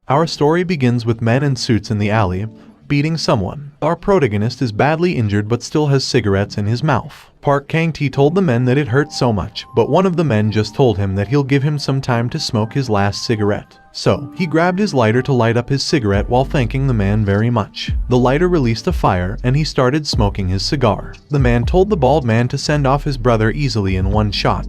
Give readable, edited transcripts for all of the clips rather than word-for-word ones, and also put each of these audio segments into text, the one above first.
Our story begins with men in suits in the alley, beating someone. Our protagonist is badly injured but still has cigarettes in his mouth. Park Kang-tae told the men that it hurt so much, but one of the men just told him that he'll give him some time to smoke his last cigarette. So, he grabbed his lighter to light up his cigarette while thanking the man very much. The lighter released a fire, and he started smoking his cigar. The man told the bald man to send off his brother easily in one shot,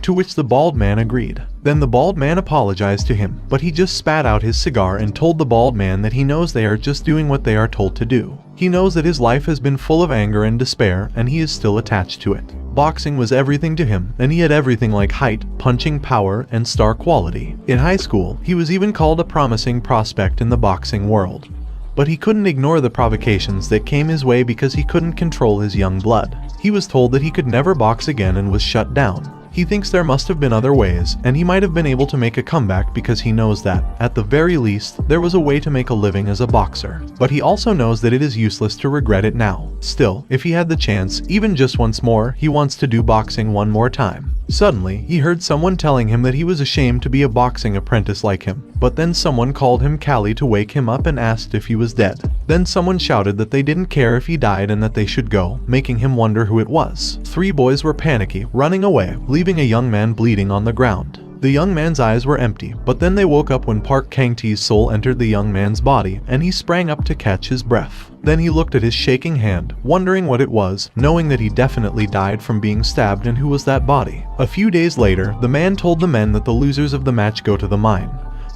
to which the bald man agreed. Then the bald man apologized to him, but he just spat out his cigar and told the bald man that he knows they are just doing what they are told to do. He knows that his life has been full of anger and despair, and he is still attached to it. Boxing was everything to him, and he had everything like height, punching power, and star quality. In high school, he was even called a promising prospect in the boxing world. But he couldn't ignore the provocations that came his way because he couldn't control his young blood. He was told that he could never box again and was shut down. He thinks there must have been other ways, and he might have been able to make a comeback because he knows that, at the very least, there was a way to make a living as a boxer. But he also knows that it is useless to regret it now. Still, if he had the chance, even just once more, he wants to do boxing one more time. Suddenly, he heard someone telling him that he was ashamed to be a boxing apprentice like him, but then someone called him Callie to wake him up and asked if he was dead. Then someone shouted that they didn't care if he died and that they should go, making him wonder who it was. 3 boys were panicky, running away, leaving a young man bleeding on the ground. The young man's eyes were empty, but then they woke up when Park Kang-tae's soul entered the young man's body, and he sprang up to catch his breath. Then he looked at his shaking hand, wondering what it was, knowing that he definitely died from being stabbed, and who was that body? A few days later, the man told the men that the losers of the match go to the mine.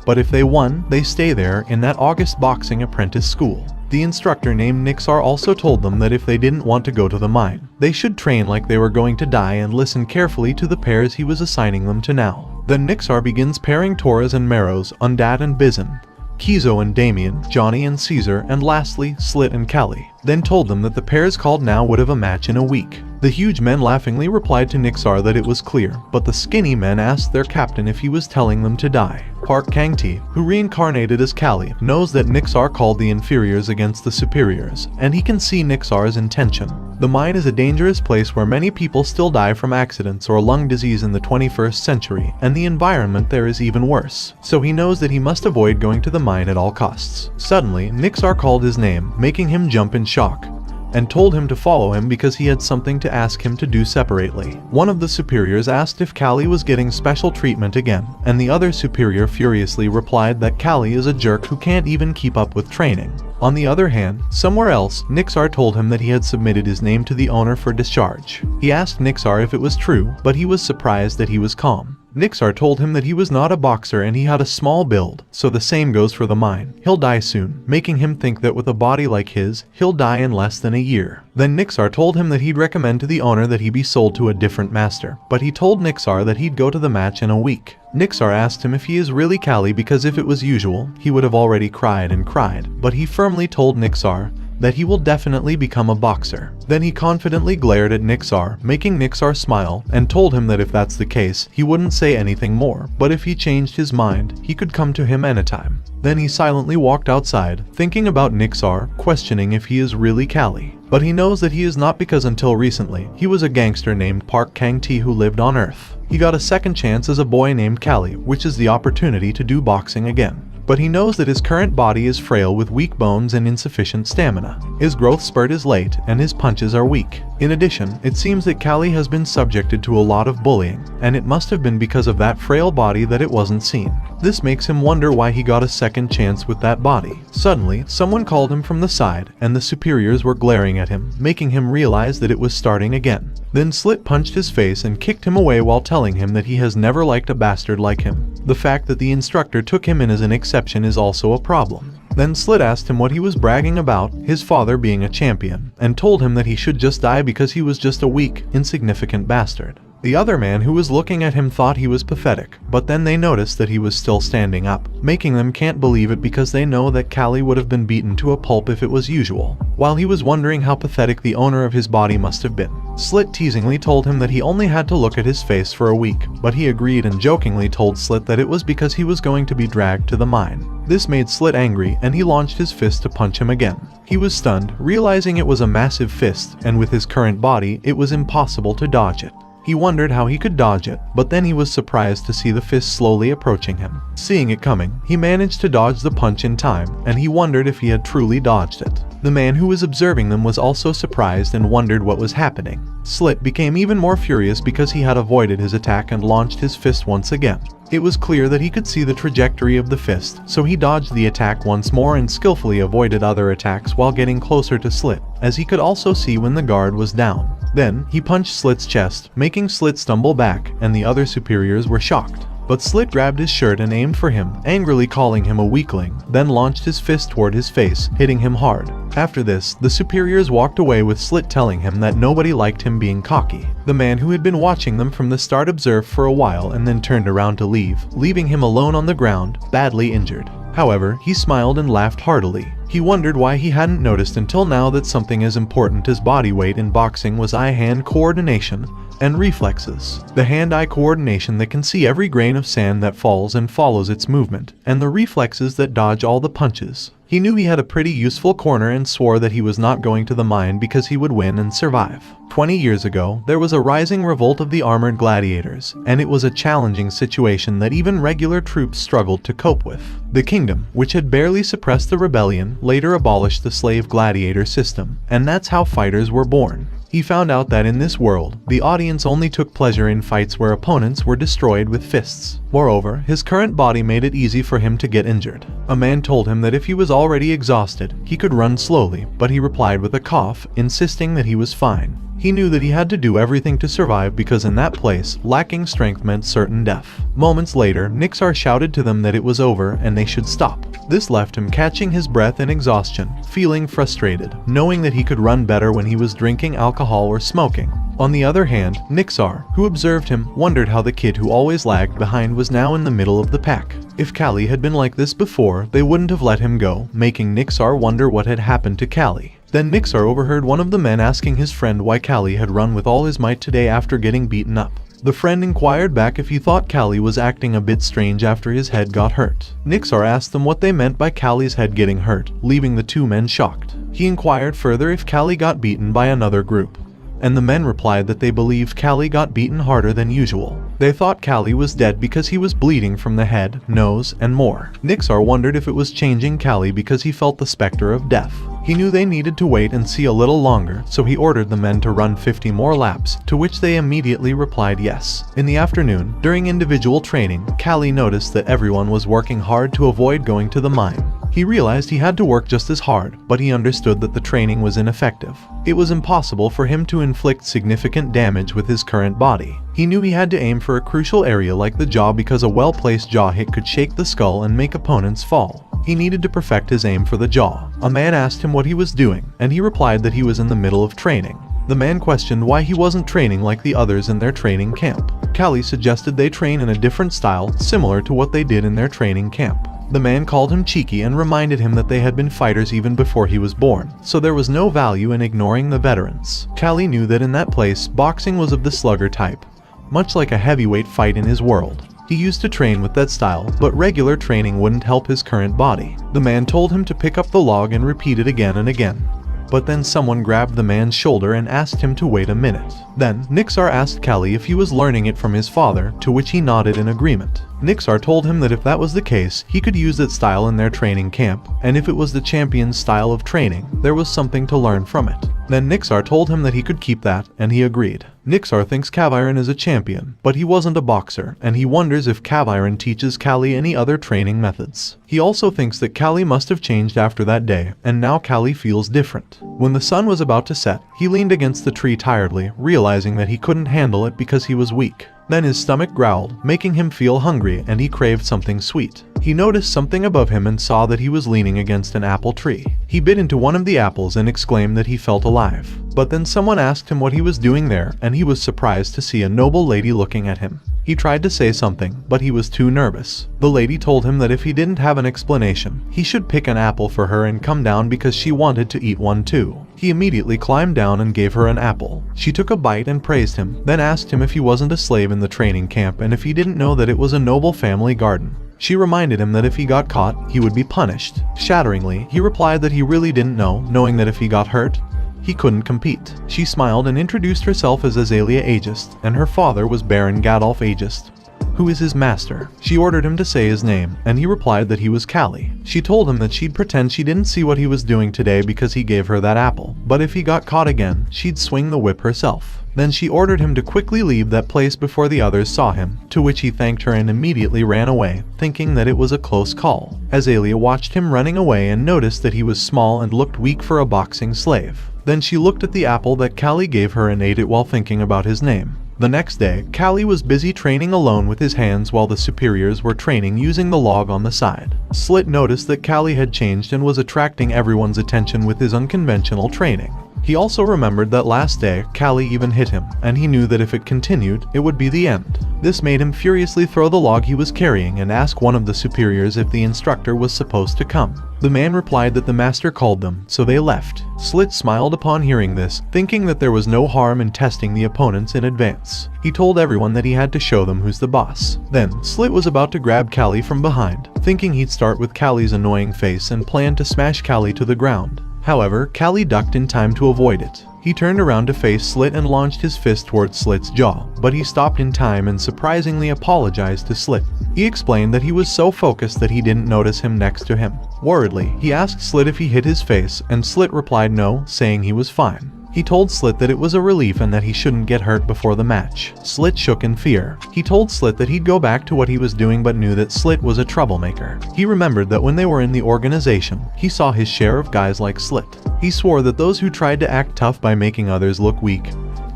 But if they won, they stay there in that August boxing apprentice school. The instructor named Nixar also told them that if they didn't want to go to the mine, they should train like they were going to die and listen carefully to the pairs he was assigning them to now. Then Nixar begins pairing Torres and Meros, Undat and Bizon, Kizo and Damien, Johnny and Caesar, and lastly, Slit and Callie. Then told them that the pairs called now would have a match in a week. The huge men laughingly replied to Nixar that it was clear, but the skinny men asked their captain if he was telling them to die. Park Kang-tae, who reincarnated as Callie, knows that Nixar called the inferiors against the superiors, and he can see Nixar's intention. The mine is a dangerous place where many people still die from accidents or lung disease in the 21st century, and the environment there is even worse. So he knows that he must avoid going to the mine at all costs. Suddenly, Nixar called his name, making him jump in shock, and told him to follow him because he had something to ask him to do separately. One of the superiors asked if Callie was getting special treatment again, and the other superior furiously replied that Callie is a jerk who can't even keep up with training. On the other hand, somewhere else, Nixar told him that he had submitted his name to the owner for discharge. He asked Nixar if it was true, but he was surprised that he was calm. Nixar told him that he was not a boxer and he had a small build, so the same goes for the mine. He'll die soon, making him think that with a body like his, he'll die in less than a year. Then Nixar told him that he'd recommend to the owner that he be sold to a different master, but he told Nixar that he'd go to the match in a week. Nixar asked him if he is really Callie because if it was usual, he would have already cried and cried, but he firmly told Nixar that he will definitely become a boxer. Then he confidently glared at Nixar, making Nixar smile, and told him that if that's the case, he wouldn't say anything more, but if he changed his mind, he could come to him anytime. Then he silently walked outside, thinking about Nixar, questioning if he is really Callie. But he knows that he is not because until recently, he was a gangster named Park Kang-tae who lived on Earth. He got a second chance as a boy named Callie, which is the opportunity to do boxing again. But he knows that his current body is frail with weak bones and insufficient stamina. His growth spurt is late, and his punches are weak. In addition, it seems that Callie has been subjected to a lot of bullying, and it must have been because of that frail body that it wasn't seen. This makes him wonder why he got a second chance with that body. Suddenly, someone called him from the side, and the superiors were glaring at him, making him realize that it was starting again. Then Slit punched his face and kicked him away while telling him that he has never liked a bastard like him. The fact that the instructor took him in as an exception is also a problem. Then Slit asked him what he was bragging about, his father being a champion, and told him that he should just die because he was just a weak, insignificant bastard. The other man who was looking at him thought he was pathetic, but then they noticed that he was still standing up, making them can't believe it because they know that Callie would have been beaten to a pulp if it was usual. While he was wondering how pathetic the owner of his body must have been, Slit teasingly told him that he only had to look at his face for a week, but he agreed and jokingly told Slit that it was because he was going to be dragged to the mine. This made Slit angry and he launched his fist to punch him again. He was stunned, realizing it was a massive fist, and with his current body, it was impossible to dodge it. He wondered how he could dodge it, but then he was surprised to see the fist slowly approaching him. Seeing it coming, he managed to dodge the punch in time, and he wondered if he had truly dodged it. The man who was observing them was also surprised and wondered what was happening. Slit became even more furious because he had avoided his attack and launched his fist once again. It was clear that he could see the trajectory of the fist, so he dodged the attack once more and skillfully avoided other attacks while getting closer to Slit, as he could also see when the guard was down. Then, he punched Slit's chest, making Slit stumble back, and the other superiors were shocked. But Slit grabbed his shirt and aimed for him, angrily calling him a weakling, then launched his fist toward his face, hitting him hard. After this, the superiors walked away with Slit telling him that nobody liked him being cocky. The man who had been watching them from the start observed for a while and then turned around to leave, leaving him alone on the ground, badly injured. However, he smiled and laughed heartily. He wondered why he hadn't noticed until now that something as important as body weight in boxing was eye-hand coordination and reflexes. The hand-eye coordination that can see every grain of sand that falls and follows its movement, and the reflexes that dodge all the punches. He knew he had a pretty useful corner and swore that he was not going to the mine because he would win and survive. 20 years ago, there was a rising revolt of the armored gladiators, and it was a challenging situation that even regular troops struggled to cope with. The kingdom, which had barely suppressed the rebellion, later abolished the slave gladiator system, and that's how fighters were born. He found out that in this world, the audience only took pleasure in fights where opponents were destroyed with fists. Moreover, his current body made it easy for him to get injured. A man told him that if he was already exhausted, he could run slowly, but he replied with a cough, insisting that he was fine. He knew that he had to do everything to survive because in that place, lacking strength meant certain death. Moments later, Nixar shouted to them that it was over and they should stop. This left him catching his breath in exhaustion, feeling frustrated, knowing that he could run better when he was drinking alcohol or smoking. On the other hand, Nixar, who observed him, wondered how the kid who always lagged behind was now in the middle of the pack. If Callie had been like this before, they wouldn't have let him go, making Nixar wonder what had happened to Callie. Then Nixar overheard one of the men asking his friend why Callie had run with all his might today after getting beaten up. The friend inquired back if he thought Callie was acting a bit strange after his head got hurt. Nixar asked them what they meant by Callie's head getting hurt, leaving the two men shocked. He inquired further if Callie got beaten by another group, and the men replied that they believed Callie got beaten harder than usual. They thought Callie was dead because he was bleeding from the head, nose, and more. Nixar wondered if it was changing Callie because he felt the specter of death. He knew they needed to wait and see a little longer, so he ordered the men to run 50 more laps, to which they immediately replied yes. In the afternoon, during individual training, Callie noticed that everyone was working hard to avoid going to the mine. He realized he had to work just as hard, but he understood that the training was ineffective. It was impossible for him to inflict significant damage with his current body. He knew he had to aim for a crucial area like the jaw because a well-placed jaw hit could shake the skull and make opponents fall. He needed to perfect his aim for the jaw. A man asked him what he was doing, and he replied that he was in the middle of training. The man questioned why he wasn't training like the others in their training camp. Callie suggested they train in a different style, similar to what they did in their training camp. The man called him cheeky and reminded him that they had been fighters even before he was born, so there was no value in ignoring the veterans. Callie knew that in that place, boxing was of the slugger type, much like a heavyweight fight in his world. He used to train with that style, but regular training wouldn't help his current body. The man told him to pick up the log and repeat it again and again. But then someone grabbed the man's shoulder and asked him to wait a minute. Then, Nixar asked Callie if he was learning it from his father, to which he nodded in agreement. Nixar told him that if that was the case, he could use that style in their training camp, and if it was the champion's style of training, there was something to learn from it. Then Nixar told him that he could keep that, and he agreed. Nixar thinks Kaviren is a champion, but he wasn't a boxer, and he wonders if Kaviren teaches Callie any other training methods. He also thinks that Callie must have changed after that day, and now Callie feels different. When the sun was about to set, he leaned against the tree tiredly, realizing that he couldn't handle it because he was weak. Then his stomach growled, making him feel hungry, and he craved something sweet. He noticed something above him and saw that he was leaning against an apple tree. He bit into one of the apples and exclaimed that he felt alive. But then someone asked him what he was doing there, and he was surprised to see a noble lady looking at him. He tried to say something, but he was too nervous. The lady told him that if he didn't have an explanation, he should pick an apple for her and come down because she wanted to eat one too. He immediately climbed down and gave her an apple. She took a bite and praised him, then asked him if he wasn't a slave in the training camp and if he didn't know that it was a noble family garden. She reminded him that if he got caught, he would be punished. Shatteringly, he replied that he really didn't know, knowing that if he got hurt, he couldn't compete. She smiled and introduced herself as Azalea Aegis, and her father was Baron Gadolf Aegis, who is his master. She ordered him to say his name, and he replied that he was Callie. She told him that she'd pretend she didn't see what he was doing today because he gave her that apple, but if he got caught again, she'd swing the whip herself. Then she ordered him to quickly leave that place before the others saw him, to which he thanked her and immediately ran away, thinking that it was a close call. Azalea watched him running away and noticed that he was small and looked weak for a boxing slave. Then she looked at the apple that Callie gave her and ate it while thinking about his name. The next day, Callie was busy training alone with his hands while the superiors were training using the log on the side. Slit noticed that Callie had changed and was attracting everyone's attention with his unconventional training. He also remembered that last day, Callie even hit him, and he knew that if it continued, it would be the end. This made him furiously throw the log he was carrying and ask one of the superiors if the instructor was supposed to come. The man replied that the master called them, so they left. Slit smiled upon hearing this, thinking that there was no harm in testing the opponents in advance. He told everyone that he had to show them who's the boss. Then, Slit was about to grab Callie from behind, thinking he'd start with Callie's annoying face and plan to smash Callie to the ground. However, Callie ducked in time to avoid it. He turned around to face Slit and launched his fist towards Slit's jaw, but he stopped in time and surprisingly apologized to Slit. He explained that he was so focused that he didn't notice him next to him. Worriedly, he asked Slit if he hit his face, and Slit replied no, saying he was fine. He told Slit that it was a relief and that he shouldn't get hurt before the match. Slit shook in fear. He told Slit that he'd go back to what he was doing but knew that Slit was a troublemaker. He remembered that when they were in the organization, he saw his share of guys like Slit. He swore that those who tried to act tough by making others look weak,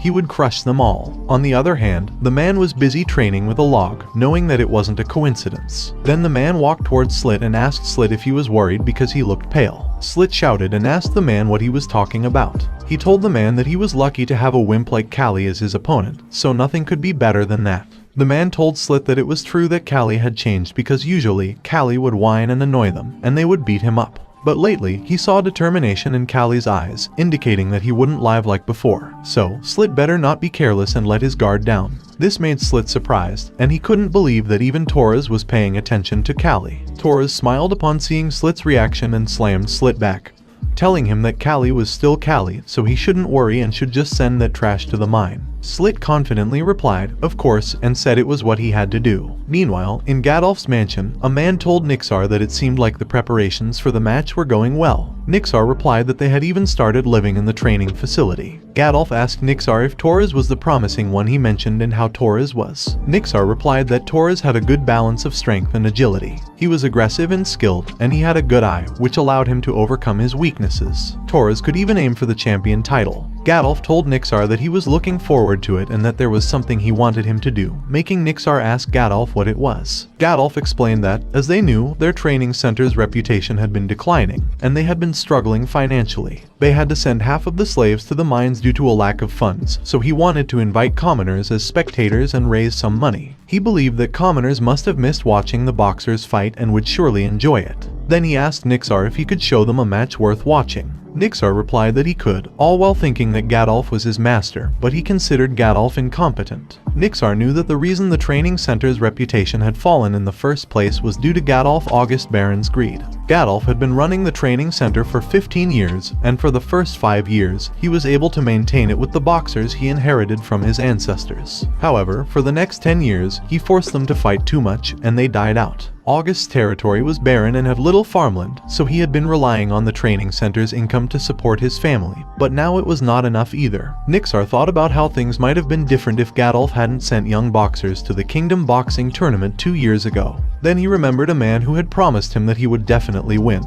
he would crush them all. On the other hand, the man was busy training with a log, knowing that it wasn't a coincidence. Then the man walked towards Slit and asked Slit if he was worried because he looked pale. Slit shouted and asked the man what he was talking about. He told the man that he was lucky to have a wimp like Callie as his opponent, so nothing could be better than that. The man told Slit that it was true that Callie had changed because usually, Callie would whine and annoy them, and they would beat him up. But lately, he saw determination in Callie's eyes, indicating that he wouldn't lie like before. So, Slit better not be careless and let his guard down. This made Slit surprised, and he couldn't believe that even Torres was paying attention to Callie. Torres smiled upon seeing Slit's reaction and slammed Slit back, telling him that Callie was still Callie, so he shouldn't worry and should just send that trash to the mine. Slit confidently replied, of course, and said it was what he had to do. Meanwhile, in Gadolf's mansion, a man told Nixar that it seemed like the preparations for the match were going well. Nixar replied that they had even started living in the training facility. Gadolf asked Nixar if Torres was the promising one he mentioned and how Torres was. Nixar replied that Torres had a good balance of strength and agility. He was aggressive and skilled, and he had a good eye, which allowed him to overcome his weaknesses. Torres could even aim for the champion title. Gadolf told Nixar that he was looking forward to it and that there was something he wanted him to do, making Nixar ask Gadolf what it was. Gadolf explained that, as they knew, their training center's reputation had been declining, and they had been struggling financially. They had to send half of the slaves to the mines due to a lack of funds, so he wanted to invite commoners as spectators and raise some money. He believed that commoners must have missed watching the boxers fight and would surely enjoy it. Then he asked Nixar if he could show them a match worth watching. Nixar replied that he could, all while thinking that Gadolf was his master, but he considered Gadolf incompetent. Nixar knew that the reason the training center's reputation had fallen in the first place was due to Gadolf August Baron's greed. Gadolf had been running the training center for 15 years, and for the first 5 years, he was able to maintain it with the boxers he inherited from his ancestors. However, for the next 10 years, he forced them to fight too much, and they died out. August's territory was barren and had little farmland, so he had been relying on the training center's income to support his family, but now it was not enough either. Nixar thought about how things might have been different if Gadolf hadn't sent young boxers to the Kingdom Boxing Tournament 2 years ago. Then he remembered a man who had promised him that he would definitely win.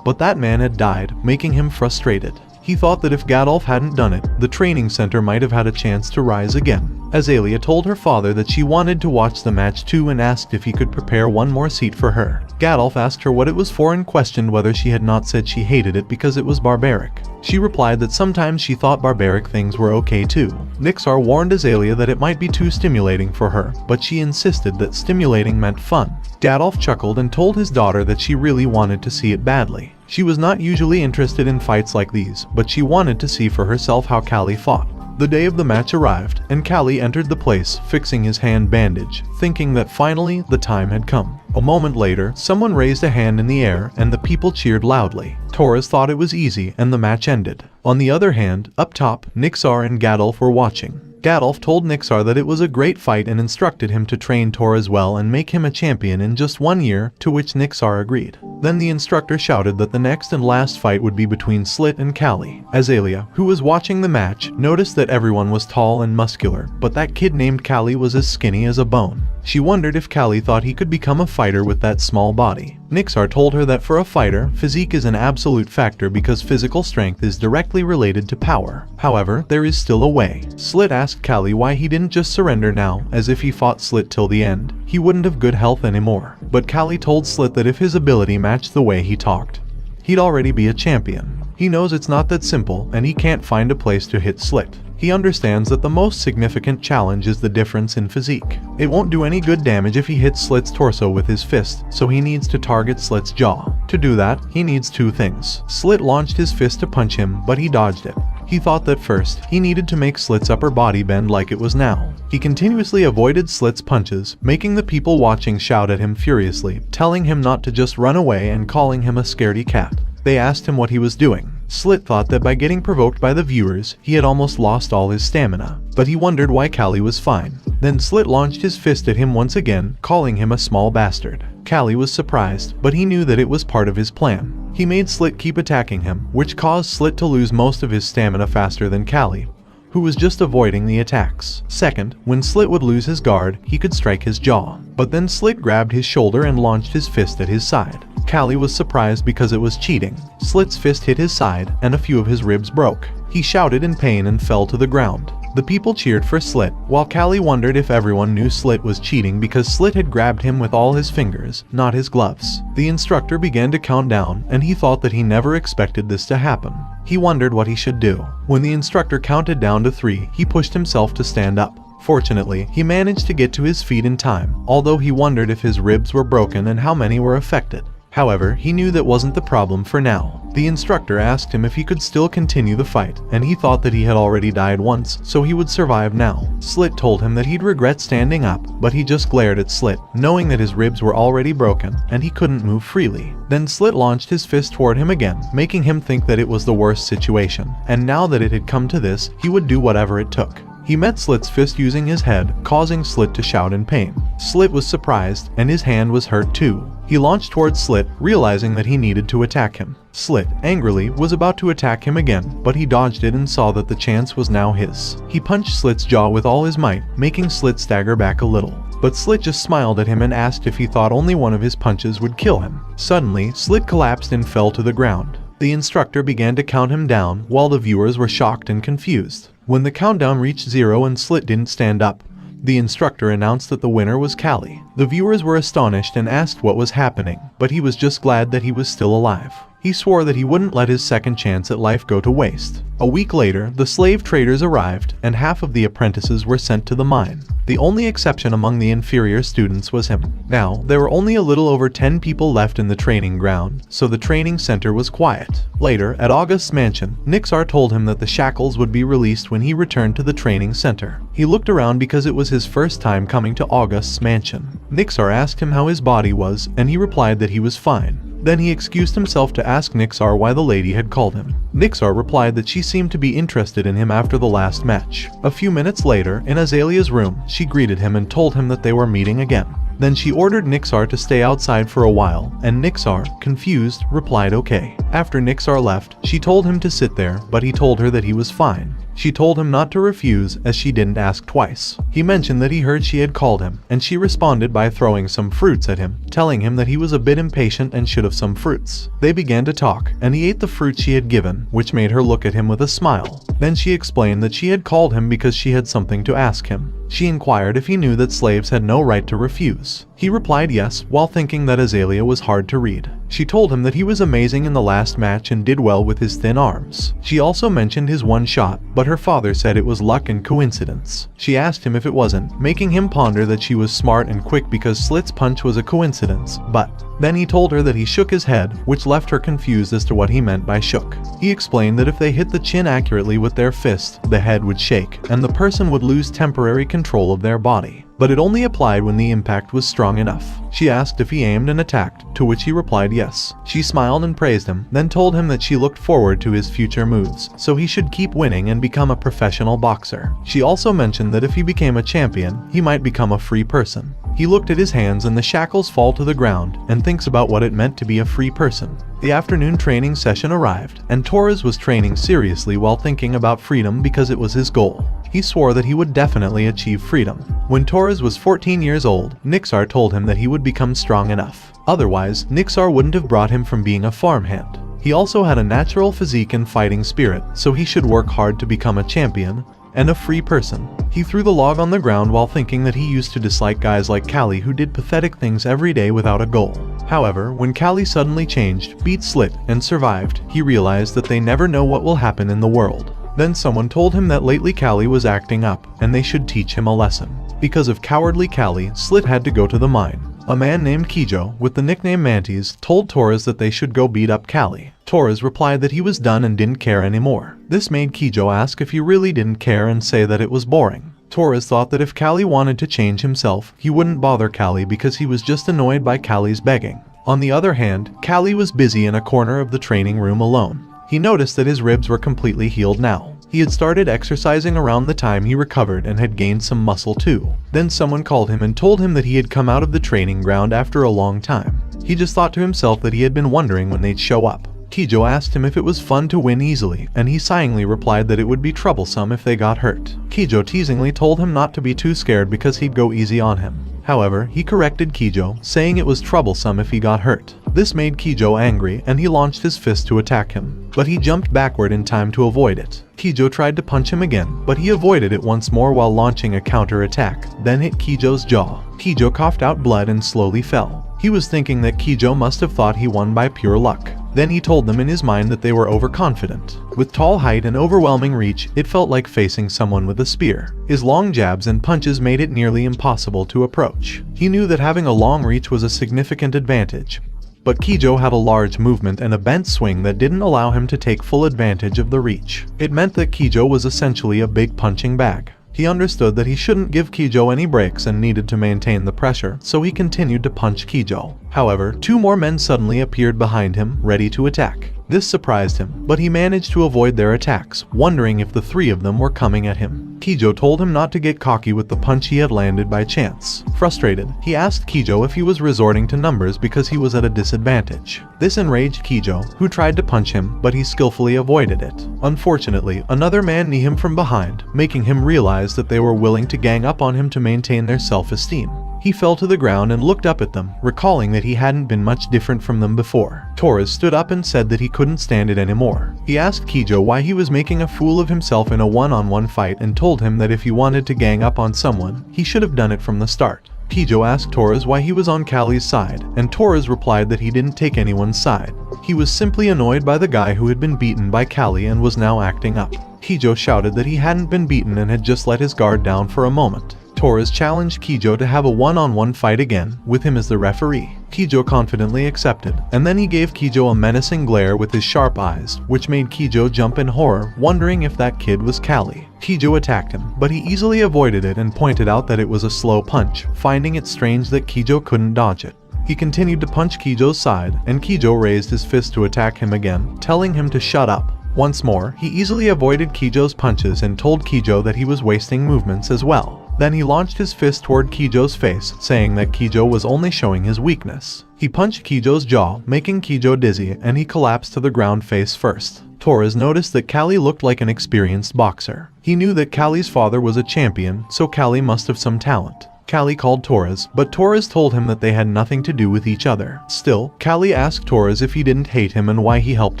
But that man had died, making him frustrated. He thought that if Gadolf hadn't done it, the training center might have had a chance to rise again. Azalea told her father that she wanted to watch the match too and asked if he could prepare one more seat for her. Gadolf asked her what it was for and questioned whether she had not said she hated it because it was barbaric. She replied that sometimes she thought barbaric things were okay too. Nixar warned Azalea that it might be too stimulating for her, but she insisted that stimulating meant fun. Gadolf chuckled and told his daughter that she really wanted to see it badly. She was not usually interested in fights like these, but she wanted to see for herself how Callie fought. The day of the match arrived, and Callie entered the place, fixing his hand bandage, thinking that finally the time had come. A moment later, someone raised a hand in the air, and the people cheered loudly. Taurus thought it was easy, and the match ended. On the other hand, up top, Nixar and Gadolf were watching. Gadolf told Nixar that it was a great fight and instructed him to train Taurus well and make him a champion in just 1 year, to which Nixar agreed. Then the instructor shouted that the next and last fight would be between Slit and Callie. Azalea, who was watching the match, noticed that everyone was tall and muscular, but that kid named Callie was as skinny as a bone. She wondered if Callie thought he could become a fighter with that small body. Nixar told her that for a fighter, physique is an absolute factor because physical strength is directly related to power. However, there is still a way. Slit asked Callie why he didn't just surrender now, as if he fought Slit till the end. He wouldn't have good health anymore. But Callie told Slit that if his ability matched the way he talked, he'd already be a champion. He knows it's not that simple, and he can't find a place to hit Slit. He understands that the most significant challenge is the difference in physique. It won't do any good damage if he hits Slit's torso with his fist, so he needs to target Slit's jaw. To do that, he needs 2 things. Slit launched his fist to punch him, but he dodged it. He thought that first, he needed to make Slit's upper body bend like it was now. He continuously avoided Slit's punches, making the people watching shout at him furiously, telling him not to just run away and calling him a scaredy cat. They asked him what he was doing. Slit thought that by getting provoked by the viewers, he had almost lost all his stamina, but he wondered why Callie was fine. Then Slit launched his fist at him once again, calling him a small bastard. Callie was surprised, but he knew that it was part of his plan. He made Slit keep attacking him, which caused Slit to lose most of his stamina faster than Callie, who was just avoiding the attacks. Second, when Slit would lose his guard, he could strike his jaw. But then Slit grabbed his shoulder and launched his fist at his side. Callie was surprised because it was cheating. Slit's fist hit his side, and a few of his ribs broke. He shouted in pain and fell to the ground. The people cheered for Slit, while Callie wondered if everyone knew Slit was cheating because Slit had grabbed him with all his fingers, not his gloves. The instructor began to count down, and he thought that he never expected this to happen. He wondered what he should do. When the instructor counted down to 3, he pushed himself to stand up. Fortunately, he managed to get to his feet in time, although he wondered if his ribs were broken and how many were affected. However, he knew that wasn't the problem for now. The instructor asked him if he could still continue the fight, and he thought that he had already died once, so he would survive now. Slit told him that he'd regret standing up, but he just glared at Slit, knowing that his ribs were already broken, and he couldn't move freely. Then Slit launched his fist toward him again, making him think that it was the worst situation, and now that it had come to this, he would do whatever it took. He met Slit's fist using his head, causing Slit to shout in pain. Slit was surprised, and his hand was hurt too. He launched towards Slit, realizing that he needed to attack him. Slit, angrily, was about to attack him again, but he dodged it and saw that the chance was now his. He punched Slit's jaw with all his might, making Slit stagger back a little. But Slit just smiled at him and asked if he thought only one of his punches would kill him. Suddenly, Slit collapsed and fell to the ground. The instructor began to count him down, while the viewers were shocked and confused. When the countdown reached 0 and Slit didn't stand up, the instructor announced that the winner was Callie. The viewers were astonished and asked what was happening, but he was just glad that he was still alive. He swore that he wouldn't let his second chance at life go to waste. A week later, the slave traders arrived, and half of the apprentices were sent to the mine. The only exception among the inferior students was him. Now, there were only a little over 10 people left in the training ground, so the training center was quiet. Later, at August's mansion, Nixar told him that the shackles would be released when he returned to the training center. He looked around because it was his first time coming to August's mansion. Nixar asked him how his body was, and he replied that he was fine. Then he excused himself to ask Nixar why the lady had called him. Nixar replied that she seemed to be interested in him after the last match. A few minutes later, in Azalea's room, she greeted him and told him that they were meeting again. Then she ordered Nixar to stay outside for a while, and Nixar, confused, replied okay. After Nixar left, she told him to sit there, but he told her that he was fine. She told him not to refuse, as she didn't ask twice. He mentioned that he heard she had called him, and she responded by throwing some fruits at him, telling him that he was a bit impatient and should have some fruits. They began to talk, and he ate the fruit she had given, which made her look at him with a smile. Then she explained that she had called him because she had something to ask him. She inquired if he knew that slaves had no right to refuse. He replied yes, while thinking that Azalea was hard to read. She told him that he was amazing in the last match and did well with his thin arms. She also mentioned his one shot, but her father said it was luck and coincidence. She asked him if it wasn't, making him ponder that she was smart and quick because Slit's punch was a coincidence, but then he told her that he shook his head, which left her confused as to what he meant by shook. He explained that if they hit the chin accurately with their fist, the head would shake, and the person would lose temporary control of their body. But it only applied when the impact was strong enough. She asked if he aimed and attacked, to which he replied yes. She smiled and praised him, then told him that she looked forward to his future moves, so he should keep winning and become a professional boxer. She also mentioned that if he became a champion, he might become a free person. He looked at his hands and the shackles fall to the ground, and thinks about what it meant to be a free person. The afternoon training session arrived, and Torres was training seriously while thinking about freedom because it was his goal. He swore that he would definitely achieve freedom. When Torres was 14 years old, Nixar told him that he would become strong enough. Otherwise, Nixar wouldn't have brought him from being a farmhand. He also had a natural physique and fighting spirit, so he should work hard to become a champion and a free person. He threw the log on the ground while thinking that he used to dislike guys like Callie who did pathetic things every day without a goal. However, when Callie suddenly changed, beat Slit, and survived, he realized that they never know what will happen in the world. Then someone told him that lately Callie was acting up, and they should teach him a lesson. Because of cowardly Callie, Slit had to go to the mine. A man named Kijo, with the nickname Mantis, told Torres that they should go beat up Callie. Torres replied that he was done and didn't care anymore. This made Kijo ask if he really didn't care and say that it was boring. Torres thought that if Callie wanted to change himself, he wouldn't bother Callie because he was just annoyed by Callie's begging. On the other hand, Callie was busy in a corner of the training room alone. He noticed that his ribs were completely healed now. He had started exercising around the time he recovered and had gained some muscle too. Then someone called him and told him that he had come out of the training ground after a long time. He just thought to himself that he had been wondering when they'd show up. Kijo asked him if it was fun to win easily, and he sighingly replied that it would be troublesome if they got hurt. Kijo teasingly told him not to be too scared because he'd go easy on him. However, he corrected Kijo, saying it was troublesome if he got hurt. This made Kijo angry, and he launched his fist to attack him, but he jumped backward in time to avoid it. Kijo tried to punch him again, but he avoided it once more while launching a counter-attack, then hit Kijo's jaw. Kijo coughed out blood and slowly fell. He was thinking that Kijo must have thought he won by pure luck. Then he told them in his mind that they were overconfident. With tall height and overwhelming reach, it felt like facing someone with a spear. His long jabs and punches made it nearly impossible to approach. He knew that having a long reach was a significant advantage, but Kijo had a large movement and a bent swing that didn't allow him to take full advantage of the reach. It meant that Kijo was essentially a big punching bag. He understood that he shouldn't give Kijo any breaks and needed to maintain the pressure, so he continued to punch Kijo. However, two more men suddenly appeared behind him, ready to attack. This surprised him, but he managed to avoid their attacks, wondering if the three of them were coming at him. Kijo told him not to get cocky with the punch he had landed by chance. Frustrated, he asked Kijo if he was resorting to numbers because he was at a disadvantage. This enraged Kijo, who tried to punch him, but he skillfully avoided it. Unfortunately, another man knee him from behind, making him realize that they were willing to gang up on him to maintain their self-esteem. He fell to the ground and looked up at them, recalling that he hadn't been much different from them before. Torres stood up and said that he couldn't stand it anymore. He asked Kijo why he was making a fool of himself in a one-on-one fight and told him that if he wanted to gang up on someone, he should have done it from the start. Kijo asked Torres why he was on Callie's side, and Torres replied that he didn't take anyone's side. He was simply annoyed by the guy who had been beaten by Callie and was now acting up. Kijo shouted that he hadn't been beaten and had just let his guard down for a moment. Torres challenged Kijo to have a one-on-one fight again, with him as the referee. Kijo confidently accepted, and then he gave Kijo a menacing glare with his sharp eyes, which made Kijo jump in horror, wondering if that kid was Callie. Kijo attacked him, but he easily avoided it and pointed out that it was a slow punch, finding it strange that Kijo couldn't dodge it. He continued to punch Kijo's side, and Kijo raised his fist to attack him again, telling him to shut up. Once more, he easily avoided Kijo's punches and told Kijo that he was wasting movements as well. Then he launched his fist toward Kijo's face, saying that Kijo was only showing his weakness. He punched Kijo's jaw, making Kijo dizzy, and he collapsed to the ground face first. Torres noticed that Callie looked like an experienced boxer. He knew that Callie's father was a champion, so Callie must have some talent. Callie called Torres, but Torres told him that they had nothing to do with each other. Still, Callie asked Torres if he didn't hate him and why he helped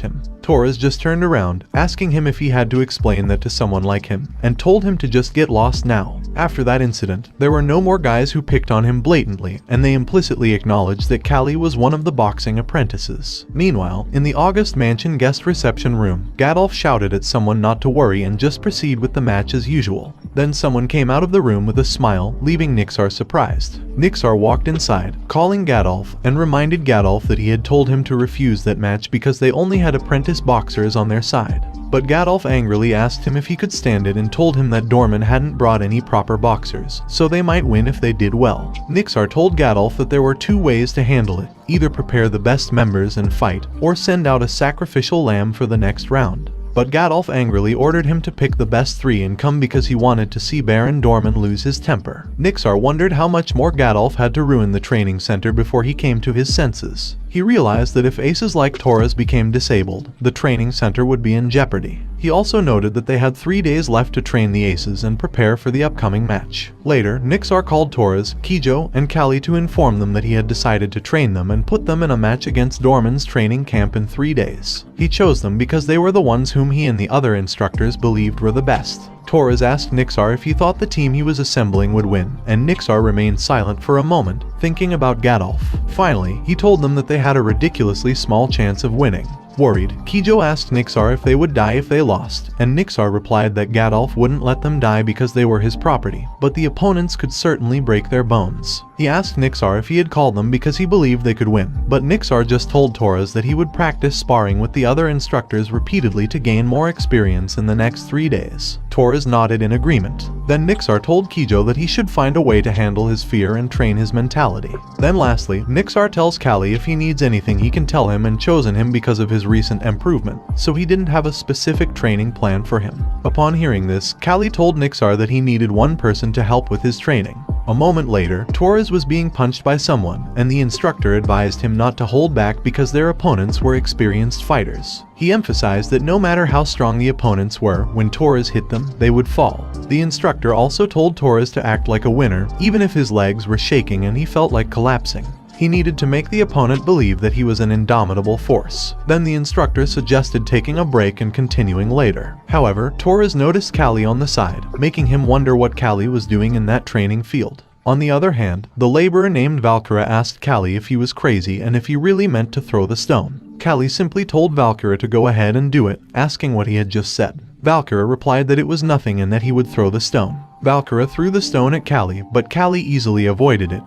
him. Torres just turned around, asking him if he had to explain that to someone like him, and told him to just get lost now. After that incident, there were no more guys who picked on him blatantly, and they implicitly acknowledged that Callie was one of the boxing apprentices. Meanwhile, in the August Mansion guest reception room, Gadolf shouted at someone not to worry and just proceed with the match as usual. Then someone came out of the room with a smile, leaving Nixar surprised. Nixar walked inside, calling Gadolf, and reminded Gadolf that he had told him to refuse that match because they only had apprentice boxers on their side. But Gadolf angrily asked him if he could stand it and told him that Dorman hadn't brought any proper boxers, so they might win if they did well. Nixar told Gadolf that there were two ways to handle it: either prepare the best members and fight, or send out a sacrificial lamb for the next round. But Gadolf angrily ordered him to pick the best three and come because he wanted to see Baron Dorman lose his temper. Nixar wondered how much more Gadolf had to ruin the training center before he came to his senses. He realized that if aces like Torres became disabled, the training center would be in jeopardy. He also noted that they had 3 days left to train the aces and prepare for the upcoming match. Later, Nixar called Torres, Kijo, and Callie to inform them that he had decided to train them and put them in a match against Dorman's training camp in 3 days. He chose them because they were the ones whom he and the other instructors believed were the best. Torres asked Nixar if he thought the team he was assembling would win, and Nixar remained silent for a moment, thinking about Gadolf. Finally, he told them that they had a ridiculously small chance of winning. Worried, Kijo asked Nixar if they would die if they lost, and Nixar replied that Gadolf wouldn't let them die because they were his property, but the opponents could certainly break their bones. He asked Nixar if he had called them because he believed they could win, but Nixar just told Torres that he would practice sparring with the other instructors repeatedly to gain more experience in the next 3 days. Torres nodded in agreement. Then Nixar told Kijo that he should find a way to handle his fear and train his mentality. Then lastly, Nixar tells Callie if he needs anything he can tell him, and chosen him because of his recent improvement, so he didn't have a specific training plan for him. Upon hearing this, Callie told Nixar that he needed one person to help with his training. A moment later, Torres was being punched by someone, and the instructor advised him not to hold back because their opponents were experienced fighters. He emphasized that no matter how strong the opponents were, when Torres hit them, they would fall. The instructor also told Torres to act like a winner, even if his legs were shaking and he felt like collapsing. He needed to make the opponent believe that he was an indomitable force. Then the instructor suggested taking a break and continuing later. However, Torres noticed Callie on the side, making him wonder what Callie was doing in that training field. On the other hand, the laborer named Valkyra asked Callie if he was crazy and if he really meant to throw the stone. Callie simply told Valkyra to go ahead and do it, asking what he had just said. Valkyra replied that it was nothing and that he would throw the stone. Valkyra threw the stone at Callie, but Callie easily avoided it,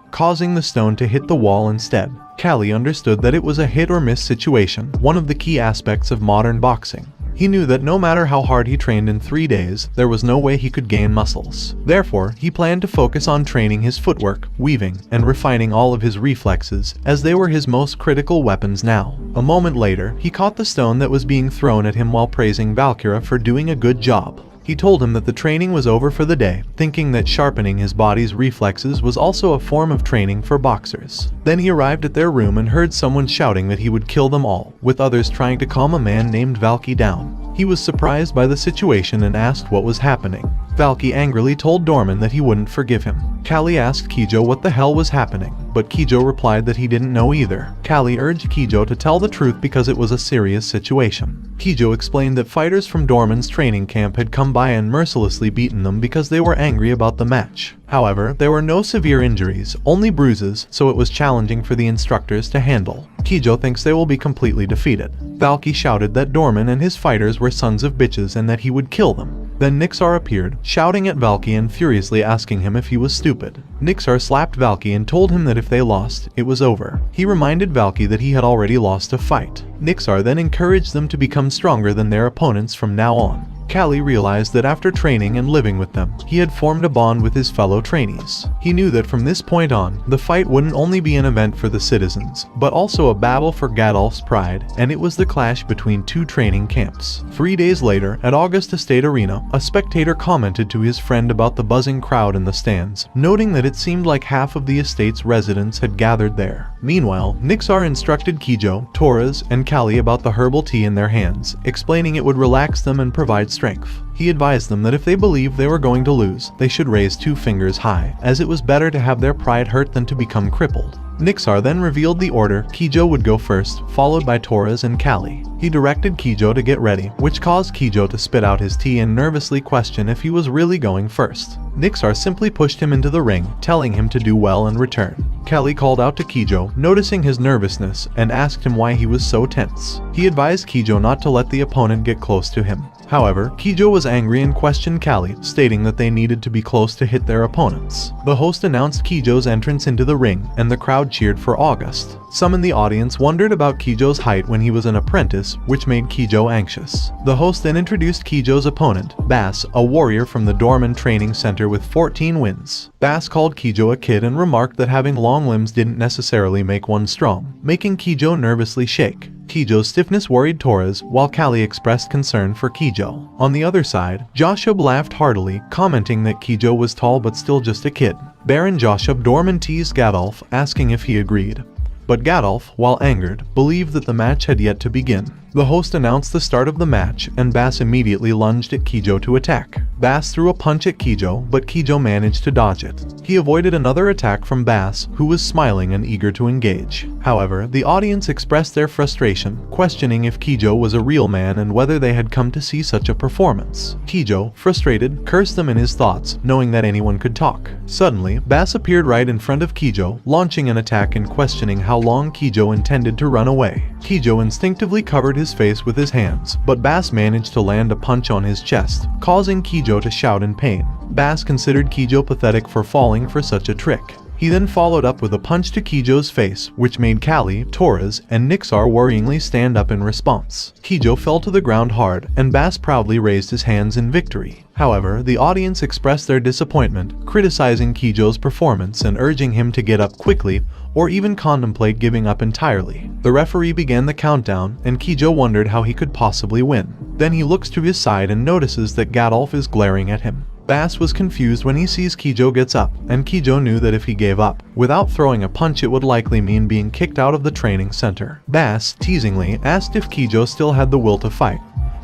causing the stone to hit the wall instead. Callie understood that it was a hit or miss situation, one of the key aspects of modern boxing. He knew that no matter how hard he trained in 3 days, there was no way he could gain muscles. Therefore, he planned to focus on training his footwork, weaving, and refining all of his reflexes, as they were his most critical weapons now. A moment later, he caught the stone that was being thrown at him while praising Valkyra for doing a good job. He told him that the training was over for the day, thinking that sharpening his body's reflexes was also a form of training for boxers. Then he arrived at their room and heard someone shouting that he would kill them all, with others trying to calm a man named Valky down. He was surprised by the situation and asked what was happening. Valky angrily told Dorman that he wouldn't forgive him. Callie asked Kijo what the hell was happening, but Kijo replied that he didn't know either. Callie urged Kijo to tell the truth because it was a serious situation. Kijo explained that fighters from Dorman's training camp had come by and mercilessly beaten them because they were angry about the match. However, there were no severe injuries, only bruises, so it was challenging for the instructors to handle. Kijo thinks they will be completely defeated. Valky shouted that Dorman and his fighters were sons of bitches and that he would kill them. Then Nixar appeared, shouting at Valky and furiously asking him if he was stupid. Nixar slapped Valky and told him that if they lost, it was over. He reminded Valky that he had already lost a fight. Nixar then encouraged them to become stronger than their opponents from now on. Callie realized that after training and living with them, he had formed a bond with his fellow trainees. He knew that from this point on, the fight wouldn't only be an event for the citizens, but also a battle for Gadolf's pride, and it was the clash between two training camps. 3 days later, at Augusta State Arena, a spectator commented to his friend about the buzzing crowd in the stands, noting that it seemed like half of the estate's residents had gathered there. Meanwhile, Nixar instructed Kijo, Torres, and Callie about the herbal tea in their hands, explaining it would relax them and provide strength. He advised them that if they believed they were going to lose, they should raise 2 fingers high, as it was better to have their pride hurt than to become crippled. Nixar then revealed the order. Kijo would go first, followed by Torres and Callie. He directed Kijo to get ready, which caused Kijo to spit out his tea and nervously question if he was really going first. Nixar simply pushed him into the ring, telling him to do well and return. Callie called out to Kijo, noticing his nervousness, and asked him why he was so tense. He advised Kijo not to let the opponent get close to him. However, Kijo was angry and questioned Callie, stating that they needed to be close to hit their opponents. The host announced Kijo's entrance into the ring, and the crowd cheered for August. Some in the audience wondered about Kijo's height when he was an apprentice, which made Kijo anxious. The host then introduced Kijo's opponent, Bass, a warrior from the Dorman Training Center with 14 wins. Bass called Kijo a kid and remarked that having long limbs didn't necessarily make one strong, making Kijo nervously shake. Kijo's stiffness worried Torres, while Callie expressed concern for Kijo. On the other side, Joshua laughed heartily, commenting that Kijo was tall but still just a kid. Baron Joshua Dorman teased Gadolf, asking if he agreed. But Gadolf, while angered, believed that the match had yet to begin. The host announced the start of the match, and Bass immediately lunged at Kijo to attack. Bass threw a punch at Kijo, but Kijo managed to dodge it. He avoided another attack from Bass, who was smiling and eager to engage. However, the audience expressed their frustration, questioning if Kijo was a real man and whether they had come to see such a performance. Kijo, frustrated, cursed them in his thoughts, knowing that anyone could talk. Suddenly, Bass appeared right in front of Kijo, launching an attack and questioning how long Kijo intended to run away. Kijo instinctively covered his face with his hands, but Bass managed to land a punch on his chest, causing Kijo to shout in pain. Bass considered Kijo pathetic for falling for such a trick. He then followed up with a punch to Kijo's face, which made Callie, Torres, and Nixar worryingly stand up in response. Kijo fell to the ground hard, and Bass proudly raised his hands in victory. However, the audience expressed their disappointment, criticizing Kijo's performance and urging him to get up quickly or even contemplate giving up entirely. The referee began the countdown, and Kijo wondered how he could possibly win. Then he looks to his side and notices that Gadolf is glaring at him. Bass was confused when he sees Kijo gets up, and Kijo knew that if he gave up, without throwing a punch, it would likely mean being kicked out of the training center. Bass, teasingly, asked if Kijo still had the will to fight.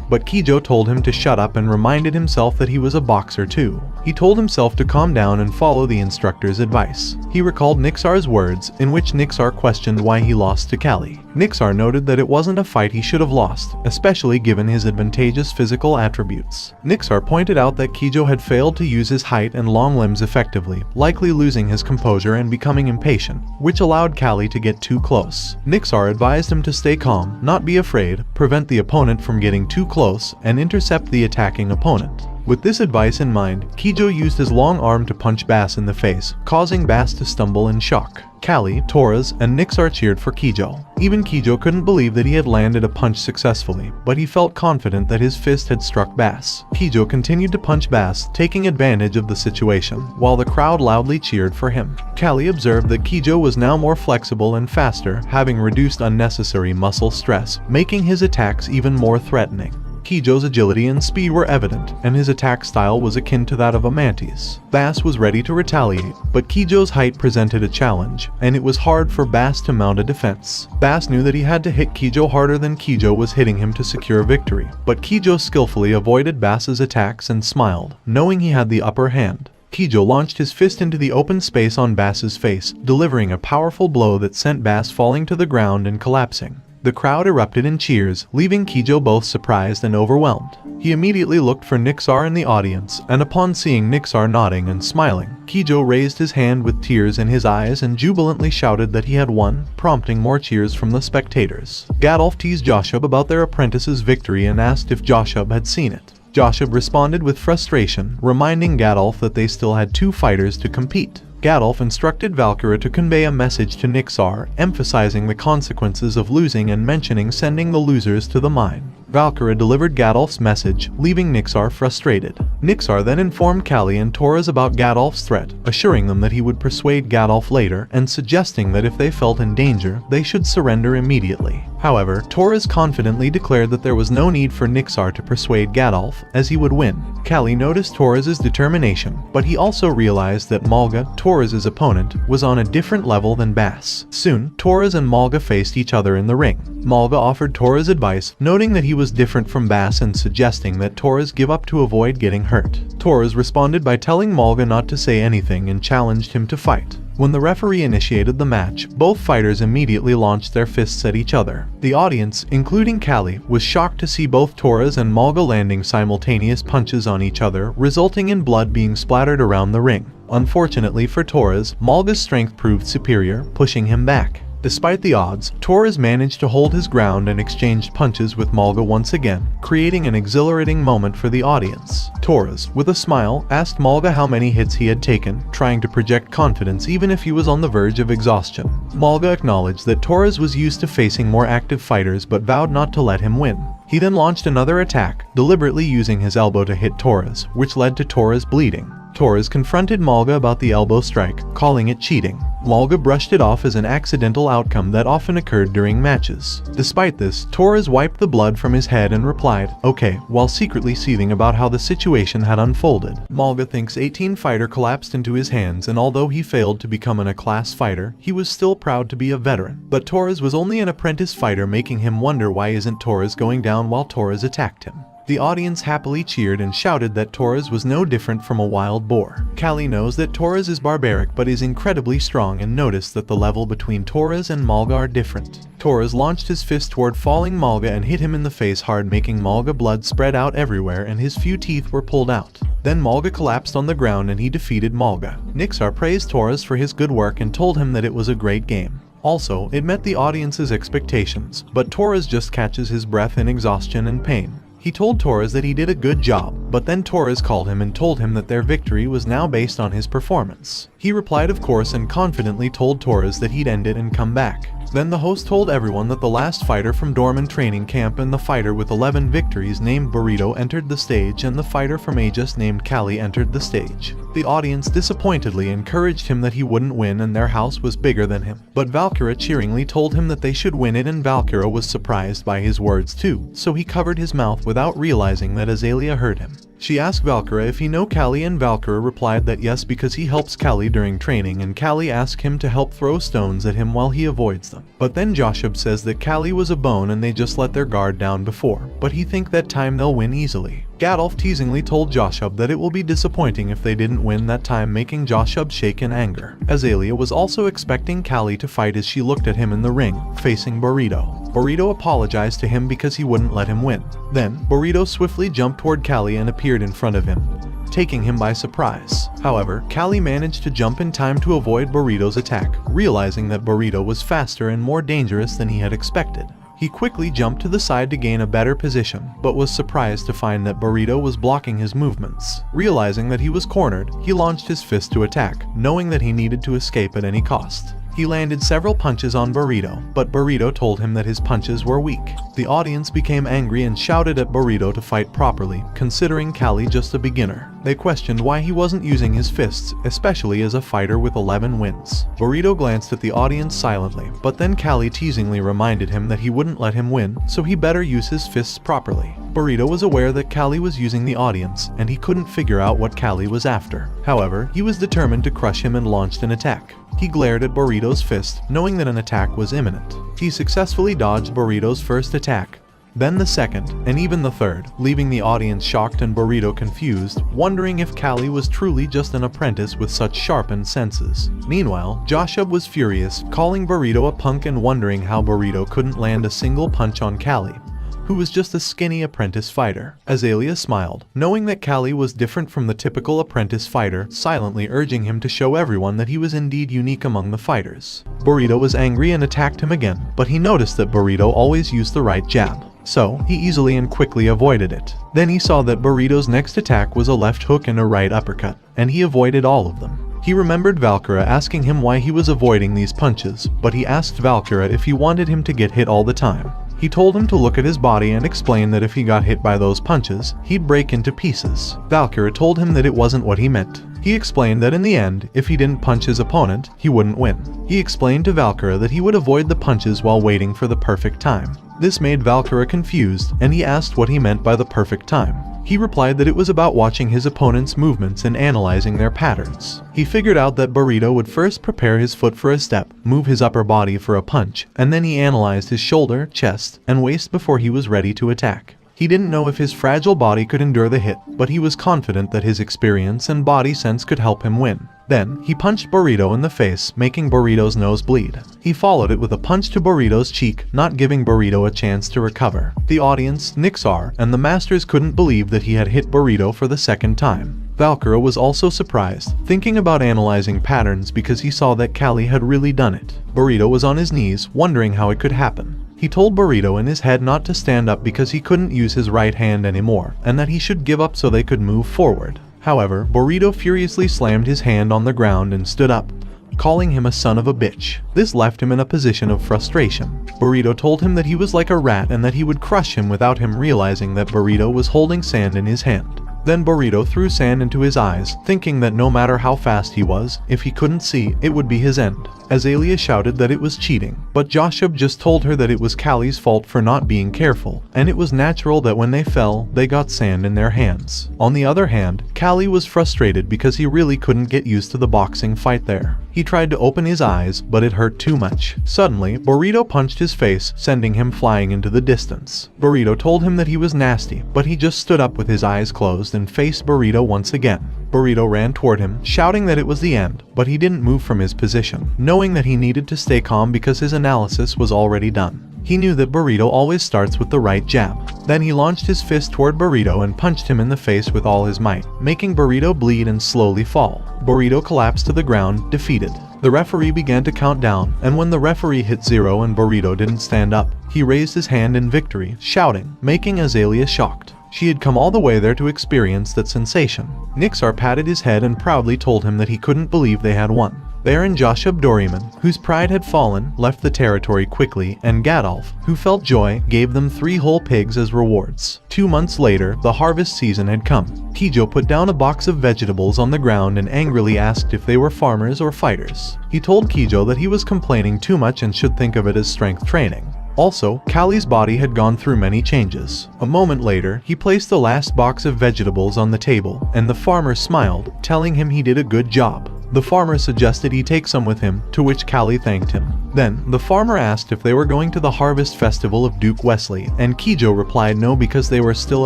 But Kijo told him to shut up and reminded himself that he was a boxer too. He told himself to calm down and follow the instructor's advice. He recalled Nixar's words, in which Nixar questioned why he lost to Callie. Nixar noted that it wasn't a fight he should have lost, especially given his advantageous physical attributes. Nixar pointed out that Kijo had failed to use his height and long limbs effectively, likely losing his composure and becoming impatient, which allowed Callie to get too close. Nixar advised him to stay calm, not be afraid, prevent the opponent from getting too close, and intercept the attacking opponent. With this advice in mind, Kijo used his long arm to punch Bass in the face, causing Bass to stumble in shock. Callie, Torres, and Nixar cheered for Kijo. Even Kijo couldn't believe that he had landed a punch successfully, but he felt confident that his fist had struck Bass. Kijo continued to punch Bass, taking advantage of the situation, while the crowd loudly cheered for him. Callie observed that Kijo was now more flexible and faster, having reduced unnecessary muscle stress, making his attacks even more threatening. Kijo's agility and speed were evident, and his attack style was akin to that of a mantis. Bass was ready to retaliate, but Kijo's height presented a challenge, and it was hard for Bass to mount a defense. Bass knew that he had to hit Kijo harder than Kijo was hitting him to secure victory, but Kijo skillfully avoided Bass's attacks and smiled, knowing he had the upper hand. Kijo launched his fist into the open space on Bass's face, delivering a powerful blow that sent Bass falling to the ground and collapsing. The crowd erupted in cheers, leaving Kijo both surprised and overwhelmed. He immediately looked for Nixar in the audience, and upon seeing Nixar nodding and smiling, Kijo raised his hand with tears in his eyes and jubilantly shouted that he had won, prompting more cheers from the spectators. Gadolf teased Joshua about their apprentice's victory and asked if Joshua had seen it. Joshua responded with frustration, reminding Gadolf that they still had 2 fighters to compete. Gadolf instructed Valkyra to convey a message to Nixar, emphasizing the consequences of losing and mentioning sending the losers to the mine. Valkyra delivered Gadolf's message, leaving Nixar frustrated. Nixar then informed Callie and Torres about Gadolf's threat, assuring them that he would persuade Gadolf later and suggesting that if they felt in danger, they should surrender immediately. However, Torres confidently declared that there was no need for Nixar to persuade Gadolf, as he would win. Callie noticed Torres' determination, but he also realized that Manga, Torres' opponent, was on a different level than Bass. Soon, Torres and Manga faced each other in the ring. Manga offered Torres advice, noting that he was was different from Bass and suggesting that Torres give up to avoid getting hurt. Torres responded by telling Manga not to say anything and challenged him to fight. When the referee initiated the match, both fighters immediately launched their fists at each other. The audience, including Callie, was shocked to see both Torres and Manga landing simultaneous punches on each other, resulting in blood being splattered around the ring. Unfortunately for Torres, Malga's strength proved superior, pushing him back. Despite the odds, Torres managed to hold his ground and exchanged punches with Manga once again, creating an exhilarating moment for the audience. Torres, with a smile, asked Manga how many hits he had taken, trying to project confidence even if he was on the verge of exhaustion. Manga acknowledged that Torres was used to facing more active fighters but vowed not to let him win. He then launched another attack, deliberately using his elbow to hit Torres, which led to Torres bleeding. Torres confronted Manga about the elbow strike, calling it cheating. Manga brushed it off as an accidental outcome that often occurred during matches. Despite this, Torres wiped the blood from his head and replied, "Okay," while secretly seething about how the situation had unfolded. Manga thinks 18 fighter collapsed into his hands, and although he failed to become an A-class fighter, he was still proud to be a veteran. But Torres was only an apprentice fighter, making him wonder why isn't Torres going down while Torres attacked him. The audience happily cheered and shouted that Torres was no different from a wild boar. Callie knows that Torres is barbaric but is incredibly strong and noticed that the level between Torres and Manga are different. Torres launched his fist toward falling Manga and hit him in the face hard, making Manga blood spread out everywhere and his few teeth were pulled out. Then Manga collapsed on the ground and he defeated Manga. Nixar praised Torres for his good work and told him that it was a great game. Also, it met the audience's expectations, but Torres just catches his breath in exhaustion and pain. He told Torres that he did a good job, but then Torres called him and told him that their victory was now based on his performance. He replied of course and confidently told Torres that he'd end it and come back. Then the host told everyone that the last fighter from Dorman training camp and the fighter with 11 victories named Burrito entered the stage, and the fighter from Aegis named Callie entered the stage. The audience disappointedly encouraged him that he wouldn't win and their house was bigger than him. But Valkyra cheeringly told him that they should win it, and Valkyra was surprised by his words too, so he covered his mouth without realizing that Azalea heard him. She asked Valkyra if he know Callie, and Valkyra replied that yes, because he helps Callie during training, and Callie asked him to help throw stones at him while he avoids them. But then Joshua says that Callie was a bone and they just let their guard down before, but he think that time they'll win easily. Gadolf teasingly told Joshua that it will be disappointing if they didn't win that time, making Joshua shake in anger. Azalea was also expecting Callie to fight as she looked at him in the ring, facing Burrito. Burrito apologized to him because he wouldn't let him win. Then, Burrito swiftly jumped toward Callie and appeared in front of him, taking him by surprise. However, Callie managed to jump in time to avoid Burrito's attack, realizing that Burrito was faster and more dangerous than he had expected. He quickly jumped to the side to gain a better position, but was surprised to find that Burrito was blocking his movements. Realizing that he was cornered, he launched his fist to attack, knowing that he needed to escape at any cost. He landed several punches on Burrito, but Burrito told him that his punches were weak. The audience became angry and shouted at Burrito to fight properly, considering Callie just a beginner. They questioned why he wasn't using his fists, especially as a fighter with 11 wins. Burrito glanced at the audience silently, but then Callie teasingly reminded him that he wouldn't let him win, so he better use his fists properly. Burrito was aware that Callie was using the audience, and he couldn't figure out what Callie was after. However, he was determined to crush him and launched an attack. He glared at Burrito's fist, knowing that an attack was imminent. He successfully dodged Burrito's first attack, then the second, and even the third, leaving the audience shocked and Burrito confused, wondering if Callie was truly just an apprentice with such sharpened senses. Meanwhile, Joshua was furious, calling Burrito a punk and wondering how Burrito couldn't land a single punch on Callie, who was just a skinny apprentice fighter. Azalea smiled, knowing that Callie was different from the typical apprentice fighter, silently urging him to show everyone that he was indeed unique among the fighters. Burrito was angry and attacked him again, but he noticed that Burrito always used the right jab, so he easily and quickly avoided it. Then he saw that Burrito's next attack was a left hook and a right uppercut, and he avoided all of them. He remembered Valkyra asking him why he was avoiding these punches, but he asked Valkyra if he wanted him to get hit all the time. He told him to look at his body and explain that if he got hit by those punches, he'd break into pieces. Valkyra told him that it wasn't what he meant. He explained that in the end, if he didn't punch his opponent, he wouldn't win. He explained to Valkyra that he would avoid the punches while waiting for the perfect time. This made Valkyra confused, and he asked what he meant by the perfect time. He replied that it was about watching his opponent's movements and analyzing their patterns. He figured out that Burrito would first prepare his foot for a step, move his upper body for a punch, and then he analyzed his shoulder, chest, and waist before he was ready to attack. He didn't know if his fragile body could endure the hit, but he was confident that his experience and body sense could help him win. Then, he punched Burrito in the face, making Burrito's nose bleed. He followed it with a punch to Burrito's cheek, not giving Burrito a chance to recover. The audience, Nixar, and the masters couldn't believe that he had hit Burrito for the second time. Valkyra was also surprised, thinking about analyzing patterns because he saw that Callie had really done it. Burrito was on his knees, wondering how it could happen. He told Burrito in his head not to stand up because he couldn't use his right hand anymore, and that he should give up so they could move forward. However, Burrito furiously slammed his hand on the ground and stood up, calling him a son of a bitch. This left him in a position of frustration. Burrito told him that he was like a rat and that he would crush him without him realizing that Burrito was holding sand in his hand. Then Burrito threw sand into his eyes, thinking that no matter how fast he was, if he couldn't see, it would be his end. Azalea shouted that it was cheating, but Joshua just told her that it was Callie's fault for not being careful, and it was natural that when they fell, they got sand in their hands. On the other hand, Callie was frustrated because he really couldn't get used to the boxing fight there. He tried to open his eyes, but it hurt too much. Suddenly, Burrito punched his face, sending him flying into the distance. Burrito told him that he was nasty, but he just stood up with his eyes closed and faced Burrito once again. Burrito ran toward him, shouting that it was the end, but he didn't move from his position, knowing that he needed to stay calm because his analysis was already done. He knew that Burrito always starts with the right jab. Then he launched his fist toward Burrito and punched him in the face with all his might, making Burrito bleed and slowly fall. Burrito collapsed to the ground, defeated. The referee began to count down, and when the referee hit 0 and Burrito didn't stand up, he raised his hand in victory, shouting, making Azalea shocked. She had come all the way there to experience that sensation. Nixar patted his head and proudly told him that he couldn't believe they had won. Therein Joshua Doryman, whose pride had fallen, left the territory quickly, and Gadolf, who felt joy, gave them 3 whole pigs as rewards. 2 months later, the harvest season had come. Kijo put down a box of vegetables on the ground and angrily asked if they were farmers or fighters. He told Kijo that he was complaining too much and should think of it as strength training. Also, Callie's body had gone through many changes. A moment later, he placed the last box of vegetables on the table, and the farmer smiled, telling him he did a good job. The farmer suggested he take some with him, to which Callie thanked him. Then, the farmer asked if they were going to the harvest festival of Duke Wesley, and Kijo replied no because they were still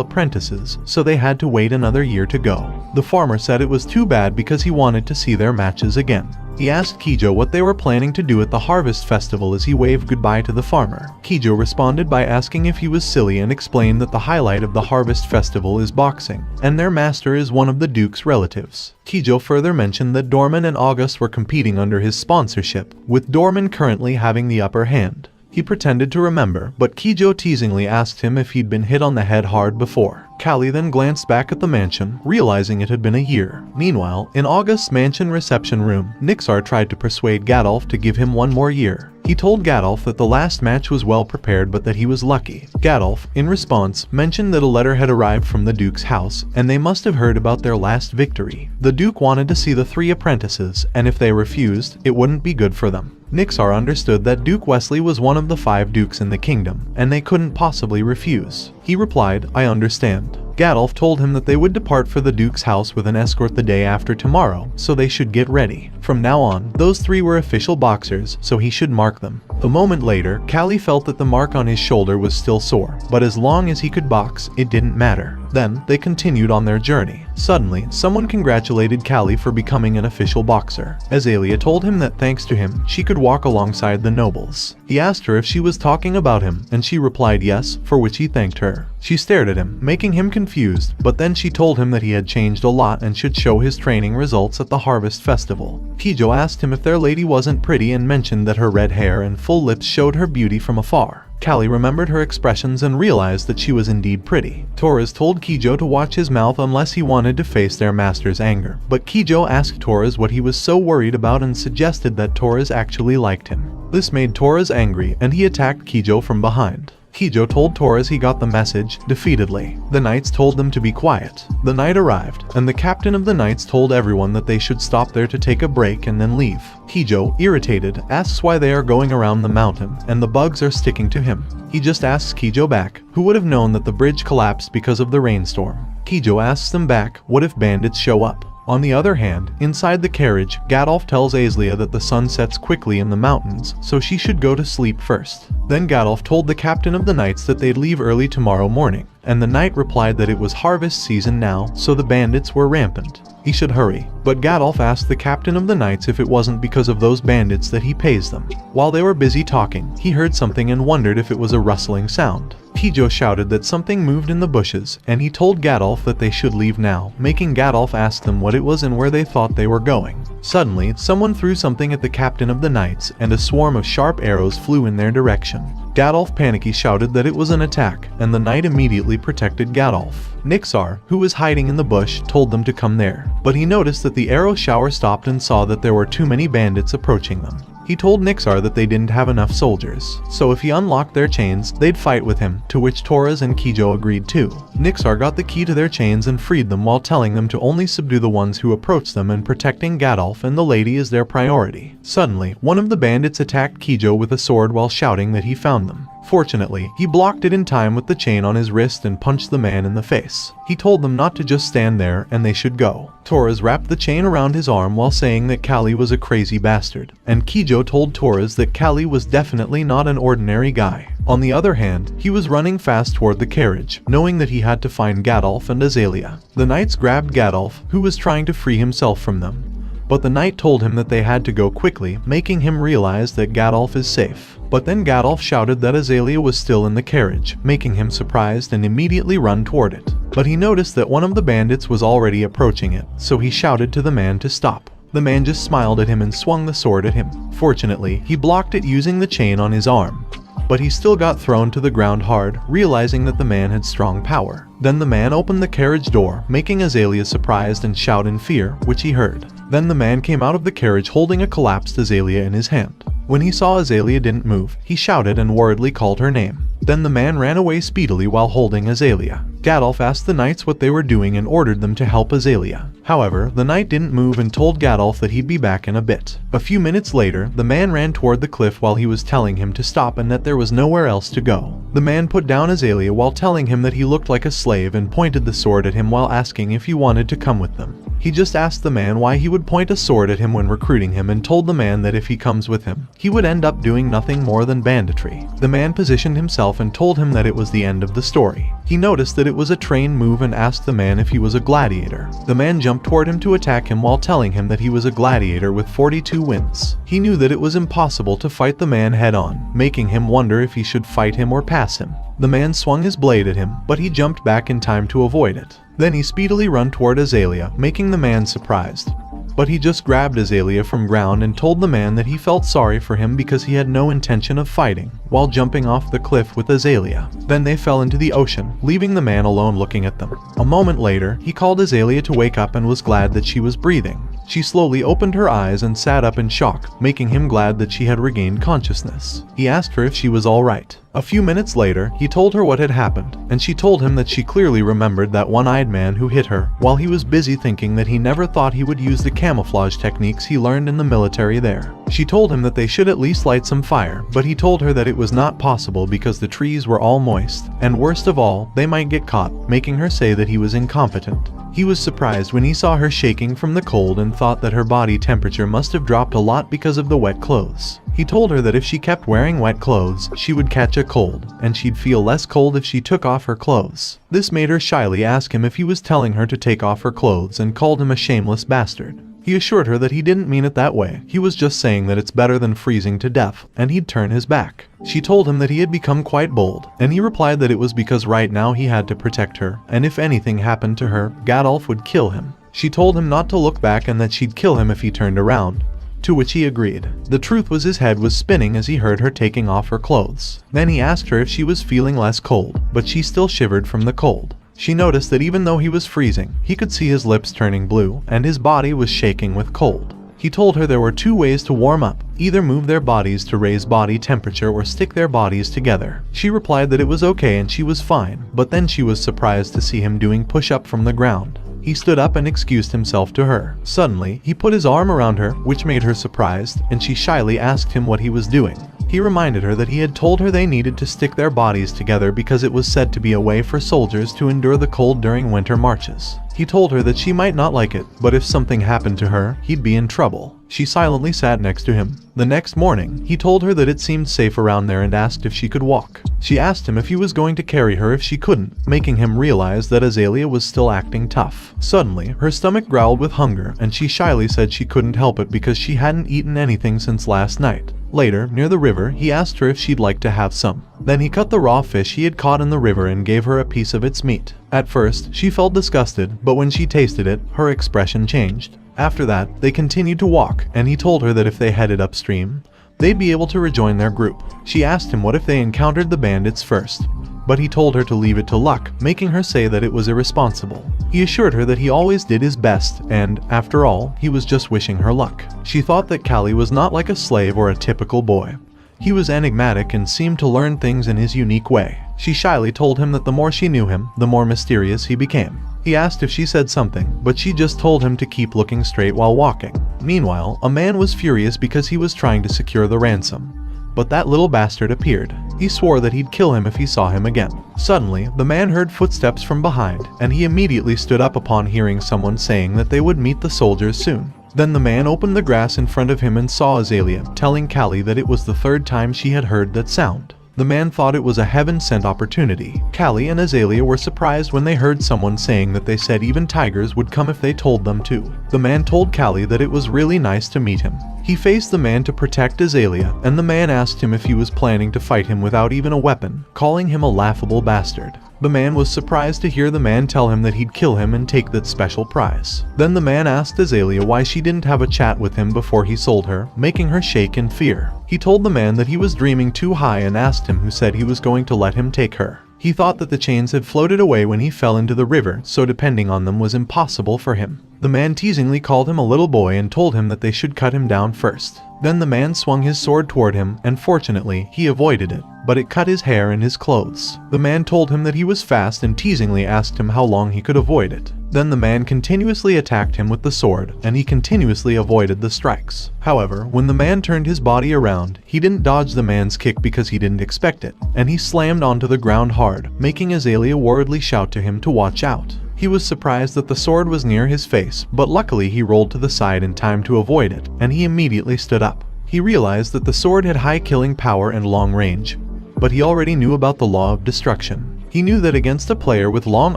apprentices, so they had to wait another year to go. The farmer said it was too bad because he wanted to see their matches again. He asked Kijo what they were planning to do at the harvest festival as he waved goodbye to the farmer. Kijo responded by asking if he was silly and explained that the highlight of the harvest festival is boxing, and their master is one of the Duke's relatives. Kijo further mentioned that Dorman and August were competing under his sponsorship, with Dorman currently having the upper hand. He pretended to remember, but Kijo teasingly asked him if he'd been hit on the head hard before. Callie then glanced back at the mansion, realizing it had been a year. Meanwhile, in August's mansion reception room, Nixar tried to persuade Gadolf to give him 1 more year. He told Gadolf that the last match was well prepared but that he was lucky. Gadolf, in response, mentioned that a letter had arrived from the Duke's house, and they must have heard about their last victory. The Duke wanted to see the 3 apprentices, and if they refused, it wouldn't be good for them. Nixar understood that Duke Wesley was one of the 5 dukes in the kingdom, and they couldn't possibly refuse. He replied, "I understand." Gadolf told him that they would depart for the Duke's house with an escort the day after tomorrow, so they should get ready. From now on, those 3 were official boxers, so he should mark them. A moment later, Callie felt that the mark on his shoulder was still sore, but as long as he could box, it didn't matter. Then, they continued on their journey. Suddenly, someone congratulated Callie for becoming an official boxer. Azalea told him that thanks to him, she could walk alongside the nobles. He asked her if she was talking about him, and she replied yes, for which he thanked her. She stared at him, making him confused, but then she told him that he had changed a lot and should show his training results at the harvest festival. Kijo asked him if their lady wasn't pretty and mentioned that her red hair and full lips showed her beauty from afar. Callie remembered her expressions and realized that she was indeed pretty. Torres told Kijo to watch his mouth unless he wanted to face their master's anger, but Kijo asked Torres what he was so worried about and suggested that Torres actually liked him. This made Torres angry, and he attacked Kijo from behind. Kijo told Torres he got the message, defeatedly. The knights told them to be quiet. The night arrived, and the captain of the knights told everyone that they should stop there to take a break and then leave. Kijo, irritated, asks why they are going around the mountain, and the bugs are sticking to him. He just asks Kijo back, who would have known that the bridge collapsed because of the rainstorm. Kijo asks them back, what if bandits show up? On the other hand, inside the carriage, Gadolf tells Azalia that the sun sets quickly in the mountains, so she should go to sleep first. Then Gadolf told the captain of the knights that they'd leave early tomorrow morning, and the knight replied that it was harvest season now, so the bandits were rampant. He should hurry, but Gadolf asked the captain of the knights if it wasn't because of those bandits that he pays them. While they were busy talking, he heard something and wondered if it was a rustling sound. Kijo shouted that something moved in the bushes, and he told Gadolf that they should leave now, making Gadolf ask them what it was and where they thought they were going. Suddenly, someone threw something at the captain of the knights, and a swarm of sharp arrows flew in their direction. Gadolf panicky shouted that it was an attack, and the knight immediately protected Gadolf. Nixar, who was hiding in the bush, told them to come there, but he noticed that the arrow shower stopped and saw that there were too many bandits approaching them. He told Nixar that they didn't have enough soldiers, so if he unlocked their chains, they'd fight with him, to which Torres and Kijo agreed too. Nixar got the key to their chains and freed them while telling them to only subdue the ones who approached them and protecting Gadolf and the lady is their priority. Suddenly, one of the bandits attacked Kijo with a sword while shouting that he found them. Fortunately, he blocked it in time with the chain on his wrist and punched the man in the face. He told them not to just stand there and they should go. Torres wrapped the chain around his arm while saying that Callie was a crazy bastard, and Kijo told Torres that Callie was definitely not an ordinary guy. On the other hand, he was running fast toward the carriage, knowing that he had to find Gadolf and Azalia. The knights grabbed Gadolf, who was trying to free himself from them, but the knight told him that they had to go quickly, making him realize that Gadolf is safe. But then Gadolf shouted that Azalia was still in the carriage, making him surprised and immediately run toward it. But he noticed that one of the bandits was already approaching it, so he shouted to the man to stop. The man just smiled at him and swung the sword at him. Fortunately, he blocked it using the chain on his arm, but he still got thrown to the ground hard, realizing that the man had strong power. Then the man opened the carriage door, making Azalia surprised and shout in fear, which he heard. Then the man came out of the carriage holding a collapsed Azalia in his hand. When he saw Azalia didn't move, he shouted and worriedly called her name. Then the man ran away speedily while holding Azalia. Gadolf asked the knights what they were doing and ordered them to help Azalia. However, the knight didn't move and told Gadolf that he'd be back in a bit. A few minutes later, the man ran toward the cliff while he was telling him to stop and that there was nowhere else to go. The man put down Azalia while telling him that he looked like a slave and pointed the sword at him while asking if he wanted to come with them. He just asked the man why he would point a sword at him when recruiting him and told the man that if he comes with him, he would end up doing nothing more than banditry. The man positioned himself and told him that it was the end of the story. He noticed that it was a train move and asked the man if he was a gladiator. The man jumped toward him to attack him while telling him that he was a gladiator with 42 wins. He knew that it was impossible to fight the man head-on, making him wonder if he should fight him or pass him. The man swung his blade at him, but he jumped back in time to avoid it. Then he speedily ran toward Azalia, making the man surprised. But he just grabbed Azalia from ground and told the man that he felt sorry for him because he had no intention of fighting, while jumping off the cliff with Azalia. Then they fell into the ocean, leaving the man alone looking at them. A moment later, he called Azalia to wake up and was glad that she was breathing. She slowly opened her eyes and sat up in shock, making him glad that she had regained consciousness. He asked her if she was all right. A few minutes later, he told her what had happened, and she told him that she clearly remembered that one-eyed man who hit her, while he was busy thinking that he never thought he would use the camouflage techniques he learned in the military there. She told him that they should at least light some fire, but he told her that it was not possible because the trees were all moist, and worst of all, they might get caught, making her say that he was incompetent. He was surprised when he saw her shaking from the cold and thought that her body temperature must have dropped a lot because of the wet clothes. He told her that if she kept wearing wet clothes, she would catch a cold, and she'd feel less cold if she took off her clothes. This made her shyly ask him if he was telling her to take off her clothes and called him a shameless bastard. He assured her that he didn't mean it that way. He was just saying that it's better than freezing to death, and he'd turn his back. She told him that he had become quite bold, and he replied that it was because right now he had to protect her, and if anything happened to her, Gadolf would kill him. She told him not to look back and that she'd kill him if he turned around, to which he agreed. The truth was his head was spinning as he heard her taking off her clothes. Then he asked her if she was feeling less cold, but she still shivered from the cold. She noticed that even though he was freezing, he could see his lips turning blue, and his body was shaking with cold. He told her there were two ways to warm up, either move their bodies to raise body temperature or stick their bodies together. She replied that it was okay and she was fine, but then she was surprised to see him doing push-up from the ground. He stood up and excused himself to her. Suddenly, he put his arm around her, which made her surprised, and she shyly asked him what he was doing. He reminded her that he had told her they needed to stick their bodies together because it was said to be a way for soldiers to endure the cold during winter marches. He told her that she might not like it, but if something happened to her, he'd be in trouble. She silently sat next to him. The next morning, he told her that it seemed safe around there and asked if she could walk. She asked him if he was going to carry her if she couldn't, making him realize that Azalea was still acting tough. Suddenly, her stomach growled with hunger, and she shyly said she couldn't help it because she hadn't eaten anything since last night. Later, near the river, he asked her if she'd like to have some. Then he cut the raw fish he had caught in the river and gave her a piece of its meat. At first, she felt disgusted, but when she tasted it, her expression changed. After that, they continued to walk, and he told her that if they headed upstream, they'd be able to rejoin their group. She asked him what if they encountered the bandits first, but he told her to leave it to luck, making her say that it was irresponsible. He assured her that he always did his best, and, after all, he was just wishing her luck. She thought that Callie was not like a slave or a typical boy. He was enigmatic and seemed to learn things in his unique way. She shyly told him that the more she knew him, the more mysterious he became. He asked if she said something, but she just told him to keep looking straight while walking. Meanwhile, a man was furious because he was trying to secure the ransom. But that little bastard appeared. He swore that he'd kill him if he saw him again. Suddenly, the man heard footsteps from behind, and he immediately stood up upon hearing someone saying that they would meet the soldiers soon. Then the man opened the grass in front of him and saw Azalea, telling Callie that it was the third time she had heard that sound. The man thought it was a heaven-sent opportunity. Callie and Azalea were surprised when they heard someone saying that they said even tigers would come if they told them to. The man told Callie that it was really nice to meet him. He faced the man to protect Azalea, and the man asked him if he was planning to fight him without even a weapon, calling him a laughable bastard. The man was surprised to hear the man tell him that he'd kill him and take that special prize. Then the man asked Azalea why she didn't have a chat with him before he sold her, making her shake in fear. He told the man that he was dreaming too high and asked him who said he was going to let him take her. He thought that the chains had floated away when he fell into the river, so depending on them was impossible for him. The man teasingly called him a little boy and told him that they should cut him down first. Then the man swung his sword toward him, and fortunately, he avoided it, but it cut his hair and his clothes. The man told him that he was fast and teasingly asked him how long he could avoid it. Then the man continuously attacked him with the sword, and he continuously avoided the strikes. However, when the man turned his body around, he didn't dodge the man's kick because he didn't expect it, and he slammed onto the ground hard, making Azalea worriedly shout to him to watch out. He was surprised that the sword was near his face, but luckily he rolled to the side in time to avoid it, and he immediately stood up. He realized that the sword had high killing power and long range, but he already knew about the law of destruction. He knew that against a player with long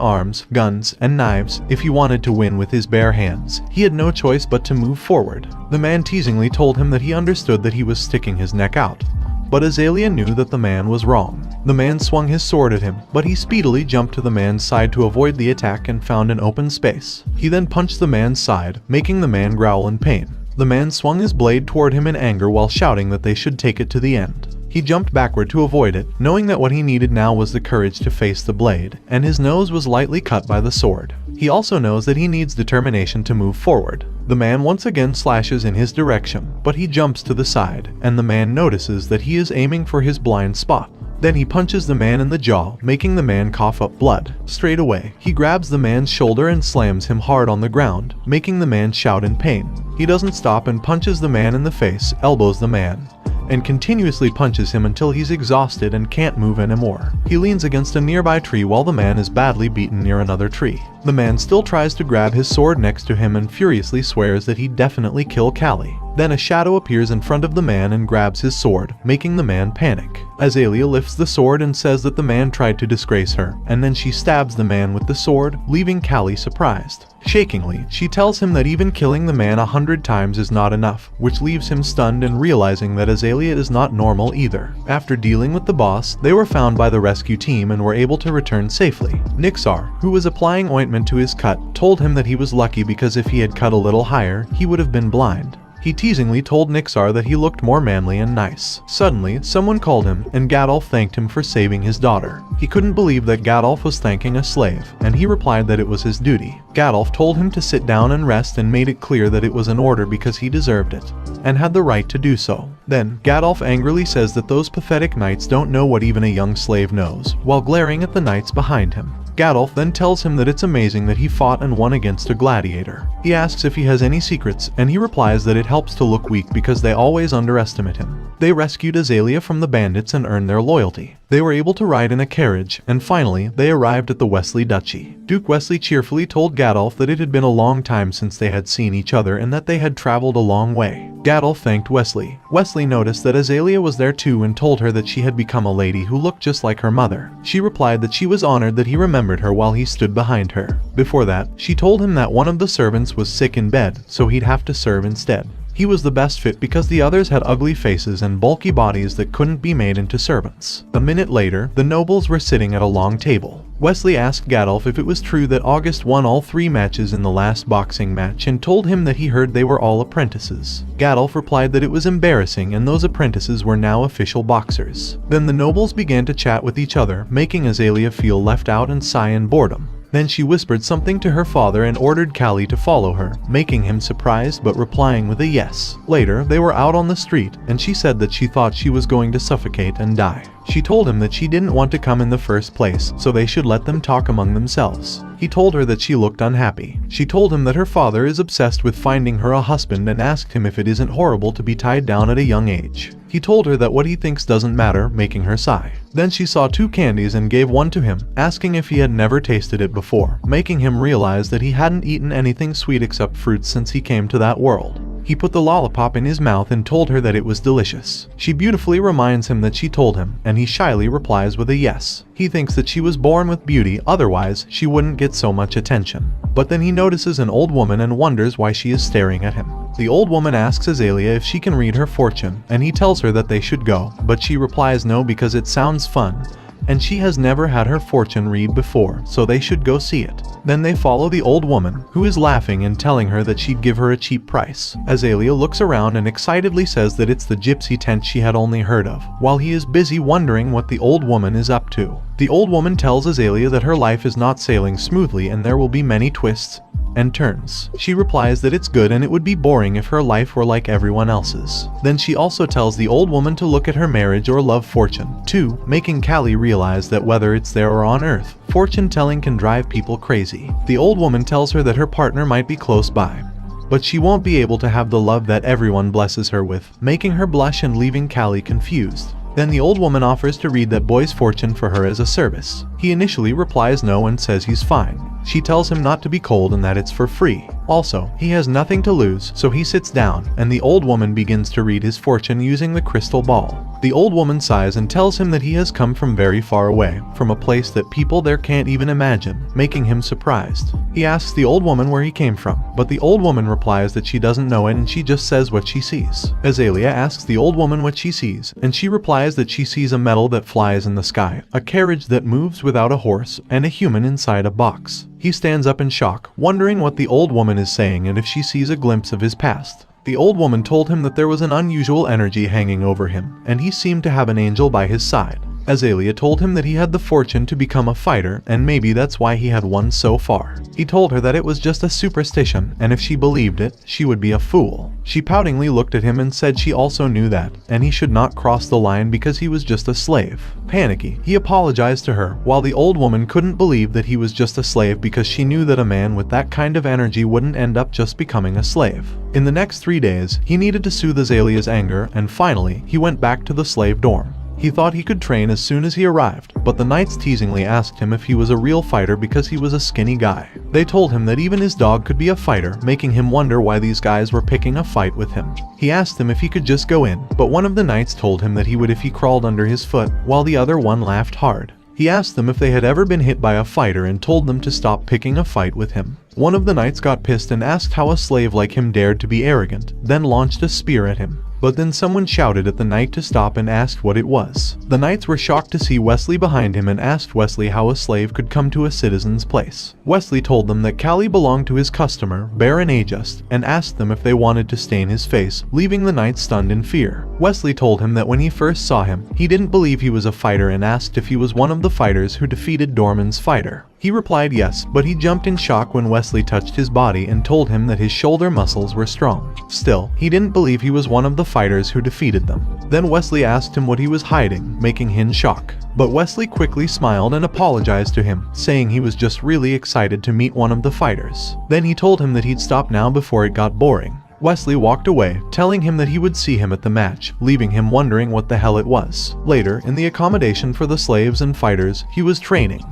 arms, guns, and knives, if he wanted to win with his bare hands, he had no choice but to move forward. The man teasingly told him that he understood that he was sticking his neck out, but Azalea knew that the man was wrong. The man swung his sword at him, but he speedily jumped to the man's side to avoid the attack and found an open space. He then punched the man's side, making the man growl in pain. The man swung his blade toward him in anger while shouting that they should take it to the end. He jumped backward to avoid it, knowing that what he needed now was the courage to face the blade, and his nose was lightly cut by the sword. He also knows that he needs determination to move forward. The man once again slashes in his direction, but he jumps to the side, and the man notices that he is aiming for his blind spot. Then he punches the man in the jaw, making the man cough up blood. Straight away, he grabs the man's shoulder and slams him hard on the ground, making the man shout in pain. He doesn't stop and punches the man in the face, elbows the man, and continuously punches him until he's exhausted and can't move anymore. He leans against a nearby tree while the man is badly beaten near another tree. The man still tries to grab his sword next to him and furiously swears that he'd definitely kill Callie. Then a shadow appears in front of the man and grabs his sword, making the man panic. Azalea lifts the sword and says that the man tried to disgrace her, and then she stabs the man with the sword, leaving Callie surprised. Shakingly, she tells him that even killing the man 100 times is not enough, which leaves him stunned and realizing that Azalea is not normal either. After dealing with the boss, they were found by the rescue team and were able to return safely. Nixar, who was applying ointment to his cut, told him that he was lucky because if he had cut a little higher, he would have been blind. He teasingly told Nixar that he looked more manly and nice. Suddenly, someone called him, and Gadolf thanked him for saving his daughter. He couldn't believe that Gadolf was thanking a slave, and he replied that it was his duty. Gadolf told him to sit down and rest and made it clear that it was an order because he deserved it, and had the right to do so. Then, Gadolf angrily says that those pathetic knights don't know what even a young slave knows, while glaring at the knights behind him. Gadolf then tells him that it's amazing that he fought and won against a gladiator. He asks if he has any secrets, and he replies that it helps to look weak because they always underestimate him. They rescued Azalea from the bandits and earned their loyalty. They were able to ride in a carriage, and finally, they arrived at the Wesley Duchy. Duke Wesley cheerfully told Gadolf that it had been a long time since they had seen each other and that they had traveled a long way. Gadolf thanked Wesley. Wesley noticed that Azalea was there too and told her that she had become a lady who looked just like her mother. She replied that she was honored that he remembered her while he stood behind her. Before that, she told him that one of the servants was sick in bed, so he'd have to serve instead. He was the best fit because the others had ugly faces and bulky bodies that couldn't be made into servants. A minute later, the nobles were sitting at a long table. Wesley asked Gadolf if it was true that August won all 3 matches in the last boxing match and told him that he heard they were all apprentices. Gadolf replied that it was embarrassing and those apprentices were now official boxers. Then the nobles began to chat with each other, making Azalea feel left out and sigh in boredom. Then she whispered something to her father and ordered Callie to follow her, making him surprised but replying with a yes. Later, they were out on the street, and she said that she thought she was going to suffocate and die. She told him that she didn't want to come in the first place, so they should let them talk among themselves. He told her that she looked unhappy. She told him that her father is obsessed with finding her a husband and asked him if it isn't horrible to be tied down at a young age. He told her that what he thinks doesn't matter, making her sigh. Then she saw 2 candies and gave one to him, asking if he had never tasted it before, making him realize that he hadn't eaten anything sweet except fruits since he came to that world. He put the lollipop in his mouth and told her that it was delicious. She beautifully reminds him that she told him, and he shyly replies with a yes. He thinks that she was born with beauty, otherwise she wouldn't get so much attention. But then he notices an old woman and wonders why she is staring at him. The old woman asks Azalea if she can read her fortune, and he tells her that they should go, but she replies no because it sounds fun, and she has never had her fortune read before, so they should go see it. Then they follow the old woman, who is laughing and telling her that she'd give her a cheap price. Azalea looks around and excitedly says that it's the gypsy tent she had only heard of, while he is busy wondering what the old woman is up to. The old woman tells Azalea that her life is not sailing smoothly and there will be many twists and turns. She replies that it's good and it would be boring if her life were like everyone else's. Then she also tells the old woman to look at her marriage or love fortune, too, making Callie realize that whether it's there or on Earth, fortune telling can drive people crazy. The old woman tells her that her partner might be close by, but she won't be able to have the love that everyone blesses her with, making her blush and leaving Callie confused. Then the old woman offers to read that boy's fortune for her as a service. He initially replies no and says he's fine. She tells him not to be cold and that it's for free. Also, he has nothing to lose, so he sits down, and the old woman begins to read his fortune using the crystal ball. The old woman sighs and tells him that he has come from very far away, from a place that people there can't even imagine, making him surprised. He asks the old woman where he came from, but the old woman replies that she doesn't know it and she just says what she sees. Azalea asks the old woman what she sees, and she replies that she sees a metal that flies in the sky, a carriage that moves without a horse, and a human inside a box. He stands up in shock, wondering what the old woman is saying and if she sees a glimpse of his past. The old woman told him that there was an unusual energy hanging over him, and he seemed to have an angel by his side. Azalea told him that he had the fortune to become a fighter, and maybe that's why he had won so far. He told her that it was just a superstition, and if she believed it, she would be a fool. She poutingly looked at him and said she also knew that, and he should not cross the line because he was just a slave. Panicky, he apologized to her, while the old woman couldn't believe that he was just a slave because she knew that a man with that kind of energy wouldn't end up just becoming a slave. In the next 3 days, he needed to soothe Azalea's anger, and finally, he went back to the slave dorm. He thought he could train as soon as he arrived, but the knights teasingly asked him if he was a real fighter because he was a skinny guy. They told him that even his dog could be a fighter, making him wonder why these guys were picking a fight with him. He asked them if he could just go in, but one of the knights told him that he would if he crawled under his foot, while the other one laughed hard. He asked them if they had ever been hit by a fighter and told them to stop picking a fight with him. One of the knights got pissed and asked how a slave like him dared to be arrogant, then launched a spear at him. But then someone shouted at the knight to stop and asked what it was. The knights were shocked to see Wesley behind him and asked Wesley how a slave could come to a citizen's place. Wesley told them that Callie belonged to his customer, Baron Ajust, and asked them if they wanted to stain his face, leaving the knights stunned in fear. Wesley told him that when he first saw him, he didn't believe he was a fighter and asked if he was one of the fighters who defeated Dorman's fighter. He replied yes, but he jumped in shock when Wesley touched his body and told him that his shoulder muscles were strong. Still, he didn't believe he was one of the fighters who defeated them. Then Wesley asked him what he was hiding, making him shock. But Wesley quickly smiled and apologized to him, saying he was just really excited to meet one of the fighters. Then he told him that he'd stop now before it got boring. Wesley walked away, telling him that he would see him at the match, leaving him wondering what the hell it was. Later, in the accommodation for the slaves and fighters, he was training.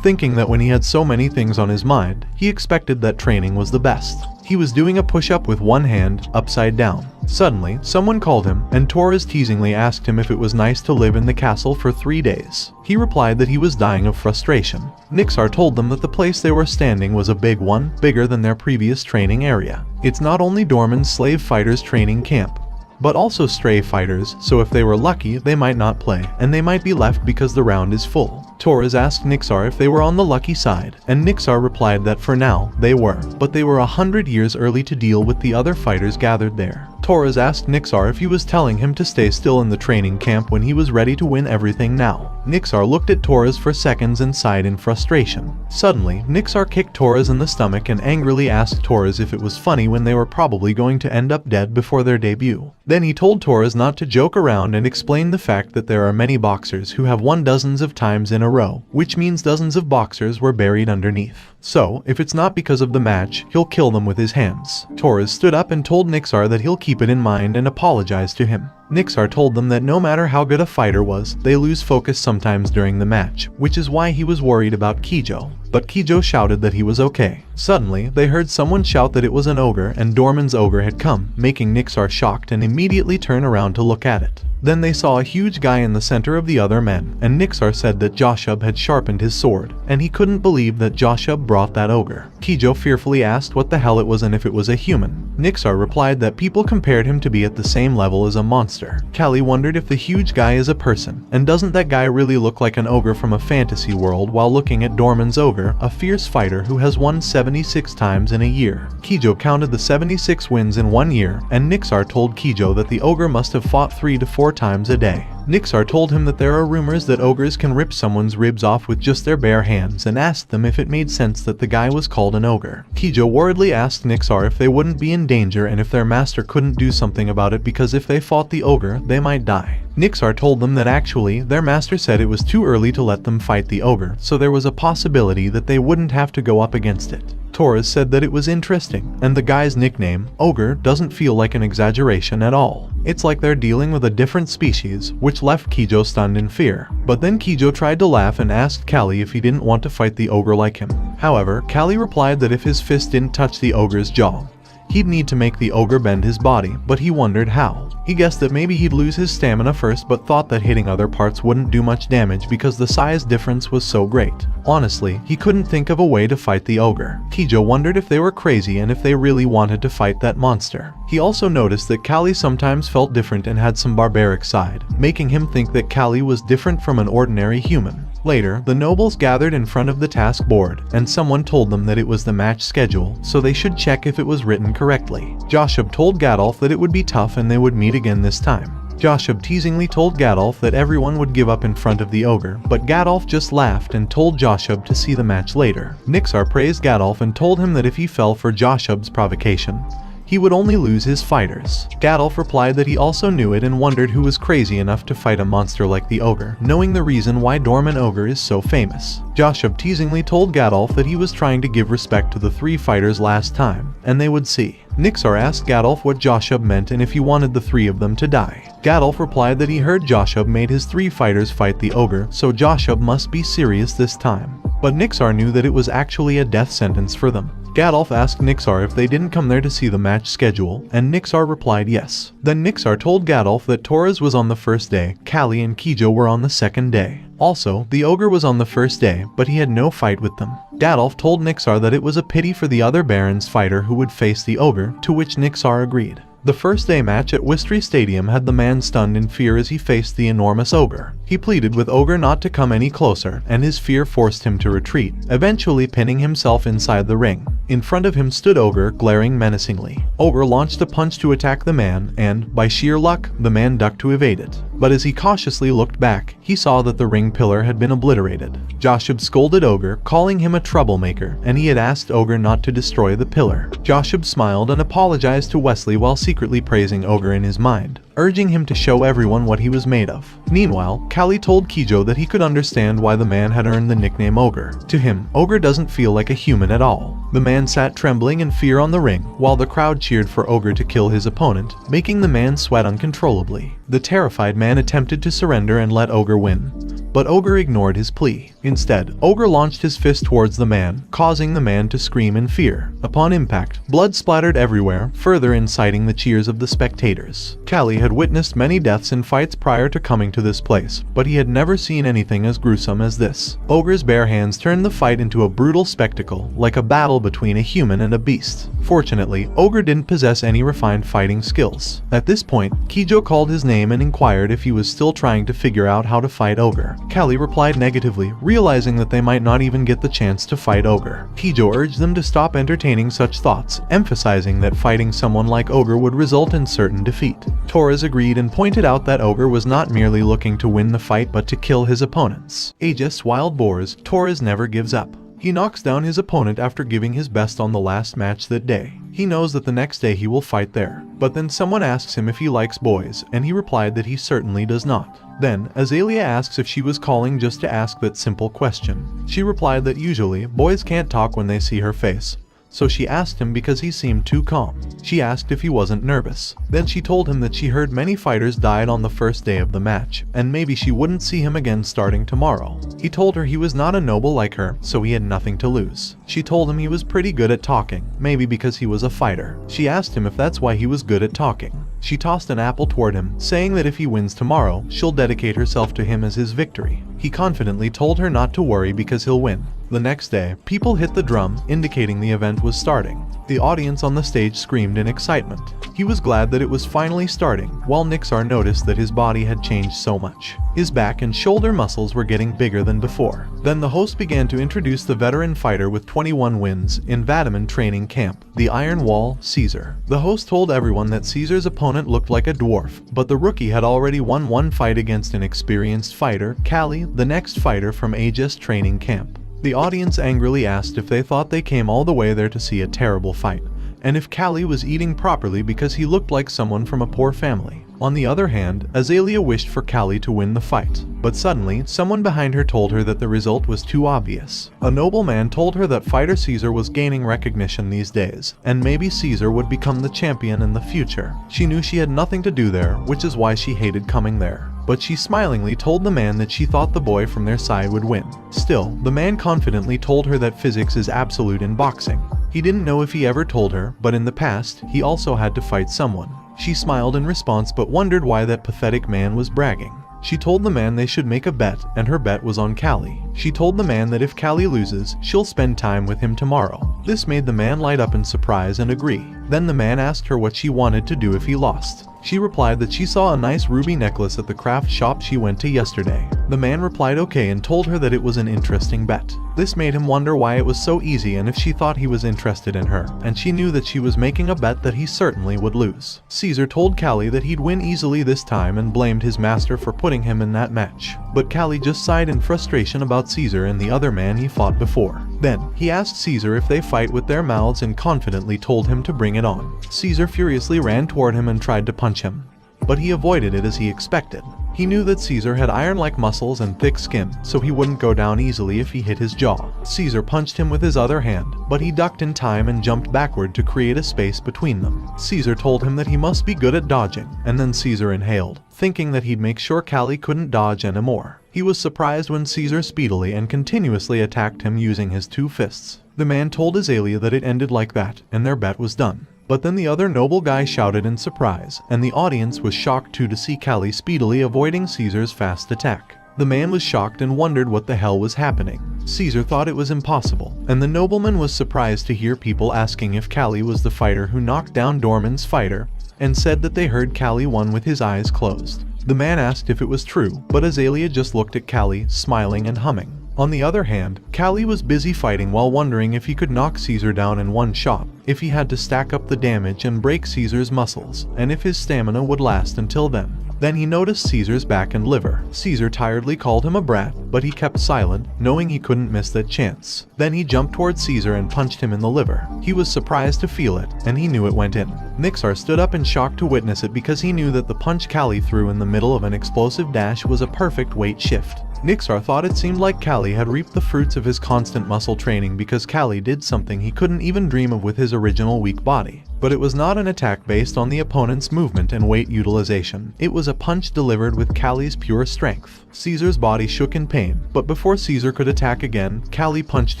Thinking that when he had so many things on his mind, he expected that training was the best. He was doing a push-up with one hand, upside down. Suddenly, someone called him, and Torres teasingly asked him if it was nice to live in the castle for 3 days. He replied that he was dying of frustration. Nixar told them that the place they were standing was a big one, bigger than their previous training area. It's not only Dorman's slave fighters training camp, but also stray fighters, so if they were lucky, they might not play, and they might be left because the round is full. Torres asked Nixar if they were on the lucky side, and Nixar replied that for now, they were, but they were 100 years early to deal with the other fighters gathered there. Torres asked Nixar if he was telling him to stay still in the training camp when he was ready to win everything now. Nixar looked at Torres for seconds and sighed in frustration. Suddenly, Nixar kicked Torres in the stomach and angrily asked Torres if it was funny when they were probably going to end up dead before their debut. Then he told Torres not to joke around and explained the fact that there are many boxers who have won dozens of times in a row, which means dozens of boxers were buried underneath. So, if it's not because of the match, he'll kill them with his hands. Torres stood up and told Nixar that he'll keep it in mind and apologize to him. Nixar told them that no matter how good a fighter was, they lose focus sometimes during the match, which is why he was worried about Kijo. But Kijo shouted that he was okay. Suddenly, they heard someone shout that it was an ogre and Dorman's ogre had come, making Nixar shocked and immediately turn around to look at it. Then they saw a huge guy in the center of the other men, and Nixar said that Joshub had sharpened his sword, and he couldn't believe that Joshub brought that ogre. Kijo fearfully asked what the hell it was and if it was a human. Nixar replied that people compared him to be at the same level as a monster. Callie wondered if the huge guy is a person, and doesn't that guy really look like an ogre from a fantasy world while looking at Dorman's ogre, a fierce fighter who has won 76 times in a year. Kijo counted the 76 wins in 1 year, and Nixar told Kijo that the ogre must have fought 3 to 4 times a day. Nixar told him that there are rumors that ogres can rip someone's ribs off with just their bare hands and asked them if it made sense that the guy was called an ogre. Kijo worriedly asked Nixar if they wouldn't be in danger and if their master couldn't do something about it because if they fought the ogre, they might die. Nixar told them that actually, their master said it was too early to let them fight the ogre, so there was a possibility that they wouldn't have to go up against it. Torres said that it was interesting, and the guy's nickname, Ogre, doesn't feel like an exaggeration at all. It's like they're dealing with a different species, which left Kijo stunned in fear. But then Kijo tried to laugh and asked Callie if he didn't want to fight the ogre like him. However, Callie replied that if his fist didn't touch the ogre's jaw, he'd need to make the ogre bend his body, but he wondered how. He guessed that maybe he'd lose his stamina first but thought that hitting other parts wouldn't do much damage because the size difference was so great. Honestly, he couldn't think of a way to fight the ogre. Kijo wondered if they were crazy and if they really wanted to fight that monster. He also noticed that Callie sometimes felt different and had some barbaric side, making him think that Callie was different from an ordinary human. Later, the nobles gathered in front of the task board, and someone told them that it was the match schedule, so they should check if it was written correctly. Joshub told Gadolf that it would be tough and they would meet again this time. Joshub teasingly told Gadolf that everyone would give up in front of the ogre, but Gadolf just laughed and told Joshub to see the match later. Nixar praised Gadolf and told him that if he fell for Joshub's provocation, he would only lose his fighters. Gadolf replied that he also knew it and wondered who was crazy enough to fight a monster like the ogre, knowing the reason why Dorman Ogre is so famous. Joshub teasingly told Gadolf that he was trying to give respect to the 3 fighters last time, and they would see. Nixar asked Gadolf what Joshub meant and if he wanted the 3 of them to die. Gadolf replied that he heard Joshub made his 3 fighters fight the ogre, so Joshub must be serious this time. But Nixar knew that it was actually a death sentence for them. Gadolf asked Nixar if they didn't come there to see the match schedule, and Nixar replied yes. Then Nixar told Gadolf that Torres was on the first day, Callie and Kijo were on the second day. Also, the ogre was on the first day, but he had no fight with them. Gadolf told Nixar that it was a pity for the other Baron's fighter who would face the ogre, to which Nixar agreed. The first day match at Wistry Stadium had the man stunned in fear as he faced the enormous ogre. He pleaded with Ogre not to come any closer, and his fear forced him to retreat, eventually pinning himself inside the ring. In front of him stood Ogre, glaring menacingly. Ogre launched a punch to attack the man, and, by sheer luck, the man ducked to evade it. But as he cautiously looked back, he saw that the ring pillar had been obliterated. Joshua scolded Ogre, calling him a troublemaker, and he had asked Ogre not to destroy the pillar. Joshua smiled and apologized to Wesley while secretly praising Ogre in his mind, urging him to show everyone what he was made of. Meanwhile, Callie told Kijo that he could understand why the man had earned the nickname Ogre. To him, Ogre doesn't feel like a human at all. The man sat trembling in fear on the ring, while the crowd cheered for Ogre to kill his opponent, making the man sweat uncontrollably. The terrified man attempted to surrender and let Ogre win, but Ogre ignored his plea. Instead, Ogre launched his fist towards the man, causing the man to scream in fear. Upon impact, blood splattered everywhere, further inciting the cheers of the spectators. Callie had witnessed many deaths in fights prior to coming to this place, but he had never seen anything as gruesome as this. Ogre's bare hands turned the fight into a brutal spectacle, like a battle between a human and a beast. Fortunately, Ogre didn't possess any refined fighting skills. At this point, Kijo called his name and inquired if he was still trying to figure out how to fight Ogre. Callie replied negatively, realizing that they might not even get the chance to fight Ogre. Kijo urged them to stop entertaining such thoughts, emphasizing that fighting someone like Ogre would result in certain defeat. Torres agreed and pointed out that Ogre was not merely looking to win the fight but to kill his opponents. Aegis wild boars, Torres never gives up. He knocks down his opponent after giving his best on the last match that day. He knows that the next day he will fight there. But then someone asks him if he likes boys, and he replied that he certainly does not. Then, Azalea asks if she was calling just to ask that simple question. She replied that usually, boys can't talk when they see her face. So she asked him because he seemed too calm. She asked if he wasn't nervous. Then she told him that she heard many fighters died on the first day of the match, and maybe she wouldn't see him again starting tomorrow. He told her he was not a noble like her, so he had nothing to lose. She told him he was pretty good at talking, maybe because he was a fighter. She asked him if that's why he was good at talking. She tossed an apple toward him, saying that if he wins tomorrow, she'll dedicate herself to him as his victory. He confidently told her not to worry because he'll win. The next day, people hit the drum, indicating the event was starting. The audience on the stage screamed in excitement. He was glad that it was finally starting, while Nixar noticed that his body had changed so much. His back and shoulder muscles were getting bigger than before. Then the host began to introduce the veteran fighter with 21 wins in Vataman training camp, the Iron Wall, Caesar. The host told everyone that Caesar's opponent looked like a dwarf, but the rookie had already won one fight against an experienced fighter, Callie, the next fighter from Aegis training camp. The audience angrily asked if they thought they came all the way there to see a terrible fight, and if Callie was eating properly because he looked like someone from a poor family. On the other hand, Azalea wished for Callie to win the fight, but suddenly, someone behind her told her that the result was too obvious. A nobleman told her that fighter Caesar was gaining recognition these days, and maybe Caesar would become the champion in the future. She knew she had nothing to do there, which is why she hated coming there. But she smilingly told the man that she thought the boy from their side would win. Still, the man confidently told her that physics is absolute in boxing. He didn't know if he ever told her, but in the past, he also had to fight someone. She smiled in response but wondered why that pathetic man was bragging. She told the man they should make a bet, and her bet was on Callie. She told the man that if Callie loses, she'll spend time with him tomorrow. This made the man light up in surprise and agree. Then the man asked her what she wanted to do if he lost. She replied that she saw a nice ruby necklace at the craft shop she went to yesterday. The man replied okay and told her that it was an interesting bet. This made him wonder why it was so easy and if she thought he was interested in her, and she knew that she was making a bet that he certainly would lose. Caesar told Callie that he'd win easily this time and blamed his master for putting him in that match. But Callie just sighed in frustration about Caesar and the other man he fought before. Then, he asked Caesar if they fight with their mouths and confidently told him to bring it on. Caesar furiously ran toward him and tried to punch him, but he avoided it as he expected. He knew that Caesar had iron-like muscles and thick skin, so he wouldn't go down easily if he hit his jaw. Caesar punched him with his other hand, but he ducked in time and jumped backward to create a space between them. Caesar told him that he must be good at dodging, and then Caesar inhaled, thinking that he'd make sure Callie couldn't dodge anymore. He was surprised when Caesar speedily and continuously attacked him using his two fists. The man told Azalea that it ended like that, and their bet was done. But then the other noble guy shouted in surprise, and the audience was shocked too to see Callie speedily avoiding Caesar's fast attack. The man was shocked and wondered what the hell was happening. Caesar thought it was impossible, and the nobleman was surprised to hear people asking if Callie was the fighter who knocked down Dorman's fighter, and said that they heard Callie won with his eyes closed. The man asked if it was true, but Azalea just looked at Callie, smiling and humming. On the other hand, Callie was busy fighting while wondering if he could knock Caesar down in one shot, if he had to stack up the damage and break Caesar's muscles, and if his stamina would last until then. Then he noticed Caesar's back and liver. Caesar tiredly called him a brat, but he kept silent, knowing he couldn't miss that chance. Then he jumped towards Caesar and punched him in the liver. He was surprised to feel it, and he knew it went in. Nixar stood up in shock to witness it because he knew that the punch Callie threw in the middle of an explosive dash was a perfect weight shift. Nixar thought it seemed like Callie had reaped the fruits of his constant muscle training because Callie did something he couldn't even dream of with his original weak body. But it was not an attack based on the opponent's movement and weight utilization. It was a punch delivered with Callie's pure strength. Caesar's body shook in pain, but before Caesar could attack again, Callie punched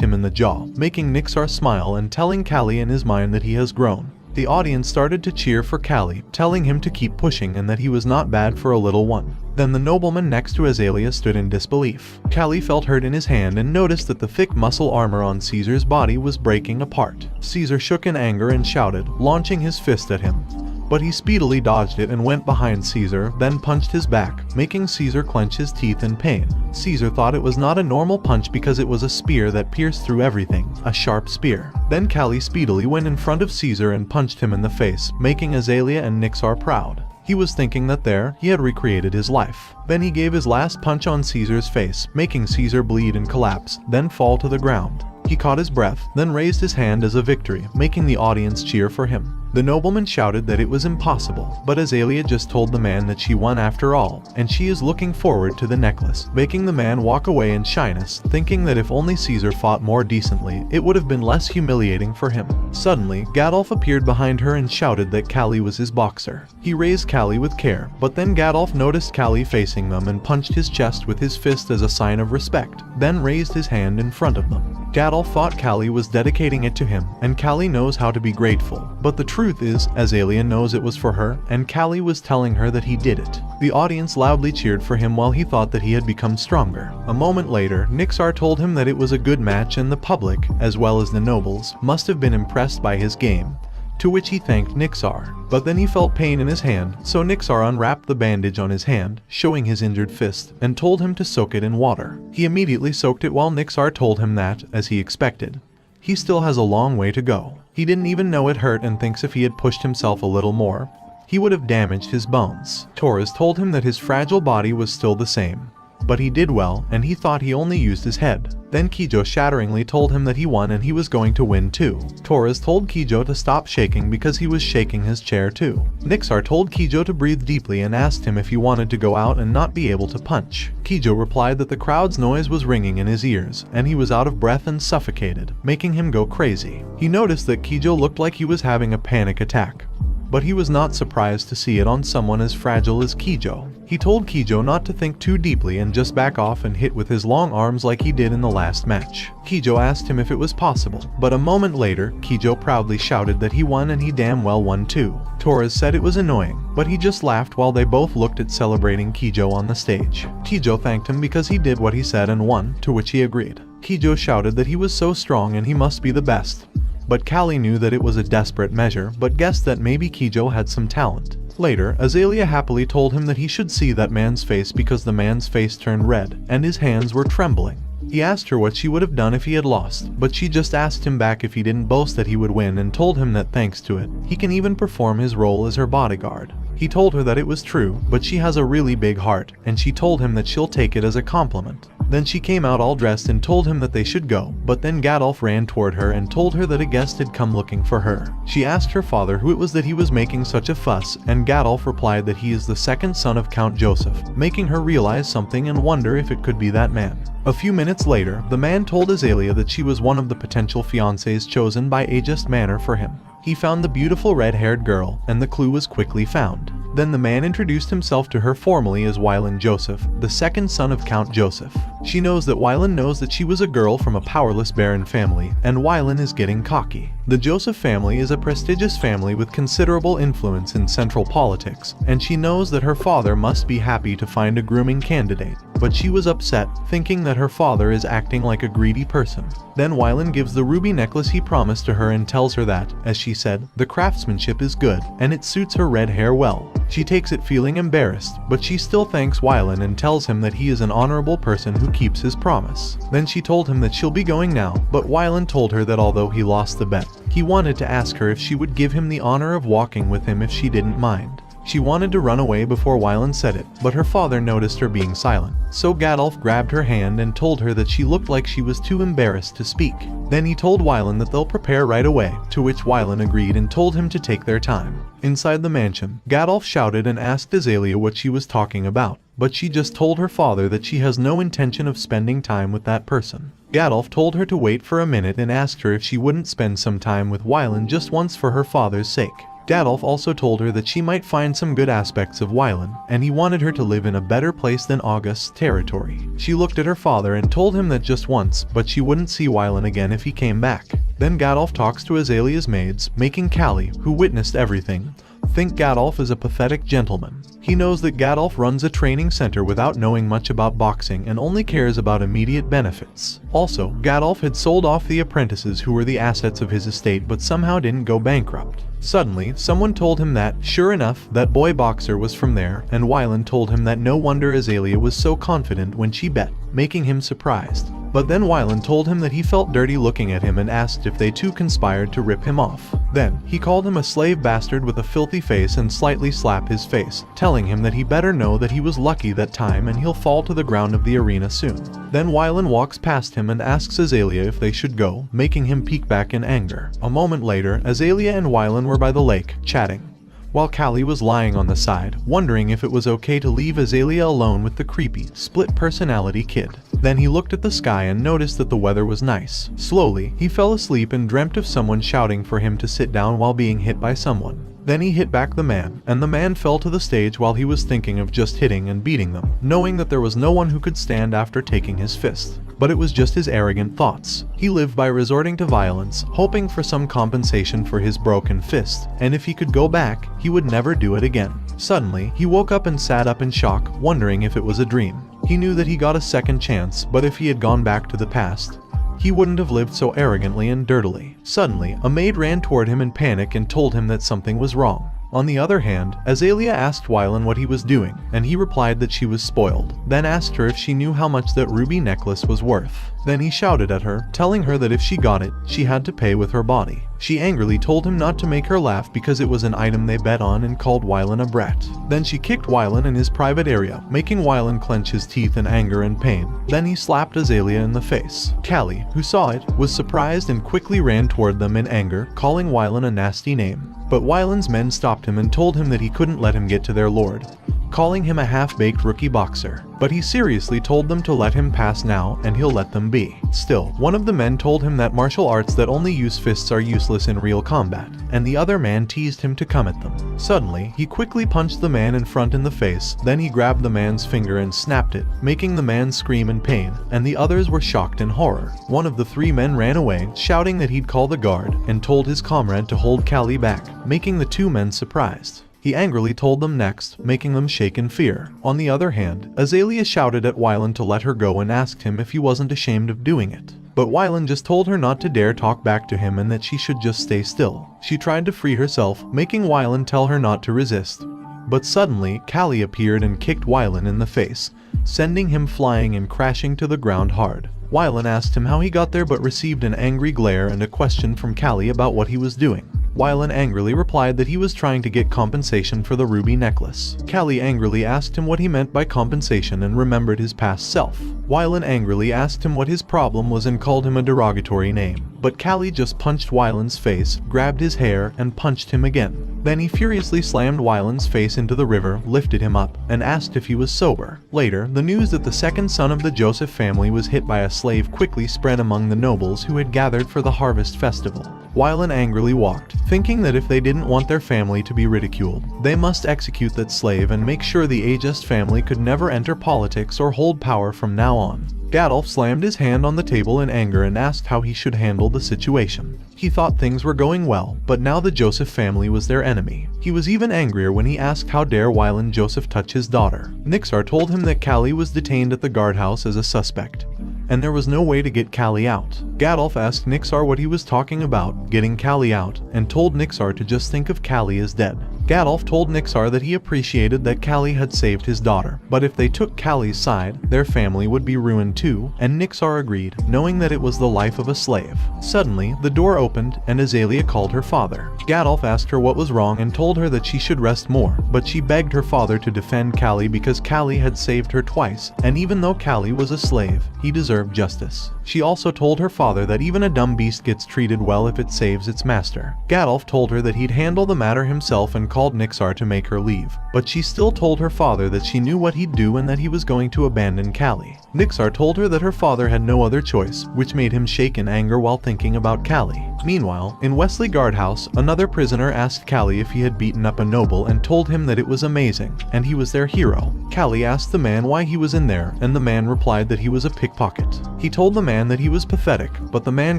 him in the jaw, making Nixar smile and telling Callie in his mind that he has grown. The audience started to cheer for Callie, telling him to keep pushing and that he was not bad for a little one. Then the nobleman next to Azalea stood in disbelief. Callie felt hurt in his hand and noticed that the thick muscle armor on Caesar's body was breaking apart. Caesar shook in anger and shouted, launching his fist at him. But he speedily dodged it and went behind Caesar, then punched his back, making Caesar clench his teeth in pain. Caesar thought it was not a normal punch because it was a spear that pierced through everything, a sharp spear. Then Callie speedily went in front of Caesar and punched him in the face, making Azalea and Nixar proud. He was thinking that there, he had recreated his life. Then he gave his last punch on Caesar's face, making Caesar bleed and collapse, then fall to the ground. He caught his breath, then raised his hand as a victory, making the audience cheer for him. The nobleman shouted that it was impossible, but Azalea just told the man that she won after all, and she is looking forward to the necklace, making the man walk away in shyness, thinking that if only Caesar fought more decently, it would have been less humiliating for him. Suddenly, Gadolf appeared behind her and shouted that Callie was his boxer. He raised Callie with care, but then Gadolf noticed Callie facing them and punched his chest with his fist as a sign of respect, then raised his hand in front of them. Gadolf thought Callie was dedicating it to him, and Callie knows how to be grateful, but the truth is, Azalea knows it was for her, and Callie was telling her that he did it. The audience loudly cheered for him while he thought that he had become stronger. A moment later, Nixar told him that it was a good match and the public, as well as the nobles, must have been impressed by his game. To which he thanked Nixar. But then he felt pain in his hand, so Nixar unwrapped the bandage on his hand, showing his injured fist, and told him to soak it in water. He immediately soaked it while Nixar told him that, as he expected, he still has a long way to go. He didn't even know it hurt and thinks if he had pushed himself a little more, he would have damaged his bones. Torres told him that his fragile body was still the same. But he did well, and he thought he only used his head. Then Kijo shatteringly told him that he won and he was going to win too. Torres told Kijo to stop shaking because he was shaking his chair too. Nixar told Kijo to breathe deeply and asked him if he wanted to go out and not be able to punch. Kijo replied that the crowd's noise was ringing in his ears, and he was out of breath and suffocated, making him go crazy. He noticed that Kijo looked like he was having a panic attack, but he was not surprised to see it on someone as fragile as Kijo. He told Kijo not to think too deeply and just back off and hit with his long arms like he did in the last match. Kijo asked him if it was possible, but a moment later, Kijo proudly shouted that he won and he damn well won too. Torres said it was annoying, but he just laughed while they both looked at celebrating Kijo on the stage. Kijo thanked him because he did what he said and won, to which he agreed. Kijo shouted that he was so strong and he must be the best. But Callie knew that it was a desperate measure, but guessed that maybe Kijo had some talent. Later, Azalea happily told him that he should see that man's face because the man's face turned red, and his hands were trembling. He asked her what she would have done if he had lost, but she just asked him back if he didn't boast that he would win and told him that thanks to it, he can even perform his role as her bodyguard. He told her that it was true, but she has a really big heart, and she told him that she'll take it as a compliment. Then she came out all dressed and told him that they should go, but then Gadolf ran toward her and told her that a guest had come looking for her. She asked her father who it was that he was making such a fuss, and Gadolf replied that he is the second son of Count Joseph, making her realize something and wonder if it could be that man. A few minutes later, the man told Azalea that she was one of the potential fiancés chosen by Aegis Manor for him. He found the beautiful red-haired girl, and the clue was quickly found. Then the man introduced himself to her formally as Wylan Joseph, the second son of Count Joseph. She knows that Wylan knows that she was a girl from a powerless baron family, and Wylan is getting cocky. The Joseph family is a prestigious family with considerable influence in central politics, and she knows that her father must be happy to find a grooming candidate. but she was upset, thinking that her father is acting like a greedy person. Then Wylan gives the ruby necklace he promised to her and tells her that, as she said, the craftsmanship is good, and it suits her red hair well. She takes it feeling embarrassed, but she still thanks Wylan and tells him that he is an honorable person who keeps his promise. Then she told him that she'll be going now, but Wylan told her that although he lost the bet, he wanted to ask her if she would give him the honor of walking with him if she didn't mind. She wanted to run away before Wylan said it, but her father noticed her being silent. So Gadolf grabbed her hand and told her that she looked like she was too embarrassed to speak. Then he told Wylan that they'll prepare right away, to which Wylan agreed and told him to take their time. Inside the mansion, Gadolf shouted and asked Azalea what she was talking about, but she just told her father that she has no intention of spending time with that person. Gadolf told her to wait for a minute and asked her if she wouldn't spend some time with Wylan just once for her father's sake. Gadolf also told her that she might find some good aspects of Wylan, and he wanted her to live in a better place than August's territory. She looked at her father and told him that just once, but she wouldn't see Wylan again if he came back. Then Gadolf talks to Azalea's maids, making Callie, who witnessed everything, think Gadolf is a pathetic gentleman. He knows that Gadolf runs a training center without knowing much about boxing and only cares about immediate benefits. Also, Gadolf had sold off the apprentices who were the assets of his estate but somehow didn't go bankrupt. Suddenly, someone told him that, sure enough, that boy boxer was from there, and Wylan told him that no wonder Azalea was so confident when she bet, making him surprised. But then Wylan told him that he felt dirty looking at him and asked if they too conspired to rip him off. Then, he called him a slave bastard with a filthy face and slightly slapped his face, telling him that he better know that he was lucky that time and he'll fall to the ground of the arena soon. Then Wylan walks past him and asks Azalea if they should go, making him peek back in anger. A moment later, Azalea and Wylan were by the lake, chatting, while Callie was lying on the side, wondering if it was okay to leave Azalea alone with the creepy, split-personality kid. Then he looked at the sky and noticed that the weather was nice. Slowly, he fell asleep and dreamt of someone shouting for him to sit down while being hit by someone. Then he hit back the man, and the man fell to the stage while he was thinking of just hitting and beating them, knowing that there was no one who could stand after taking his fist. But it was just his arrogant thoughts. He lived by resorting to violence, hoping for some compensation for his broken fist, and if he could go back, he would never do it again. Suddenly, he woke up and sat up in shock, wondering if it was a dream. He knew that he got a second chance, but if he had gone back to the past, he wouldn't have lived so arrogantly and dirtily. Suddenly, a maid ran toward him in panic and told him that something was wrong. On the other hand, Azalea asked Wylan what he was doing, and he replied that she was spoiled, then asked her if she knew how much that ruby necklace was worth. Then he shouted at her, telling her that if she got it, she had to pay with her body. She angrily told him not to make her laugh because it was an item they bet on and called Wylan a brat. Then she kicked Wylan in his private area, making Wylan clench his teeth in anger and pain. Then he slapped Azalea in the face. Callie, who saw it, was surprised and quickly ran toward them in anger, calling Wylan a nasty name. But Wylan's men stopped him and told him that he couldn't let him get to their lord, calling him a half-baked rookie boxer. But he seriously told them to let him pass now and he'll let them be. Still, one of the men told him that martial arts that only use fists are useless in real combat, and the other man teased him to come at them. Suddenly, he quickly punched the man in front in the face, then he grabbed the man's finger and snapped it, making the man scream in pain, and the others were shocked in horror. One of the three men ran away, shouting that he'd call the guard, and told his comrade to hold Callie back, making the two men surprised. He angrily told them next, making them shake in fear. On the other hand, Azalea shouted at Wylan to let her go and asked him if he wasn't ashamed of doing it. But Wylan just told her not to dare talk back to him and that she should just stay still. She tried to free herself, making Wylan tell her not to resist. But suddenly, Callie appeared and kicked Wylan in the face, sending him flying and crashing to the ground hard. Wylan asked him how he got there but received an angry glare and a question from Callie about what he was doing. Wylan angrily replied that he was trying to get compensation for the ruby necklace. Callie angrily asked him what he meant by compensation and remembered his past self. Wylan angrily asked him what his problem was and called him a derogatory name. But Callie just punched Wylan's face, grabbed his hair, and punched him again. Then he furiously slammed Wylan's face into the river, lifted him up, and asked if he was sober. Later, the news that the second son of the Joseph family was hit by a slave quickly spread among the nobles who had gathered for the harvest festival. Wylan angrily walked, thinking that if they didn't want their family to be ridiculed, they must execute that slave and make sure the Aegis family could never enter politics or hold power from now on. Gadolf slammed his hand on the table in anger and asked how he should handle the situation. He thought things were going well, but now the Joseph family was their enemy. He was even angrier when he asked how dare Wylan Joseph touch his daughter. Nixar told him that Callie was detained at the guardhouse as a suspect, and there was no way to get Callie out. Gadolf asked Nixar what he was talking about, getting Callie out, and told Nixar to just think of Callie as dead. Gadolf told Nixar that he appreciated that Callie had saved his daughter, but if they took Callie's side, their family would be ruined too, and Nixar agreed, knowing that it was the life of a slave. Suddenly, the door opened, and Azalea called her father. Gadolf asked her what was wrong and told her that she should rest more, but she begged her father to defend Callie because Callie had saved her twice, and even though Callie was a slave, he deserved justice. She also told her father that even a dumb beast gets treated well if it saves its master. Gadolf told her that he'd handle the matter himself and called Nixar to make her leave, but she still told her father that she knew what he'd do and that he was going to abandon Callie. Nixar told her that her father had no other choice, which made him shake in anger while thinking about Callie. Meanwhile, in Wesley Guardhouse, another prisoner asked Callie if he had beaten up a noble and told him that it was amazing, and he was their hero. Callie asked the man why he was in there, and the man replied that he was a pickpocket. He told the man that he was pathetic, but the man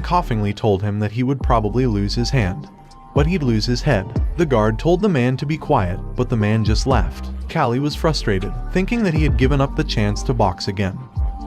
coughingly told him that he would probably lose his hand, but he'd lose his head. The guard told the man to be quiet, but the man just laughed. Callie was frustrated, thinking that he had given up the chance to box again,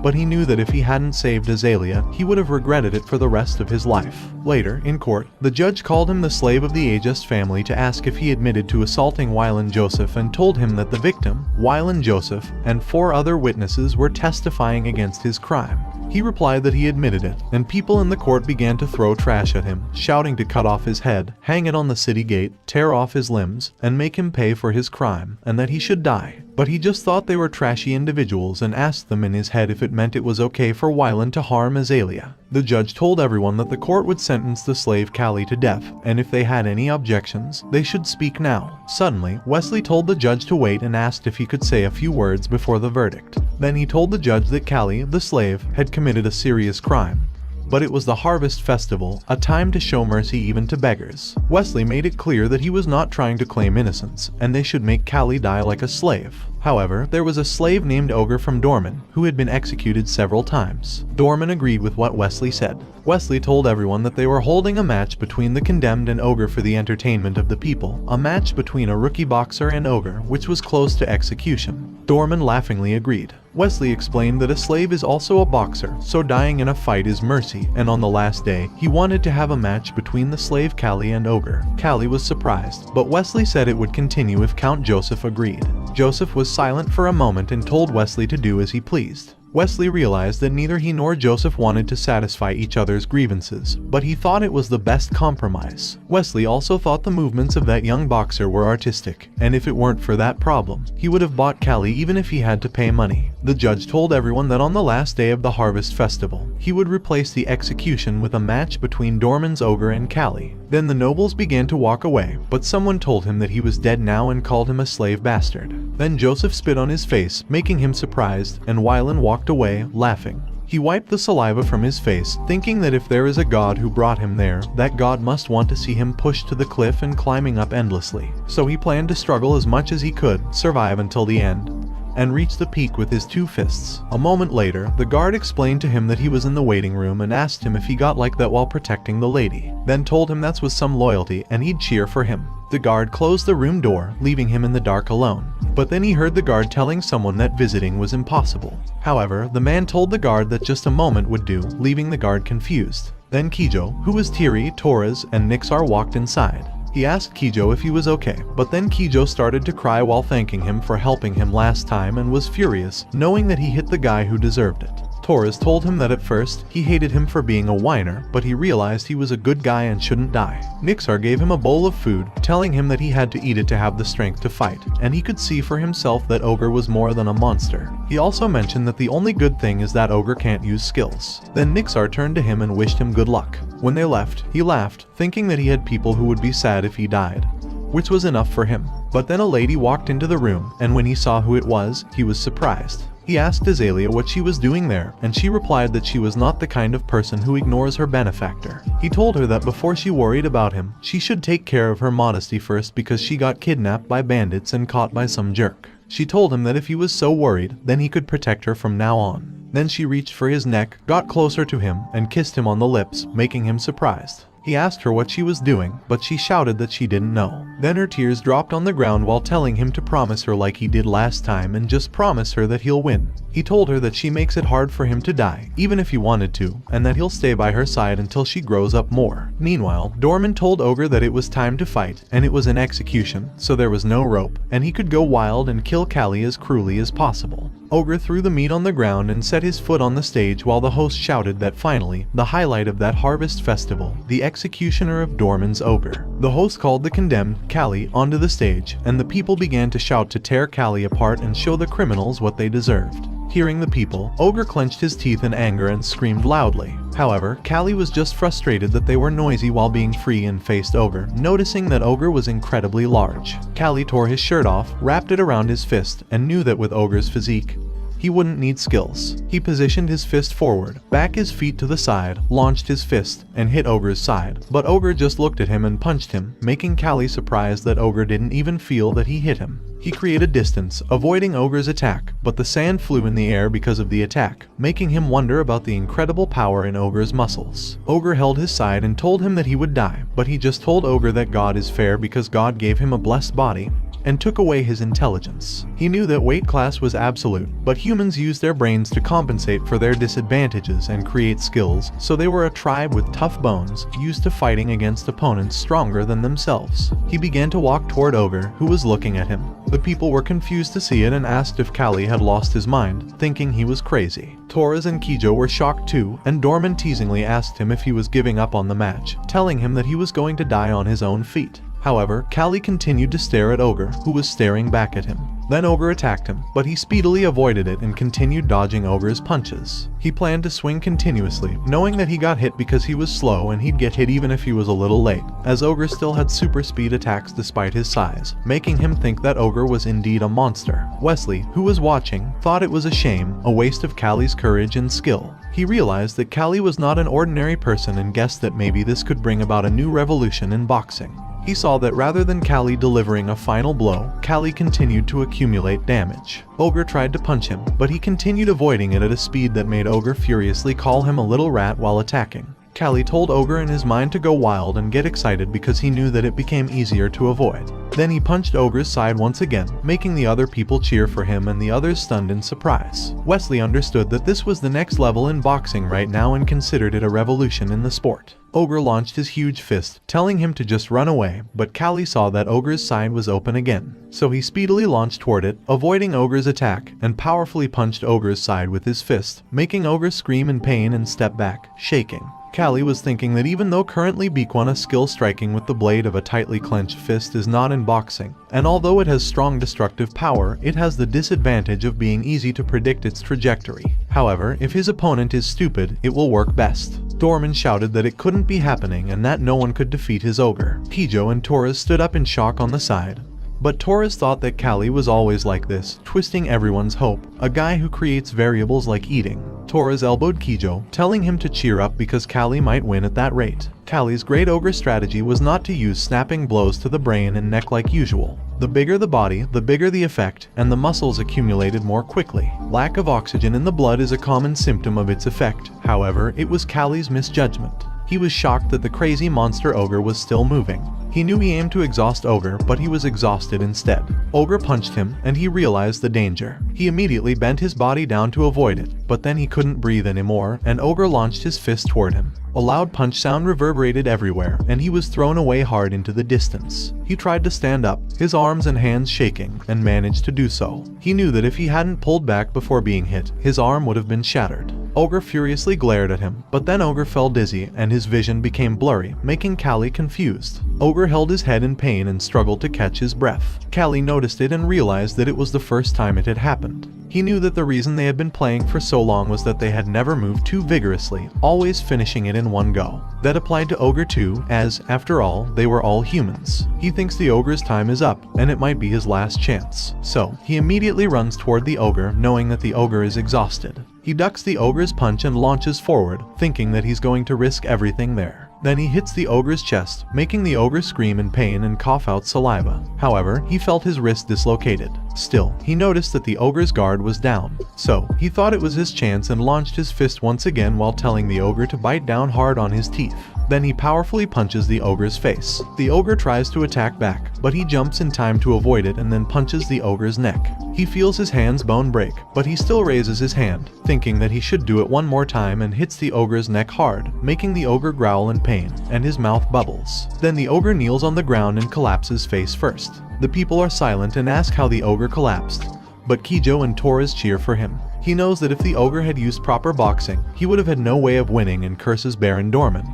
but he knew that if he hadn't saved Azalea, he would have regretted it for the rest of his life. Later, in court, the judge called him the slave of the Aegis family to ask if he admitted to assaulting Wylan Joseph and told him that the victim, Wylan Joseph, and 4 other witnesses were testifying against his crime. He replied that he admitted it, and people in the court began to throw trash at him, shouting to cut off his head, hang it on the city gate, tear off his limbs, and make him pay for his crime, and that he should die. But he just thought they were trashy individuals and asked them in his head if it meant it was okay for Wylan to harm Azalea. The judge told everyone that the court would sentence the slave Callie to death, and if they had any objections, they should speak now. Suddenly, Wesley told the judge to wait and asked if he could say a few words before the verdict. Then he told the judge that Callie, the slave, had committed a serious crime, but it was the Harvest Festival, a time to show mercy even to beggars. Wesley made it clear that he was not trying to claim innocence, and they should make Callie die like a slave. However, there was a slave named Ogre from Dorman, who had been executed several times. Dorman agreed with what Wesley said. Wesley told everyone that they were holding a match between the condemned and Ogre for the entertainment of the people, a match between a rookie boxer and Ogre, which was close to execution. Dorman laughingly agreed. Wesley explained that a slave is also a boxer, so dying in a fight is mercy, and on the last day, he wanted to have a match between the slave Callie and Ogre. Callie was surprised, but Wesley said it would continue if Count Joseph agreed. Joseph was silent for a moment and told Wesley to do as he pleased. Wesley realized that neither he nor Joseph wanted to satisfy each other's grievances, but he thought it was the best compromise. Wesley also thought the movements of that young boxer were artistic, and if it weren't for that problem, he would have bought Callie even if he had to pay money. The judge told everyone that on the last day of the Harvest Festival, he would replace the execution with a match between Dorman's Ogre and Callie. Then the nobles began to walk away, but someone told him that he was dead now and called him a slave bastard. Then Joseph spit on his face, making him surprised, and Wylan walked away, laughing. He wiped the saliva from his face, thinking that if there is a god who brought him there, that god must want to see him pushed to the cliff and climbing up endlessly. So he planned to struggle as much as he could, survive until the end, and reach the peak with his 2 fists. A moment later, the guard explained to him that he was in the waiting room and asked him if he got like that while protecting the lady, then told him that was some loyalty and he'd cheer for him. The guard closed the room door, leaving him in the dark alone. But then he heard the guard telling someone that visiting was impossible. However, the man told the guard that just a moment would do, leaving the guard confused. Then Kijo, who was Tiri, Torres, and Nixar walked inside. He asked Kijo if he was okay, but then Kijo started to cry while thanking him for helping him last time and was furious, knowing that he hit the guy who deserved it. Torres told him that at first, he hated him for being a whiner, but he realized he was a good guy and shouldn't die. Nixar gave him a bowl of food, telling him that he had to eat it to have the strength to fight, and he could see for himself that Ogre was more than a monster. He also mentioned that the only good thing is that Ogre can't use skills. Then Nixar turned to him and wished him good luck. When they left, he laughed, thinking that he had people who would be sad if he died, which was enough for him. But then a lady walked into the room, and when he saw who it was, he was surprised. He asked Azalea what she was doing there, and she replied that she was not the kind of person who ignores her benefactor. He told her that before she worried about him, she should take care of her modesty first because she got kidnapped by bandits and caught by some jerk. She told him that if he was so worried, then he could protect her from now on. Then she reached for his neck, got closer to him, and kissed him on the lips, making him surprised. He asked her what she was doing, but she shouted that she didn't know. Then her tears dropped on the ground while telling him to promise her like he did last time and just promise her that he'll win. He told her that she makes it hard for him to die, even if he wanted to, and that he'll stay by her side until she grows up more. Meanwhile, Dorman told Ogre that it was time to fight, and it was an execution, so there was no rope, and he could go wild and kill Callie as cruelly as possible. Ogre threw the meat on the ground and set his foot on the stage while the host shouted that finally, the highlight of that harvest festival, the executioner of Dorman's ogre. The host called the condemned, Callie, onto the stage, and the people began to shout to tear Callie apart and show the criminals what they deserved. Hearing the people, Ogre clenched his teeth in anger and screamed loudly. However, Callie was just frustrated that they were noisy while being free and faced Ogre, noticing that Ogre was incredibly large. Callie tore his shirt off, wrapped it around his fist, and knew that with Ogre's physique, he wouldn't need skills. He positioned his fist forward, back his feet to the side, launched his fist, and hit Ogre's side. But Ogre just looked at him and punched him, making Callie surprised that Ogre didn't even feel that he hit him. He created distance, avoiding Ogre's attack, but the sand flew in the air because of the attack, making him wonder about the incredible power in Ogre's muscles. Ogre held his side and told him that he would die, but he just told Ogre that God is fair because God gave him a blessed body and took away his intelligence. He knew that weight class was absolute, but humans use their brains to compensate for their disadvantages and create skills, so they were a tribe with tough bones, used to fighting against opponents stronger than themselves. He began to walk toward Ogre, who was looking at him. The people were confused to see it and asked if Callie had lost his mind, thinking he was crazy. Torres and Kijo were shocked too, and Dorman teasingly asked him if he was giving up on the match, telling him that he was going to die on his own feet. However, Callie continued to stare at Ogre, who was staring back at him. Then Ogre attacked him, but he speedily avoided it and continued dodging Ogre's punches. He planned to swing continuously, knowing that he got hit because he was slow and he'd get hit even if he was a little late, as Ogre still had super speed attacks despite his size, making him think that Ogre was indeed a monster. Wesley, who was watching, thought it was a shame, a waste of Callie's courage and skill. He realized that Callie was not an ordinary person and guessed that maybe this could bring about a new revolution in boxing. He saw that rather than Callie delivering a final blow, Callie continued to accumulate damage. Ogre tried to punch him, but he continued avoiding it at a speed that made Ogre furiously call him a little rat while attacking. Callie told Ogre in his mind to go wild and get excited because he knew that it became easier to avoid. Then he punched Ogre's side once again, making the other people cheer for him and the others stunned in surprise. Wesley understood that this was the next level in boxing right now and considered it a revolution in the sport. Ogre launched his huge fist, telling him to just run away, but Callie saw that Ogre's side was open again. So he speedily launched toward it, avoiding Ogre's attack, and powerfully punched Ogre's side with his fist, making Ogre scream in pain and step back, shaking. Callie was thinking that even though currently Bikwana skill striking with the blade of a tightly clenched fist is not in boxing, and although it has strong destructive power, it has the disadvantage of being easy to predict its trajectory. However, if his opponent is stupid, it will work best. Dorman shouted that it couldn't be happening and that no one could defeat his ogre. Kijo and Torres stood up in shock on the side. But Torres thought that Callie was always like this, twisting everyone's hope, a guy who creates variables like eating. Torres elbowed Kijo, telling him to cheer up because Callie might win at that rate. Callie's great ogre strategy was not to use snapping blows to the brain and neck like usual. The bigger the body, the bigger the effect, and the muscles accumulated more quickly. Lack of oxygen in the blood is a common symptom of its effect. However, it was Callie's misjudgment. He was shocked that the crazy monster ogre was still moving. He knew he aimed to exhaust Ogre, but he was exhausted instead. Ogre punched him, and he realized the danger. He immediately bent his body down to avoid it, but then he couldn't breathe anymore, and Ogre launched his fist toward him. A loud punch sound reverberated everywhere, and he was thrown away hard into the distance. He tried to stand up, his arms and hands shaking, and managed to do so. He knew that if he hadn't pulled back before being hit, his arm would have been shattered. Ogre furiously glared at him, but then Ogre fell dizzy and his vision became blurry, making Callie confused. Ogre held his head in pain and struggled to catch his breath. Callie noticed it and realized that it was the first time it had happened. He knew that the reason they had been playing for so long was that they had never moved too vigorously, always finishing it in one go. That applied to Ogre too, as, after all, they were all humans. He thinks the Ogre's time is up, and it might be his last chance. So, he immediately runs toward the Ogre, knowing that the Ogre is exhausted. He ducks the Ogre's punch and launches forward, thinking that he's going to risk everything there. Then he hits the ogre's chest, making the ogre scream in pain and cough out saliva. However, he felt his wrist dislocated. Still, he noticed that the ogre's guard was down. So, he thought it was his chance and launched his fist once again while telling the ogre to bite down hard on his teeth. Then he powerfully punches the ogre's face. The ogre tries to attack back, but he jumps in time to avoid it and then punches the ogre's neck. He feels his hand's bone break, but he still raises his hand, thinking that he should do it one more time, and hits the ogre's neck hard, making the ogre growl in pain, and his mouth bubbles. Then the ogre kneels on the ground and collapses face first. The people are silent and ask how the ogre collapsed, but Kijo and Torres cheer for him. He knows that if the ogre had used proper boxing, he would have had no way of winning, and curses Baron Dorman,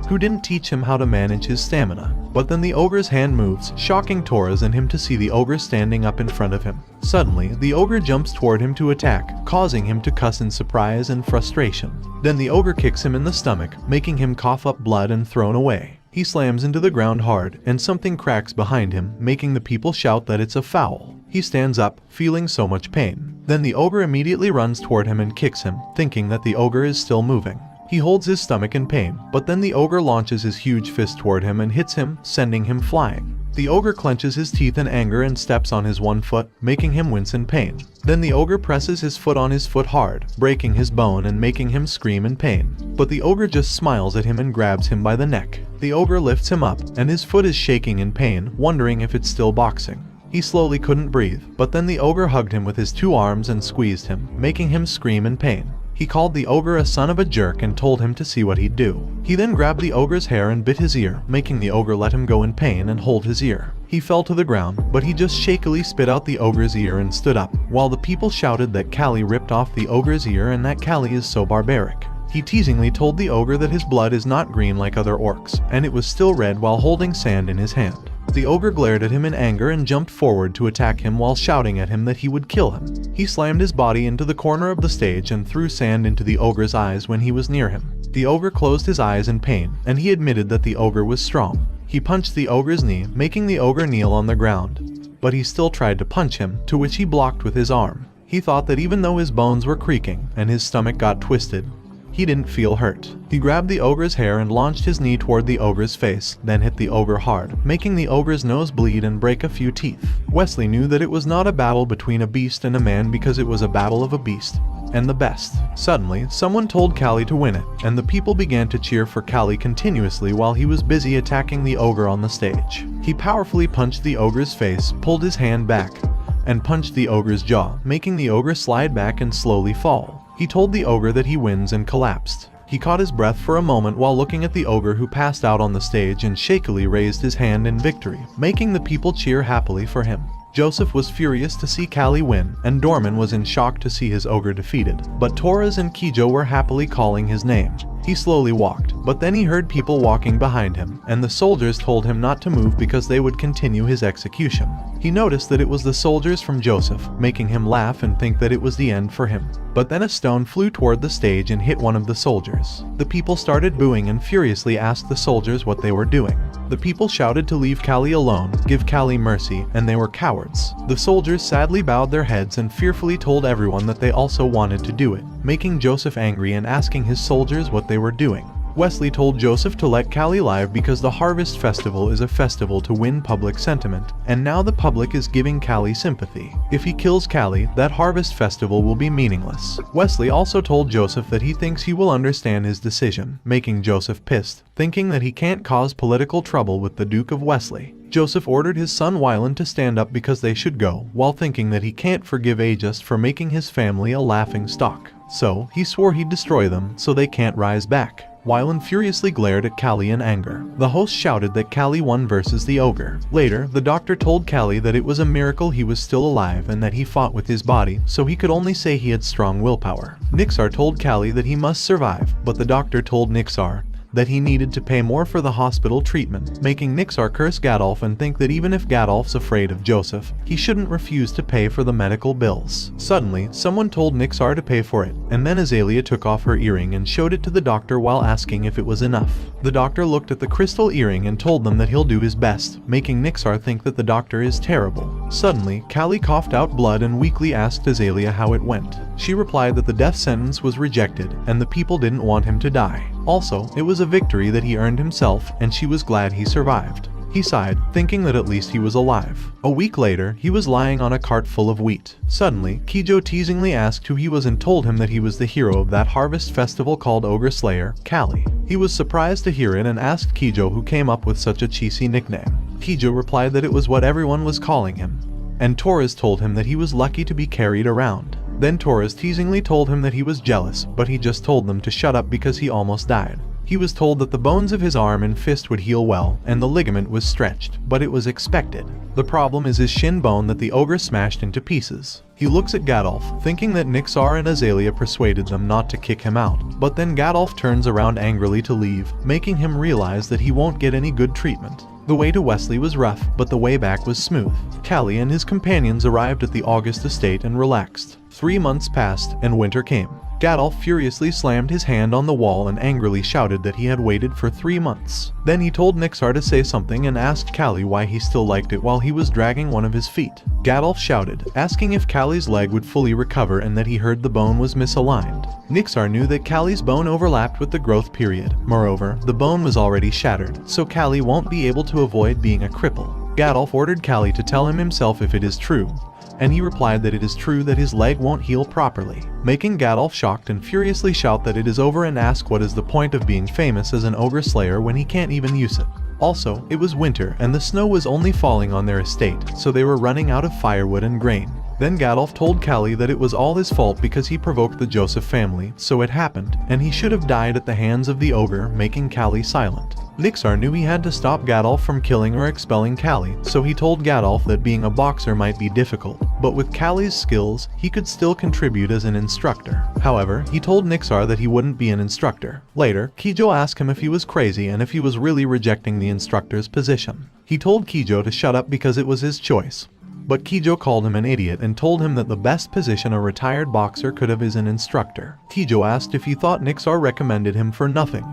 who didn't teach him how to manage his stamina. But then the ogre's hand moves, shocking Torres and him to see the ogre standing up in front of him. Suddenly, the ogre jumps toward him to attack, causing him to cuss in surprise and frustration. Then the ogre kicks him in the stomach, making him cough up blood and thrown away. He slams into the ground hard, and something cracks behind him, making the people shout that it's a foul. He stands up, feeling so much pain. Then the ogre immediately runs toward him and kicks him, thinking that the ogre is still moving. He holds his stomach in pain, but then the ogre launches his huge fist toward him and hits him, sending him flying. The ogre clenches his teeth in anger and steps on his one foot, making him wince in pain. Then the ogre presses his foot on his foot hard, breaking his bone and making him scream in pain. But the ogre just smiles at him and grabs him by the neck. The ogre lifts him up, and his foot is shaking in pain, wondering if it's still boxing. He slowly couldn't breathe, but then the ogre hugged him with his two arms and squeezed him, making him scream in pain. He called the ogre a son of a jerk and told him to see what he'd do. He then grabbed the ogre's hair and bit his ear, making the ogre let him go in pain and hold his ear. He fell to the ground, but he just shakily spit out the ogre's ear and stood up, while the people shouted that Callie ripped off the ogre's ear and that Callie is so barbaric. He teasingly told the ogre that his blood is not green like other orcs, and it was still red, while holding sand in his hand. The ogre glared at him in anger and jumped forward to attack him while shouting at him that he would kill him. He slammed his body into the corner of the stage and threw sand into the ogre's eyes when he was near him. The ogre closed his eyes in pain, and he admitted that the ogre was strong. He punched the ogre's knee, making the ogre kneel on the ground. But he still tried to punch him, to which he blocked with his arm. He thought that even though his bones were creaking and his stomach got twisted, he didn't feel hurt. He grabbed the ogre's hair and launched his knee toward the ogre's face, then hit the ogre hard, making the ogre's nose bleed and break a few teeth. Wesley knew that it was not a battle between a beast and a man because it was a battle of a beast and the best. Suddenly, someone told Callie to win it, and the people began to cheer for Callie continuously while he was busy attacking the ogre on the stage. He powerfully punched the ogre's face, pulled his hand back, and punched the ogre's jaw, making the ogre slide back and slowly fall. He told the ogre that he wins and collapsed. He caught his breath for a moment while looking at the ogre who passed out on the stage and shakily raised his hand in victory, making the people cheer happily for him. Joseph was furious to see Callie win, and Dorman was in shock to see his ogre defeated, but Torres and Kijo were happily calling his name. He slowly walked, but then he heard people walking behind him, and the soldiers told him not to move because they would continue his execution. He noticed that it was the soldiers from Joseph, making him laugh and think that it was the end for him. But then a stone flew toward the stage and hit one of the soldiers. The people started booing and furiously asked the soldiers what they were doing. The people shouted to leave Callie alone, give Callie mercy, and they were cowards. The soldiers sadly bowed their heads and fearfully told everyone that they also wanted to do it, making Joseph angry and asking his soldiers what they were doing. Wesley told Joseph to let Callie live because the Harvest Festival is a festival to win public sentiment, and now the public is giving Callie sympathy. If he kills Callie, that Harvest Festival will be meaningless. Wesley also told Joseph that he thinks he will understand his decision, making Joseph pissed, thinking that he can't cause political trouble with the Duke of Wesley. Joseph ordered his son Wyland to stand up because they should go, while thinking that he can't forgive Aegis for making his family a laughing stock. So, he swore he'd destroy them so they can't rise back. Wyland furiously glared at Callie in anger. The host shouted that Callie won versus the ogre. Later, the doctor told Callie that it was a miracle he was still alive and that he fought with his body, so he could only say he had strong willpower. Nixar told Callie that he must survive, but the doctor told Nixar that he needed to pay more for the hospital treatment, making Nixar curse Gadolf and think that even if Gadolf's afraid of Joseph, he shouldn't refuse to pay for the medical bills. Suddenly, someone told Nixar to pay for it, and then Azalea took off her earring and showed it to the doctor while asking if it was enough. The doctor looked at the crystal earring and told them that he'll do his best, making Nixar think that the doctor is terrible. Suddenly, Callie coughed out blood and weakly asked Azalea how it went. She replied that the death sentence was rejected and the people didn't want him to die. Also, it was a victory that he earned himself, and she was glad he survived. He sighed, thinking that at least he was alive. A week later, he was lying on a cart full of wheat. Suddenly, Kijo teasingly asked who he was and told him that he was the hero of that harvest festival called Ogre Slayer, Kali. He was surprised to hear it and asked Kijo who came up with such a cheesy nickname. Kijo replied that it was what everyone was calling him. And Torres told him that he was lucky to be carried around. Then Torres teasingly told him that he was jealous, but he just told them to shut up because he almost died. He was told that the bones of his arm and fist would heal well, and the ligament was stretched, but it was expected. The problem is his shin bone that the ogre smashed into pieces. He looks at Gadolf, thinking that Nixar and Azalea persuaded them not to kick him out, but then Gadolf turns around angrily to leave, making him realize that he won't get any good treatment. The way to Wesley was rough, but the way back was smooth. Callie and his companions arrived at the August estate and relaxed. 3 months passed, and winter came. Gadolf furiously slammed his hand on the wall and angrily shouted that he had waited for 3 months. Then he told Nixar to say something and asked Callie why he still liked it while he was dragging one of his feet. Gadolf shouted, asking if Callie's leg would fully recover and that he heard the bone was misaligned. Nixar knew that Callie's bone overlapped with the growth period. Moreover, the bone was already shattered, so Callie won't be able to avoid being a cripple. Gadolf ordered Callie to tell him himself if it is true, and he replied that it is true that his leg won't heal properly, making Gadolf shocked and furiously shout that it is over and ask what is the point of being famous as an ogre slayer when he can't even use it. Also, it was winter and the snow was only falling on their estate, so they were running out of firewood and grain. Then Gadolf told Callie that it was all his fault because he provoked the Joseph family, so it happened, and he should have died at the hands of the ogre, making Callie silent. Nixar knew he had to stop Gadolf from killing or expelling Callie, so he told Gadolf that being a boxer might be difficult, but with Callie's skills, he could still contribute as an instructor. However, he told Nixar that he wouldn't be an instructor. Later, Kijo asked him if he was crazy and if he was really rejecting the instructor's position. He told Kijo to shut up because it was his choice. But Kijo called him an idiot and told him that the best position a retired boxer could have is an instructor. Kijo asked if he thought Nixar recommended him for nothing,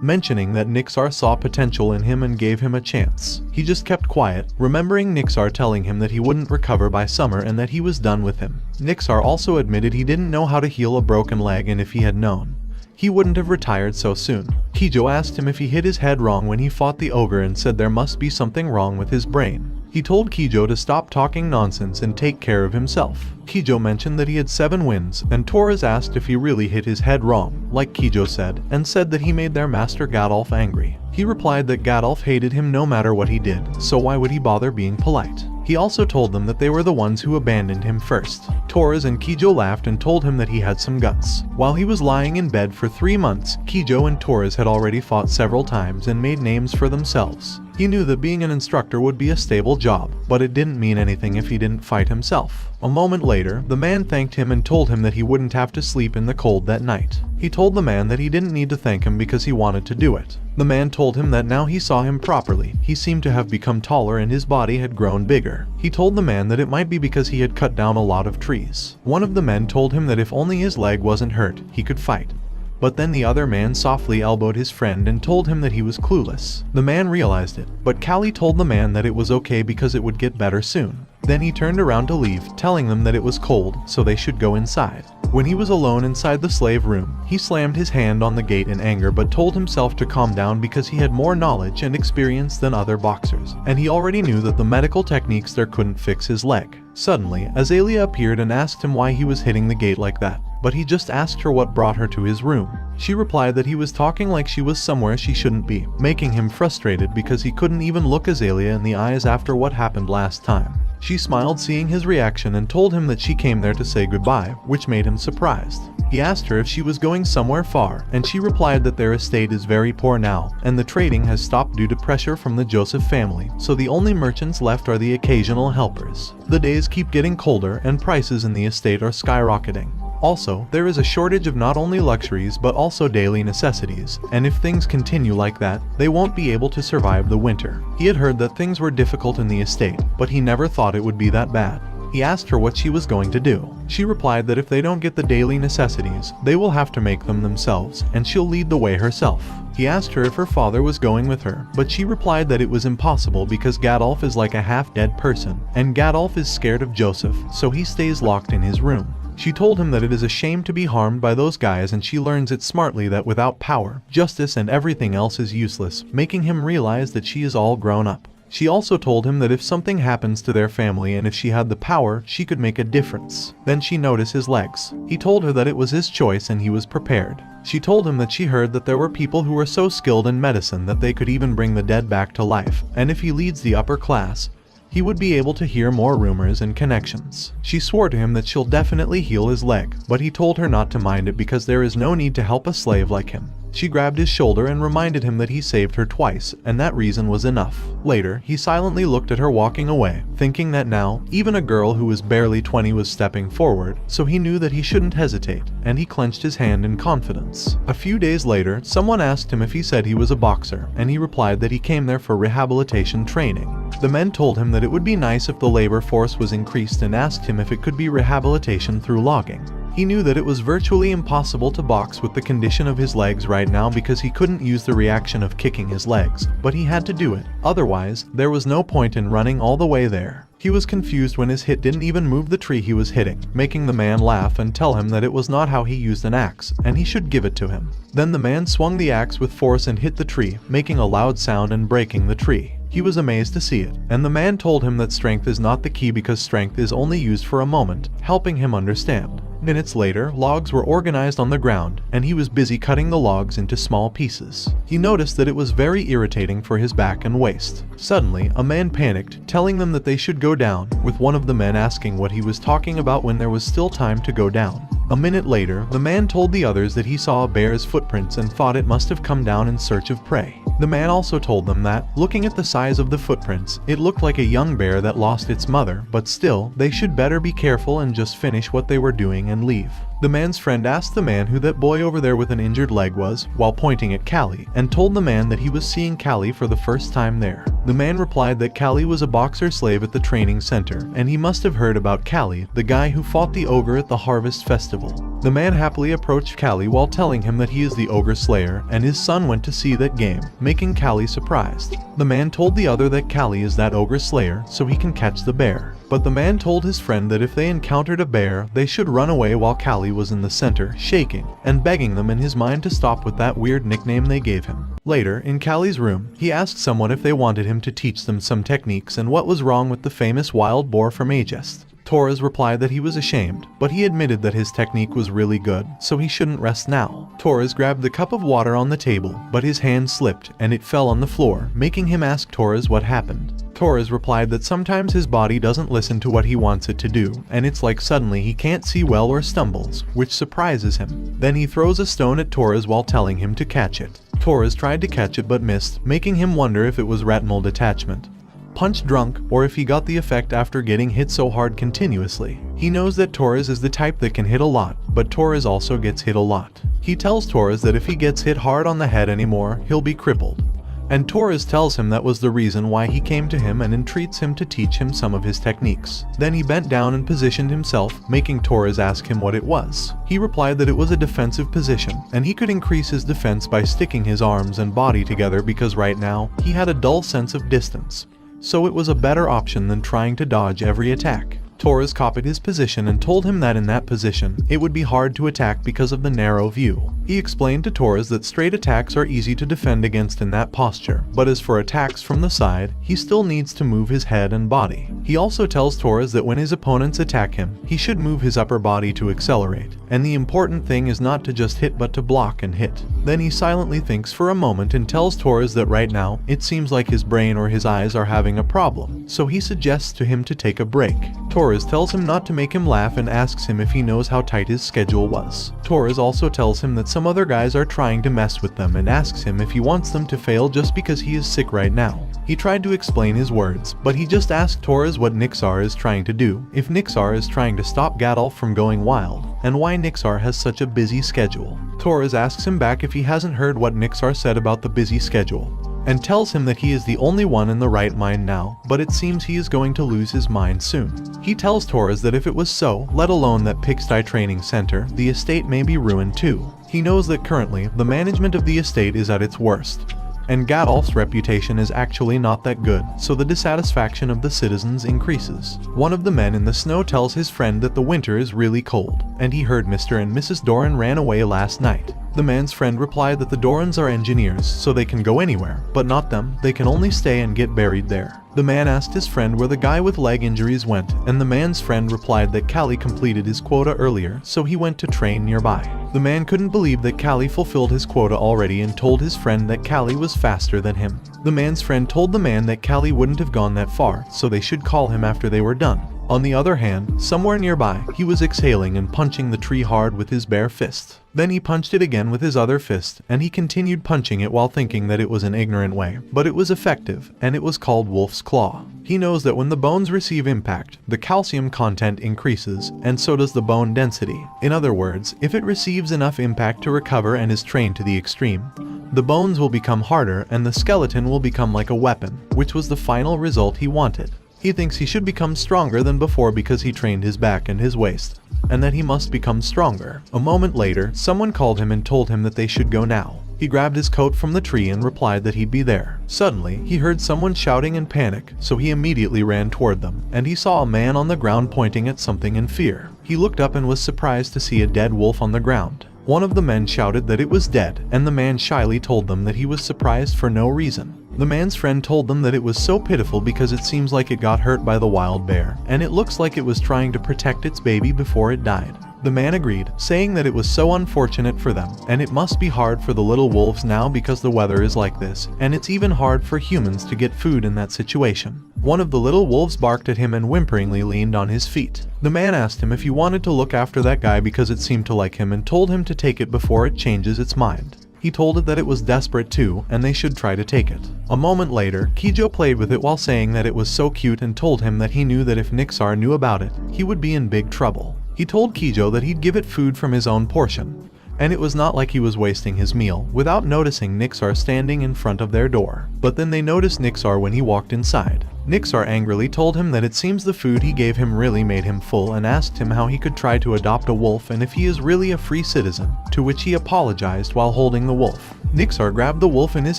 mentioning that Nixar saw potential in him and gave him a chance. He just kept quiet, remembering Nixar telling him that he wouldn't recover by summer and that he was done with him. Nixar also admitted he didn't know how to heal a broken leg, and if he had known, he wouldn't have retired so soon. Kijo asked him if he hit his head wrong when he fought the ogre and said there must be something wrong with his brain. He told Kijo to stop talking nonsense and take care of himself. Kijo mentioned that he had 7 wins, and Torres asked if he really hit his head wrong, like Kijo said, and said that he made their master Gadolf angry. He replied that Gadolf hated him no matter what he did, so why would he bother being polite? He also told them that they were the ones who abandoned him first. Torres and Kijo laughed and told him that he had some guts. While he was lying in bed for 3 months, Kijo and Torres had already fought several times and made names for themselves. He knew that being an instructor would be a stable job, but it didn't mean anything if he didn't fight himself. A moment later, the man thanked him and told him that he wouldn't have to sleep in the cold that night. He told the man that he didn't need to thank him because he wanted to do it. The man told him that now he saw him properly. He seemed to have become taller and his body had grown bigger. He told the man that it might be because he had cut down a lot of trees. One of the men told him that if only his leg wasn't hurt, he could fight. But then the other man softly elbowed his friend and told him that he was clueless. The man realized it, but Callie told the man that it was okay because it would get better soon. Then he turned around to leave, telling them that it was cold, so they should go inside. When he was alone inside the slave room, he slammed his hand on the gate in anger but told himself to calm down because he had more knowledge and experience than other boxers, and he already knew that the medical techniques there couldn't fix his leg. Suddenly, Azalea appeared and asked him why he was hitting the gate like that, but he just asked her what brought her to his room. She replied that he was talking like she was somewhere she shouldn't be, making him frustrated because he couldn't even look Azalea in the eyes after what happened last time. She smiled seeing his reaction and told him that she came there to say goodbye, which made him surprised. He asked her if she was going somewhere far, and she replied that their estate is very poor now, and the trading has stopped due to pressure from the Joseph family, so the only merchants left are the occasional helpers. The days keep getting colder and prices in the estate are skyrocketing. Also, there is a shortage of not only luxuries but also daily necessities, and if things continue like that, they won't be able to survive the winter. He had heard that things were difficult in the estate, but he never thought it would be that bad. He asked her what she was going to do. She replied that if they don't get the daily necessities, they will have to make them themselves, and she'll lead the way herself. He asked her if her father was going with her, but she replied that it was impossible because Gadolf is like a half-dead person, and Gadolf is scared of Joseph, so he stays locked in his room. She told him that it is a shame to be harmed by those guys, and she learns it smartly that without power, justice and everything else is useless, making him realize that she is all grown up. She also told him that if something happens to their family and if she had the power, she could make a difference. Then she noticed his legs. He told her that it was his choice and he was prepared. She told him that she heard that there were people who were so skilled in medicine that they could even bring the dead back to life, and if he leads the upper class, he would be able to hear more rumors and connections. She swore to him that she'll definitely heal his leg, but he told her not to mind it because there is no need to help a slave like him. She grabbed his shoulder and reminded him that he saved her twice, and that reason was enough. Later, he silently looked at her walking away, thinking that now, even a girl who was barely 20 was stepping forward, so he knew that he shouldn't hesitate, and he clenched his hand in confidence. A few days later, someone asked him if he said he was a boxer, and he replied that he came there for rehabilitation training. The men told him that it would be nice if the labor force was increased and asked him if it could be rehabilitation through logging. He knew that it was virtually impossible to box with the condition of his legs right now because he couldn't use the reaction of kicking his legs, but he had to do it. Otherwise, there was no point in running all the way there. He was confused when his hit didn't even move the tree he was hitting, making the man laugh and tell him that it was not how he used an axe, and he should give it to him. Then the man swung the axe with force and hit the tree, making a loud sound and breaking the tree. He was amazed to see it, and the man told him that strength is not the key because strength is only used for a moment, helping him understand. Minutes later, logs were organized on the ground, and he was busy cutting the logs into small pieces. He noticed that it was very irritating for his back and waist. Suddenly, a man panicked, telling them that they should go down, with one of the men asking what he was talking about when there was still time to go down. A minute later, the man told the others that he saw a bear's footprints and thought it must have come down in search of prey. The man also told them that, looking at the size of the footprints, it looked like a young bear that lost its mother, but still, they should better be careful and just finish what they were doing and leave. The man's friend asked the man who that boy over there with an injured leg was, while pointing at Callie, and told the man that he was seeing Callie for the first time there. The man replied that Callie was a boxer slave at the training center, and he must have heard about Callie, the guy who fought the ogre at the harvest festival. The man happily approached Callie while telling him that he is the ogre slayer, and his son went to see that game, making Callie surprised. The man told the other that Callie is that ogre slayer, so he can catch the bear. But the man told his friend that if they encountered a bear, they should run away while Callie was in the center, shaking, and begging them in his mind to stop with that weird nickname they gave him. Later, in Callie's room, he asked someone if they wanted him to teach them some techniques and what was wrong with the famous wild boar from Aegis. Torres replied that he was ashamed, but he admitted that his technique was really good, so he shouldn't rest now. Torres grabbed the cup of water on the table, but his hand slipped and it fell on the floor, making him ask Torres what happened. Torres replied that sometimes his body doesn't listen to what he wants it to do, and it's like suddenly he can't see well or stumbles, which surprises him. Then he throws a stone at Torres while telling him to catch it. Torres tried to catch it but missed, making him wonder if it was retinal detachment, punch drunk, or if he got the effect after getting hit so hard continuously. He knows that Torres is the type that can hit a lot, but Torres also gets hit a lot. He tells Torres that if he gets hit hard on the head anymore, he'll be crippled. And Torres tells him that was the reason why he came to him and entreats him to teach him some of his techniques. Then he bent down and positioned himself, making Torres ask him what it was. He replied that it was a defensive position, and he could increase his defense by sticking his arms and body together because right now, he had a dull sense of distance. So it was a better option than trying to dodge every attack. Torres copied his position and told him that in that position, it would be hard to attack because of the narrow view. He explained to Torres that straight attacks are easy to defend against in that posture, but as for attacks from the side, he still needs to move his head and body. He also tells Torres that when his opponents attack him, he should move his upper body to accelerate, and the important thing is not to just hit but to block and hit. Then he silently thinks for a moment and tells Torres that right now, it seems like his brain or his eyes are having a problem, so he suggests to him to take a break. Torres tells him not to make him laugh and asks him if he knows how tight his schedule was. Torres also tells him that some other guys are trying to mess with them and asks him if he wants them to fail just because he is sick right now. He tried to explain his words, but he just asked Torres what Nixar is trying to do, if Nixar is trying to stop Gadolf from going wild, and why Nixar has such a busy schedule. Torres asks him back if he hasn't heard what Nixar said about the busy schedule, and tells him that he is the only one in the right mind now, but it seems he is going to lose his mind soon. He tells Torres that if it was so, let alone that Pigsty Training Center, the estate may be ruined too. He knows that currently, the management of the estate is at its worst. and Gadolf's reputation is actually not that good, so the dissatisfaction of the citizens increases. One of the men in the snow tells his friend that the winter is really cold, and he heard Mr. and Mrs. Doran ran away last night. The man's friend replied that the Dorans are engineers, so they can go anywhere, but not them, they can only stay and get buried there. The man asked his friend where the guy with leg injuries went, and the man's friend replied that Callie completed his quota earlier, so he went to train nearby. The man couldn't believe that Callie fulfilled his quota already and told his friend that Callie was faster than him. The man's friend told the man that Callie wouldn't have gone that far, so they should call him after they were done. On the other hand, somewhere nearby, he was exhaling and punching the tree hard with his bare fist. Then he punched it again with his other fist, and he continued punching it while thinking that it was an ignorant way. But it was effective, and it was called Wolf's Claw. He knows that when the bones receive impact, the calcium content increases, and so does the bone density. In other words, if it receives enough impact to recover and is trained to the extreme, the bones will become harder and the skeleton will become like a weapon, which was the final result he wanted. He thinks he should become stronger than before because he trained his back and his waist, and that he must become stronger. A moment later, someone called him and told him that they should go now. He grabbed his coat from the tree and replied that he'd be there. Suddenly, he heard someone shouting in panic, so he immediately ran toward them, and he saw a man on the ground pointing at something in fear. He looked up and was surprised to see a dead wolf on the ground. One of the men shouted that it was dead, and the man shyly told them that he was surprised for no reason. The man's friend told them that it was so pitiful because it seems like it got hurt by the wild bear, and it looks like it was trying to protect its baby before it died. The man agreed, saying that it was so unfortunate for them, and it must be hard for the little wolves now because the weather is like this, and it's even hard for humans to get food in that situation. One of the little wolves barked at him and whimperingly leaned on his feet. The man asked him if he wanted to look after that guy because it seemed to like him and told him to take it before it changes its mind. He told it that it was desperate too, and they should try to take it. A moment later, Kijo played with it while saying that it was so cute and told him that he knew that if Nixar knew about it, he would be in big trouble. He told Kijo that he'd give it food from his own portion, and it was not like he was wasting his meal, without noticing Nixar standing in front of their door. But then they noticed Nixar when he walked inside. Nixar angrily told him that it seems the food he gave him really made him full and asked him how he could try to adopt a wolf and if he is really a free citizen, to which he apologized while holding the wolf. Nixar grabbed the wolf in his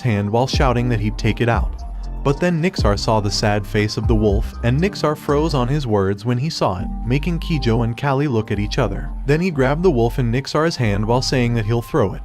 hand while shouting that he'd take it out. But then Nixar saw the sad face of the wolf, and Nixar froze on his words when he saw it, making Kijo and Callie look at each other. Then he grabbed the wolf in Nixar's hand while saying that he'll throw it.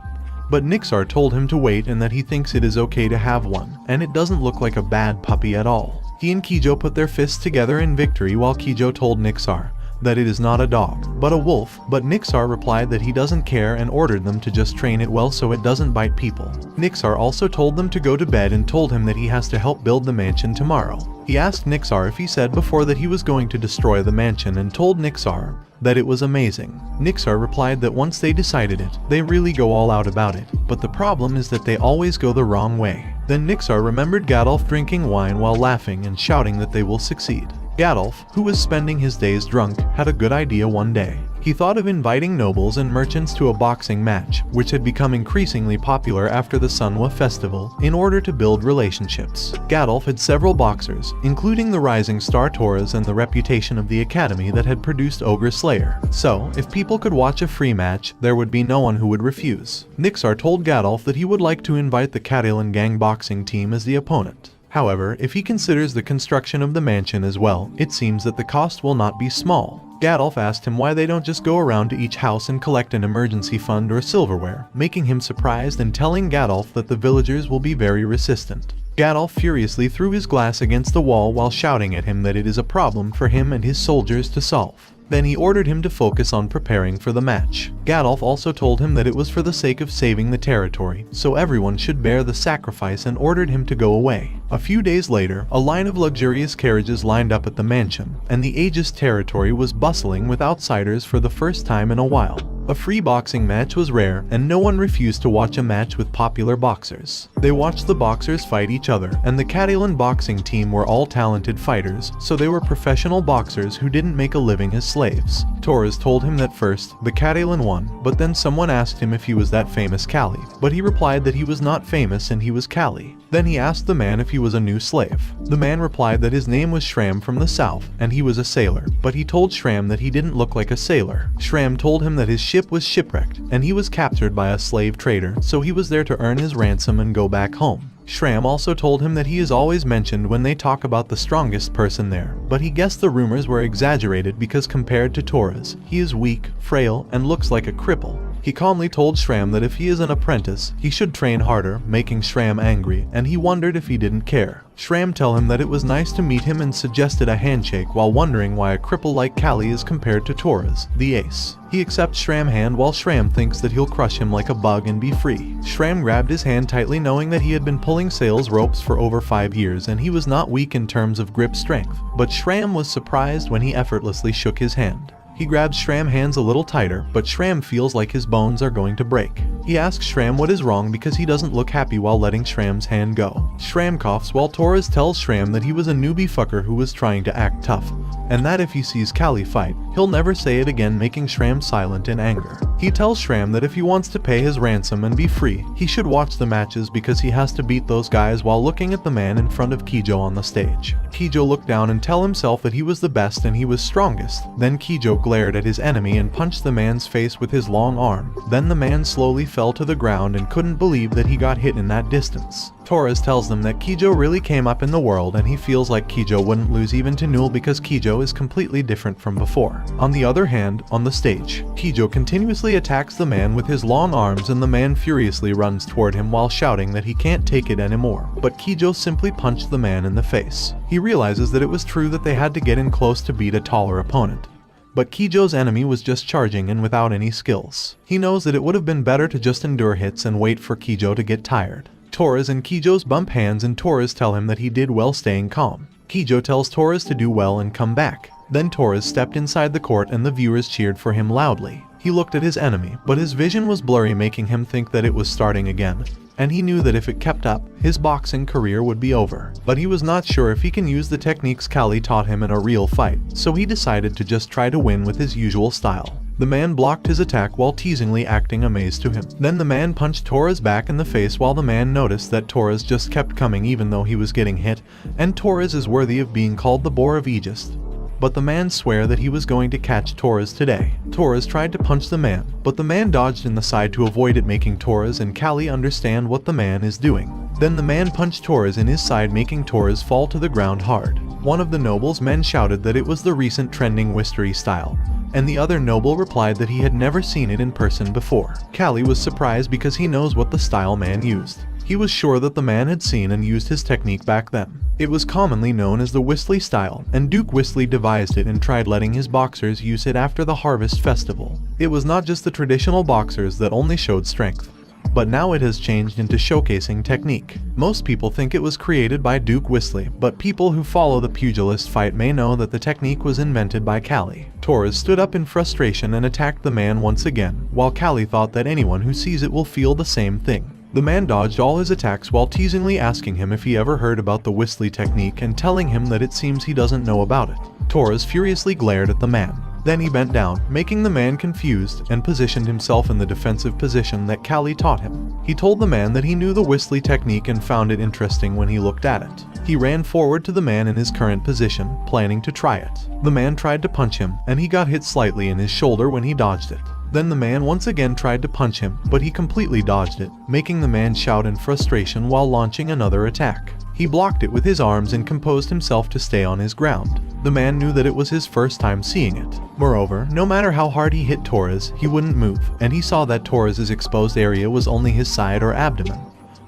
But Nixar told him to wait and that he thinks it is okay to have one, and it doesn't look like a bad puppy at all. He and Kijo put their fists together in victory while Kijo told Nixar that it is not a dog, but a wolf, but Nixar replied that he doesn't care and ordered them to just train it well so it doesn't bite people. Nixar also told them to go to bed and told him that he has to help build the mansion tomorrow. He asked Nixar if he said before that he was going to destroy the mansion and told Nixar that it was amazing. Nixar replied that once they decided it, they really go all out about it, but the problem is that they always go the wrong way. Then Nixar remembered Gadolf drinking wine while laughing and shouting that they will succeed. Gadolf, who was spending his days drunk, had a good idea one day. He thought of inviting nobles and merchants to a boxing match, which had become increasingly popular after the Manhwa festival, in order to build relationships. Gadolf had several boxers, including the rising star Toras and the reputation of the academy that had produced Ogre Slayer. So, if people could watch a free match, there would be no one who would refuse. Nixar told Gadolf that he would like to invite the Catalan gang boxing team as the opponent. However, if he considers the construction of the mansion as well, it seems that the cost will not be small. Gadolf asked him why they don't just go around to each house and collect an emergency fund or silverware, making him surprised and telling Gadolf that the villagers will be very resistant. Gadolf furiously threw his glass against the wall while shouting at him that it is a problem for him and his soldiers to solve. Then he ordered him to focus on preparing for the match. Gadolf also told him that it was for the sake of saving the territory, so everyone should bear the sacrifice and ordered him to go away. A few days later, a line of luxurious carriages lined up at the mansion, and the Aegis territory was bustling with outsiders for the first time in a while. A free boxing match was rare, and no one refused to watch a match with popular boxers. They watched the boxers fight each other, and the Catalan boxing team were all talented fighters, so they were professional boxers who didn't make a living as slaves. Torres told him that first, the Catalan won, but then someone asked him if he was that famous Callie, but he replied that he was not famous and he was Callie. Then he asked the man if he was a new slave. The man replied that his name was Shram from the south, and he was a sailor, but he told Shram that he didn't look like a sailor. Shram told him that his ship was shipwrecked, and he was captured by a slave trader, so he was there to earn his ransom and go back home. Shram also told him that he is always mentioned when they talk about the strongest person there, but he guessed the rumors were exaggerated because compared to Torres, he is weak, frail, and looks like a cripple. He calmly told Shram that if he is an apprentice, he should train harder, making Shram angry, and he wondered if he didn't care. Shram tell him that it was nice to meet him and suggested a handshake while wondering why a cripple like Callie is compared to Torres, the ace. He accepts Shram's hand while Shram thinks that he'll crush him like a bug and be free. Shram grabbed his hand tightly knowing that he had been pulling sales ropes for over 5 years and he was not weak in terms of grip strength, but Shram was surprised when he effortlessly shook his hand. He grabs Shram's hands a little tighter, but Shram feels like his bones are going to break. He asks Shram what is wrong because he doesn't look happy while letting Shram's hand go. Shram coughs while Torres tells Shram that he was a newbie fucker who was trying to act tough, and that if he sees Callie fight, he'll never say it again, making Shram silent in anger. He tells Shram that if he wants to pay his ransom and be free, he should watch the matches because he has to beat those guys while looking at the man in front of Kijo on the stage. Kijo looked down and tell himself that he was the best and he was strongest. Then Kijo glared at his enemy and punched the man's face with his long arm. Then the man slowly fell to the ground and couldn't believe that he got hit in that distance. Torres tells them that Kijo really came up in the world and he feels like Kijo wouldn't lose even to Nul because Kijo is completely different from before. On the other hand, on the stage, Kijo continuously attacks the man with his long arms and the man furiously runs toward him while shouting that he can't take it anymore. But Kijo simply punched the man in the face. He realizes that it was true that they had to get in close to beat a taller opponent. But Kijo's enemy was just charging and without any skills. He knows that it would have been better to just endure hits and wait for Kijo to get tired. Torres and Kijo's bump hands and Torres tell him that he did well staying calm. Kijo tells Torres to do well and come back. Then Torres stepped inside the court and the viewers cheered for him loudly. He looked at his enemy, but his vision was blurry, making him think that it was starting again. And he knew that if it kept up, his boxing career would be over. But he was not sure if he can use the techniques Callie taught him in a real fight, so he decided to just try to win with his usual style. The man blocked his attack while teasingly acting amazed to him. Then the man punched Torres back in the face while the man noticed that Torres just kept coming even though he was getting hit, and Torres is worthy of being called the boar of Aegis. But the man swore that he was going to catch Torres today. Torres tried to punch the man, but the man dodged in the side to avoid it, making Torres and Callie understand what the man is doing. Then the man punched Torres in his side, making Torres fall to the ground hard. One of the noble's men shouted that it was the recent trending Wistery style, and the other noble replied that he had never seen it in person before. Callie was surprised because he knows what the style man used. He was sure that the man had seen and used his technique back then. It was commonly known as the Wisley style, and Duke Wisley devised it and tried letting his boxers use it after the Harvest Festival. It was not just the traditional boxers that only showed strength, but now it has changed into showcasing technique. Most people think it was created by Duke Wisley, but people who follow the pugilist fight may know that the technique was invented by Callie. Torres stood up in frustration and attacked the man once again, while Callie thought that anyone who sees it will feel the same thing. The man dodged all his attacks while teasingly asking him if he ever heard about the Wisley technique and telling him that it seems he doesn't know about it. Torres furiously glared at the man. Then he bent down, making the man confused, and positioned himself in the defensive position that Callie taught him. He told the man that he knew the Wisley technique and found it interesting when he looked at it. He ran forward to the man in his current position, planning to try it. The man tried to punch him, and he got hit slightly in his shoulder when he dodged it. Then the man once again tried to punch him, but he completely dodged it, making the man shout in frustration while launching another attack. He blocked it with his arms and composed himself to stay on his ground. The man knew that it was his first time seeing it. Moreover, no matter how hard he hit Torres, he wouldn't move, and he saw that Torres's exposed area was only his side or abdomen.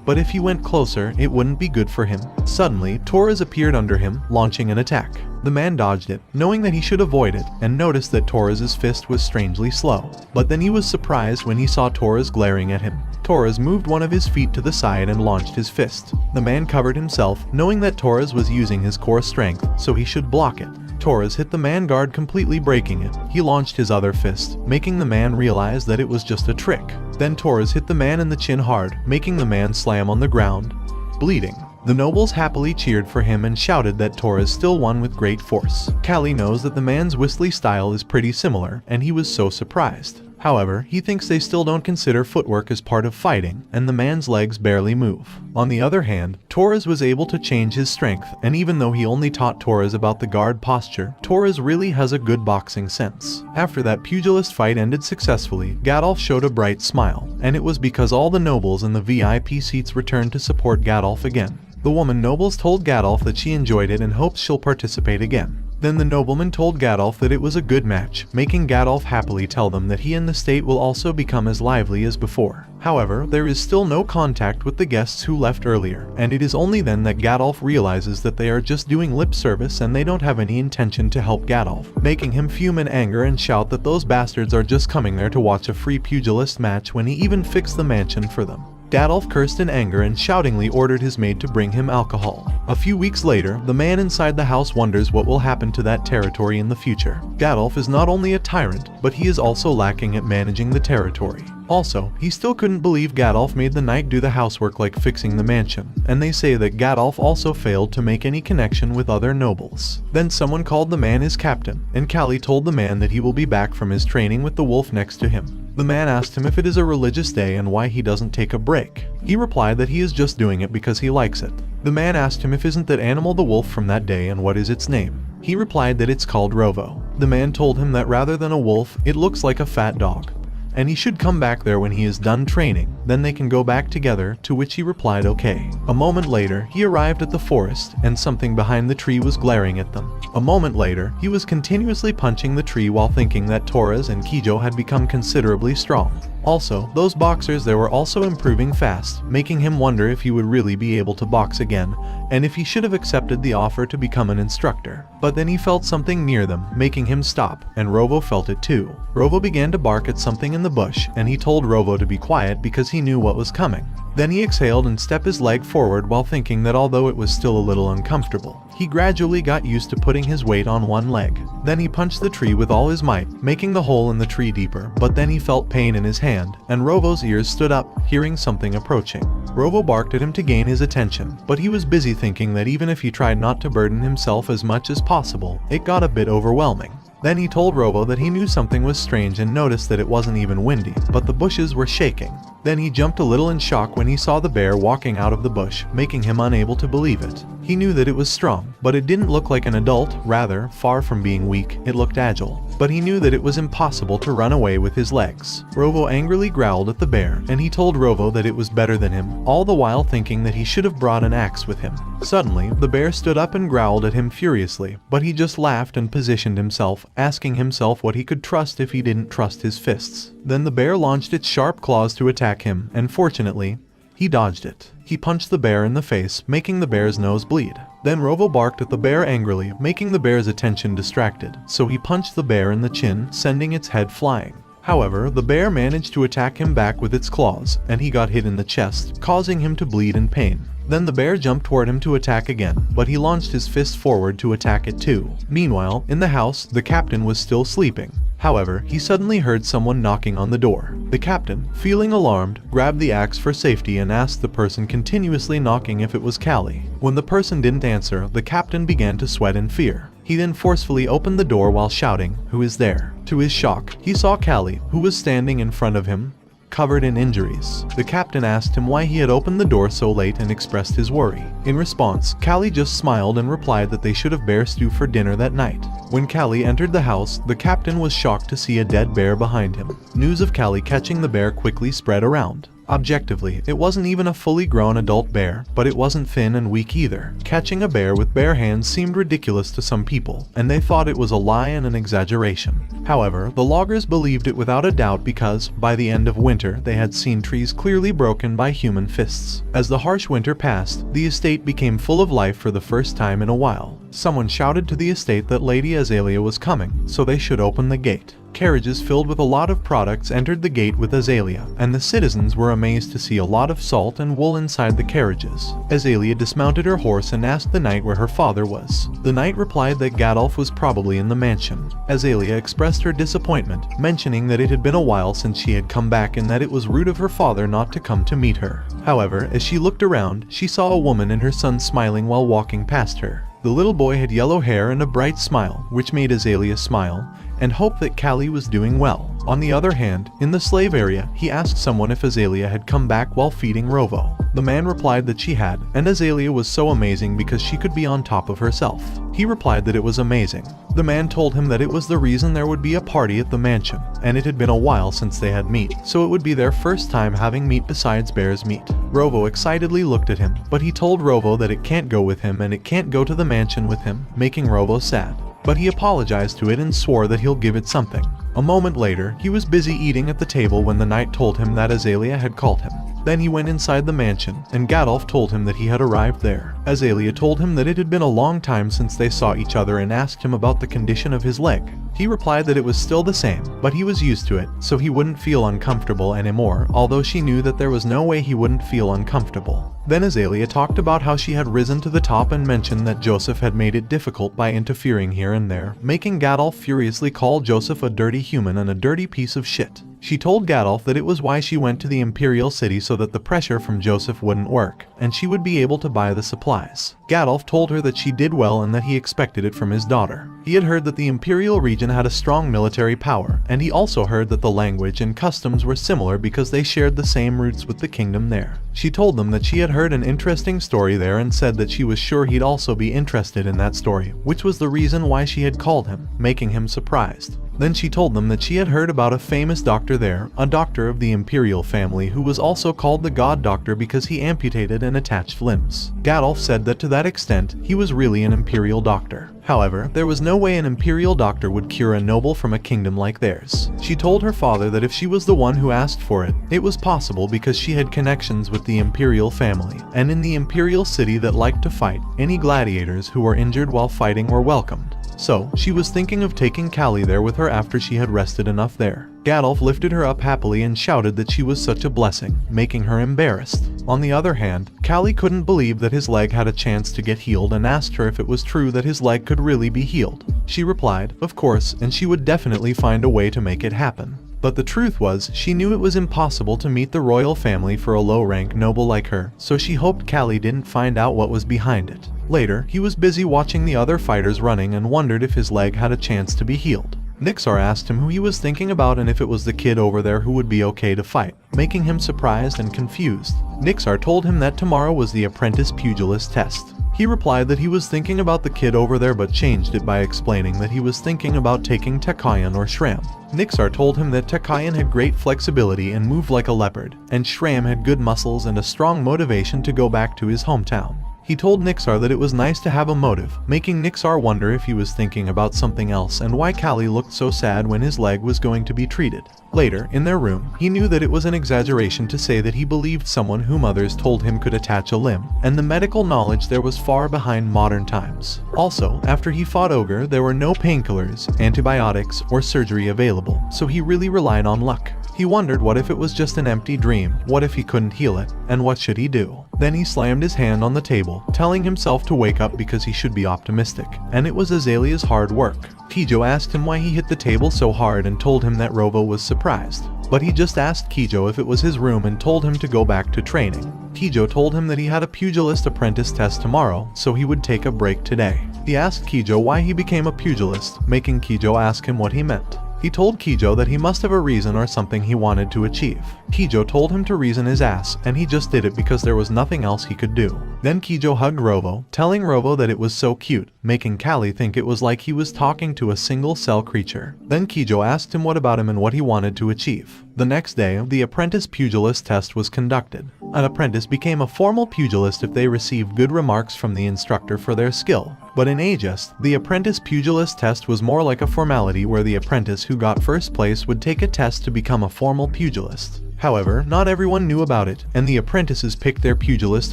But if he went closer, it wouldn't be good for him. Suddenly, Torres appeared under him, launching an attack. The man dodged it, knowing that he should avoid it, and noticed that Torres's fist was strangely slow. But then he was surprised when he saw Torres glaring at him. Torres moved one of his feet to the side and launched his fist. The man covered himself, knowing that Torres was using his core strength, so he should block it. Torres hit the man guard, completely breaking it. He launched his other fist, making the man realize that it was just a trick. Then Torres hit the man in the chin hard, making the man slam on the ground, bleeding. The nobles happily cheered for him and shouted that Torres still won with great force. Callie knows that the man's Wisley style is pretty similar, and he was so surprised. However, he thinks they still don't consider footwork as part of fighting, and the man's legs barely move. On the other hand, Torres was able to change his strength, and even though he only taught Torres about the guard posture, Torres really has a good boxing sense. After that pugilist fight ended successfully, Gadolf showed a bright smile, and it was because all the nobles in the VIP seats returned to support Gadolf again. The woman nobles told Gadolf that she enjoyed it and hopes she'll participate again. Then the nobleman told Gadolf that it was a good match, making Gadolf happily tell them that he and the state will also become as lively as before. However, there is still no contact with the guests who left earlier, and it is only then that Gadolf realizes that they are just doing lip service and they don't have any intention to help Gadolf, making him fume in anger and shout that those bastards are just coming there to watch a free pugilist match when he even fixed the mansion for them. Gadolf cursed in anger and shoutingly ordered his maid to bring him alcohol. A few weeks later, the man inside the house wonders what will happen to that territory in the future. Gadolf is not only a tyrant, but he is also lacking at managing the territory. Also, he still couldn't believe Gadolf made the knight do the housework like fixing the mansion, and they say that Gadolf also failed to make any connection with other nobles. Then someone called the man his captain, and Callie told the man that he will be back from his training with the wolf next to him. The man asked him if it is a religious day and why he doesn't take a break. He replied that he is just doing it because he likes it. The man asked him if isn't that animal the wolf from that day and what is its name. He replied that it's called Rovo. The man told him that rather than a wolf, it looks like a fat dog, and he should come back there when he is done training, then they can go back together, to which he replied okay. A moment later, he arrived at the forest, and something behind the tree was glaring at them. A moment later, he was continuously punching the tree while thinking that Torres and Kijo had become considerably strong. Also, those boxers there were also improving fast, making him wonder if he would really be able to box again, and if he should have accepted the offer to become an instructor. But then he felt something near them, making him stop, and Rovo felt it too. Rovo began to bark at something in the bush, and he told Rovo to be quiet because he knew what was coming. Then he exhaled and stepped his leg forward while thinking that although it was still a little uncomfortable, he gradually got used to putting his weight on one leg. Then he punched the tree with all his might, making the hole in the tree deeper, but then he felt pain in his hand, and Rovo's ears stood up, hearing something approaching. Rovo barked at him to gain his attention, but he was busy thinking that even if he tried not to burden himself as much as possible, it got a bit overwhelming. Then he told Rovo that he knew something was strange and noticed that it wasn't even windy, but the bushes were shaking. Then he jumped a little in shock when he saw the bear walking out of the bush, making him unable to believe it. He knew that it was strong, but it didn't look like an adult, rather, far from being weak, it looked agile. But he knew that it was impossible to run away with his legs. Rovo angrily growled at the bear, and he told Rovo that it was better than him, all the while thinking that he should have brought an axe with him. Suddenly, the bear stood up and growled at him furiously, but he just laughed and positioned himself, asking himself what he could trust if he didn't trust his fists. Then the bear launched its sharp claws to attack him, and fortunately, he dodged it. He punched the bear in the face, making the bear's nose bleed. Then Rovo barked at the bear angrily, making the bear's attention distracted, so he punched the bear in the chin, sending its head flying. However, the bear managed to attack him back with its claws, and he got hit in the chest, causing him to bleed in pain. Then the bear jumped toward him to attack again, but he launched his fist forward to attack it too. Meanwhile, in the house, the captain was still sleeping. However, he suddenly heard someone knocking on the door. The captain, feeling alarmed, grabbed the axe for safety and asked the person continuously knocking if it was Callie. When the person didn't answer, the captain began to sweat in fear. He then forcefully opened the door while shouting, "Who is there?" To his shock, he saw Callie, who was standing in front of him, covered in injuries. The captain asked him why he had opened the door so late and expressed his worry. In response, Callie just smiled and replied that they should have bear stew for dinner that night. When Callie entered the house, the captain was shocked to see a dead bear behind him. News of Callie catching the bear quickly spread around. Objectively, it wasn't even a fully grown adult bear, but it wasn't thin and weak either. Catching a bear with bare hands seemed ridiculous to some people, and they thought it was a lie and an exaggeration. However, the loggers believed it without a doubt because, by the end of winter, they had seen trees clearly broken by human fists. As the harsh winter passed, the estate became full of life for the first time in a while. Someone shouted to the estate that Lady Azalea was coming, so they should open the gate. Carriages filled with a lot of products entered the gate with Azalea, and the citizens were amazed to see a lot of salt and wool inside the carriages. Azalea dismounted her horse and asked the knight where her father was. The knight replied that Gadolf was probably in the mansion. Azalea expressed her disappointment, mentioning that it had been a while since she had come back and that it was rude of her father not to come to meet her. However, as she looked around, she saw a woman and her son smiling while walking past her. The little boy had yellow hair and a bright smile, which made Azalea smile, and hope that Callie was doing well. On the other hand, in the slave area, he asked someone if Azalea had come back while feeding Rovo. The man replied that she had, and Azalea was so amazing because she could be on top of herself. He replied that it was amazing. The man told him that it was the reason there would be a party at the mansion, and it had been a while since they had meat, so it would be their first time having meat besides bear's meat. Rovo excitedly looked at him, but he told Rovo that it can't go with him and it can't go to the mansion with him, making Rovo sad. But he apologized to it and swore that he'll give it something. A moment later, he was busy eating at the table when the knight told him that Azalea had called him. Then he went inside the mansion, and Gadolf told him that he had arrived there. Azalea told him that it had been a long time since they saw each other and asked him about the condition of his leg. He replied that it was still the same, but he was used to it, so he wouldn't feel uncomfortable anymore, although she knew that there was no way he wouldn't feel uncomfortable. Then Azalea talked about how she had risen to the top and mentioned that Joseph had made it difficult by interfering here and there, making Gadolf furiously call Joseph a dirty human and a dirty piece of shit. She told Gadolf that it was why she went to the Imperial City so that the pressure from Joseph wouldn't work, and she would be able to buy the supplies. Gadolf told her that she did well and that he expected it from his daughter. He had heard that the Imperial region had a strong military power, and he also heard that the language and customs were similar because they shared the same roots with the kingdom there. She told them that she had heard an interesting story there and said that she was sure he'd also be interested in that story, which was the reason why she had called him, making him surprised. Then she told them that she had heard about a famous doctor there, a doctor of the imperial family who was also called the God Doctor because he amputated and attached limbs. Gadolf said that to that extent, he was really an imperial doctor. However, there was no way an imperial doctor would cure a noble from a kingdom like theirs. She told her father that if she was the one who asked for it, it was possible because she had connections with the imperial family, and in the imperial city that liked to fight, any gladiators who were injured while fighting were welcomed. So, she was thinking of taking Callie there with her after she had rested enough there. Gadolf lifted her up happily and shouted that she was such a blessing, making her embarrassed. On the other hand, Callie couldn't believe that his leg had a chance to get healed and asked her if it was true that his leg could really be healed. She replied, of course, and she would definitely find a way to make it happen. But the truth was, she knew it was impossible to meet the royal family for a low-rank noble like her, so she hoped Callie didn't find out what was behind it. Later, he was busy watching the other fighters running and wondered if his leg had a chance to be healed. Nixar asked him who he was thinking about and if it was the kid over there who would be okay to fight, making him surprised and confused. Nixar told him that tomorrow was the apprentice pugilist test. He replied that he was thinking about the kid over there but changed it by explaining that he was thinking about taking Takayan or Shram. Nixar told him that Takayan had great flexibility and moved like a leopard, and Shram had good muscles and a strong motivation to go back to his hometown. He told Nixar that it was nice to have a motive, making Nixar wonder if he was thinking about something else and why Callie looked so sad when his leg was going to be treated. Later, in their room, he knew that it was an exaggeration to say that he believed someone whom others told him could attach a limb, and the medical knowledge there was far behind modern times. Also, after he fought Ogre, there were no painkillers, antibiotics, or surgery available, so he really relied on luck. He wondered what if it was just an empty dream, what if he couldn't heal it, and what should he do? Then he slammed his hand on the table, telling himself to wake up because he should be optimistic, and it was Azalea's hard work. Kijo asked him why he hit the table so hard and told him that Rovo was surprised. But he just asked Kijo if it was his room and told him to go back to training. Kijo told him that he had a pugilist apprentice test tomorrow, so he would take a break today. He asked Kijo why he became a pugilist, making Kijo ask him what he meant. He told Kijo that he must have a reason or something he wanted to achieve. Kijo told him to reason his ass, and he just did it because there was nothing else he could do. Then Kijo hugged Rovo, telling Rovo that it was so cute, making Callie think it was like he was talking to a single-cell creature. Then Kijo asked him what about him and what he wanted to achieve. The next day, the apprentice pugilist test was conducted. An apprentice became a formal pugilist if they received good remarks from the instructor for their skill. But in Aegis, the apprentice pugilist test was more like a formality where the apprentice who got first place would take a test to become a formal pugilist. However, not everyone knew about it, and the apprentices picked their pugilist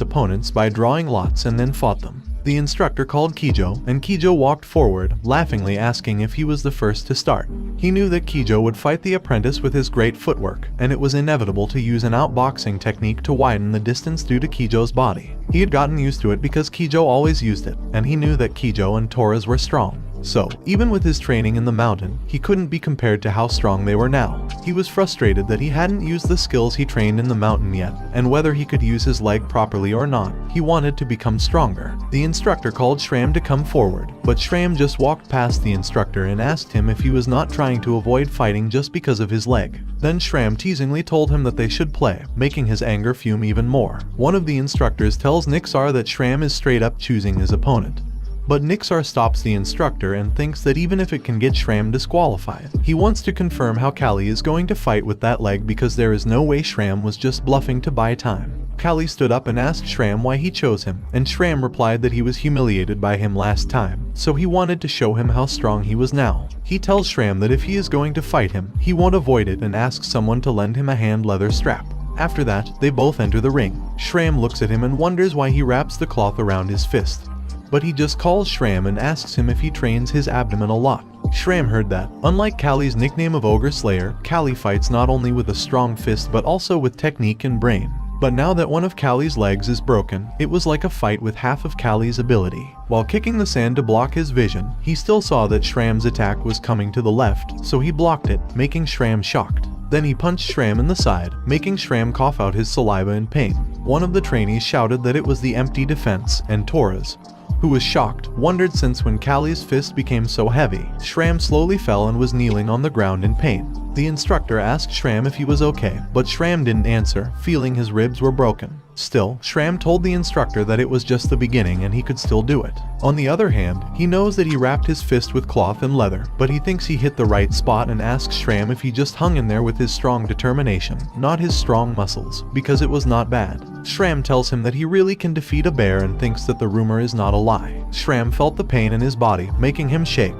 opponents by drawing lots and then fought them. The instructor called Kijo, and Kijo walked forward, laughingly asking if he was the first to start. He knew that Kijo would fight the apprentice with his great footwork, and it was inevitable to use an outboxing technique to widen the distance due to Kijo's body. He had gotten used to it because Kijo always used it, and he knew that Kijo and Torres were strong. So, even with his training in the mountain, he couldn't be compared to how strong they were now. He was frustrated that he hadn't used the skills he trained in the mountain yet, and whether he could use his leg properly or not, he wanted to become stronger. The instructor called Shram to come forward, but Shram just walked past the instructor and asked him if he was not trying to avoid fighting just because of his leg. Then Shram teasingly told him that they should play, making his anger fume even more. One of the instructors tells Nixar that Shram is straight up choosing his opponent. But Nixar stops the instructor and thinks that even if it can get Shram disqualified, he wants to confirm how Callie is going to fight with that leg because there is no way Shram was just bluffing to buy time. Callie stood up and asked Shram why he chose him, and Shram replied that he was humiliated by him last time, so he wanted to show him how strong he was now. He tells Shram that if he is going to fight him, he won't avoid it and asks someone to lend him a hand leather strap. After that, they both enter the ring. Shram looks at him and wonders why he wraps the cloth around his fist. But he just calls Shram and asks him if he trains his abdomen a lot. Shram heard that, unlike Callie's nickname of Ogre Slayer, Callie fights not only with a strong fist but also with technique and brain. But now that one of Callie's legs is broken, it was like a fight with half of Callie's ability. While kicking the sand to block his vision, he still saw that Shram's attack was coming to the left, so he blocked it, making Shram shocked. Then he punched Shram in the side, making Shram cough out his saliva in pain. One of the trainees shouted that it was the empty defense, and Torres, who was shocked, wondered since when Callie's fist became so heavy. Shram slowly fell and was kneeling on the ground in pain. The instructor asked Shram if he was okay, but Shram didn't answer, feeling his ribs were broken. Still, Shram told the instructor that it was just the beginning and he could still do it. On the other hand, he knows that he wrapped his fist with cloth and leather, but he thinks he hit the right spot and asks Shram if he just hung in there with his strong determination, not his strong muscles, because it was not bad. Shram tells him that he really can defeat a bear and thinks that the rumor is not a lie. Shram felt the pain in his body, making him shake.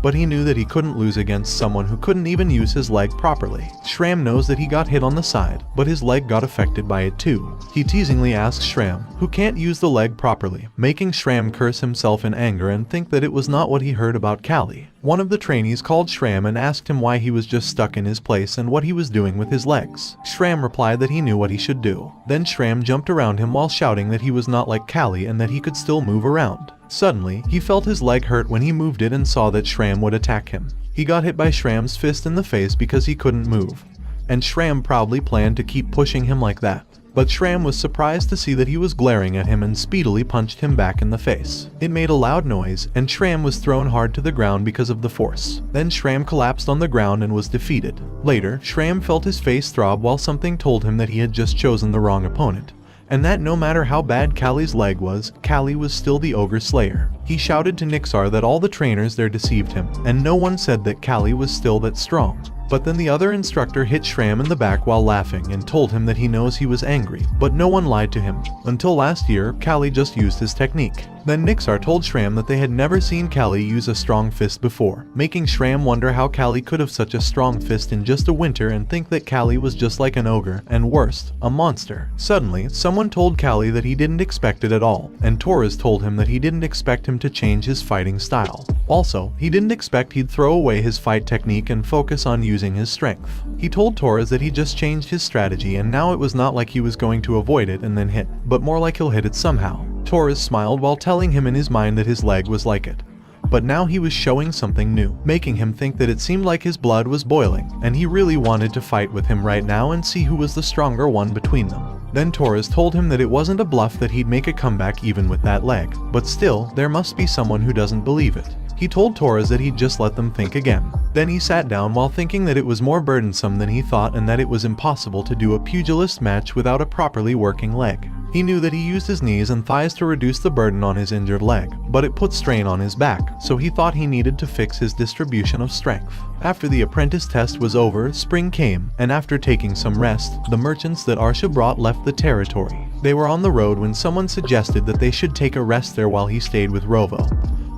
But he knew that he couldn't lose against someone who couldn't even use his leg properly. Shram knows that he got hit on the side, but his leg got affected by it too. He teasingly asks Shram, who can't use the leg properly, making Shram curse himself in anger and think that it was not what he heard about Callie. One of the trainees called Shram and asked him why he was just stuck in his place and what he was doing with his legs. Shram replied that he knew what he should do. Then Shram jumped around him while shouting that he was not like Callie and that he could still move around. Suddenly, he felt his leg hurt when he moved it and saw that Shram would attack him. He got hit by Shram's fist in the face because he couldn't move, and Shram probably planned to keep pushing him like that. But Shram was surprised to see that he was glaring at him and speedily punched him back in the face. It made a loud noise, and Shram was thrown hard to the ground because of the force. Then Shram collapsed on the ground and was defeated. Later, Shram felt his face throb while something told him that he had just chosen the wrong opponent, and that no matter how bad Callie's leg was, Callie was still the Ogre Slayer. He shouted to Nixar that all the trainers there deceived him, and no one said that Callie was still that strong. But then the other instructor hit Shram in the back while laughing and told him that he knows he was angry, but no one lied to him. Until last year, Callie just used his technique. Then Nixar told Shram that they had never seen Callie use a strong fist before, making Shram wonder how Callie could have such a strong fist in just a winter and think that Callie was just like an ogre, and worst, a monster. Suddenly, someone told Callie that he didn't expect it at all, and Torres told him that he didn't expect him to change his fighting style. Also, he didn't expect he'd throw away his fight technique and focus on using his strength. He told Torres that he just changed his strategy and now it was not like he was going to avoid it and then hit, but more like he'll hit it somehow. Torres smiled while telling him in his mind that his leg was like it. But now he was showing something new, making him think that it seemed like his blood was boiling, and he really wanted to fight with him right now and see who was the stronger one between them. Then Torres told him that it wasn't a bluff that he'd make a comeback even with that leg, but still, there must be someone who doesn't believe it. He told Torres that he'd just let them think again. Then he sat down while thinking that it was more burdensome than he thought and that it was impossible to do a pugilist match without a properly working leg. He knew that he used his knees and thighs to reduce the burden on his injured leg, but it put strain on his back, so he thought he needed to fix his distribution of strength. After the apprentice test was over, spring came, and after taking some rest, the merchants that Arsha brought left the territory. They were on the road when someone suggested that they should take a rest there while he stayed with Rovo,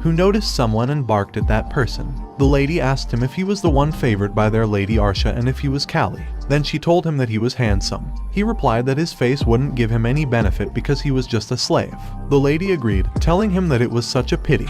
who noticed someone and barked at that person. The lady asked him if he was the one favored by their lady Arsha and if he was Callie. Then she told him that he was handsome. He replied that his face wouldn't give him any benefit because he was just a slave. The lady agreed, telling him that it was such a pity.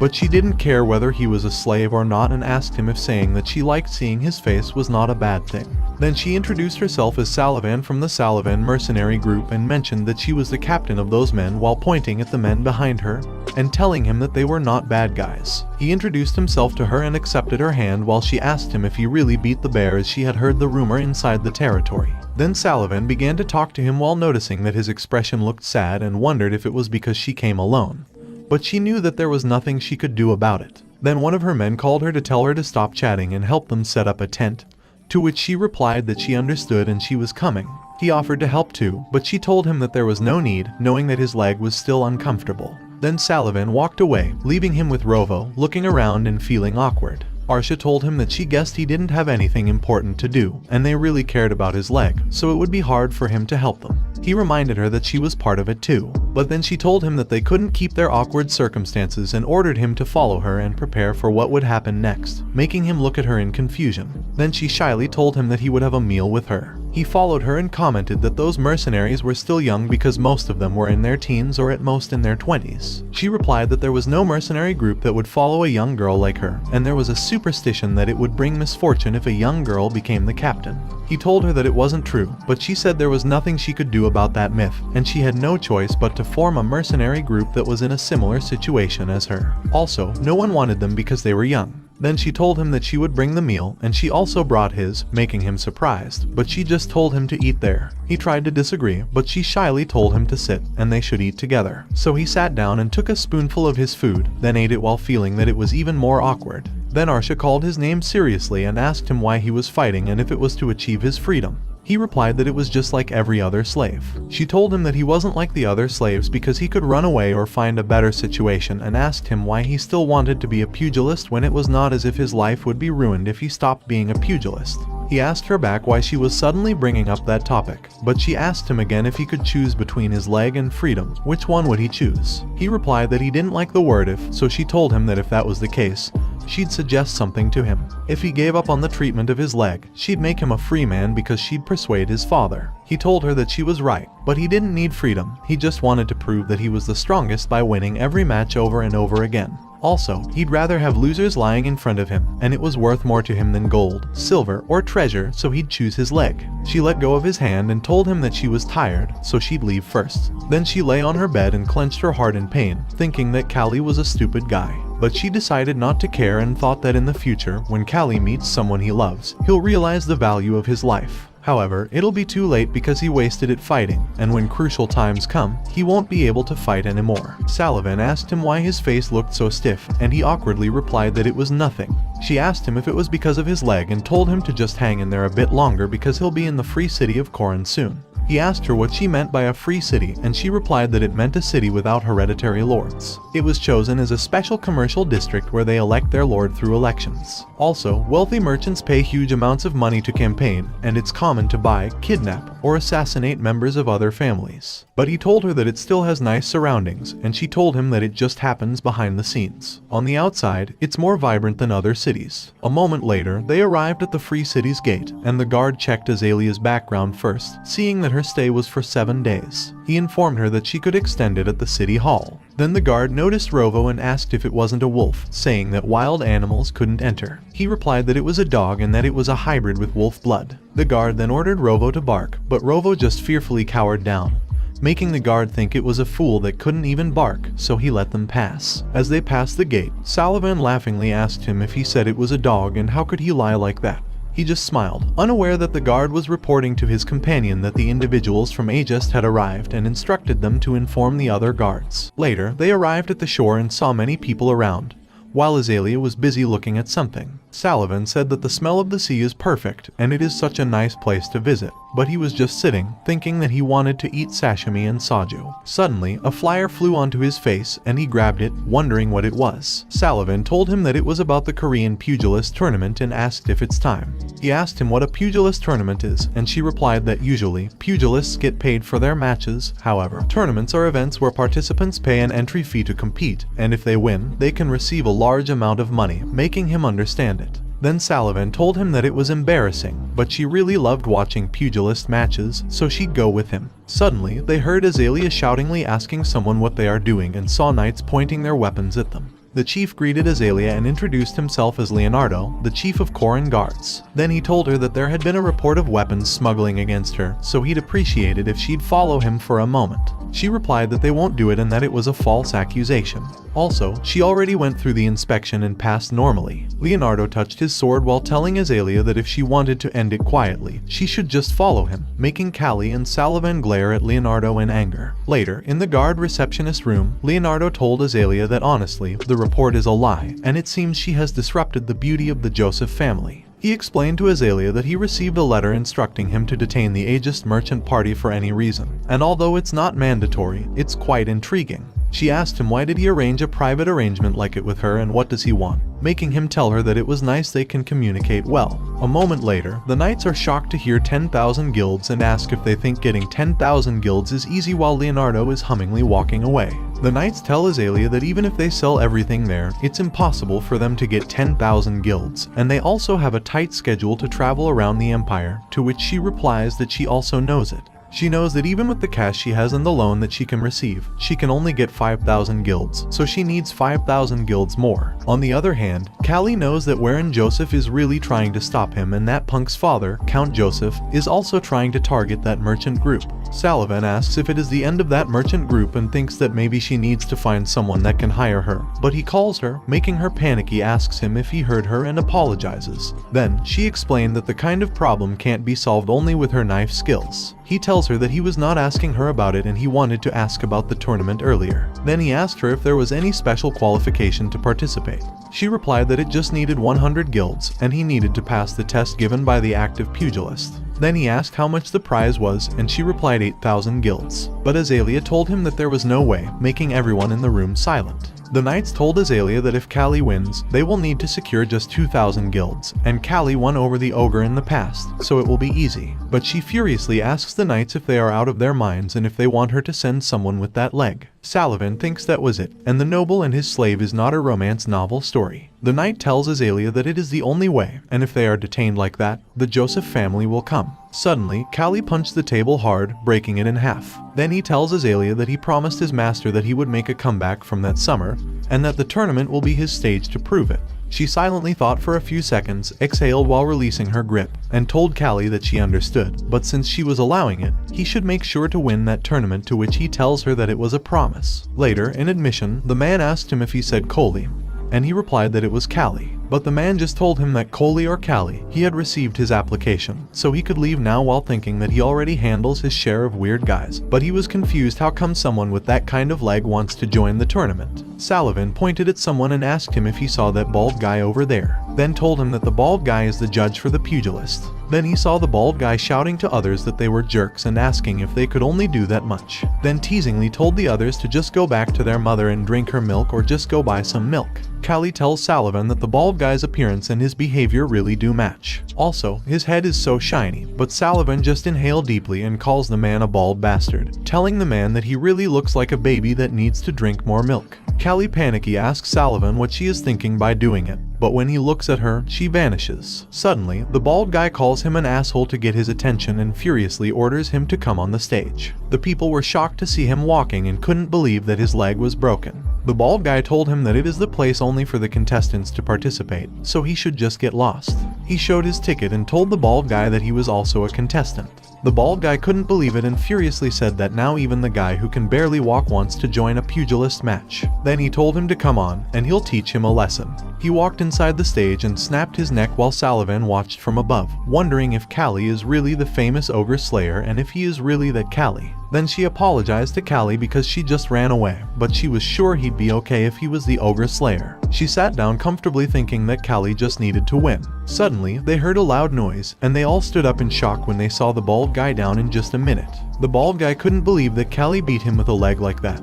But she didn't care whether he was a slave or not and asked him if saying that she liked seeing his face was not a bad thing. Then she introduced herself as Salavan from the Salavan mercenary group and mentioned that she was the captain of those men while pointing at the men behind her. and telling him that they were not bad guys. He introduced himself to her and accepted her hand while she asked him if he really beat the bear, as she had heard the rumor inside the territory. Then Sullivan began to talk to him while noticing that his expression looked sad and wondered if it was because she came alone. But she knew that there was nothing she could do about it. Then one of her men called her to tell her to stop chatting and help them set up a tent, to which she replied that she understood and she was coming. He offered to help too, but she told him that there was no need, knowing that his leg was still uncomfortable. Then Sullivan walked away, leaving him with Rovo, looking around and feeling awkward. Arsha told him that she guessed he didn't have anything important to do, and they really cared about his leg, so it would be hard for him to help them. He reminded her that she was part of it too, but then she told him that they couldn't keep their awkward circumstances and ordered him to follow her and prepare for what would happen next, making him look at her in confusion. Then she shyly told him that he would have a meal with her. He followed her and commented that those mercenaries were still young because most of them were in their teens or at most in their 20s. She replied that there was no mercenary group that would follow a young girl like her, and there was a superstition that it would bring misfortune if a young girl became the captain. He told her that it wasn't true, but she said there was nothing she could do about that myth, and she had no choice but to form a mercenary group that was in a similar situation as her. Also, no one wanted them because they were young. Then she told him that she would bring the meal, and she also brought his, making him surprised, but she just told him to eat there. He tried to disagree, but she shyly told him to sit, and they should eat together. So he sat down and took a spoonful of his food, then ate it while feeling that it was even more awkward. Then Arsha called his name seriously and asked him why he was fighting and if it was to achieve his freedom. He replied that it was just like every other slave. She told him that he wasn't like the other slaves because he could run away or find a better situation, and asked him why he still wanted to be a pugilist when it was not as if his life would be ruined if he stopped being a pugilist. He asked her back why she was suddenly bringing up that topic, but she asked him again if he could choose between his leg and freedom, which one would he choose? He replied that he didn't like the word if, so she told him that if that was the case, she'd suggest something to him. If he gave up on the treatment of his leg, she'd make him a free man because she'd persuade his father. He told her that she was right, but he didn't need freedom, he just wanted to prove that he was the strongest by winning every match over and over again. Also, he'd rather have losers lying in front of him, and it was worth more to him than gold, silver, or treasure, so he'd choose his leg. She let go of his hand and told him that she was tired, so she'd leave first. Then she lay on her bed and clenched her heart in pain, thinking that Callie was a stupid guy. But she decided not to care and thought that in the future, when Callie meets someone he loves, he'll realize the value of his life. However, it'll be too late because he wasted it fighting, and when crucial times come, he won't be able to fight anymore. Sullivan asked him why his face looked so stiff, and he awkwardly replied that it was nothing. She asked him if it was because of his leg and told him to just hang in there a bit longer because he'll be in the free city of Corin soon. He asked her what she meant by a free city, and she replied that it meant a city without hereditary lords. It was chosen as a special commercial district where they elect their lord through elections. Also, wealthy merchants pay huge amounts of money to campaign, and it's common to buy, kidnap, or assassinate members of other families. But he told her that it still has nice surroundings, and she told him that it just happens behind the scenes. On the outside, it's more vibrant than other cities. A moment later, they arrived at the free city's gate, and the guard checked Azalea's background first, seeing that her stay was for 7 days. He informed her that she could extend it at the city hall. Then the guard noticed Rovo and asked if it wasn't a wolf, saying that wild animals couldn't enter. He replied that it was a dog and that it was a hybrid with wolf blood. The guard then ordered Rovo to bark, but Rovo just fearfully cowered down, making the guard think it was a fool that couldn't even bark, so he let them pass. As they passed the gate, Sullivan laughingly asked him if he said it was a dog and how could he lie like that. He just smiled, unaware that the guard was reporting to his companion that the individuals from Aegis had arrived and instructed them to inform the other guards. Later, they arrived at the shore and saw many people around, while Azalea was busy looking at something. Sullivan said that the smell of the sea is perfect and it is such a nice place to visit, but he was just sitting, thinking that he wanted to eat sashimi and shojo. Suddenly, a flyer flew onto his face and he grabbed it, wondering what it was. Sullivan told him that it was about the Korean pugilist tournament and asked if it's time. He asked him what a pugilist tournament is, and she replied that usually, pugilists get paid for their matches. However, tournaments are events where participants pay an entry fee to compete, and if they win, they can receive a large amount of money, making him understand it. Then Sullivan told him that it was embarrassing, but she really loved watching pugilist matches, so she'd go with him. Suddenly, they heard Azalea shoutingly asking someone what they are doing and saw knights pointing their weapons at them. The chief greeted Azalea and introduced himself as Leonardo, the chief of Corps and Guards. Then he told her that there had been a report of weapons smuggling against her, so he'd appreciate it if she'd follow him for a moment. She replied that they won't do it and that it was a false accusation. Also, she already went through the inspection and passed normally. Leonardo touched his sword while telling Azalea that if she wanted to end it quietly, she should just follow him, making Callie and Sullivan glare at Leonardo in anger. Later, in the guard receptionist room, Leonardo told Azalea that honestly, the report is a lie, and it seems she has disrupted the beauty of the Joseph family. He explained to Azalea that he received a letter instructing him to detain the ageist merchant party for any reason, and although it's not mandatory, it's quite intriguing. She asked him why did he arrange a private arrangement like it with her and what does he want, making him tell her that it was nice they can communicate well. A moment later, the knights are shocked to hear 10,000 guilds and ask if they think getting 10,000 guilds is easy while Leonardo is hummingly walking away. The knights tell Azalea that even if they sell everything there, it's impossible for them to get 10,000 guilds, and they also have a tight schedule to travel around the empire, to which she replies that she also knows it. She knows that even with the cash she has and the loan that she can receive, she can only get 5,000 guilds, so she needs 5,000 guilds more. On the other hand, Callie knows that wherein Joseph is really trying to stop him and that Punk's father, Count Joseph, is also trying to target that merchant group. Sullivan asks if it is the end of that merchant group and thinks that maybe she needs to find someone that can hire her, but he calls her, making her panicky, asks him if he heard her and apologizes. Then, she explained that the kind of problem can't be solved only with her knife skills. He tells her that he was not asking her about it and he wanted to ask about the tournament earlier. Then he asked her if there was any special qualification to participate. She replied that it just needed 100 guilds and he needed to pass the test given by the active pugilist. Then he asked how much the prize was and she replied 8,000 guilds. But Azalea told him that there was no way, making everyone in the room silent. The knights told Azalea that if Callie wins, they will need to secure just 2,000 guilds, and Callie won over the ogre in the past, so it will be easy. But she furiously asks the knights if they are out of their minds and if they want her to send someone with that leg. Sullivan thinks that was it, and the noble and his slave is not a romance novel story. The knight tells Azalea that it is the only way, and if they are detained like that, the Joseph family will come. Suddenly, Callie punched the table hard, breaking it in half. Then he tells Azalea that he promised his master that he would make a comeback from that summer, and that the tournament will be his stage to prove it. She silently thought for a few seconds, exhaled while releasing her grip, and told Callie that she understood, but since she was allowing it, he should make sure to win that tournament, to which he tells her that it was a promise. Later, in admission, the man asked him if he said Coley, and he replied that it was Callie. But the man just told him that Coley or Callie, he had received his application, so he could leave now while thinking that he already handles his share of weird guys. But he was confused how come someone with that kind of leg wants to join the tournament. Sullivan pointed at someone and asked him if he saw that bald guy over there, then told him that the bald guy is the judge for the pugilist. Then he saw the bald guy shouting to others that they were jerks and asking if they could only do that much. Then teasingly told the others to just go back to their mother and drink her milk or just go buy some milk. Callie tells Sullivan that the bald guy's appearance and his behavior really do match. Also, his head is so shiny, but Sullivan just inhaled deeply and calls the man a bald bastard, telling the man that he really looks like a baby that needs to drink more milk. Callie panicky asks Sullivan what she is thinking by doing it, but when he looks at her, she vanishes. Suddenly, the bald guy calls him an asshole to get his attention and furiously orders him to come on the stage. The people were shocked to see him walking and couldn't believe that his leg was broken. The bald guy told him that it is the place only for the contestants to participate, so he should just get lost. He showed his ticket and told the bald guy that he was also a contestant. The bald guy couldn't believe it and furiously said that now even the guy who can barely walk wants to join a pugilist match. Then he told him to come on, and he'll teach him a lesson. He walked inside the stage and snapped his neck while Sullivan watched from above, wondering if Callie is really the famous ogre slayer and if he is really that Callie. Then she apologized to Callie because she just ran away, but she was sure he'd be okay if he was the ogre slayer. She sat down comfortably thinking that Callie just needed to win. Suddenly, they heard a loud noise, and they all stood up in shock when they saw the bald guy down in just a minute. The bald guy couldn't believe that Callie beat him with a leg like that.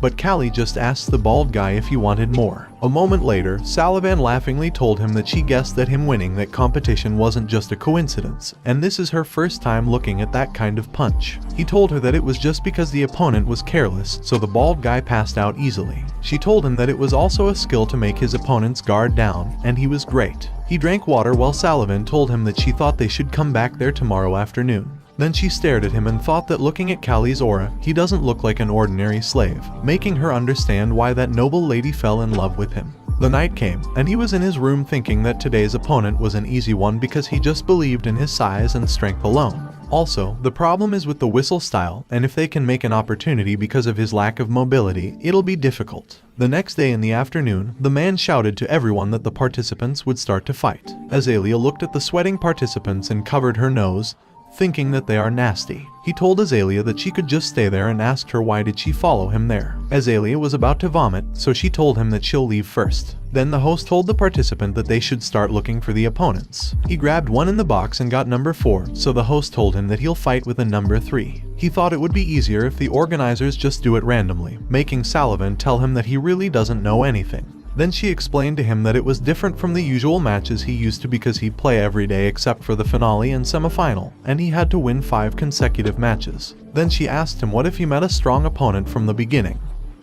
But Callie just asked the bald guy if he wanted more. A moment later, Sullivan laughingly told him that she guessed that him winning that competition wasn't just a coincidence, and this is her first time looking at that kind of punch. He told her that it was just because the opponent was careless, so the bald guy passed out easily. She told him that it was also a skill to make his opponent's guard down, and he was great. He drank water while Sullivan told him that she thought they should come back there tomorrow afternoon. Then she stared at him and thought that looking at Callie's aura, he doesn't look like an ordinary slave, making her understand why that noble lady fell in love with him. The night came, and he was in his room thinking that today's opponent was an easy one because he just believed in his size and strength alone. Also, the problem is with the whistle style, and if they can make an opportunity because of his lack of mobility, it'll be difficult. The next day in the afternoon, the man shouted to everyone that the participants would start to fight. Azalea looked at the sweating participants and covered her nose, thinking that they are nasty. He told Azalea that she could just stay there and asked her why did she follow him there. Azalea was about to vomit, so she told him that she'll leave first. Then the host told the participant that they should start looking for the opponents. He grabbed one in the box and got number 4, so the host told him that he'll fight with a number 3. He thought it would be easier if the organizers just do it randomly, making Sullivan tell him that he really doesn't know anything. Then she explained to him that it was different from the usual matches he used to because he'd play every day except for the finale and semifinal, and he had to win 5 consecutive matches. Then she asked him what if he met a strong opponent from the beginning,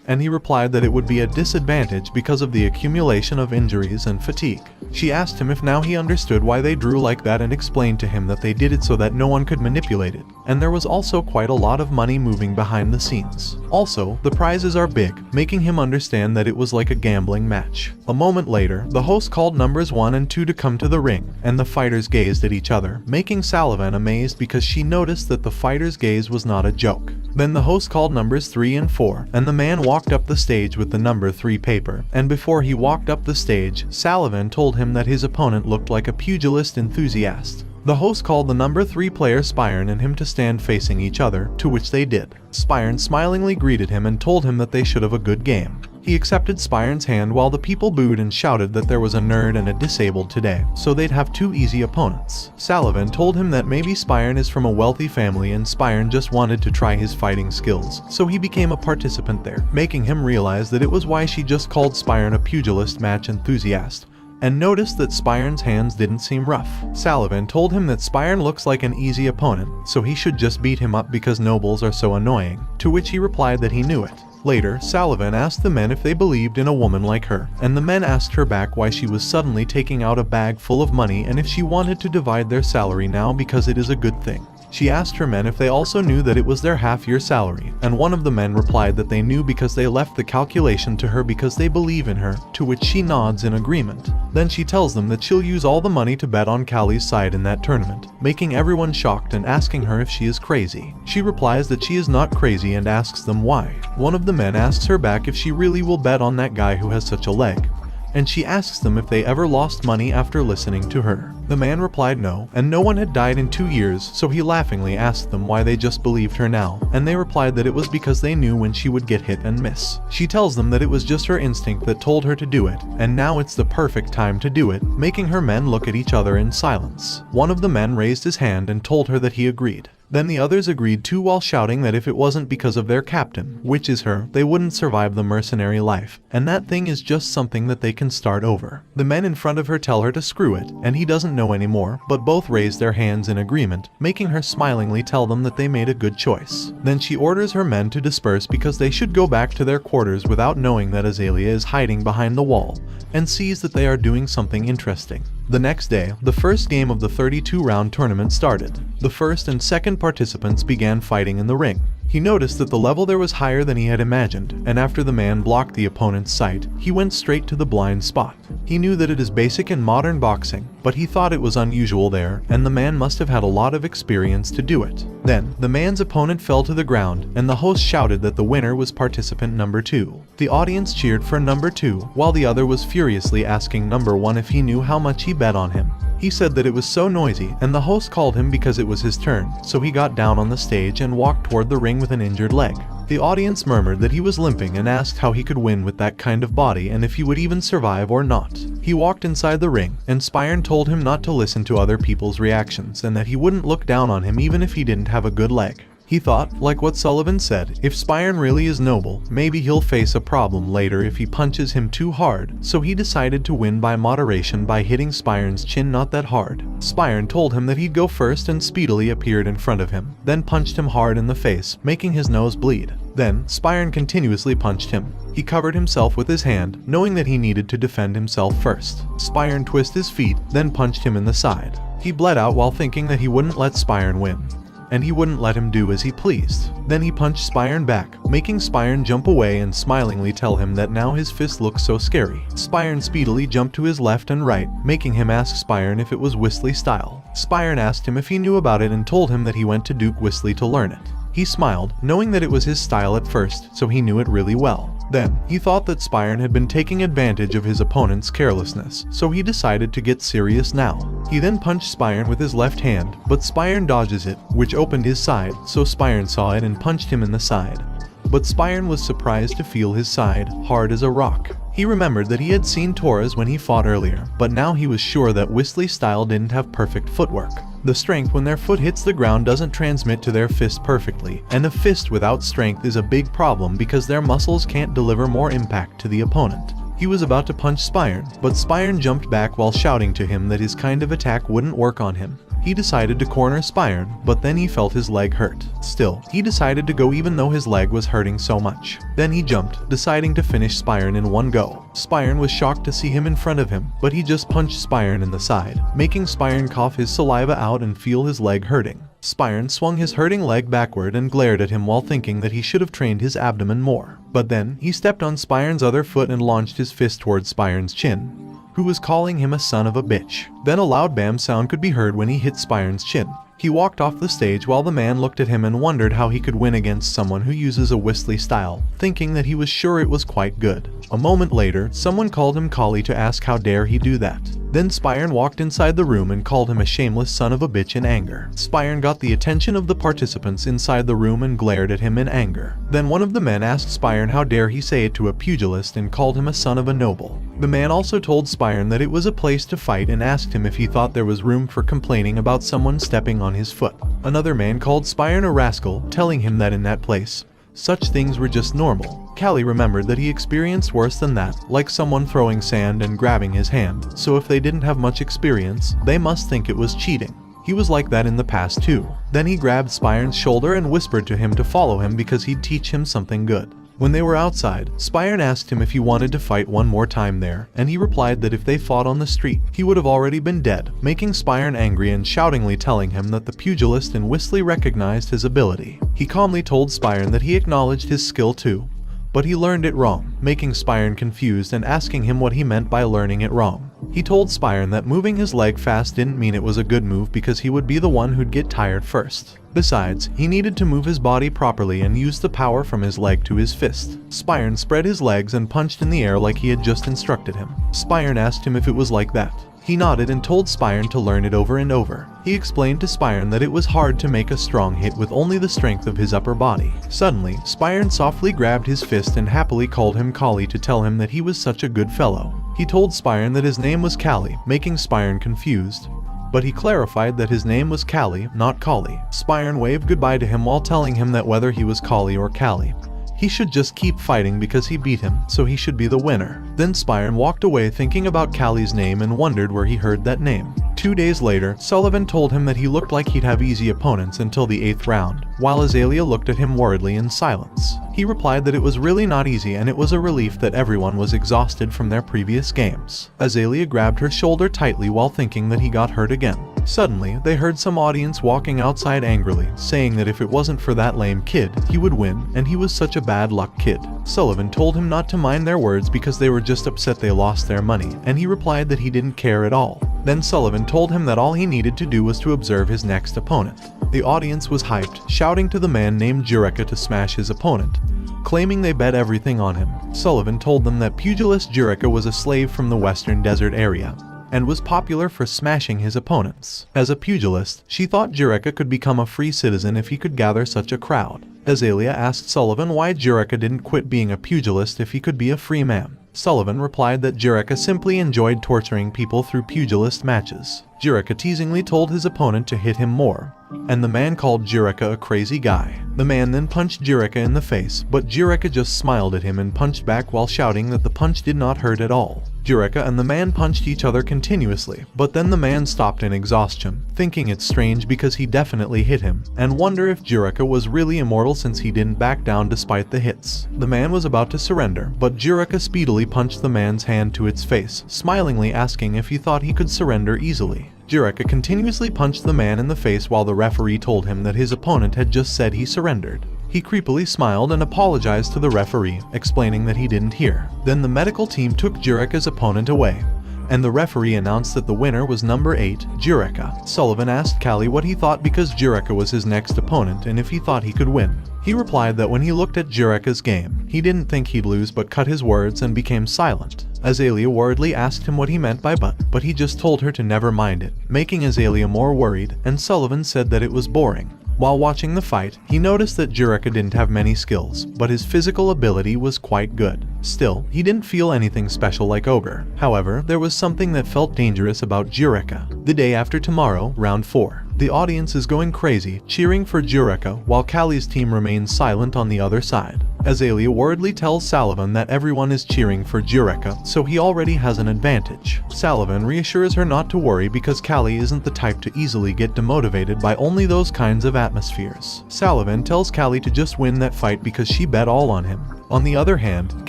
and he replied that it would be a disadvantage because of the accumulation of injuries and fatigue. She asked him if now he understood why they drew like that and explained to him that they did it so that no one could manipulate it, and there was also quite a lot of money moving behind the scenes. Also, the prizes are big, making him understand that it was like a gambling match. A moment later, the host called numbers 1 and 2 to come to the ring, and the fighters gazed at each other, making Sullivan amazed because she noticed that the fighters' gaze was not a joke. Then the host called numbers 3 and 4, and the man walked up the stage with the number 3 paper, and before he walked up the stage, Sullivan told him that his opponent looked like a pugilist enthusiast. The host called the number 3 player Spirn and him to stand facing each other, to which they did. Spirn smilingly greeted him and told him that they should have a good game. He accepted Spirn's hand while the people booed and shouted that there was a nerd and a disabled today, so they'd have 2 easy opponents. Sullivan told him that maybe Spirn is from a wealthy family and Spirn just wanted to try his fighting skills, so he became a participant there, making him realize that it was why she just called Spirn a pugilist match enthusiast, and noticed that Spirn's hands didn't seem rough. Sullivan told him that Spirn looks like an easy opponent, so he should just beat him up because nobles are so annoying, to which he replied that he knew it. Later, Sullivan asked the men if they believed in a woman like her, and the men asked her back why she was suddenly taking out a bag full of money and if she wanted to divide their salary now because it is a good thing. She asked her men if they also knew that it was their half-year salary, and one of the men replied that they knew because they left the calculation to her because they believe in her, to which she nods in agreement. Then she tells them that she'll use all the money to bet on Callie's side in that tournament, making everyone shocked and asking her if she is crazy. She replies that she is not crazy and asks them why. One of the men asks her back if she really will bet on that guy who has such a leg, and she asks them if they ever lost money after listening to her. The man replied no, and no one had died in 2 years, so he laughingly asked them why they just believed her now, and they replied that it was because they knew when she would get hit and miss. She tells them that it was just her instinct that told her to do it, and now it's the perfect time to do it, making her men look at each other in silence. One of the men raised his hand and told her that he agreed. Then the others agreed too while shouting that if it wasn't because of their captain, which is her, they wouldn't survive the mercenary life, and that thing is just something that they can start over. The men in front of her tell her to screw it, and he doesn't know anymore, but both raise their hands in agreement, making her smilingly tell them that they made a good choice. Then she orders her men to disperse because they should go back to their quarters without knowing that Azalea is hiding behind the wall, and sees that they are doing something interesting. The next day, the first game of the 32-round tournament started. The first and second participants began fighting in the ring. He noticed that the level there was higher than he had imagined, and after the man blocked the opponent's sight, he went straight to the blind spot. He knew that it is basic in modern boxing, but he thought it was unusual there, and the man must have had a lot of experience to do it. Then, the man's opponent fell to the ground, and the host shouted that the winner was participant number 2. The audience cheered for number 2, while the other was furiously asking number 1 if he knew how much he bet on him. He said that it was so noisy, and the host called him because it was his turn, so he got down on the stage and walked toward the ring with an injured leg. The audience murmured that he was limping and asked how he could win with that kind of body and if he would even survive or not. He walked inside the ring, and Spirn told him not to listen to other people's reactions and that he wouldn't look down on him even if he didn't have a good leg. He thought, like what Sullivan said, if Spirn really is noble, maybe he'll face a problem later if he punches him too hard, so he decided to win by moderation by hitting Spirn's chin not that hard. Spirn told him that he'd go first and speedily appeared in front of him, then punched him hard in the face, making his nose bleed. Then, Spirn continuously punched him. He covered himself with his hand, knowing that he needed to defend himself first. Spirn twisted his feet, then punched him in the side. He bled out while thinking that he wouldn't let Spirn win. and he wouldn't let him do as he pleased. Then he punched Spyron back, making Spyron jump away and smilingly tell him that now his fist looks so scary. Spyron speedily jumped to his left and right, making him ask Spyron if it was Whistly style. Spyron asked him if he knew about it and told him that he went to Duke Whistly to learn it. He smiled, knowing that it was his style at first, so he knew it really well. Then, he thought that Spyron had been taking advantage of his opponent's carelessness, so he decided to get serious now. He then punched Spyron with his left hand, but Spyron dodges it, which opened his side, so Spyron saw it and punched him in the side. But Spyron was surprised to feel his side hard as a rock. He remembered that he had seen Tora's when he fought earlier, but now he was sure that Whistly style didn't have perfect footwork. The strength when their foot hits the ground doesn't transmit to their fist perfectly, and a fist without strength is a big problem because their muscles can't deliver more impact to the opponent. He was about to punch Spyron, but Spyron jumped back while shouting to him that his kind of attack wouldn't work on him. He decided to corner Spyron, but then he felt his leg hurt. Still, he decided to go even though his leg was hurting so much. Then he jumped, deciding to finish Spyron in one go. Spyron was shocked to see him in front of him, but he just punched Spyron in the side, making Spyron cough his saliva out and feel his leg hurting. Spyron swung his hurting leg backward and glared at him while thinking that he should have trained his abdomen more. But then, he stepped on Spyron's other foot and launched his fist towards Spyron's chin, who was calling him a son of a bitch. Then a loud bam sound could be heard when he hit Spyron's chin. He walked off the stage while the man looked at him and wondered how he could win against someone who uses a Whistly style, thinking that he was sure it was quite good. A moment later, someone called him Kali to ask how dare he do that. Then Spyron walked inside the room and called him a shameless son of a bitch in anger. Spyron got the attention of the participants inside the room and glared at him in anger. Then one of the men asked Spyron how dare he say it to a pugilist and called him a son of a noble. The man also told Spyron that it was a place to fight and asked him if he thought there was room for complaining about someone stepping on his foot. Another man called Spyron a rascal, telling him that in that place, such things were just normal. Kali remembered that he experienced worse than that, like someone throwing sand and grabbing his hand, so if they didn't have much experience, they must think it was cheating. He was like that in the past too. Then he grabbed Spyron's shoulder and whispered to him to follow him because he'd teach him something good. When they were outside, Spyron asked him if he wanted to fight one more time there, and he replied that if they fought on the street, he would have already been dead, making Spyron angry and shoutingly telling him that the pugilist in Whistly recognized his ability. He calmly told Spyron that he acknowledged his skill too, but he learned it wrong, making Spyron confused and asking him what he meant by learning it wrong. He told Spyron that moving his leg fast didn't mean it was a good move because he would be the one who'd get tired first. Besides, he needed to move his body properly and use the power from his leg to his fist. Spyron spread his legs and punched in the air like he had just instructed him. Spyron asked him if it was like that. He nodded and told Spyron to learn it over and over. He explained to Spyron that it was hard to make a strong hit with only the strength of his upper body. Suddenly, Spyron softly grabbed his fist and happily called him Kali to tell him that he was such a good fellow. He told Spyron that his name was Kali, making Spyron confused, but he clarified that his name was Kali, not Kali. Spyron waved goodbye to him while telling him that whether he was Kali or Kali, he should just keep fighting because he beat him, so he should be the winner. Then Spyron walked away thinking about Kali's name and wondered where he heard that name. 2 days later, Sullivan told him that he looked like he'd have easy opponents until the 8th round, while Azalea looked at him worriedly in silence. He replied that it was really not easy and it was a relief that everyone was exhausted from their previous games. Azalea grabbed her shoulder tightly while thinking that he got hurt again. Suddenly, they heard some audience walking outside angrily, saying that if it wasn't for that lame kid, he would win, and he was such a bad luck kid. Sullivan told him not to mind their words because they were just upset they lost their money, and he replied that he didn't care at all. Then Sullivan told him that all he needed to do was to observe his next opponent. The audience was hyped, shouting to the man named Jureka to smash his opponent, claiming they bet everything on him. Sullivan told them that pugilist Jureka was a slave from the western desert area, and was popular for smashing his opponents. As a pugilist, she thought Jureka could become a free citizen if he could gather such a crowd. Azalea asked Sullivan why Jureka didn't quit being a pugilist if he could be a free man. Sullivan replied that Jureka simply enjoyed torturing people through pugilist matches. Jureka teasingly told his opponent to hit him more, and the man called Jureka a crazy guy. The man then punched Jureka in the face, but Jureka just smiled at him and punched back while shouting that the punch did not hurt at all. Jureka and the man punched each other continuously, but then the man stopped in exhaustion, thinking it's strange because he definitely hit him, and wonder if Jureka was really immortal since he didn't back down despite the hits. The man was about to surrender, but Jureka speedily punched the man's hand to its face, smilingly asking if he thought he could surrender easily. Jiraiya continuously punched the man in the face while the referee told him that his opponent had just said he surrendered. He creepily smiled and apologized to the referee, explaining that he didn't hear. Then the medical team took Jiraiya's opponent away, and the referee announced that the winner was number 8, Jiraiya. Sullivan asked Callie what he thought because Jiraiya was his next opponent and if he thought he could win. He replied that when he looked at Jiraiya's game, he didn't think he'd lose but cut his words and became silent. Azalea worriedly asked him what he meant by but he just told her to never mind it, making Azalea more worried, and Sullivan said that it was boring. While watching the fight, he noticed that Jiraiya didn't have many skills, but his physical ability was quite good. Still, he didn't feel anything special like Ogre. However, there was something that felt dangerous about Jiraiya. The day after tomorrow, round 4. The audience is going crazy, cheering for Jiraiya, while Callie's team remains silent on the other side. Azalea worriedly tells Sullivan that everyone is cheering for Jiraiya, so he already has an advantage. Sullivan reassures her not to worry because Callie isn't the type to easily get demotivated by only those kinds of atmospheres. Sullivan tells Callie to just win that fight because she bet all on him. On the other hand,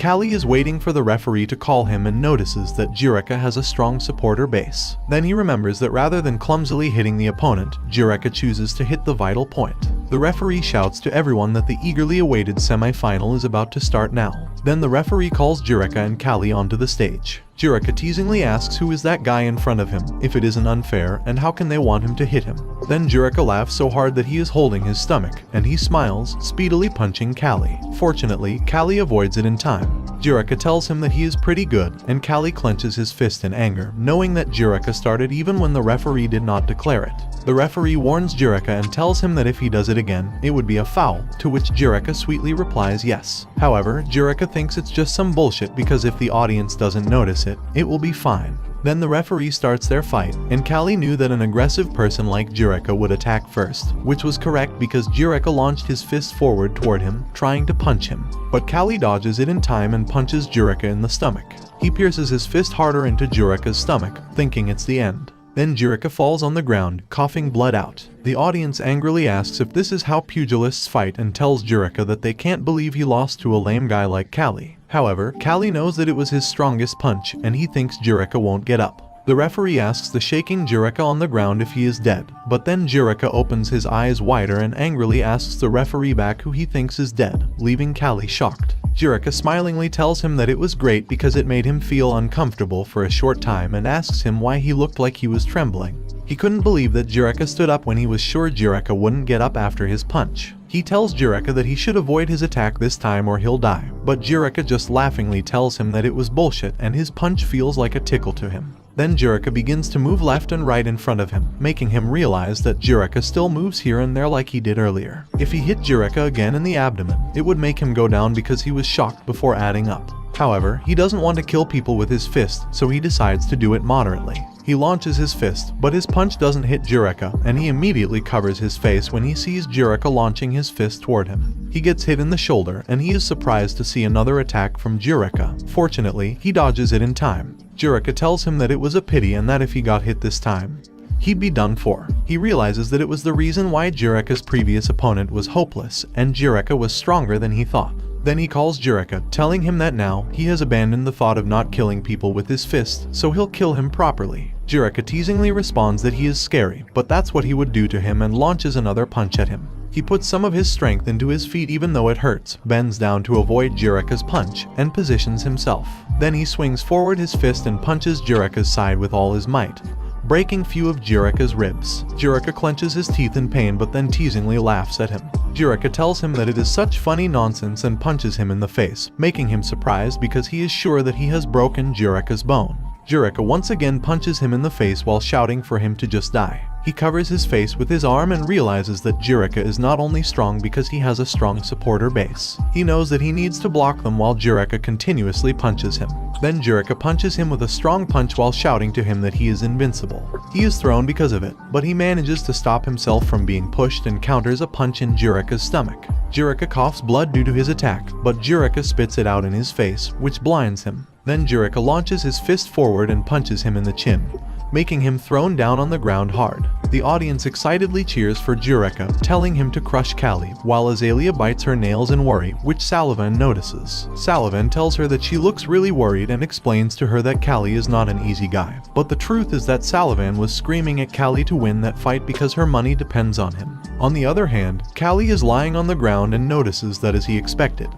Callie is waiting for the referee to call him and notices that Jiraiya has a strong supporter base. Then he remembers that rather than clumsily hitting the opponent, Jiraiya chooses to hit the vital point. The referee shouts to everyone that the eagerly awaited semi-final is about to start now. Then the referee calls Jiraiya and Callie onto the stage. Jiraiya teasingly asks who is that guy in front of him, if it isn't unfair, and how can they want him to hit him. Then Jiraiya laughs so hard that he is holding his stomach, and he smiles, speedily punching Callie. Fortunately, Callie avoids it in time. Jiraiya tells him that he is pretty good, and Callie clenches his fist in anger, knowing that Jiraiya started even when the referee did not declare it. The referee warns Jiraiya and tells him that if he does it again, it would be a foul, to which Jiraiya sweetly replies yes. However, Jiraiya thinks it's just some bullshit because if the audience doesn't notice it, it will be fine. Then the referee starts their fight, and Callie knew that an aggressive person like Jiraiya would attack first, which was correct because Jiraiya launched his fist forward toward him, trying to punch him. But Callie dodges it in time and punches Jiraiya in the stomach. He pierces his fist harder into Jiraiya's stomach, thinking it's the end. Then Jiraiya falls on the ground, coughing blood out. The audience angrily asks if this is how pugilists fight and tells Jiraiya that they can't believe he lost to a lame guy like Callie. However, Callie knows that it was his strongest punch, and he thinks Jiraiya won't get up. The referee asks the shaking Jiraiya on the ground if he is dead, but then Jiraiya opens his eyes wider and angrily asks the referee back who he thinks is dead, leaving Callie shocked. Jiraiya smilingly tells him that it was great because it made him feel uncomfortable for a short time and asks him why he looked like he was trembling. He couldn't believe that Jiraiya stood up when he was sure Jiraiya wouldn't get up after his punch. He tells Jiraiya that he should avoid his attack this time or he'll die, but Jiraiya just laughingly tells him that it was bullshit and his punch feels like a tickle to him. Then Jiraiya begins to move left and right in front of him, making him realize that Jiraiya still moves here and there like he did earlier. If he hit Jiraiya again in the abdomen, it would make him go down because he was shocked before adding up. However, he doesn't want to kill people with his fist, so he decides to do it moderately. He launches his fist, but his punch doesn't hit Jiraiya, and he immediately covers his face when he sees Jiraiya launching his fist toward him. He gets hit in the shoulder, and he is surprised to see another attack from Jiraiya. Fortunately, he dodges it in time. Jiraiya tells him that it was a pity and that if he got hit this time, he'd be done for. He realizes that it was the reason why Jiraiya's previous opponent was hopeless, and Jiraiya was stronger than he thought. Then he calls Jiraiya, telling him that now he has abandoned the thought of not killing people with his fist, so he'll kill him properly. Jiraiya teasingly responds that he is scary, but that's what he would do to him and launches another punch at him. He puts some of his strength into his feet even though it hurts, bends down to avoid Jiraiya's punch, and positions himself. Then he swings forward his fist and punches Jiraiya's side with all his might, breaking few of Jiraiya's ribs. Jiraiya clenches his teeth in pain but then teasingly laughs at him. Jiraiya tells him that it is such funny nonsense and punches him in the face, making him surprised because he is sure that he has broken Jiraiya's bone. Jiraiya once again punches him in the face while shouting for him to just die. He covers his face with his arm and realizes that Jiraiya is not only strong because he has a strong supporter base. He knows that he needs to block them while Jiraiya continuously punches him. Then Jiraiya punches him with a strong punch while shouting to him that he is invincible. He is thrown because of it, but he manages to stop himself from being pushed and counters a punch in Jiraiya's stomach. Jiraiya coughs blood due to his attack, but Jiraiya spits it out in his face, which blinds him. Then Jiraiya launches his fist forward and punches him in the chin, making him thrown down on the ground hard. The audience excitedly cheers for Jureka, telling him to crush Callie, while Azalea bites her nails in worry, which Salavan notices. Salavan tells her that she looks really worried and explains to her that Callie is not an easy guy. But the truth is that Salavan was screaming at Callie to win that fight because her money depends on him. On the other hand, Callie is lying on the ground and notices that as he expected.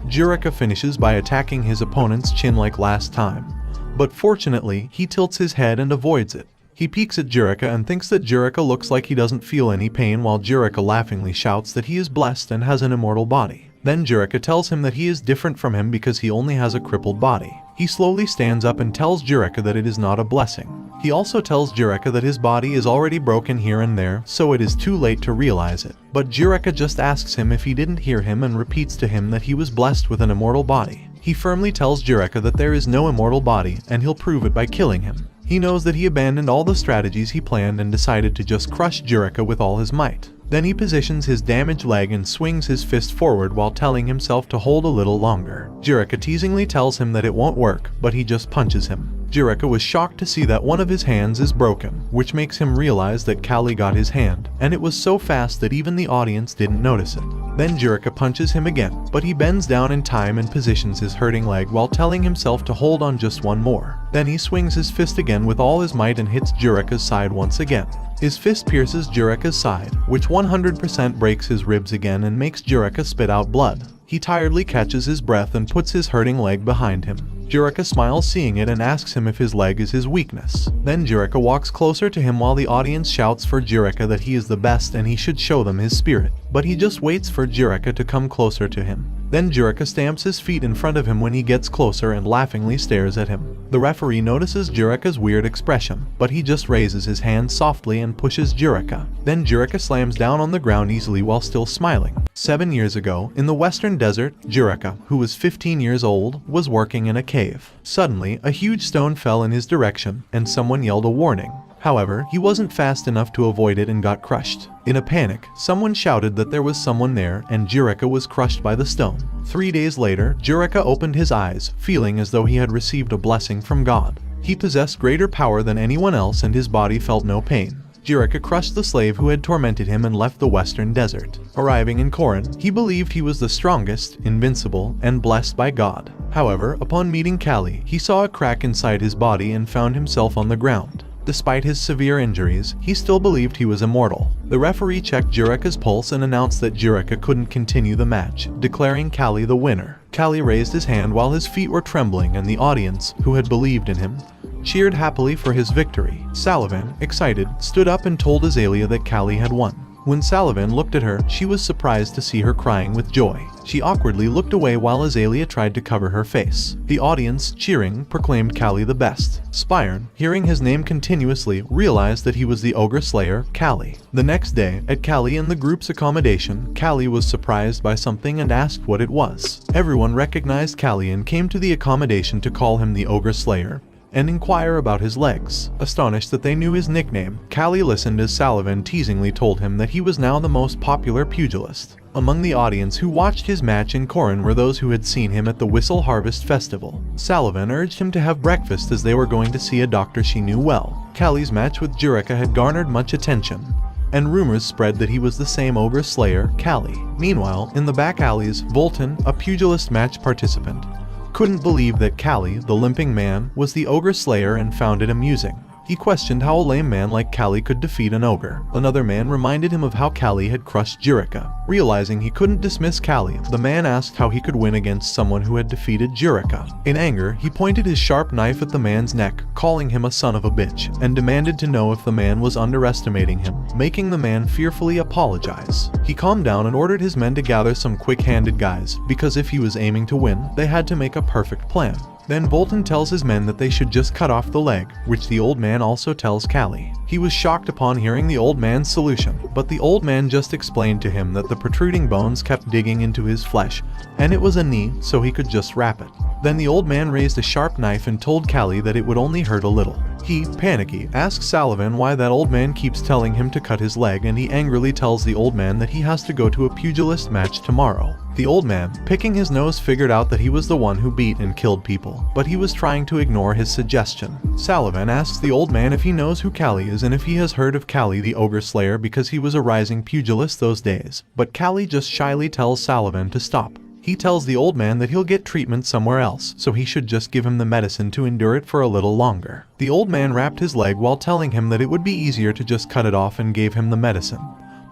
Jureka finishes by attacking his opponent's chin like last time. But fortunately, he tilts his head and avoids it. He peeks at Jureka and thinks that Jureka looks like he doesn't feel any pain, while Jureka laughingly shouts that he is blessed and has an immortal body. Then Jureka tells him that he is different from him because he only has a crippled body. He slowly stands up and tells Jureka that it is not a blessing. He also tells Jureka that his body is already broken here and there, so it is too late to realize it. But Jureka just asks him if he didn't hear him and repeats to him that he was blessed with an immortal body. He firmly tells Jureka that there is no immortal body and he'll prove it by killing him. He knows that he abandoned all the strategies he planned and decided to just crush Jureka with all his might. Then he positions his damaged leg and swings his fist forward while telling himself to hold a little longer. Jureka teasingly tells him that it won't work, but he just punches him. Jureka was shocked to see that one of his hands is broken, which makes him realize that Callie got his hand, and it was so fast that even the audience didn't notice it. Then Jureka punches him again, but he bends down in time and positions his hurting leg while telling himself to hold on just one more. Then he swings his fist again with all his might and hits Jureka's side once again. His fist pierces Jureka's side, which 100% breaks his ribs again and makes Jureka spit out blood. He tiredly catches his breath and puts his hurting leg behind him. Jureka smiles seeing it and asks him if his leg is his weakness. Then Jureka walks closer to him while the audience shouts for Jureka that he is the best and he should show them his spirit. But he just waits for Jureka to come closer to him. Then Jureka stamps his feet in front of him when he gets closer and laughingly stares at him. The referee notices Jureka's weird expression, but he just raises his hand softly and pushes Jureka. Then Jureka slams down on the ground easily while still smiling. 7 years ago, in the western desert, Jureka, who was 15 years old, was working in a cave. Suddenly, a huge stone fell in his direction, and someone yelled a warning. However, he wasn't fast enough to avoid it and got crushed. In a panic, someone shouted that there was someone there, and Jureka was crushed by the stone. 3 days later, Jureka opened his eyes, feeling as though he had received a blessing from God. He possessed greater power than anyone else and his body felt no pain. Jureka crushed the slave who had tormented him and left the western desert. Arriving in Korin, he believed he was the strongest, invincible, and blessed by God. However, upon meeting Callie, he saw a crack inside his body and found himself on the ground. Despite his severe injuries, he still believed he was immortal. The referee checked Jureka's pulse and announced that Jureka couldn't continue the match, declaring Callie the winner. Callie raised his hand while his feet were trembling and the audience, who had believed in him, cheered happily for his victory. Salavan, excited, stood up and told Azalea that Callie had won. When Salavan looked at her, she was surprised to see her crying with joy. She awkwardly looked away while Azalea tried to cover her face. The audience, cheering, proclaimed Callie the best. Spyrn, hearing his name continuously, realized that he was the ogre slayer, Callie. The next day, at Callie and the group's accommodation, Callie was surprised by something and asked what it was. Everyone recognized Callie and came to the accommodation to call him the ogre slayer and inquire about his legs. Astonished that they knew his nickname, Callie listened as Salavan teasingly told him that he was now the most popular pugilist. Among the audience who watched his match in Korin were those who had seen him at the Whistle Harvest Festival. Salavan urged him to have breakfast as they were going to see a doctor she knew well. Callie's match with Jureka had garnered much attention, and rumors spread that he was the same ogre slayer, Callie. Meanwhile, in the back alleys, Volton, a pugilist match participant, couldn't believe that Callie, the limping man, was the ogre slayer and found it amusing. He questioned how a lame man like Callie could defeat an ogre. Another man reminded him of how Callie had crushed Jureka. Realizing he couldn't dismiss Callie, the man asked how he could win against someone who had defeated Jureka. In anger, he pointed his sharp knife at the man's neck, calling him a son of a bitch, and demanded to know if the man was underestimating him, making the man fearfully apologize. He calmed down and ordered his men to gather some quick-handed guys, because if he was aiming to win, they had to make a perfect plan. Then Volton tells his men that they should just cut off the leg, which the old man also tells Callie. He was shocked upon hearing the old man's solution, but the old man just explained to him that the protruding bones kept digging into his flesh, and it was a knee, so he could just wrap it. Then the old man raised a sharp knife and told Callie that it would only hurt a little. He, panicky, asks Sullivan why that old man keeps telling him to cut his leg, and he angrily tells the old man that he has to go to a pugilist match tomorrow. The old man, picking his nose, figured out that he was the one who beat and killed people, but he was trying to ignore his suggestion. Sullivan asks the old man if he knows who Callie is and if he has heard of Callie the Ogre Slayer because he was a rising pugilist those days, but Callie just shyly tells Sullivan to stop. He tells the old man that he'll get treatment somewhere else, so he should just give him the medicine to endure it for a little longer. The old man wrapped his leg while telling him that it would be easier to just cut it off, and gave him the medicine,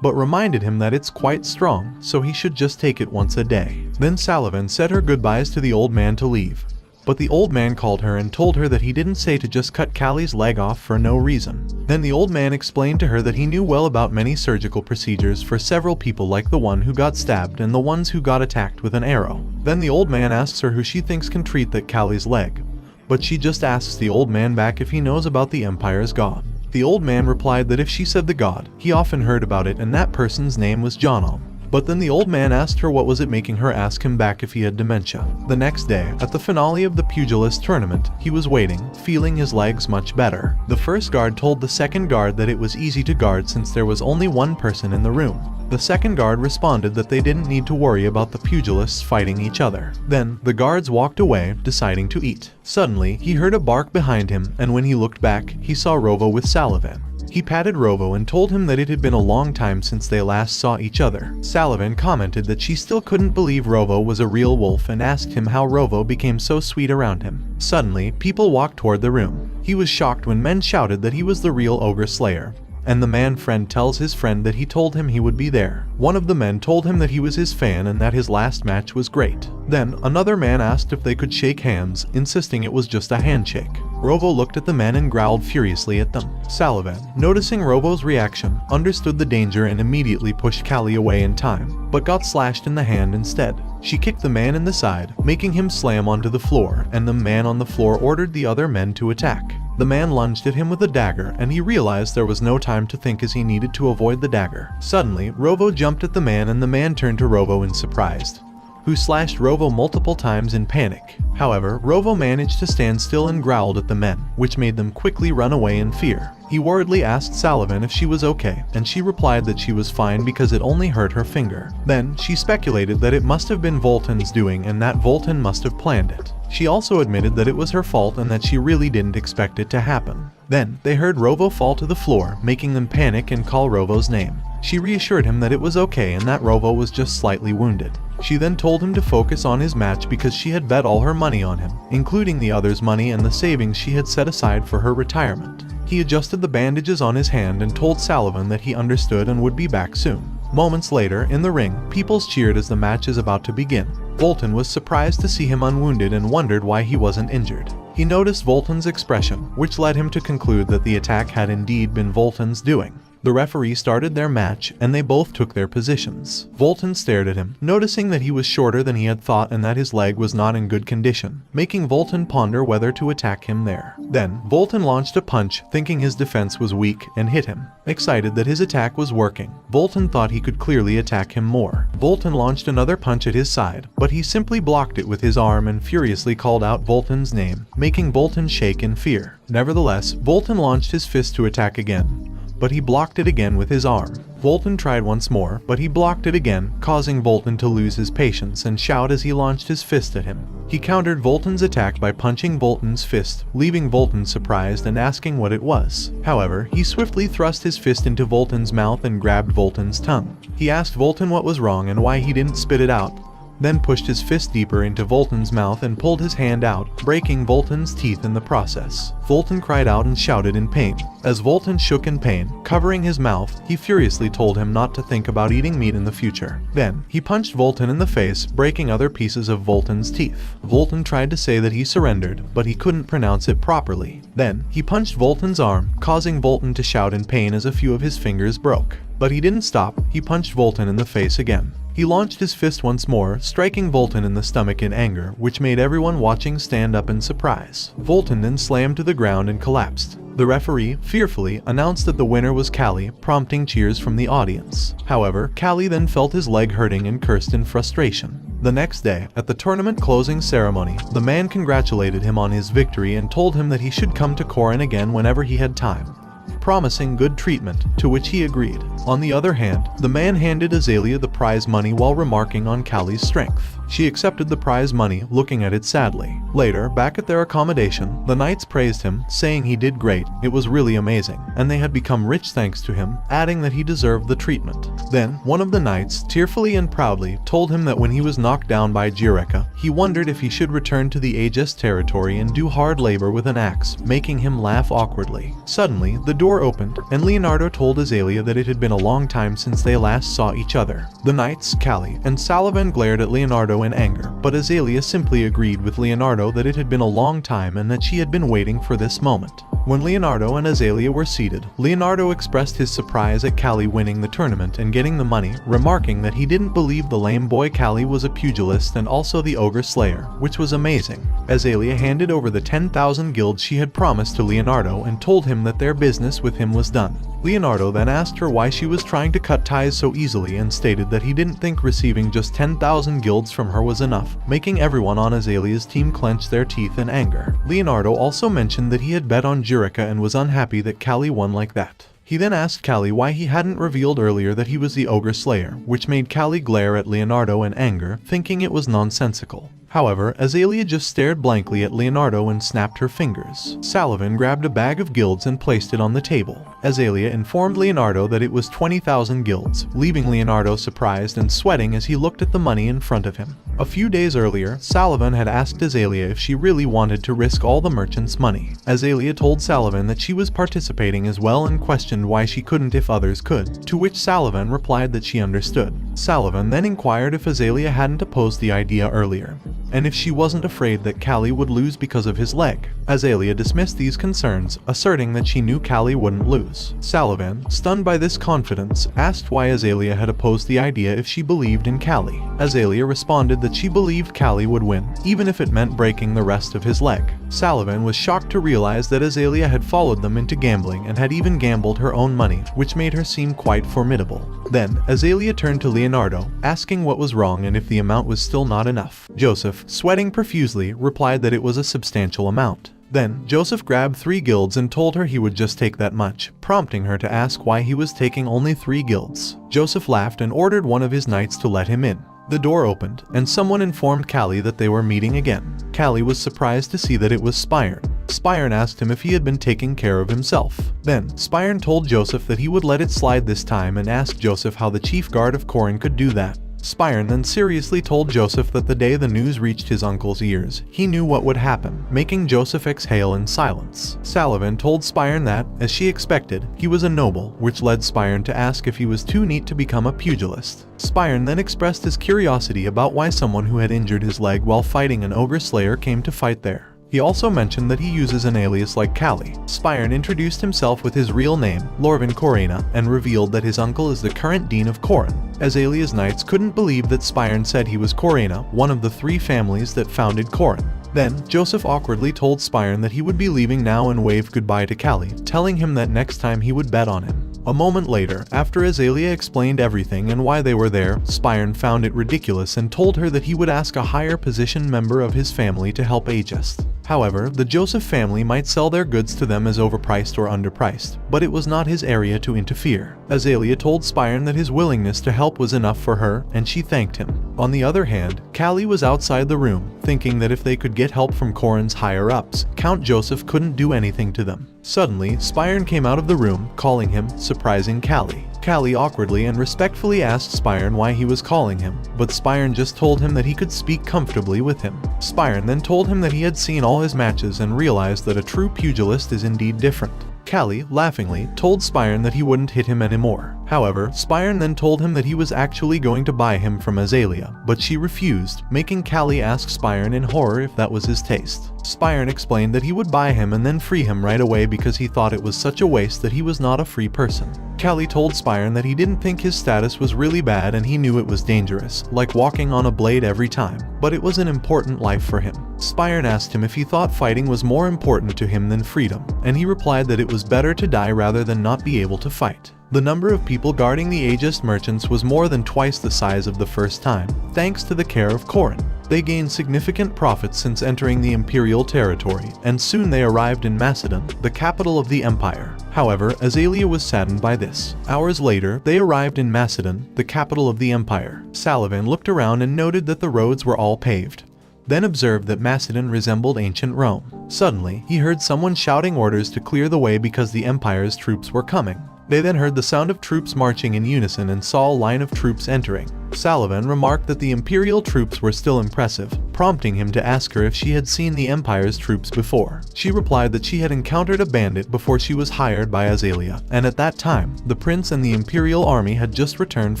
but reminded him that it's quite strong, so he should just take it once a day. Then Sullivan said her goodbyes to the old man to leave, but the old man called her and told her that he didn't say to just cut Callie's leg off for no reason. Then the old man explained to her that he knew well about many surgical procedures for several people, like the one who got stabbed and the ones who got attacked with an arrow. Then the old man asks her who she thinks can treat that Callie's leg, but she just asks the old man back if he knows about the Empire's god. The old man replied that if she said the god, he often heard about it, and that person's name was Jonom. But then the old man asked her what was it making her ask him back if he had dementia. The next day, at the finale of the pugilist tournament, he was waiting, feeling his legs much better. The first guard told the second guard that it was easy to guard since there was only one person in the room. The second guard responded that they didn't need to worry about the pugilists fighting each other. Then, the guards walked away, deciding to eat. Suddenly, he heard a bark behind him, and when he looked back, he saw Rovo with Sullivan. He patted Rovo and told him that it had been a long time since they last saw each other. Sullivan commented that she still couldn't believe Rovo was a real wolf and asked him how Rovo became so sweet around him. Suddenly, people walked toward the room. He was shocked when men shouted that he was the real Ogre Slayer, and the man friend tells his friend that he told him he would be there. One of the men told him that he was his fan and that his last match was great. Then, another man asked if they could shake hands, insisting it was just a handshake. Rovo looked at the men and growled furiously at them. Sullivan, noticing Rovo's reaction, understood the danger and immediately pushed Callie away in time, but got slashed in the hand instead. She kicked the man in the side, making him slam onto the floor, and the man on the floor ordered the other men to attack. The man lunged at him with a dagger, and he realized there was no time to think as he needed to avoid the dagger. Suddenly, Rovo jumped at the man, and the man turned to Rovo in surprise, who slashed Rovo multiple times in panic. However, Rovo managed to stand still and growled at the men, which made them quickly run away in fear. He worriedly asked Sullivan if she was okay, and she replied that she was fine because it only hurt her finger. Then, she speculated that it must have been Volton's doing and that Volton must have planned it. She also admitted that it was her fault and that she really didn't expect it to happen. Then, they heard Rovo fall to the floor, making them panic and call Rovo's name. She reassured him that it was okay and that Rovo was just slightly wounded. She then told him to focus on his match because she had bet all her money on him, including the others' money and the savings she had set aside for her retirement. He adjusted the bandages on his hand and told Sullivan that he understood and would be back soon. Moments later, in the ring, people cheered as the match is about to begin. Volton was surprised to see him unwounded and wondered why he wasn't injured. He noticed Volton's expression, which led him to conclude that the attack had indeed been Volton's doing. The referee started their match, and they both took their positions. Volton stared at him, noticing that he was shorter than he had thought and that his leg was not in good condition, making Volton ponder whether to attack him there. Then, Volton launched a punch, thinking his defense was weak, and hit him. Excited that his attack was working, Volton thought he could clearly attack him more. Volton launched another punch at his side, but he simply blocked it with his arm and furiously called out Volton's name, making Volton shake in fear. Nevertheless, Volton launched his fist to attack again, but he blocked it again with his arm. Volton tried once more, but he blocked it again, causing Volton to lose his patience and shout as he launched his fist at him. He countered Volton's attack by punching Volton's fist, leaving Volton surprised and asking what it was. However, he swiftly thrust his fist into Volton's mouth and grabbed Volton's tongue. He asked Volton what was wrong and why he didn't spit it out, then pushed his fist deeper into Volton's mouth and pulled his hand out, breaking Volton's teeth in the process. Volton cried out and shouted in pain. As Volton shook in pain, covering his mouth, he furiously told him not to think about eating meat in the future. Then, he punched Volton in the face, breaking other pieces of Volton's teeth. Volton tried to say that he surrendered, but he couldn't pronounce it properly. Then, he punched Volton's arm, causing Volton to shout in pain as a few of his fingers broke. But he didn't stop, he punched Volton in the face again. He launched his fist once more, striking Volton in the stomach in anger, which made everyone watching stand up in surprise. Volton then slammed to the ground and collapsed. The referee, fearfully, announced that the winner was Callie, prompting cheers from the audience. However, Callie then felt his leg hurting and cursed in frustration. The next day, at the tournament closing ceremony, the man congratulated him on his victory and told him that he should come to Korin again whenever he had time, promising good treatment, to which he agreed. On the other hand, the man handed Azalea the prize money while remarking on Callie's strength. She accepted the prize money, looking at it sadly. Later, back at their accommodation, the knights praised him, saying he did great, it was really amazing, and they had become rich thanks to him, adding that he deserved the treatment. Then, one of the knights, tearfully and proudly, told him that when he was knocked down by Jireka, he wondered if he should return to the Aegis territory and do hard labor with an axe, making him laugh awkwardly. Suddenly, the door opened, and Leonardo told Azalea that it had been a long time since they last saw each other. The knights, Callie, and Salavan glared at Leonardo in anger, but Azalea simply agreed with Leonardo that it had been a long time and that she had been waiting for this moment. When Leonardo and Azalea were seated, Leonardo expressed his surprise at Callie winning the tournament and getting the money, remarking that he didn't believe the lame boy Callie was a pugilist and also the ogre slayer, which was amazing. Azalea handed over the 10,000 guilds she had promised to Leonardo and told him that their business with him was done. Leonardo then asked her why she was trying to cut ties so easily and stated that he didn't think receiving just 10,000 guilds from her was enough, making everyone on Azalea's team clench their teeth in anger. Leonardo also mentioned that he had bet on Jireka and was unhappy that Callie won like that. He then asked Callie why he hadn't revealed earlier that he was the ogre slayer, which made Callie glare at Leonardo in anger, thinking it was nonsensical. However, Azalea just stared blankly at Leonardo and snapped her fingers. Salavan grabbed a bag of guilds and placed it on the table. Azalea informed Leonardo that it was 20,000 guilds, leaving Leonardo surprised and sweating as he looked at the money in front of him. A few days earlier, Salavan had asked Azalea if she really wanted to risk all the merchants' money. Azalea told Salavan that she was participating as well and questioned why she couldn't if others could, to which Salavan replied that she understood. Salavan then inquired if Azalea hadn't opposed the idea earlier, and if she wasn't afraid that Callie would lose because of his leg. Azalea dismissed these concerns, asserting that she knew Callie wouldn't lose. Salavan, stunned by this confidence, asked why Azalea had opposed the idea if she believed in Callie. Azalea responded that she believed Callie would win, even if it meant breaking the rest of his leg. Salavan was shocked to realize that Azalea had followed them into gambling and had even gambled her own money, which made her seem quite formidable. Then, Azalea turned to Leonardo, asking what was wrong and if the amount was still not enough. Joseph, sweating profusely, replied that it was a substantial amount. Then, Joseph grabbed 3 guilds and told her he would just take that much, prompting her to ask why he was taking only 3 guilds. Joseph laughed and ordered one of his knights to let him in. The door opened, and someone informed Callie that they were meeting again. Callie was surprised to see that it was Spirn. Spirn asked him if he had been taking care of himself. Then, Spirn told Joseph that he would let it slide this time and asked Joseph how the chief guard of Korin could do that. Spirn then seriously told Joseph that the day the news reached his uncle's ears, he knew what would happen, making Joseph exhale in silence. Salavan told Spirn that, as she expected, he was a noble, which led Spirn to ask if he was too neat to become a pugilist. Spirn then expressed his curiosity about why someone who had injured his leg while fighting an ogre slayer came to fight there. He also mentioned that he uses an alias like Callie. Spirn introduced himself with his real name, Lorvin Corina, and revealed that his uncle is the current dean of Korin. Azalea's knights couldn't believe that Spirn said he was Corina, one of the 3 families that founded Korin. Then, Joseph awkwardly told Spirn that he would be leaving now and waved goodbye to Callie, telling him that next time he would bet on him. A moment later, after Azalea explained everything and why they were there, Spirn found it ridiculous and told her that he would ask a higher position member of his family to help Aegis. However, the Joseph family might sell their goods to them as overpriced or underpriced, but it was not his area to interfere. Azalea told Spirn that his willingness to help was enough for her, and she thanked him. On the other hand, Callie was outside the room, thinking that if they could get help from Korin's higher-ups, Count Joseph couldn't do anything to them. Suddenly, Spirn came out of the room, calling him, surprising Callie. Callie awkwardly and respectfully asked Spirn why he was calling him, but Spirn just told him that he could speak comfortably with him. Spirn then told him that he had seen all his matches and realized that a true pugilist is indeed different. Callie, laughingly, told Spirn that he wouldn't hit him anymore. However, Spirn then told him that he was actually going to buy him from Azalea, but she refused, making Callie ask Spirn in horror if that was his taste. Spirn explained that he would buy him and then free him right away because he thought it was such a waste that he was not a free person. Callie told Spirn that he didn't think his status was really bad and he knew it was dangerous, like walking on a blade every time, but it was an important life for him. Spirn asked him if he thought fighting was more important to him than freedom, and he replied that it was better to die rather than not be able to fight. The number of people guarding the Aegis merchants was more than twice the size of the first time, thanks to the care of Corin. They gained significant profits since entering the imperial territory, and soon they arrived in Macedon, the capital of the empire. However, Azalea was saddened by this. Hours later, they arrived in Macedon, the capital of the empire. Salavan looked around and noted that the roads were all paved, then observed that Macedon resembled ancient Rome. Suddenly, he heard someone shouting orders to clear the way because the empire's troops were coming. They then heard the sound of troops marching in unison and saw a line of troops entering. Salavan remarked that the imperial troops were still impressive, prompting him to ask her if she had seen the empire's troops before. She replied that she had encountered a bandit before she was hired by Azalea, and at that time, the prince and the imperial army had just returned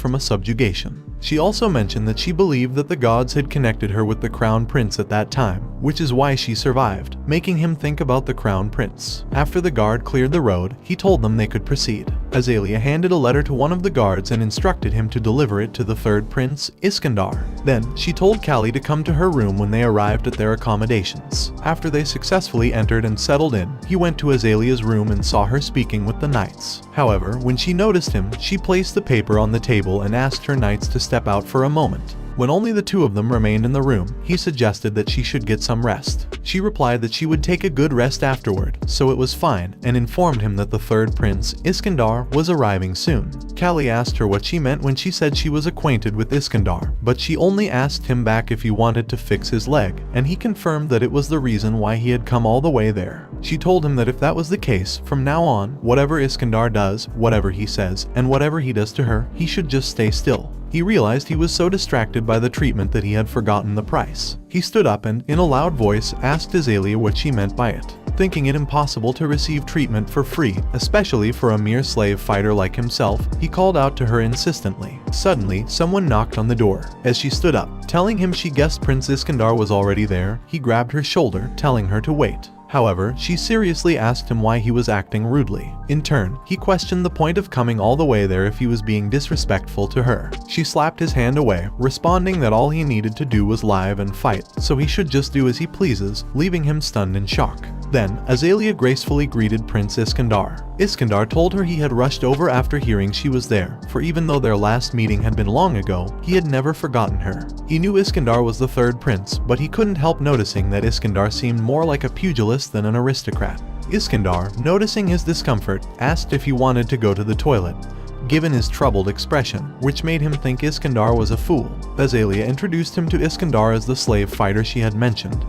from a subjugation. She also mentioned that she believed that the gods had connected her with the crown prince at that time, which is why she survived, making him think about the crown prince. After the guard cleared the road, he told them they could proceed. Azalea handed a letter to one of the guards and instructed him to deliver it to the third prince, Iskandar. Then, she told Callie to come to her room when they arrived at their accommodations. After they successfully entered and settled in, he went to Azalea's room and saw her speaking with the knights. However, when she noticed him, she placed the paper on the table and asked her knights to step out for a moment. When only the two of them remained in the room, he suggested that she should get some rest. She replied that she would take a good rest afterward, so it was fine, and informed him that the third prince, Iskandar, was arriving soon. Callie asked her what she meant when she said she was acquainted with Iskandar, but she only asked him back if he wanted to fix his leg, and he confirmed that it was the reason why he had come all the way there. She told him that if that was the case, from now on, whatever Iskandar does, whatever he says, and whatever he does to her, he should just stay still. He realized he was so distracted by the treatment that he had forgotten the price. He stood up and, in a loud voice, asked Azalea what she meant by it. Thinking it impossible to receive treatment for free, especially for a mere slave fighter like himself, he called out to her insistently. Suddenly, someone knocked on the door. As she stood up, telling him she guessed Prince Iskandar was already there, he grabbed her shoulder, telling her to wait. However, she seriously asked him why he was acting rudely. In turn, he questioned the point of coming all the way there if he was being disrespectful to her. She slapped his hand away, responding that all he needed to do was live and fight, so he should just do as he pleases, leaving him stunned in shock. Then, Azalea gracefully greeted Prince Iskandar. Iskandar told her he had rushed over after hearing she was there, for even though their last meeting had been long ago, he had never forgotten her. He knew Iskandar was the third prince, but he couldn't help noticing that Iskandar seemed more like a pugilist than an aristocrat. Iskandar, noticing his discomfort, asked if he wanted to go to the toilet, given his troubled expression, which made him think Iskandar was a fool. Azalea introduced him to Iskandar as the slave fighter she had mentioned,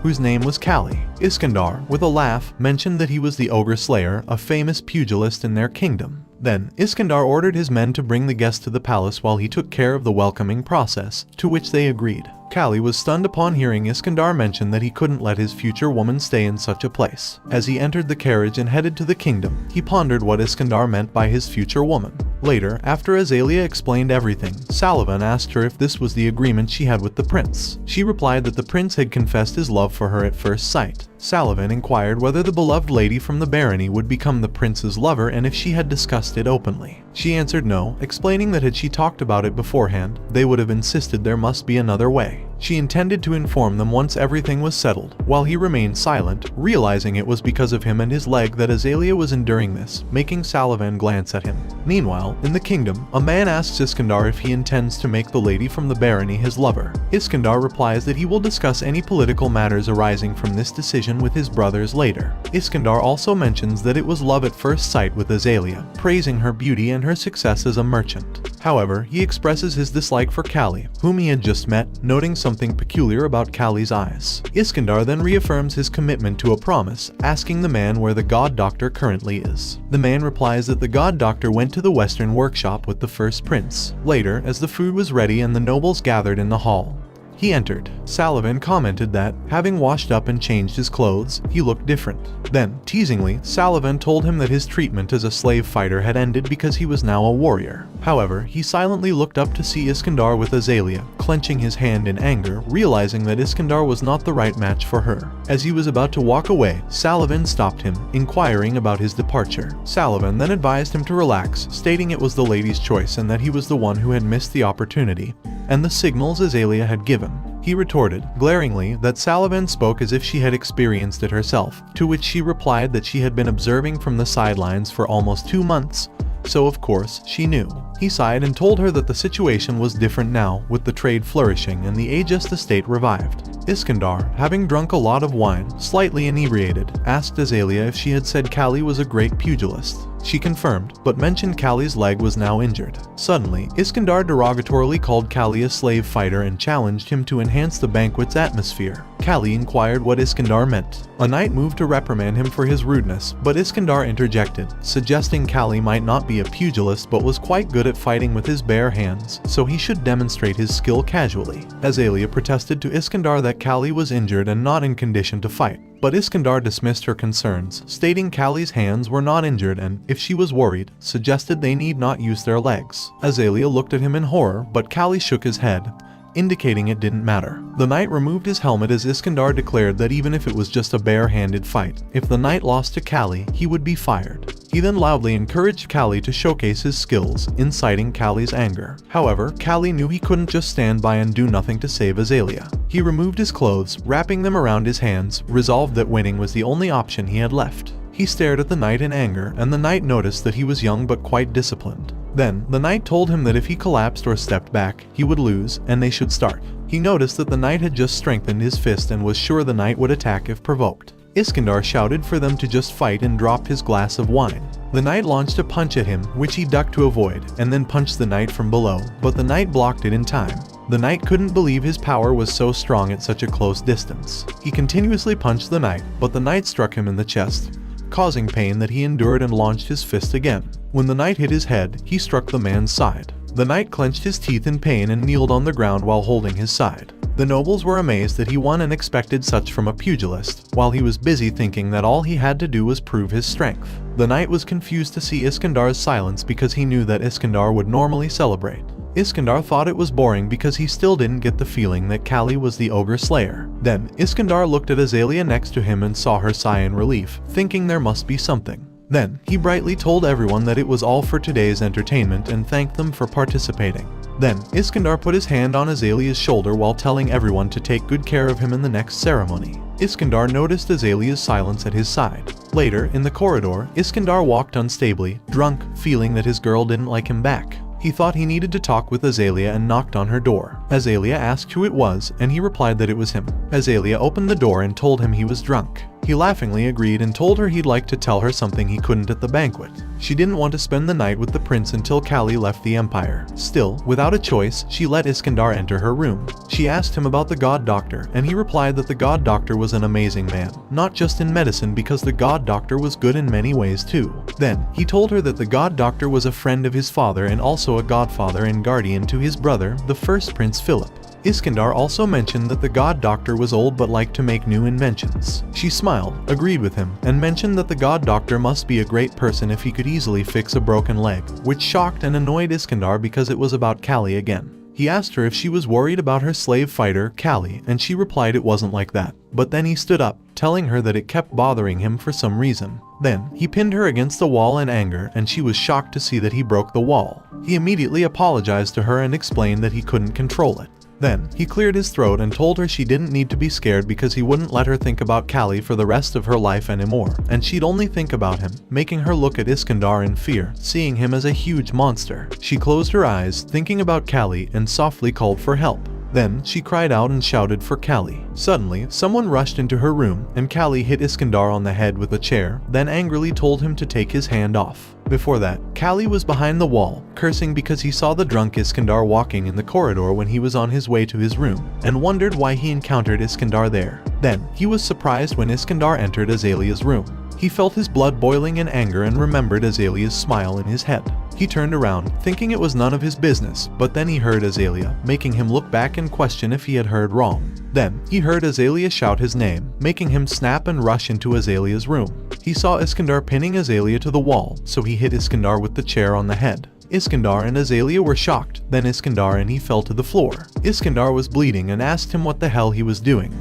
whose name was Callie. Iskandar, with a laugh, mentioned that he was the Ogre Slayer, a famous pugilist in their kingdom. Then, Iskandar ordered his men to bring the guest to the palace while he took care of the welcoming process, to which they agreed. Callie was stunned upon hearing Iskandar mention that he couldn't let his future woman stay in such a place. As he entered the carriage and headed to the kingdom, he pondered what Iskandar meant by his future woman. Later, after Azalea explained everything, Salavan asked her if this was the agreement she had with the prince. She replied that the prince had confessed his love for her at first sight. Salavan inquired whether the beloved lady from the barony would become the prince's lover and if she had discussed it openly. She answered no, explaining that had she talked about it beforehand, they would have insisted there must be another way. She intended to inform them once everything was settled, while he remained silent, realizing it was because of him and his leg that Azalea was enduring this, making Salavan glance at him. Meanwhile, in the kingdom, a man asks Iskandar if he intends to make the lady from the barony his lover. Iskandar replies that he will discuss any political matters arising from this decision with his brothers later. Iskandar also mentions that it was love at first sight with Azalea, praising her beauty and her success as a merchant. However, he expresses his dislike for Callie, whom he had just met, noting something peculiar about Callie's eyes. Iskandar then reaffirms his commitment to a promise, asking the man where the god doctor currently is. The man replies that the god doctor went to the western workshop with the first prince. Later, as the food was ready and the nobles gathered in the hall, He entered. Sullivan commented that, having washed up and changed his clothes, he looked different. Then, teasingly, Sullivan told him that his treatment as a slave fighter had ended because he was now a warrior. However, he silently looked up to see Iskandar with Azalea, clenching his hand in anger, realizing that Iskandar was not the right match for her. As he was about to walk away, Sullivan stopped him, inquiring about his departure. Sullivan then advised him to relax, stating it was the lady's choice and that he was the one who had missed the opportunity, and the signals Azalea had given. He retorted, glaringly, that Sullivan spoke as if she had experienced it herself, to which she replied that she had been observing from the sidelines for almost 2 months, so of course she knew. He sighed and told her that the situation was different now, with the trade flourishing and the Aegis estate revived. Iskandar, having drunk a lot of wine, slightly inebriated, asked Azalea if she had said Kali was a great pugilist. She confirmed, but mentioned Kali's leg was now injured. Suddenly, Iskandar derogatorily called Kali a slave fighter and challenged him to enhance the banquet's atmosphere. Kali inquired what Iskandar meant. A knight moved to reprimand him for his rudeness, but Iskandar interjected, suggesting Kali might not be a pugilist but was quite good at fighting with his bare hands, so he should demonstrate his skill casually. Azalea protested to Iskandar that Kali was injured and not in condition to fight, but Iskandar dismissed her concerns, stating Kali's hands were not injured and, if she was worried, suggested they need not use their legs. Azalea looked at him in horror, but Kali shook his head, indicating it didn't matter. The knight removed his helmet as Iskandar declared that even if it was just a bare-handed fight, if the knight lost to Kali, he would be fired. He then loudly encouraged Kali to showcase his skills, inciting Kali's anger. However, Kali knew he couldn't just stand by and do nothing to save Azalea. He removed his clothes, wrapping them around his hands, resolved that winning was the only option he had left. He stared at the knight in anger, and the knight noticed that he was young but quite disciplined. Then, the knight told him that if he collapsed or stepped back, he would lose, and they should start. He noticed that the knight had just strengthened his fist and was sure the knight would attack if provoked. Iskandar shouted for them to just fight and dropped his glass of wine. The knight launched a punch at him, which he ducked to avoid, and then punched the knight from below, but the knight blocked it in time. The knight couldn't believe his power was so strong at such a close distance. He continuously punched the knight, but the knight struck him in the chest, causing pain that he endured and launched his fist again. When the knight hit his head, he struck the man's side. The knight clenched his teeth in pain and kneeled on the ground while holding his side. The nobles were amazed that he won and expected such from a pugilist, while he was busy thinking that all he had to do was prove his strength. The knight was confused to see Iskandar's silence because he knew that Iskandar would normally celebrate. Iskandar thought it was boring because he still didn't get the feeling that Kali was the ogre slayer. Then, Iskandar looked at Azalea next to him and saw her sigh in relief, thinking there must be something. Then, he brightly told everyone that it was all for today's entertainment and thanked them for participating. Then, Iskandar put his hand on Azalea's shoulder while telling everyone to take good care of him in the next ceremony. Iskandar noticed Azalea's silence at his side. Later, in the corridor, Iskandar walked unstably, drunk, feeling that his girl didn't like him back. He thought he needed to talk with Azalea and knocked on her door. Azalea asked who it was, and he replied that it was him. Azalea opened the door and told him he was drunk. He laughingly agreed and told her he'd like to tell her something he couldn't at the banquet. She didn't want to spend the night with the prince until Kali left the empire. Still, without a choice, she let Iskandar enter her room. She asked him about the god doctor, and he replied that the god doctor was an amazing man, not just in medicine because the god doctor was good in many ways too. Then, he told her that the god doctor was a friend of his father and also a godfather and guardian to his brother, the first Prince Philip. Iskandar also mentioned that the god doctor was old but liked to make new inventions. She smiled, agreed with him, and mentioned that the god doctor must be a great person if he could easily fix a broken leg, which shocked and annoyed Iskandar because it was about Kali again. He asked her if she was worried about her slave fighter, Kali, and she replied it wasn't like that. But then he stood up, telling her that it kept bothering him for some reason. Then, he pinned her against the wall in anger, and she was shocked to see that he broke the wall. He immediately apologized to her and explained that he couldn't control it. Then, he cleared his throat and told her she didn't need to be scared because he wouldn't let her think about Kali for the rest of her life anymore, and she'd only think about him, making her look at Iskandar in fear, seeing him as a huge monster. She closed her eyes, thinking about Kali, and softly called for help. Then, she cried out and shouted for Kali. Suddenly, someone rushed into her room, and Kali hit Iskandar on the head with a chair, then angrily told him to take his hand off. Before that, Kali was behind the wall, cursing because he saw the drunk Iskandar walking in the corridor when he was on his way to his room, and wondered why he encountered Iskandar there. Then, he was surprised when Iskandar entered Azalea's room. He felt his blood boiling in anger and remembered Azalea's smile in his head. He turned around, thinking it was none of his business, but then he heard Azalea, making him look back and question if he had heard wrong. Then, he heard Azalea shout his name, making him snap and rush into Azalea's room. He saw Iskandar pinning Azalea to the wall, so he hit Iskandar with the chair on the head. Iskandar and Azalea were shocked, then Iskandar and he fell to the floor. Iskandar was bleeding and asked him what the hell he was doing,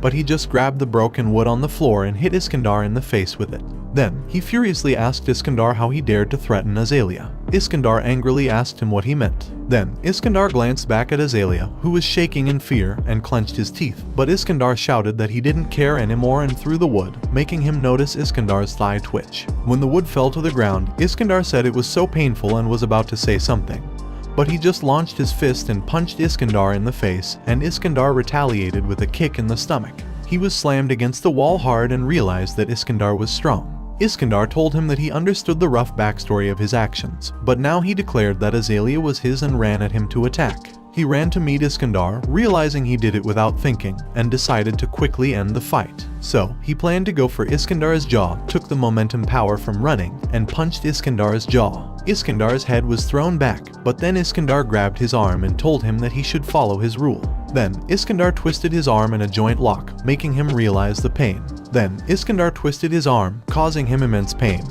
but he just grabbed the broken wood on the floor and hit Iskandar in the face with it. Then, he furiously asked Iskandar how he dared to threaten Azalea. Iskandar angrily asked him what he meant. Then, Iskandar glanced back at Azalea, who was shaking in fear, and clenched his teeth. But Iskandar shouted that he didn't care anymore and threw the wood, making him notice Iskandar's thigh twitch. When the wood fell to the ground, Iskandar said it was so painful and was about to say something. But he just launched his fist and punched Iskandar in the face, and Iskandar retaliated with a kick in the stomach. He was slammed against the wall hard and realized that Iskandar was strong. Iskandar told him that he understood the rough backstory of his actions, but now he declared that Azalea was his and ran at him to attack. He ran to meet Iskandar, realizing he did it without thinking, and decided to quickly end the fight. So, he planned to go for Iskandar's jaw, took the momentum power from running, and punched Iskandar's jaw. Iskandar's head was thrown back, but then Iskandar grabbed his arm and told him that he should follow his rule. Then, Iskandar twisted his arm in a joint lock, making him realize the pain. Then, Iskandar twisted his arm, causing him immense pain,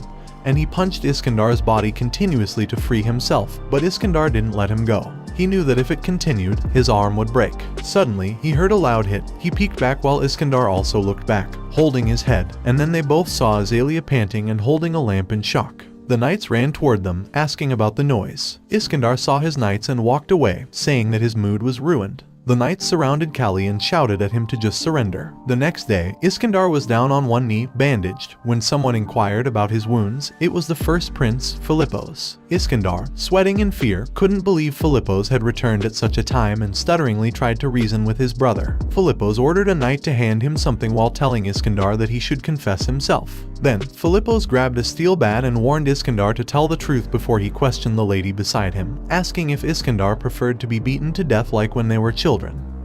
and he punched Iskandar's body continuously to free himself, but Iskandar didn't let him go. He knew that if it continued, his arm would break. Suddenly, he heard a loud hit. He peeked back while Iskandar also looked back, holding his head, and then they both saw Azalea panting and holding a lamp in shock. The knights ran toward them, asking about the noise. Iskandar saw his knights and walked away, saying that his mood was ruined. The knights surrounded Kali and shouted at him to just surrender. The next day, Iskandar was down on one knee, bandaged. When someone inquired about his wounds, it was the first prince, Philippos. Iskandar, sweating in fear, couldn't believe Philippos had returned at such a time and stutteringly tried to reason with his brother. Philippos ordered a knight to hand him something while telling Iskandar that he should confess himself. Then, Philippos grabbed a steel bat and warned Iskandar to tell the truth before he questioned the lady beside him, asking if Iskandar preferred to be beaten to death like when they were children.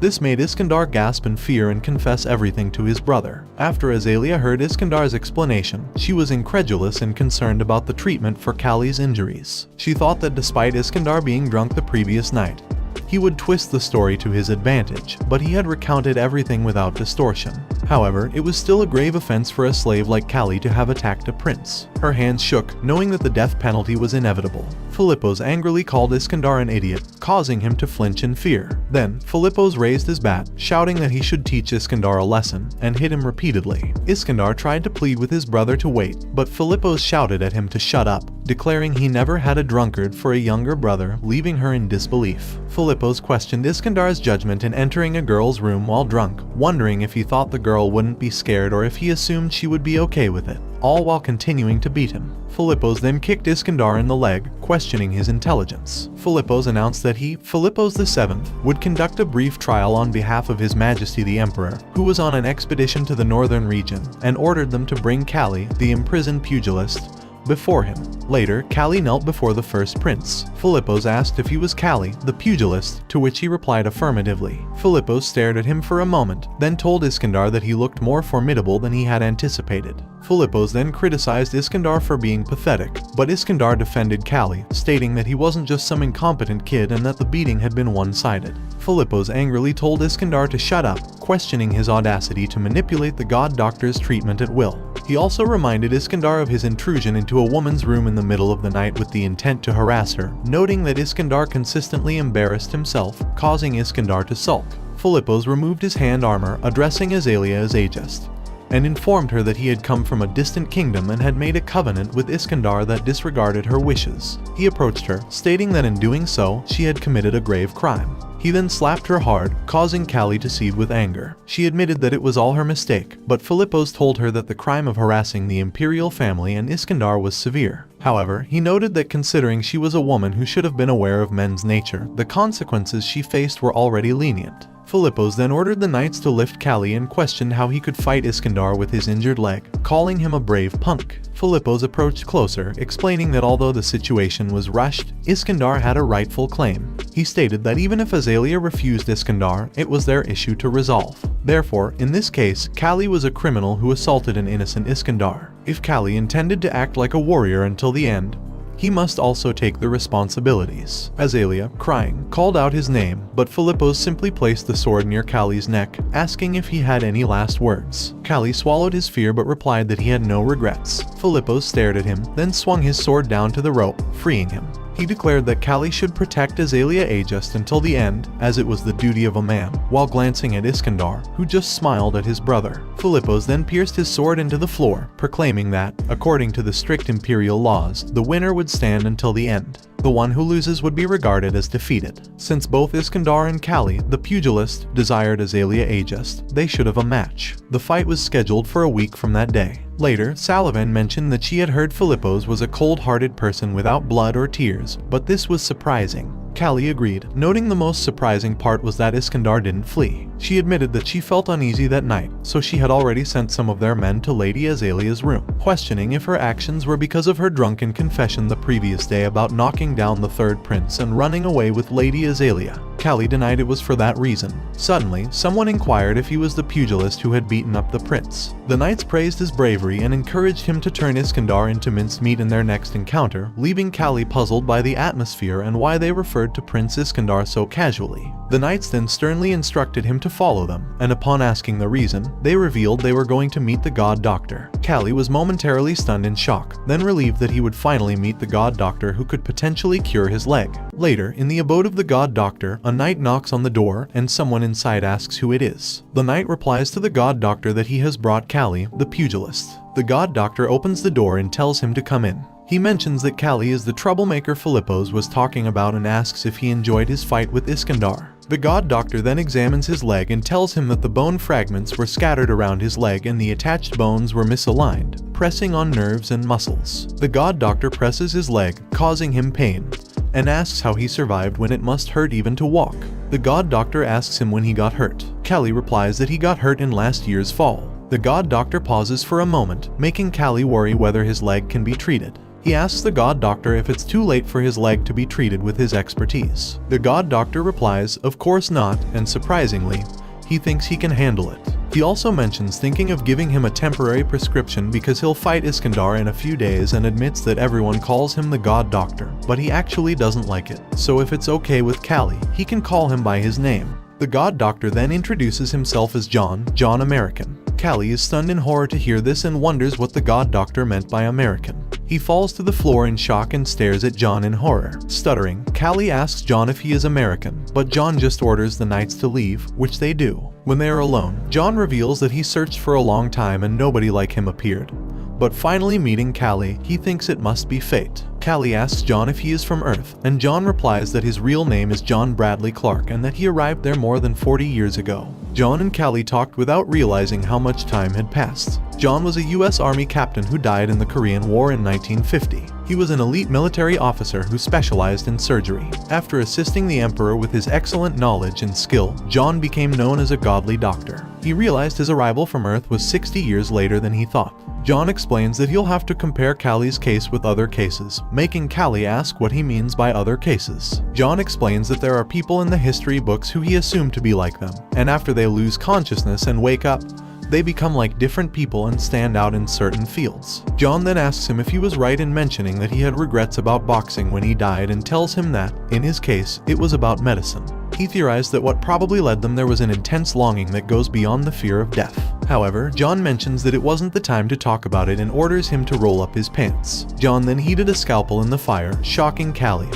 This made Iskandar gasp in fear and confess everything to his brother. After Azalea heard Iskandar's explanation, she was incredulous and concerned about the treatment for Kali's injuries. She thought that despite Iskandar being drunk the previous night, he would twist the story to his advantage, but he had recounted everything without distortion. However, it was still a grave offense for a slave like Kali to have attacked a prince. Her hands shook, knowing that the death penalty was inevitable. Philippos angrily called Iskandar an idiot, causing him to flinch in fear. Then, Philippos raised his bat, shouting that he should teach Iskandar a lesson, and hit him repeatedly. Iskandar tried to plead with his brother to wait, but Philippos shouted at him to shut up, declaring he never had a drunkard for a younger brother, leaving her in disbelief. Philippos questioned Iskandar's judgment in entering a girl's room while drunk, wondering if he thought the girl wouldn't be scared or if he assumed she would be okay with it, all while continuing to beat him. Philippos then kicked Iskandar in the leg, questioning his intelligence. Philippos announced that he, Philippos VII, would conduct a brief trial on behalf of His Majesty the Emperor, who was on an expedition to the northern region, and ordered them to bring Kali, the imprisoned pugilist, before him. Later, Kali knelt before the first prince. Philippos asked if he was Kali, the pugilist, to which he replied affirmatively. Philippos stared at him for a moment, then told Iskandar that he looked more formidable than he had anticipated. Philippos then criticized Iskandar for being pathetic, but Iskandar defended Kali, stating that he wasn't just some incompetent kid and that the beating had been one-sided. Philippos angrily told Iskandar to shut up, questioning his audacity to manipulate the god doctor's treatment at will. He also reminded Iskandar of his intrusion into a woman's room in the middle of the night with the intent to harass her, noting that Iskandar consistently embarrassed himself, causing Iskandar to sulk. Philippos removed his hand armor, addressing Azalea as ageist, and informed her that he had come from a distant kingdom and had made a covenant with Iskandar that disregarded her wishes. He approached her, stating that in doing so, she had committed a grave crime. He then slapped her hard, causing Kali to seethe with anger. She admitted that it was all her mistake, but Philippos told her that the crime of harassing the imperial family and Iskandar was severe. However, he noted that considering she was a woman who should have been aware of men's nature, the consequences she faced were already lenient. Philippos then ordered the knights to lift Kali and questioned how he could fight Iskandar with his injured leg, calling him a brave punk. Philippos approached closer, explaining that although the situation was rushed, Iskandar had a rightful claim. He stated that even if Azalea refused Iskandar, it was their issue to resolve. Therefore, in this case, Kali was a criminal who assaulted an innocent Iskandar. If Kali intended to act like a warrior until the end, he must also take the responsibilities. Azalea, crying, called out his name, but Philippos simply placed the sword near Callie's neck, asking if he had any last words. Callie swallowed his fear but replied that he had no regrets. Philippos stared at him, then swung his sword down to the rope, freeing him. He declared that Callie should protect Azalea Aegis until the end, as it was the duty of a man, while glancing at Iskandar, who just smiled at his brother. Philippos then pierced his sword into the floor, proclaiming that, according to the strict imperial laws, the winner would stand until the end. The one who loses would be regarded as defeated. Since both Iskandar and Callie, the pugilist, desired Azalea Aegis, they should have a match. The fight was scheduled for a week from that day. Later, Salavan mentioned that she had heard Philippos was a cold-hearted person without blood or tears, but this was surprising. Callie agreed, noting the most surprising part was that Iskandar didn't flee. She admitted that she felt uneasy that night, so she had already sent some of their men to Lady Azalea's room, questioning if her actions were because of her drunken confession the previous day about knocking down the third prince and running away with Lady Azalea. Callie denied it was for that reason. Suddenly, someone inquired if he was the pugilist who had beaten up the prince. The knights praised his bravery and encouraged him to turn Iskandar into mincemeat in their next encounter, leaving Callie puzzled by the atmosphere and why they referred to Prince Iskandar so casually. The knights then sternly instructed him to follow them, and upon asking the reason, they revealed they were going to meet the god doctor. Callie was momentarily stunned in shock, then relieved that he would finally meet the god doctor who could potentially cure his leg. Later, in the abode of the god doctor, a knight knocks on the door and someone inside asks who it is. The knight replies to the god doctor that he has brought Callie, the pugilist. The god doctor opens the door and tells him to come in. He mentions that Callie is the troublemaker Philippos was talking about and asks if he enjoyed his fight with Iskandar. The god doctor then examines his leg and tells him that the bone fragments were scattered around his leg and the attached bones were misaligned, pressing on nerves and muscles. The god doctor presses his leg, causing him pain, and asks how he survived when it must hurt even to walk. The god doctor asks him when he got hurt. Callie replies that he got hurt in last year's fall. The god doctor pauses for a moment, making Callie worry whether his leg can be treated. He asks the god doctor if it's too late for his leg to be treated with his expertise. The god doctor replies, of course not, and surprisingly, he thinks he can handle it. He also mentions thinking of giving him a temporary prescription because he'll fight Iskandar in a few days and admits that everyone calls him the god doctor, but he actually doesn't like it. So if it's okay with Callie, he can call him by his name. The god doctor then introduces himself as John American. Callie is stunned in horror to hear this and wonders what the god doctor meant by American. He falls to the floor in shock and stares at John in horror. Stuttering, Callie asks John if he is American, but John just orders the knights to leave, which they do. When they are alone, John reveals that he searched for a long time and nobody like him appeared. But finally meeting Callie, he thinks it must be fate. Callie asks John if he is from Earth, and John replies that his real name is John Bradley Clark and that he arrived there more than 40 years ago. John and Callie talked without realizing how much time had passed. John was a US Army captain who died in the Korean War in 1950. He was an elite military officer who specialized in surgery. After assisting the Emperor with his excellent knowledge and skill, John became known as a godly doctor. He realized his arrival from Earth was 60 years later than he thought. John explains that he'll have to compare Callie's case with other cases, making Callie ask what he means by other cases. John explains that there are people in the history books who he assumed to be like them, and after they lose consciousness and wake up, they become like different people and stand out in certain fields. John then asks him if he was right in mentioning that he had regrets about boxing when he died and tells him that, in his case, it was about medicine. He theorized that what probably led them there was an intense longing that goes beyond the fear of death. However, John mentions that it wasn't the time to talk about it and orders him to roll up his pants. John then heated a scalpel in the fire, shocking Callie,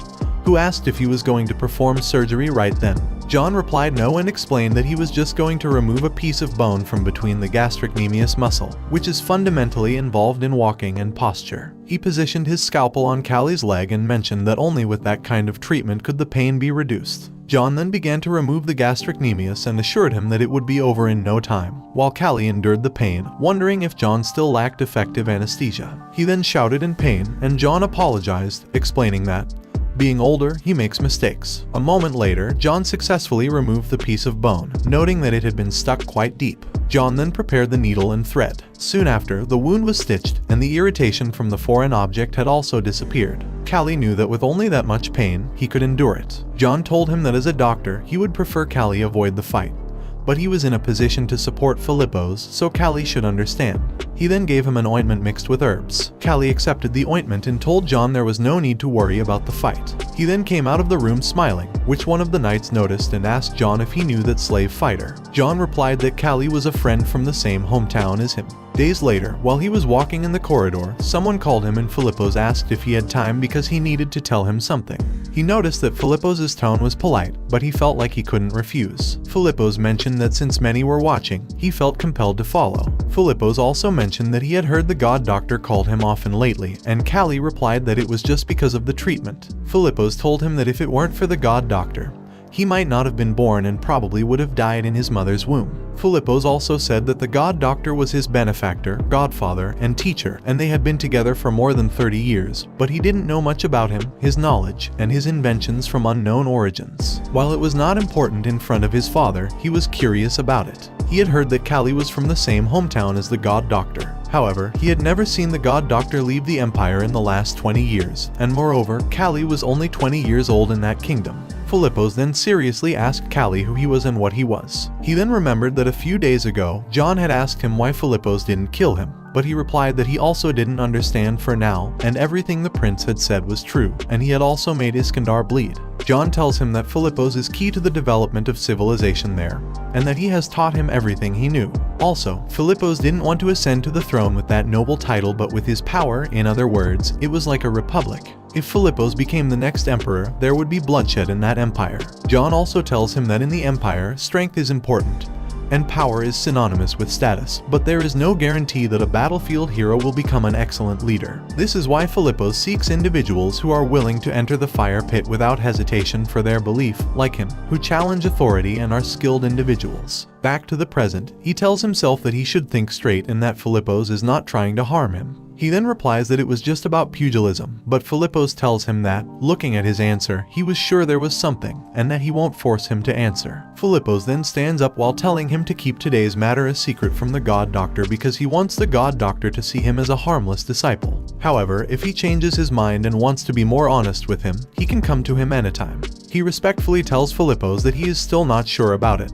who asked if he was going to perform surgery right then. John replied no and explained that he was just going to remove a piece of bone from between the gastrocnemius muscle, which is fundamentally involved in walking and posture. He positioned his scalpel on Callie's leg and mentioned that only with that kind of treatment could the pain be reduced. John then began to remove the gastrocnemius and assured him that it would be over in no time, while Callie endured the pain, wondering if John still lacked effective anesthesia. He then shouted in pain, and John apologized, explaining that, being older, he makes mistakes. A moment later, John successfully removed the piece of bone, noting that it had been stuck quite deep. John then prepared the needle and thread. Soon after, the wound was stitched, and the irritation from the foreign object had also disappeared. Callie knew that with only that much pain, he could endure it. John told him that as a doctor, he would prefer Callie avoid the fight. but he was in a position to support Filippo's, so Callie should understand. He then gave him an ointment mixed with herbs. Callie accepted the ointment and told John there was no need to worry about the fight. He then came out of the room smiling, which one of the knights noticed and asked John if he knew that slave fighter. John replied that Callie was a friend from the same hometown as him. Days later, while he was walking in the corridor, someone called him and Filippo's asked if he had time because he needed to tell him something. He noticed that Filippo's tone was polite, but he felt like he couldn't refuse. Filippo's mentioned that since many were watching, he felt compelled to follow. Filippo's also mentioned that he had heard the god doctor called him often lately, and Callie replied that it was just because of the treatment. Filippo's told him that if it weren't for the god doctor, he might not have been born and probably would have died in his mother's womb. Filippo's also said that the god doctor was his benefactor, godfather, and teacher, and they had been together for more than 30 years, but he didn't know much about him, his knowledge, and his inventions from unknown origins. While it was not important in front of his father, he was curious about it. He had heard that Callie was from the same hometown as the god doctor. However, he had never seen the god doctor leave the empire in the last 20 years, and moreover, Callie was only 20 years old in that kingdom. Filippo's then seriously asked Callie who he was and what he was. He then remembered that a few days ago, John had asked him why Filippo's didn't kill him, but he replied that he also didn't understand for now, and everything the prince had said was true, and he had also made Iskandar bleed. John tells him that Filippo's is key to the development of civilization there, and that he has taught him everything he knew. Also, Filippo's didn't want to ascend to the throne with that noble title but with his power, in other words, it was like a republic. If Filippo's became the next emperor, there would be bloodshed in that empire. John also tells him that in the empire, strength is important, and power is synonymous with status, but there is no guarantee that a battlefield hero will become an excellent leader. This is why Filippo seeks individuals who are willing to enter the fire pit without hesitation for their belief, like him, who challenge authority and are skilled individuals. Back to the present, he tells himself that he should think straight and that Filippo's is not trying to harm him. He then replies that it was just about pugilism, but Filippo's tells him that, looking at his answer, he was sure there was something, and that he won't force him to answer. Filippo's then stands up while telling him to keep today's matter a secret from the god doctor because he wants the god doctor to see him as a harmless disciple. However, if he changes his mind and wants to be more honest with him, he can come to him anytime. He respectfully tells Filippo's that he is still not sure about it,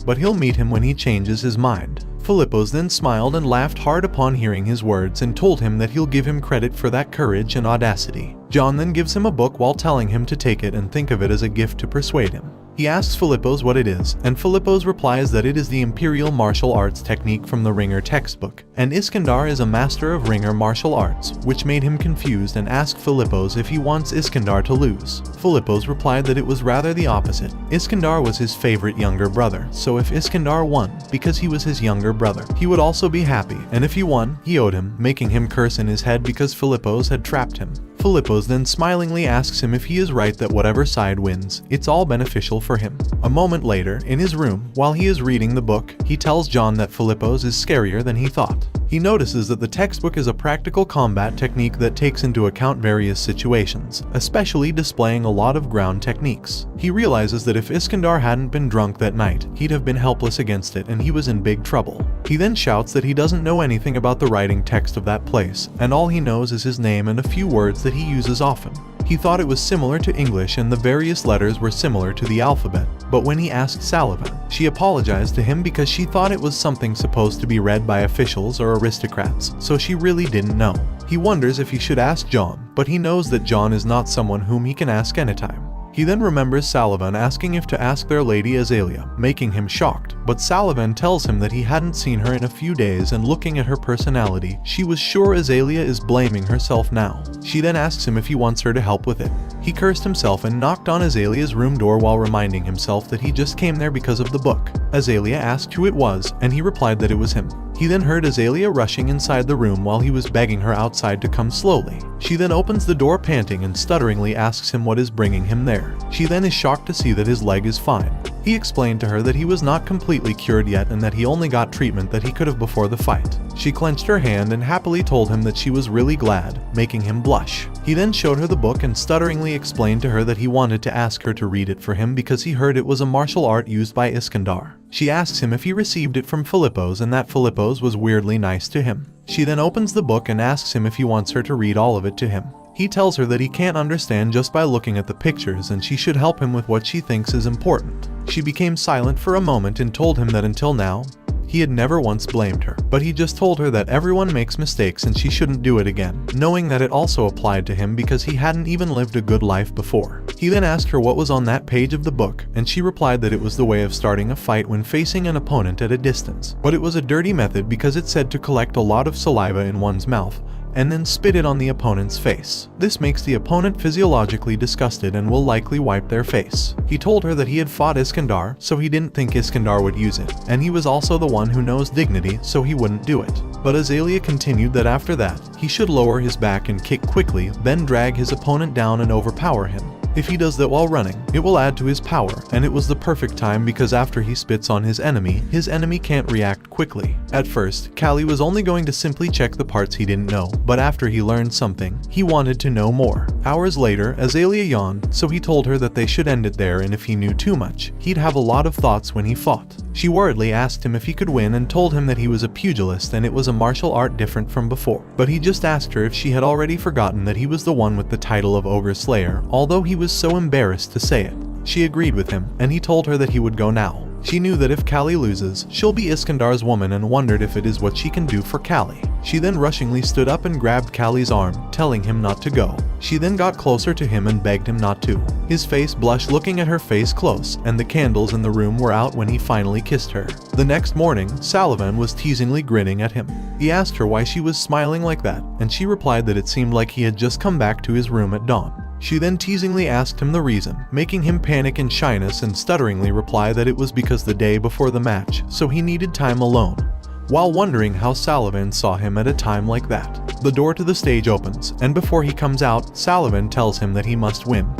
but he'll meet him when he changes his mind. Filippo's then smiled and laughed hard upon hearing his words and told him that he'll give him credit for that courage and audacity. John then gives him a book while telling him to take it and think of it as a gift to persuade him. He asks Filippo's what it is, and Filippo's replies that it is the imperial martial arts technique from the Ringer textbook, and Iskandar is a master of Ringer martial arts, which made him confused and asked Filippo's if he wants Iskandar to lose. Filippo's replied that it was rather the opposite. Iskandar was his favorite younger brother, so if Iskandar won, because he was his younger brother, he would also be happy, and if he won, he owed him, making him curse in his head because Filippo's had trapped him. Filippo's then smilingly asks him if he is right that whatever side wins, it's all beneficial for him. A moment later, in his room, while he is reading the book, he tells John that Filippo's is scarier than he thought. He notices that the textbook is a practical combat technique that takes into account various situations, especially displaying a lot of ground techniques. He realizes that if Iskandar hadn't been drunk that night, he'd have been helpless against it and he was in big trouble. He then shouts that he doesn't know anything about the writing text of that place, and all he knows is his name and a few words that he uses often. He thought it was similar to English and the various letters were similar to the alphabet, but when he asked Sullivan, she apologized to him because she thought it was something supposed to be read by officials or aristocrats, so she really didn't know. He wonders if he should ask John, but he knows that John is not someone whom he can ask anytime. He then remembers Sullivan asking if to ask their lady Azalea, making him shocked, but Sullivan tells him that he hadn't seen her in a few days and looking at her personality, she was sure Azalea is blaming herself now. She then asks him if he wants her to help with it. He cursed himself and knocked on Azalea's room door while reminding himself that he just came there because of the book. Azalea asked who it was, and he replied that it was him. He then heard Azalea rushing inside the room while he was begging her outside to come slowly. She then opens the door panting and stutteringly asks him what is bringing him there. She then is shocked to see that his leg is fine. He explained to her that he was not completely cured yet and that he only got treatment that he could have before the fight. She clenched her hand and happily told him that she was really glad, making him blush. He then showed her the book and stutteringly explained to her that he wanted to ask her to read it for him because he heard it was a martial art used by Iskandar. She asks him if he received it from Filippo's and that Filippo's was weirdly nice to him. She then opens the book and asks him if he wants her to read all of it to him. He tells her that he can't understand just by looking at the pictures and she should help him with what she thinks is important. She became silent for a moment and told him that until now, he had never once blamed her, but he just told her that everyone makes mistakes and she shouldn't do it again, knowing that it also applied to him because he hadn't even lived a good life before. He then asked her what was on that page of the book, and she replied that it was the way of starting a fight when facing an opponent at a distance, but it was a dirty method because it said to collect a lot of saliva in one's mouth and then spit it on the opponent's face. This makes the opponent physiologically disgusted and will likely wipe their face. He told her that he had fought Iskandar, so he didn't think Iskandar would use it, and he was also the one who knows dignity, so he wouldn't do it. But Azalea continued that after that, he should lower his back and kick quickly, then drag his opponent down and overpower him. If he does that while running, it will add to his power, and it was the perfect time because after he spits on his enemy can't react quickly. At first, Callie was only going to simply check the parts he didn't know, but after he learned something, he wanted to know more. Hours later, Azalea yawned, so he told her that they should end it there, and if he knew too much, he'd have a lot of thoughts when he fought. She worriedly asked him if he could win and told him that he was a pugilist and it was a martial art different from before. But he just asked her if she had already forgotten that he was the one with the title of Ogre Slayer, although he was so embarrassed to say it. She agreed with him, and he told her that he would go now. She knew that if Callie loses, she'll be Iskandar's woman and wondered if it is what she can do for Callie. She then rushingly stood up and grabbed Callie's arm, telling him not to go. She then got closer to him and begged him not to. His face blushed looking at her face close, and the candles in the room were out when he finally kissed her. The next morning, Salavan was teasingly grinning at him. He asked her why she was smiling like that, and she replied that it seemed like he had just come back to his room at dawn. She then teasingly asked him the reason, making him panic in shyness and stutteringly reply that it was because the day before the match, so he needed time alone. While wondering how Salavan saw him at a time like that, the door to the stage opens, and before he comes out, Salavan tells him that he must win,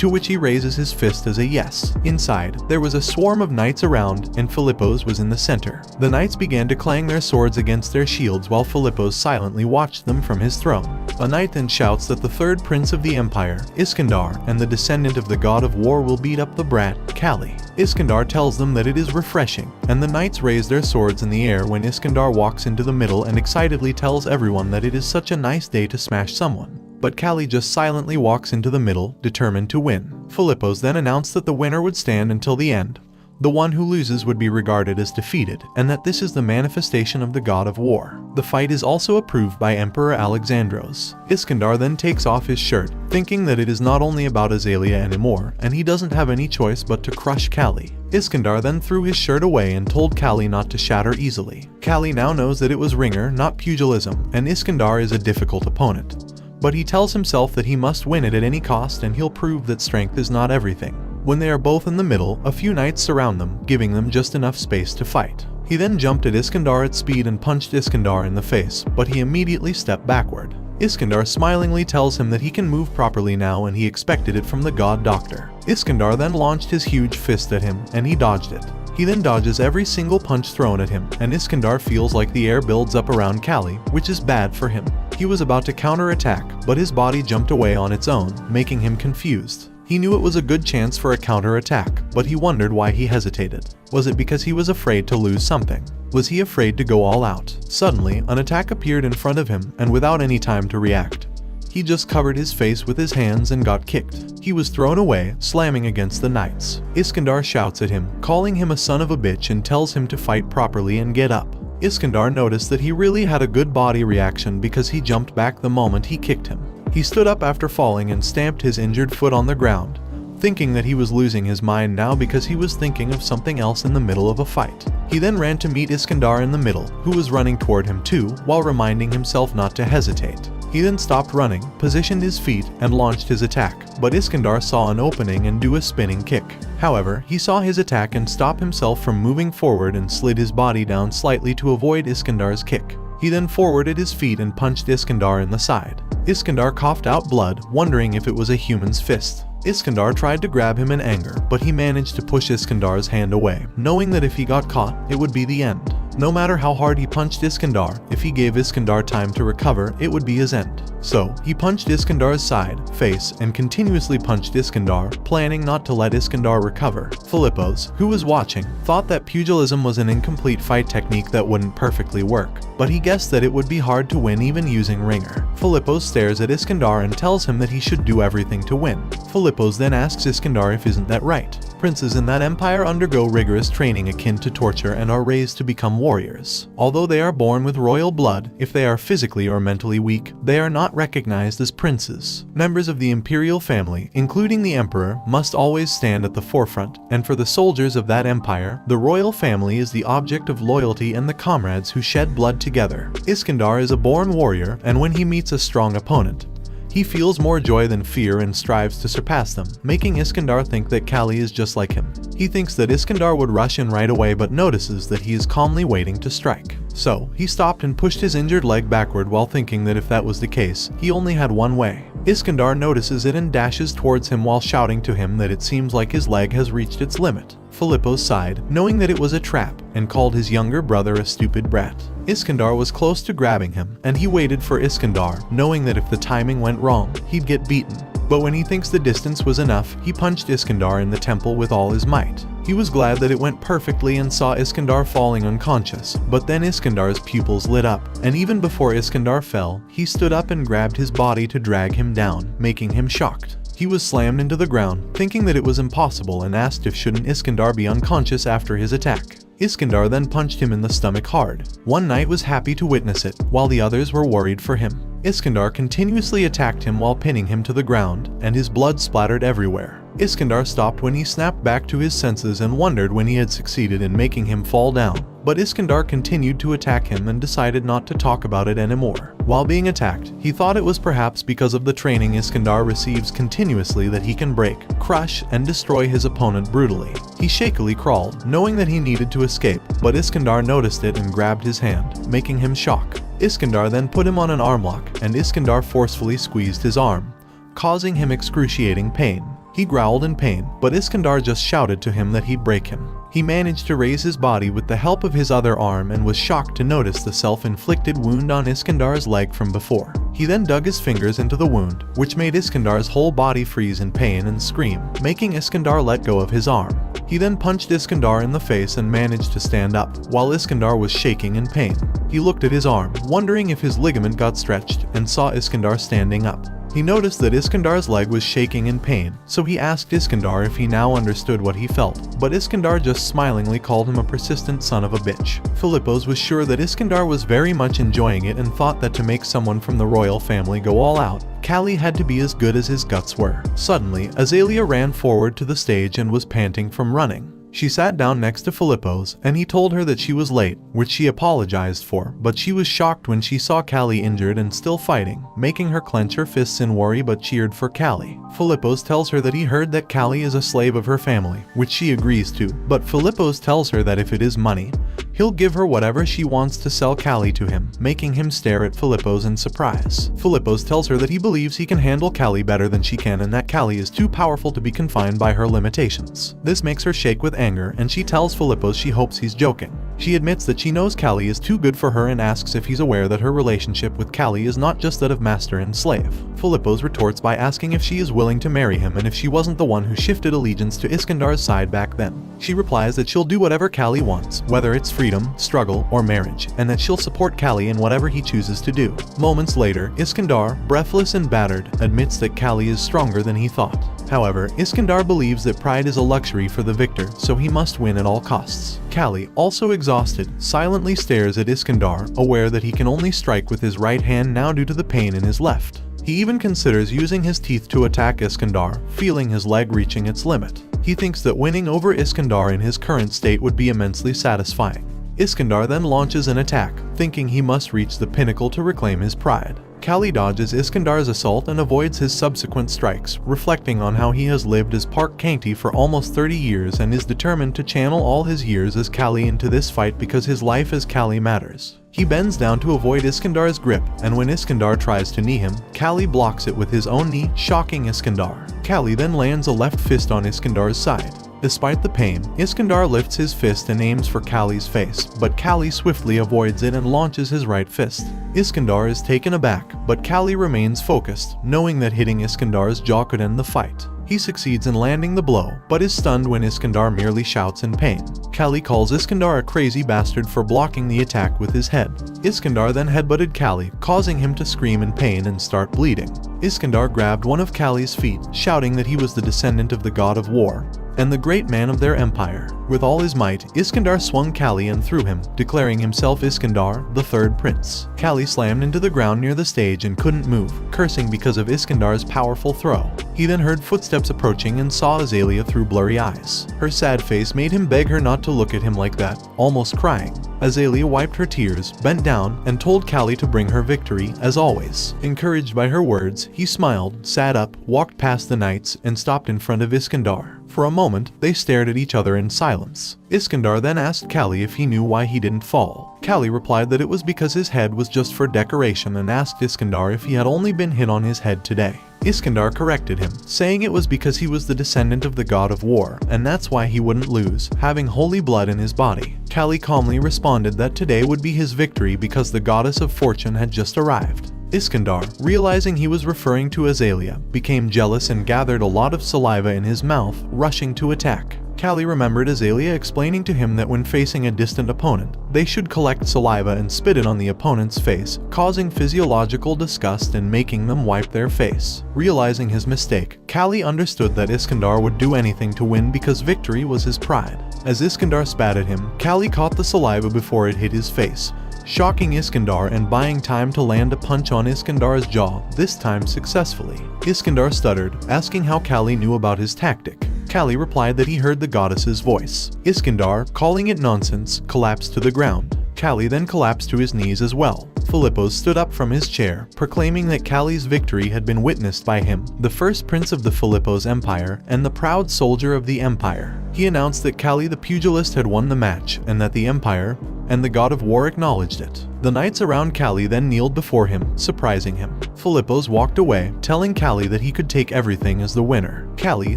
to which he raises his fist as a yes. Inside, there was a swarm of knights around, and Philippos was in the center. The knights began to clang their swords against their shields while Philippos silently watched them from his throne. A knight then shouts that the third prince of the empire, Iskandar, and the descendant of the god of war will beat up the brat, Callie. Iskandar tells them that it is refreshing, and the knights raise their swords in the air when Iskandar walks into the middle and excitedly tells everyone that it is such a nice day to smash someone. But Callie just silently walks into the middle, determined to win. Philippos then announced that the winner would stand until the end. The one who loses would be regarded as defeated, and that this is the manifestation of the god of war. The fight is also approved by Emperor Alexandros. Iskandar then takes off his shirt, thinking that it is not only about Azalea anymore, and he doesn't have any choice but to crush Callie. Iskandar then threw his shirt away and told Callie not to shatter easily. Callie now knows that it was ringer, not pugilism, and Iskandar is a difficult opponent. But he tells himself that he must win it at any cost and he'll prove that strength is not everything. When they are both in the middle, a few knights surround them, giving them just enough space to fight. He then jumped at Iskandar at speed and punched Iskandar in the face, but he immediately stepped backward. Iskandar smilingly tells him that he can move properly now and he expected it from the god doctor. Iskandar then launched his huge fist at him, and he dodged it. He then dodges every single punch thrown at him, and Iskandar feels like the air builds up around Callie, which is bad for him. He was about to counterattack, but his body jumped away on its own, making him confused. He knew it was a good chance for a counterattack, but he wondered why he hesitated. Was it because he was afraid to lose something? Was he afraid to go all out? Suddenly, an attack appeared in front of him, and without any time to react, he just covered his face with his hands and got kicked. He was thrown away, slamming against the knights. Iskandar shouts at him, calling him a son of a bitch, and tells him to fight properly and get up. Iskandar noticed that he really had a good body reaction because he jumped back the moment he kicked him. He stood up after falling and stamped his injured foot on the ground, thinking that he was losing his mind now because he was thinking of something else in the middle of a fight. He then ran to meet Iskandar in the middle, who was running toward him too, while reminding himself not to hesitate. He then stopped running, positioned his feet, and launched his attack, but Iskandar saw an opening and do a spinning kick. However, he saw his attack and stop himself from moving forward and slid his body down slightly to avoid Iskandar's kick. He then forwarded his feet and punched Iskandar in the side. Iskandar coughed out blood, wondering if it was a human's fist. Iskandar tried to grab him in anger, but he managed to push Iskandar's hand away, knowing that if he got caught, it would be the end. No matter how hard he punched Iskandar, if he gave Iskandar time to recover, it would be his end. So, he punched Iskandar's side, face, and continuously punched Iskandar, planning not to let Iskandar recover. Philippos, who was watching, thought that pugilism was an incomplete fight technique that wouldn't perfectly work, but he guessed that it would be hard to win even using ringer. Philippos stares at Iskandar and tells him that he should do everything to win. Philippos then asks Iskandar if isn't that right. Princes in that empire undergo rigorous training akin to torture and are raised to become warriors. Although they are born with royal blood, if they are physically or mentally weak, they are not recognized as princes. Members of the imperial family, including the emperor, must always stand at the forefront, and for the soldiers of that empire, the royal family is the object of loyalty and the comrades who shed blood together. Iskandar is a born warrior, and when he meets a strong opponent, he feels more joy than fear and strives to surpass them, making Iskandar think that Kali is just like him. He thinks that Iskandar would rush in right away but notices that he is calmly waiting to strike. So, he stopped and pushed his injured leg backward while thinking that if that was the case, he only had one way. Iskandar notices it and dashes towards him while shouting to him that it seems like his leg has reached its limit. Philippos sighed, knowing that it was a trap, and called his younger brother a stupid brat. Iskandar was close to grabbing him, and he waited for Iskandar, knowing that if the timing went wrong, he'd get beaten. But when he thinks the distance was enough, he punched Iskandar in the temple with all his might. He was glad that it went perfectly and saw Iskandar falling unconscious, but then Iskandar's pupils lit up, and even before Iskandar fell, he stood up and grabbed his body to drag him down, making him shocked. He was slammed into the ground, thinking that it was impossible, and asked if shouldn't Iskandar be unconscious after his attack. Iskandar then punched him in the stomach hard. One knight was happy to witness it, while the others were worried for him. Iskandar continuously attacked him while pinning him to the ground, and his blood splattered everywhere. Iskandar stopped when he snapped back to his senses and wondered when he had succeeded in making him fall down. But Iskandar continued to attack him and decided not to talk about it anymore. While being attacked, he thought it was perhaps because of the training Iskandar receives continuously that he can break, crush, and destroy his opponent brutally. He shakily crawled, knowing that he needed to escape, but Iskandar noticed it and grabbed his hand, making him shock. Iskandar then put him on an arm lock, and Iskandar forcefully squeezed his arm, causing him excruciating pain. He growled in pain, but Iskandar just shouted to him that he'd break him. He managed to raise his body with the help of his other arm and was shocked to notice the self-inflicted wound on Iskandar's leg from before. He then dug his fingers into the wound, which made Iskandar's whole body freeze in pain and scream, making Iskandar let go of his arm. He then punched Iskandar in the face and managed to stand up, while Iskandar was shaking in pain. He looked at his arm, wondering if his ligament got stretched, and saw Iskandar standing up. He noticed that Iskandar's leg was shaking in pain, so he asked Iskandar if he now understood what he felt, but Iskandar just smilingly called him a persistent son of a bitch. Philippos was sure that Iskandar was very much enjoying it and thought that to make someone from the royal family go all out, Kali had to be as good as his guts were. Suddenly, Azalea ran forward to the stage and was panting from running. She sat down next to Philippos, and he told her that she was late, which she apologized for, but she was shocked when she saw Kali injured and still fighting, making her clench her fists in worry but cheered for Kali. Philippos tells her that he heard that Kali is a slave of her family, which she agrees to, but Philippos tells her that if it is money, he'll give her whatever she wants to sell Kali to him, making him stare at Philippos in surprise. Philippos tells her that he believes he can handle Kali better than she can and that Kali is too powerful to be confined by her limitations. This makes her shake with anger, and she tells Philippos she hopes he's joking. She admits that she knows Kali is too good for her and asks if he's aware that her relationship with Kali is not just that of master and slave. Philippos retorts by asking if she is willing to marry him and if she wasn't the one who shifted allegiance to Iskandar's side back then. She replies that she'll do whatever Kali wants, whether it's freedom, struggle, or marriage, and that she'll support Kali in whatever he chooses to do. Moments later, Iskandar, breathless and battered, admits that Kali is stronger than he thought. However, Iskandar believes that pride is a luxury for the victor, so he must win at all costs. Kali, also exhausted, silently stares at Iskandar, aware that he can only strike with his right hand now due to the pain in his left. He even considers using his teeth to attack Iskandar, feeling his leg reaching its limit. He thinks that winning over Iskandar in his current state would be immensely satisfying. Iskandar then launches an attack, thinking he must reach the pinnacle to reclaim his pride. Kali dodges Iskandar's assault and avoids his subsequent strikes, reflecting on how he has lived as Park Kangti for almost 30 years and is determined to channel all his years as Kali into this fight because his life as Kali matters. He bends down to avoid Iskandar's grip, and when Iskandar tries to knee him, Kali blocks it with his own knee, shocking Iskandar. Kali then lands a left fist on Iskandar's side. Despite the pain, Iskandar lifts his fist and aims for Kali's face, but Kali swiftly avoids it and launches his right fist. Iskandar is taken aback, but Kali remains focused, knowing that hitting Iskandar's jaw could end the fight. He succeeds in landing the blow, but is stunned when Iskandar merely shouts in pain. Kali calls Iskandar a crazy bastard for blocking the attack with his head. Iskandar then headbutted Kali, causing him to scream in pain and start bleeding. Iskandar grabbed one of Kali's feet, shouting that he was the descendant of the god of war and the great man of their empire. With all his might, Iskandar swung Kali and threw him, declaring himself Iskandar, the third prince. Kali slammed into the ground near the stage and couldn't move, cursing because of Iskandar's powerful throw. He then heard footsteps approaching and saw Azalea through blurry eyes. Her sad face made him beg her not to look at him like that, almost crying. Azalea wiped her tears, bent down, and told Kali to bring her victory, as always. Encouraged by her words, he smiled, sat up, walked past the knights, and stopped in front of Iskandar. For a moment, they stared at each other in silence. Iskandar then asked Kali if he knew why he didn't fall. Kali replied that it was because his head was just for decoration and asked Iskandar if he had only been hit on his head today. Iskandar corrected him, saying it was because he was the descendant of the god of war, and that's why he wouldn't lose, having holy blood in his body. Kali calmly responded that today would be his victory because the goddess of fortune had just arrived. Iskandar, realizing he was referring to Azalea, became jealous and gathered a lot of saliva in his mouth, rushing to attack. Kali remembered Azalea explaining to him that when facing a distant opponent, they should collect saliva and spit it on the opponent's face, causing physiological disgust and making them wipe their face. Realizing his mistake, Kali understood that Iskandar would do anything to win because victory was his pride. As Iskandar spat at him, Kali caught the saliva before it hit his face, shocking Iskandar and buying time to land a punch on Iskandar's jaw, this time successfully. Iskandar stuttered, asking how Kali knew about his tactic. Kali replied that he heard the goddess's voice. Iskandar, calling it nonsense, collapsed to the ground. Kali then collapsed to his knees as well. Philippos stood up from his chair, proclaiming that Kali's victory had been witnessed by him, the first prince of the Philippos Empire and the proud soldier of the empire. He announced that Kali the pugilist had won the match and that the empire and the god of war acknowledged it. The knights around Kali then kneeled before him, surprising him. Philippos walked away, telling Kali that he could take everything as the winner. Kali,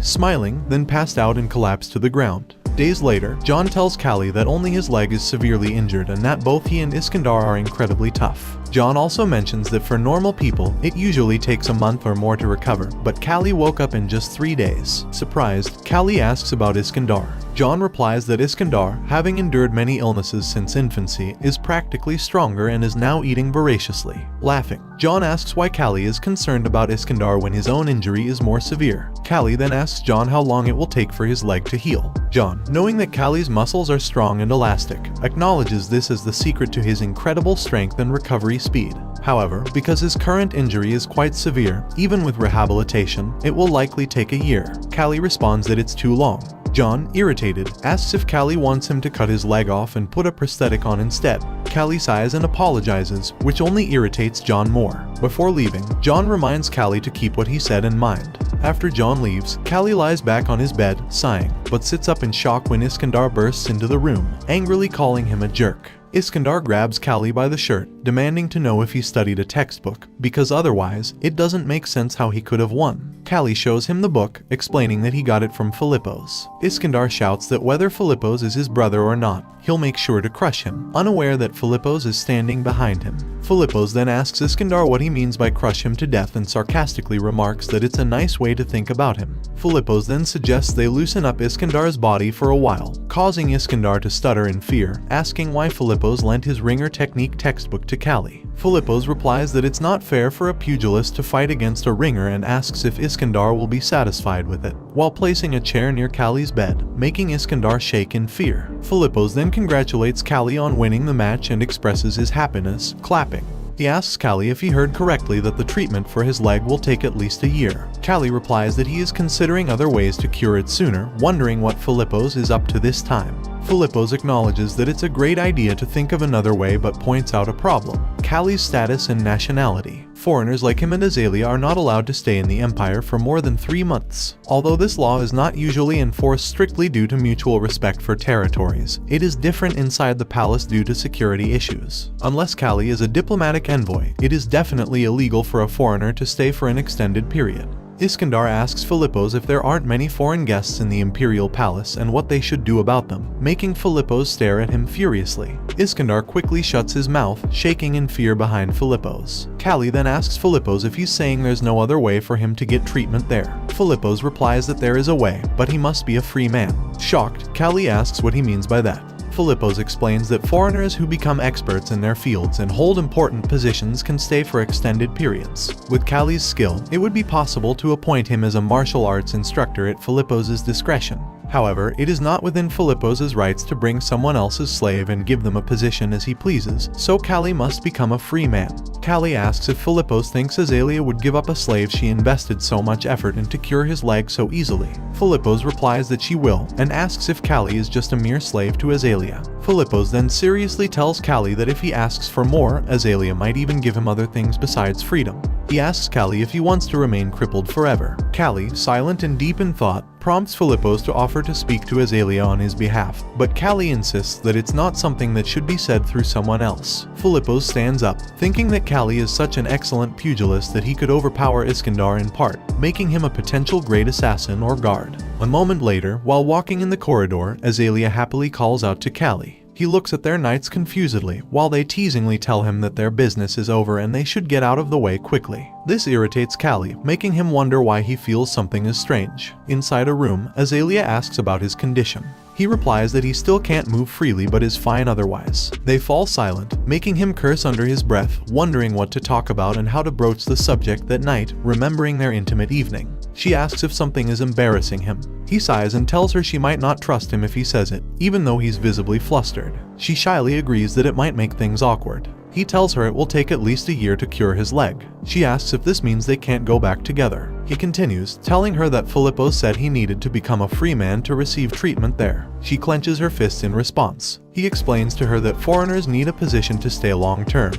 smiling, then passed out and collapsed to the ground. Days later, John tells Kali that only his leg is severely injured and that both he and Iskandar are incredibly tough. John also mentions that for normal people, it usually takes a month or more to recover, but Kali woke up in just 3 days. Surprised, Kali asks about Iskandar. John replies that Iskandar, having endured many illnesses since infancy, is practically stronger and is now eating voraciously. Laughing, John asks why Kali is concerned about Iskandar when his own injury is more severe. Kali then asks John how long it will take for his leg to heal. John, knowing that Kali's muscles are strong and elastic, acknowledges this as the secret to his incredible strength and recovery speed. However, because his current injury is quite severe, even with rehabilitation, it will likely take a year. Kali responds that it's too long. John, irritated, asks if Kali wants him to cut his leg off and put a prosthetic on instead. Kali sighs and apologizes, which only irritates John more. Before leaving, John reminds Kali to keep what he said in mind. After John leaves, Kali lies back on his bed, sighing, but sits up in shock when Iskandar bursts into the room, angrily calling him a jerk. Iskandar grabs Kali by the shirt, demanding to know if he studied a textbook, because otherwise, it doesn't make sense how he could have won. Kali shows him the book, explaining that he got it from Philippos. Iskandar shouts that whether Philippos is his brother or not, he'll make sure to crush him, unaware that Philippos is standing behind him. Philippos then asks Iskandar what he means by crush him to death and sarcastically remarks that it's a nice way to think about him. Philippos then suggests they loosen up Iskandar's body for a while, causing Iskandar to stutter in fear, asking why Philippos lent his ringer technique textbook to Kali. Philippos replies that it's not fair for a pugilist to fight against a ringer and asks if Iskandar will be satisfied with it, while placing a chair near Kali's bed, making Iskandar shake in fear. Philippos then congratulates Kali on winning the match and expresses his happiness, clapping. He asks Kali if he heard correctly that the treatment for his leg will take at least a year. Kali replies that he is considering other ways to cure it sooner, wondering what Philippos is up to this time. Philippos acknowledges that it's a great idea to think of another way but points out a problem: Kali's status and nationality. Foreigners like him and Azalea are not allowed to stay in the Empire for more than 3 months. Although this law is not usually enforced strictly due to mutual respect for territories, it is different inside the palace due to security issues. Unless Kali is a diplomatic envoy, it is definitely illegal for a foreigner to stay for an extended period. Iskandar asks Philippos if there aren't many foreign guests in the imperial palace and what they should do about them, making Philippos stare at him furiously. Iskandar quickly shuts his mouth, shaking in fear behind Philippos. Callie then asks Philippos if he's saying there's no other way for him to get treatment there. Philippos replies that there is a way, but he must be a free man. Shocked, Callie asks what he means by that. Philippos explains that foreigners who become experts in their fields and hold important positions can stay for extended periods. With Callie's skill, it would be possible to appoint him as a martial arts instructor at Philippos' discretion. However, it is not within Philippos' rights to bring someone else's slave and give them a position as he pleases, so Callie must become a free man. Callie asks if Philippos thinks Azalea would give up a slave she invested so much effort in to cure his leg so easily. Philippos replies that she will, and asks if Callie is just a mere slave to Azalea. Philippos then seriously tells Callie that if he asks for more, Azalea might even give him other things besides freedom. He asks Callie if he wants to remain crippled forever. Callie, silent and deep in thought, prompts Philippos to offer to speak to Azalea on his behalf, but Callie insists that it's not something that should be said through someone else. Philippos stands up, thinking that Callie is such an excellent pugilist that he could overpower Iskandar in part, making him a potential great assassin or guard. A moment later, while walking in the corridor, Azalea happily calls out to Callie. He looks at their knights confusedly, while they teasingly tell him that their business is over and they should get out of the way quickly. This irritates Callie, making him wonder why he feels something is strange. Inside a room, Azalea asks about his condition. He replies that he still can't move freely but is fine otherwise. They fall silent, making him curse under his breath, wondering what to talk about and how to broach the subject that night, remembering their intimate evening. She asks if something is embarrassing him. He sighs and tells her she might not trust him if he says it, even though he's visibly flustered. She shyly agrees that it might make things awkward. He tells her it will take at least a year to cure his leg. She asks if this means they can't go back together. He continues, telling her that Philippos said he needed to become a free man to receive treatment there. She clenches her fists in response. He explains to her that foreigners need a position to stay long term,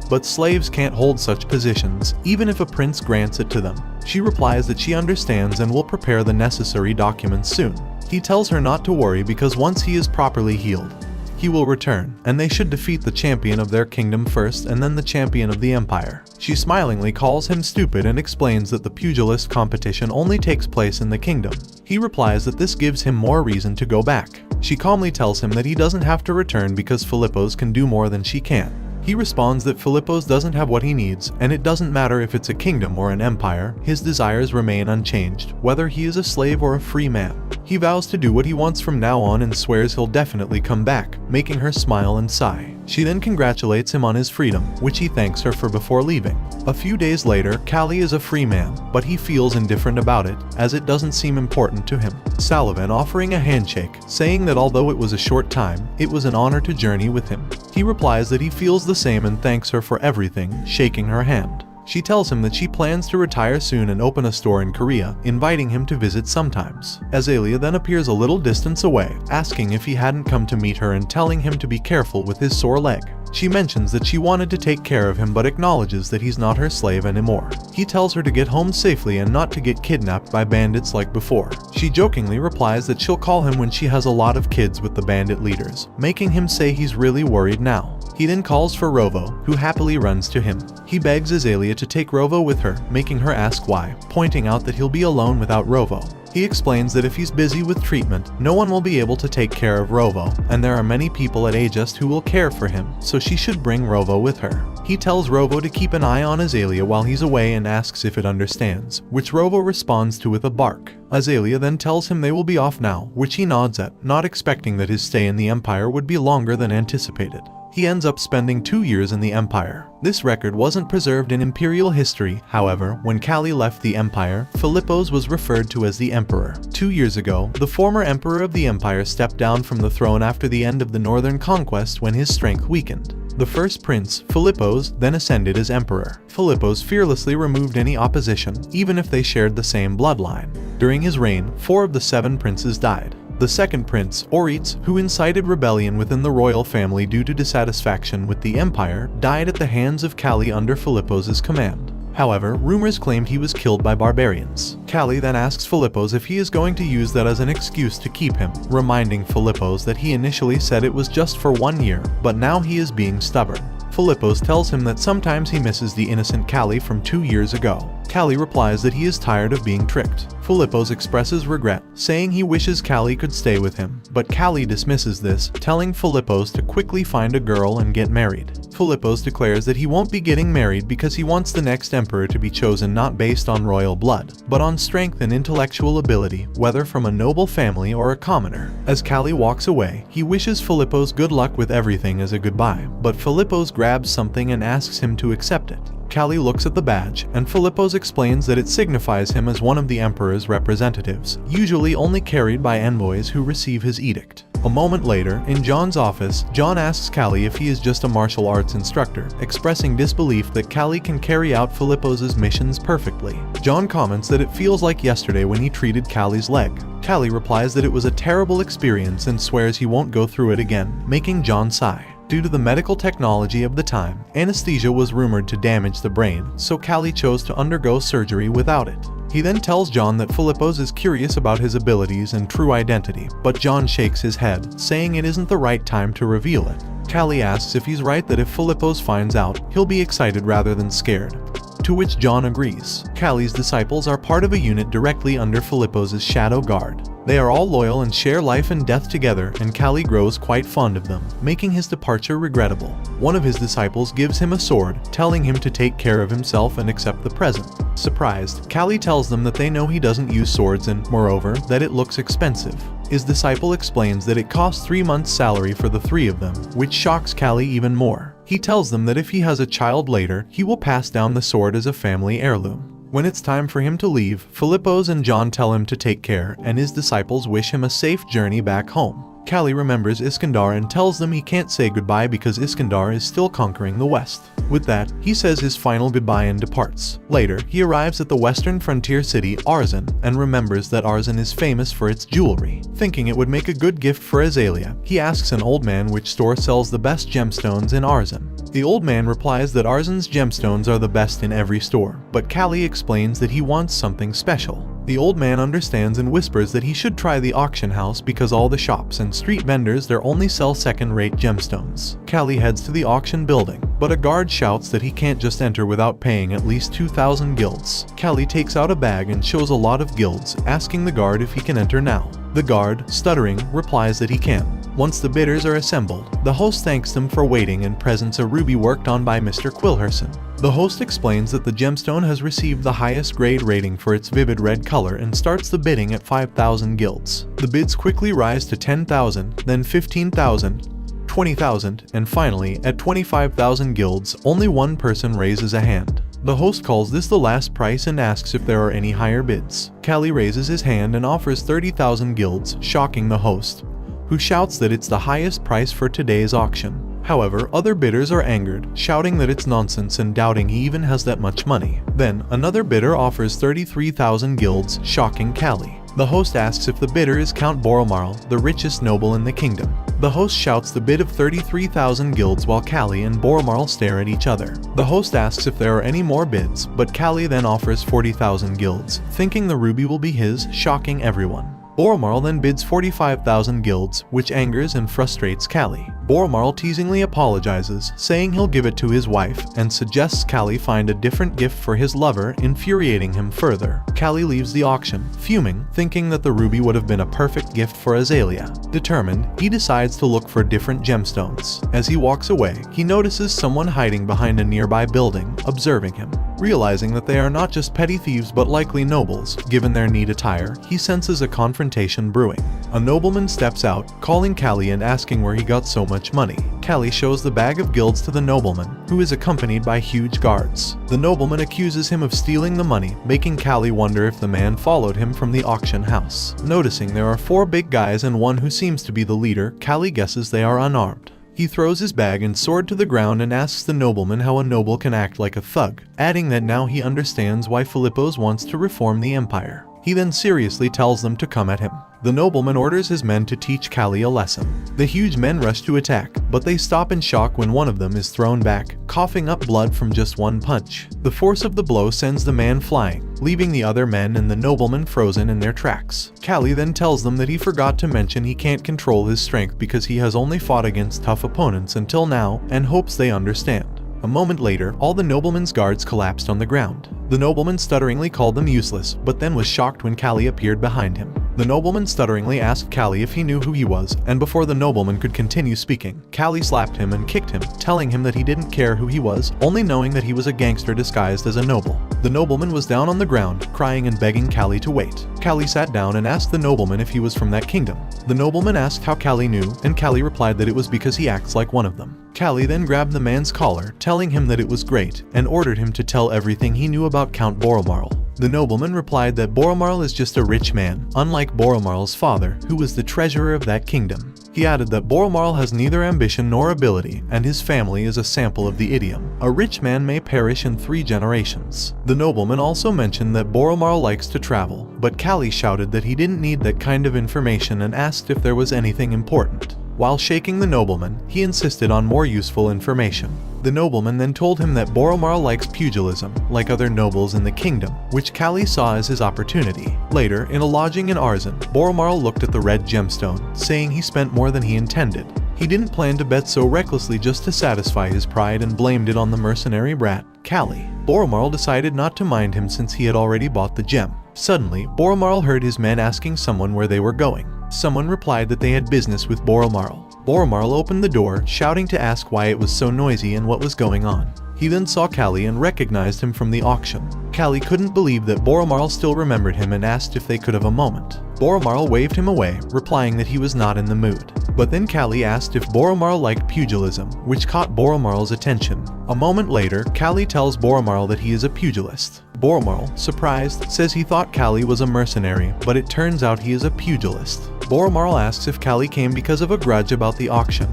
but slaves can't hold such positions, even if a prince grants it to them. She replies that she understands and will prepare the necessary documents soon. He tells her not to worry because once he is properly healed, he will return, and they should defeat the champion of their kingdom first and then the champion of the empire. She smilingly calls him stupid and explains that the pugilist competition only takes place in the kingdom. He replies that this gives him more reason to go back. She calmly tells him that he doesn't have to return because Philippos can do more than she can. He responds that Philippos doesn't have what he needs, and it doesn't matter if it's a kingdom or an empire, his desires remain unchanged, whether he is a slave or a free man. He vows to do what he wants from now on and swears he'll definitely come back, making her smile and sigh. She then congratulates him on his freedom, which he thanks her for before leaving. A few days later, Callie is a free man, but he feels indifferent about it, as it doesn't seem important to him. Sullivan offering a handshake, saying that although it was a short time, it was an honor to journey with him. He replies that he feels the same and thanks her for everything, shaking her hand. She tells him that she plans to retire soon and open a store in Korea, inviting him to visit sometimes. Azalea then appears a little distance away, asking if he hadn't come to meet her and telling him to be careful with his sore leg. She mentions that she wanted to take care of him but acknowledges that he's not her slave anymore. He tells her to get home safely and not to get kidnapped by bandits like before. She jokingly replies that she'll call him when she has a lot of kids with the bandit leaders, making him say he's really worried now. He then calls for Rovo, who happily runs to him. He begs Azalea to take Rovo with her, making her ask why, pointing out that he'll be alone without Rovo. He explains that if he's busy with treatment, no one will be able to take care of Rovo, and there are many people at Ajust who will care for him, so she should bring Rovo with her. He tells Rovo to keep an eye on Azalea while he's away and asks if it understands, which Rovo responds to with a bark. Azalea then tells him they will be off now, which he nods at, not expecting that his stay in the Empire would be longer than anticipated. He ends up spending 2 years in the Empire. This record wasn't preserved in imperial history, however, when Callie left the Empire, Philippos was referred to as the Emperor. 2 years ago, the former Emperor of the Empire stepped down from the throne after the end of the Northern Conquest when his strength weakened. The first prince, Philippos, then ascended as Emperor. Philippos fearlessly removed any opposition, even if they shared the same bloodline. During his reign, 4 of the 7 princes died. The second prince, Orits, who incited rebellion within the royal family due to dissatisfaction with the empire, died at the hands of Callie under Philippos' command. However, rumors claimed he was killed by barbarians. Callie then asks Philippos if he is going to use that as an excuse to keep him, reminding Philippos that he initially said it was just for 1 year, but now he is being stubborn. Philippos tells him that sometimes he misses the innocent Callie from 2 years ago. Callie replies that he is tired of being tricked. Philippos expresses regret, saying he wishes Callie could stay with him, but Callie dismisses this, telling Philippos to quickly find a girl and get married. Philippos declares that he won't be getting married because he wants the next emperor to be chosen not based on royal blood, but on strength and intellectual ability, whether from a noble family or a commoner. As Callie walks away, he wishes Philippos good luck with everything as a goodbye, but Philippos grabs something and asks him to accept it. Callie looks at the badge, and Philippos explains that it signifies him as one of the emperor's representatives, usually only carried by envoys who receive his edict. A moment later, in John's office, John asks Callie if he is just a martial arts instructor, expressing disbelief that Callie can carry out Philippos's missions perfectly. John comments that it feels like yesterday when he treated Callie's leg. Callie replies that it was a terrible experience and swears he won't go through it again, making John sigh. Due to the medical technology of the time, anesthesia was rumored to damage the brain, so Callie chose to undergo surgery without it. He then tells John that Philippos is curious about his abilities and true identity, but John shakes his head, saying it isn't the right time to reveal it. Callie asks if he's right that if Philippos finds out, he'll be excited rather than scared. To which John agrees. Callie's disciples are part of a unit directly under Philippos's shadow guard. They are all loyal and share life and death together, and Callie grows quite fond of them, making his departure regrettable. One of his disciples gives him a sword, telling him to take care of himself and accept the present. Surprised, Callie tells them that they know he doesn't use swords and, moreover, that it looks expensive. His disciple explains that it costs 3 months' salary for the 3 of them, which shocks Callie even more. He tells them that if he has a child later, he will pass down the sword as a family heirloom. When it's time for him to leave, Philippos and John tell him to take care, and his disciples wish him a safe journey back home. Callie remembers Iskandar and tells them he can't say goodbye because Iskandar is still conquering the West. With that, he says his final goodbye and departs. Later, he arrives at the western frontier city Arzan and remembers that Arzan is famous for its jewelry. Thinking it would make a good gift for Azalea, he asks an old man which store sells the best gemstones in Arzan. The old man replies that Arzan's gemstones are the best in every store, but Callie explains that he wants something special. The old man understands and whispers that he should try the auction house because all the shops and street vendors there only sell second-rate gemstones. Callie heads to the auction building, but a guard shouts that he can't just enter without paying at least 2,000 guilds. Callie takes out a bag and shows a lot of guilds, asking the guard if he can enter now. The guard, stuttering, replies that he can. Once the bidders are assembled, the host thanks them for waiting and presents a ruby worked on by Mr. Quilherson. The host explains that the gemstone has received the highest grade rating for its vivid red color and starts the bidding at 5,000 guilds. The bids quickly rise to 10,000, then 15,000, 20,000, and finally, at 25,000 guilds, only one person raises a hand. The host calls this the last price and asks if there are any higher bids. Callie raises his hand and offers 30,000 guilds, shocking the host, who shouts that it's the highest price for today's auction. However, other bidders are angered, shouting that it's nonsense and doubting he even has that much money. Then, another bidder offers 33,000 guilds, shocking Callie. The host asks if the bidder is Count Boromarl, the richest noble in the kingdom. The host shouts the bid of 33,000 guilds while Callie and Boromarl stare at each other. The host asks if there are any more bids, but Callie then offers 40,000 guilds, thinking the ruby will be his, shocking everyone. Boromarl then bids 45,000 guilds, which angers and frustrates Callie. Boromarl teasingly apologizes, saying he'll give it to his wife, and suggests Callie find a different gift for his lover, infuriating him further. Callie leaves the auction, fuming, thinking that the ruby would have been a perfect gift for Azalea. Determined, he decides to look for different gemstones. As he walks away, he notices someone hiding behind a nearby building, observing him. Realizing that they are not just petty thieves but likely nobles, given their neat attire, he senses a confrontation brewing. A nobleman steps out, calling Callie and asking where he got so much money. Callie shows the bag of guilds to the nobleman, who is accompanied by huge guards. The nobleman accuses him of stealing the money, making Callie wonder if the man followed him from the auction house. Noticing there are 4 big guys and one who seems to be the leader, Callie guesses they are unarmed. He throws his bag and sword to the ground and asks the nobleman how a noble can act like a thug, adding that now he understands why Philippos wants to reform the empire. He then seriously tells them to come at him. The nobleman orders his men to teach Callie a lesson. The huge men rush to attack, but they stop in shock when one of them is thrown back, coughing up blood from just one punch. The force of the blow sends the man flying, leaving the other men and the nobleman frozen in their tracks. Callie then tells them that he forgot to mention he can't control his strength because he has only fought against tough opponents until now, and hopes they understand. A moment later, all the nobleman's guards collapsed on the ground. The nobleman stutteringly called them useless, but then was shocked when Callie appeared behind him. The nobleman stutteringly asked Callie if he knew who he was, and before the nobleman could continue speaking, Callie slapped him and kicked him, telling him that he didn't care who he was, only knowing that he was a gangster disguised as a noble. The nobleman was down on the ground, crying and begging Callie to wait. Callie sat down and asked the nobleman if he was from that kingdom. The nobleman asked how Callie knew, and Callie replied that it was because he acts like one of them. Callie then grabbed the man's collar, telling him that it was great, and ordered him to tell everything he knew about Count Boromarl. The nobleman replied that Boromarl is just a rich man, unlike Boromarl's father, who was the treasurer of that kingdom. He added that Boromarl has neither ambition nor ability, and his family is a sample of the idiom, "A rich man may perish in 3 generations." The nobleman also mentioned that Boromarl likes to travel, but Callie shouted that he didn't need that kind of information and asked if there was anything important. While shaking the nobleman, he insisted on more useful information. The nobleman then told him that Boromarl likes pugilism, like other nobles in the kingdom, which Callie saw as his opportunity. Later, in a lodging in Arzen, Boromarl looked at the red gemstone, saying he spent more than he intended. He didn't plan to bet so recklessly just to satisfy his pride and blamed it on the mercenary brat, Callie. Boromarl decided not to mind him since he had already bought the gem. Suddenly, Boromarl heard his men asking someone where they were going. Someone replied that they had business with Boromarl. Boromarl opened the door, shouting to ask why it was so noisy and what was going on. He then saw Callie and recognized him from the auction. Callie couldn't believe that Boromarl still remembered him and asked if they could have a moment. Boromarl waved him away, replying that he was not in the mood. But then Callie asked if Boromarl liked pugilism, which caught Boromarl's attention. A moment later, Callie tells Boromarl that he is a pugilist. Boromarl, surprised, says he thought Callie was a mercenary, but it turns out he is a pugilist. Boromarl asks if Callie came because of a grudge about the auction,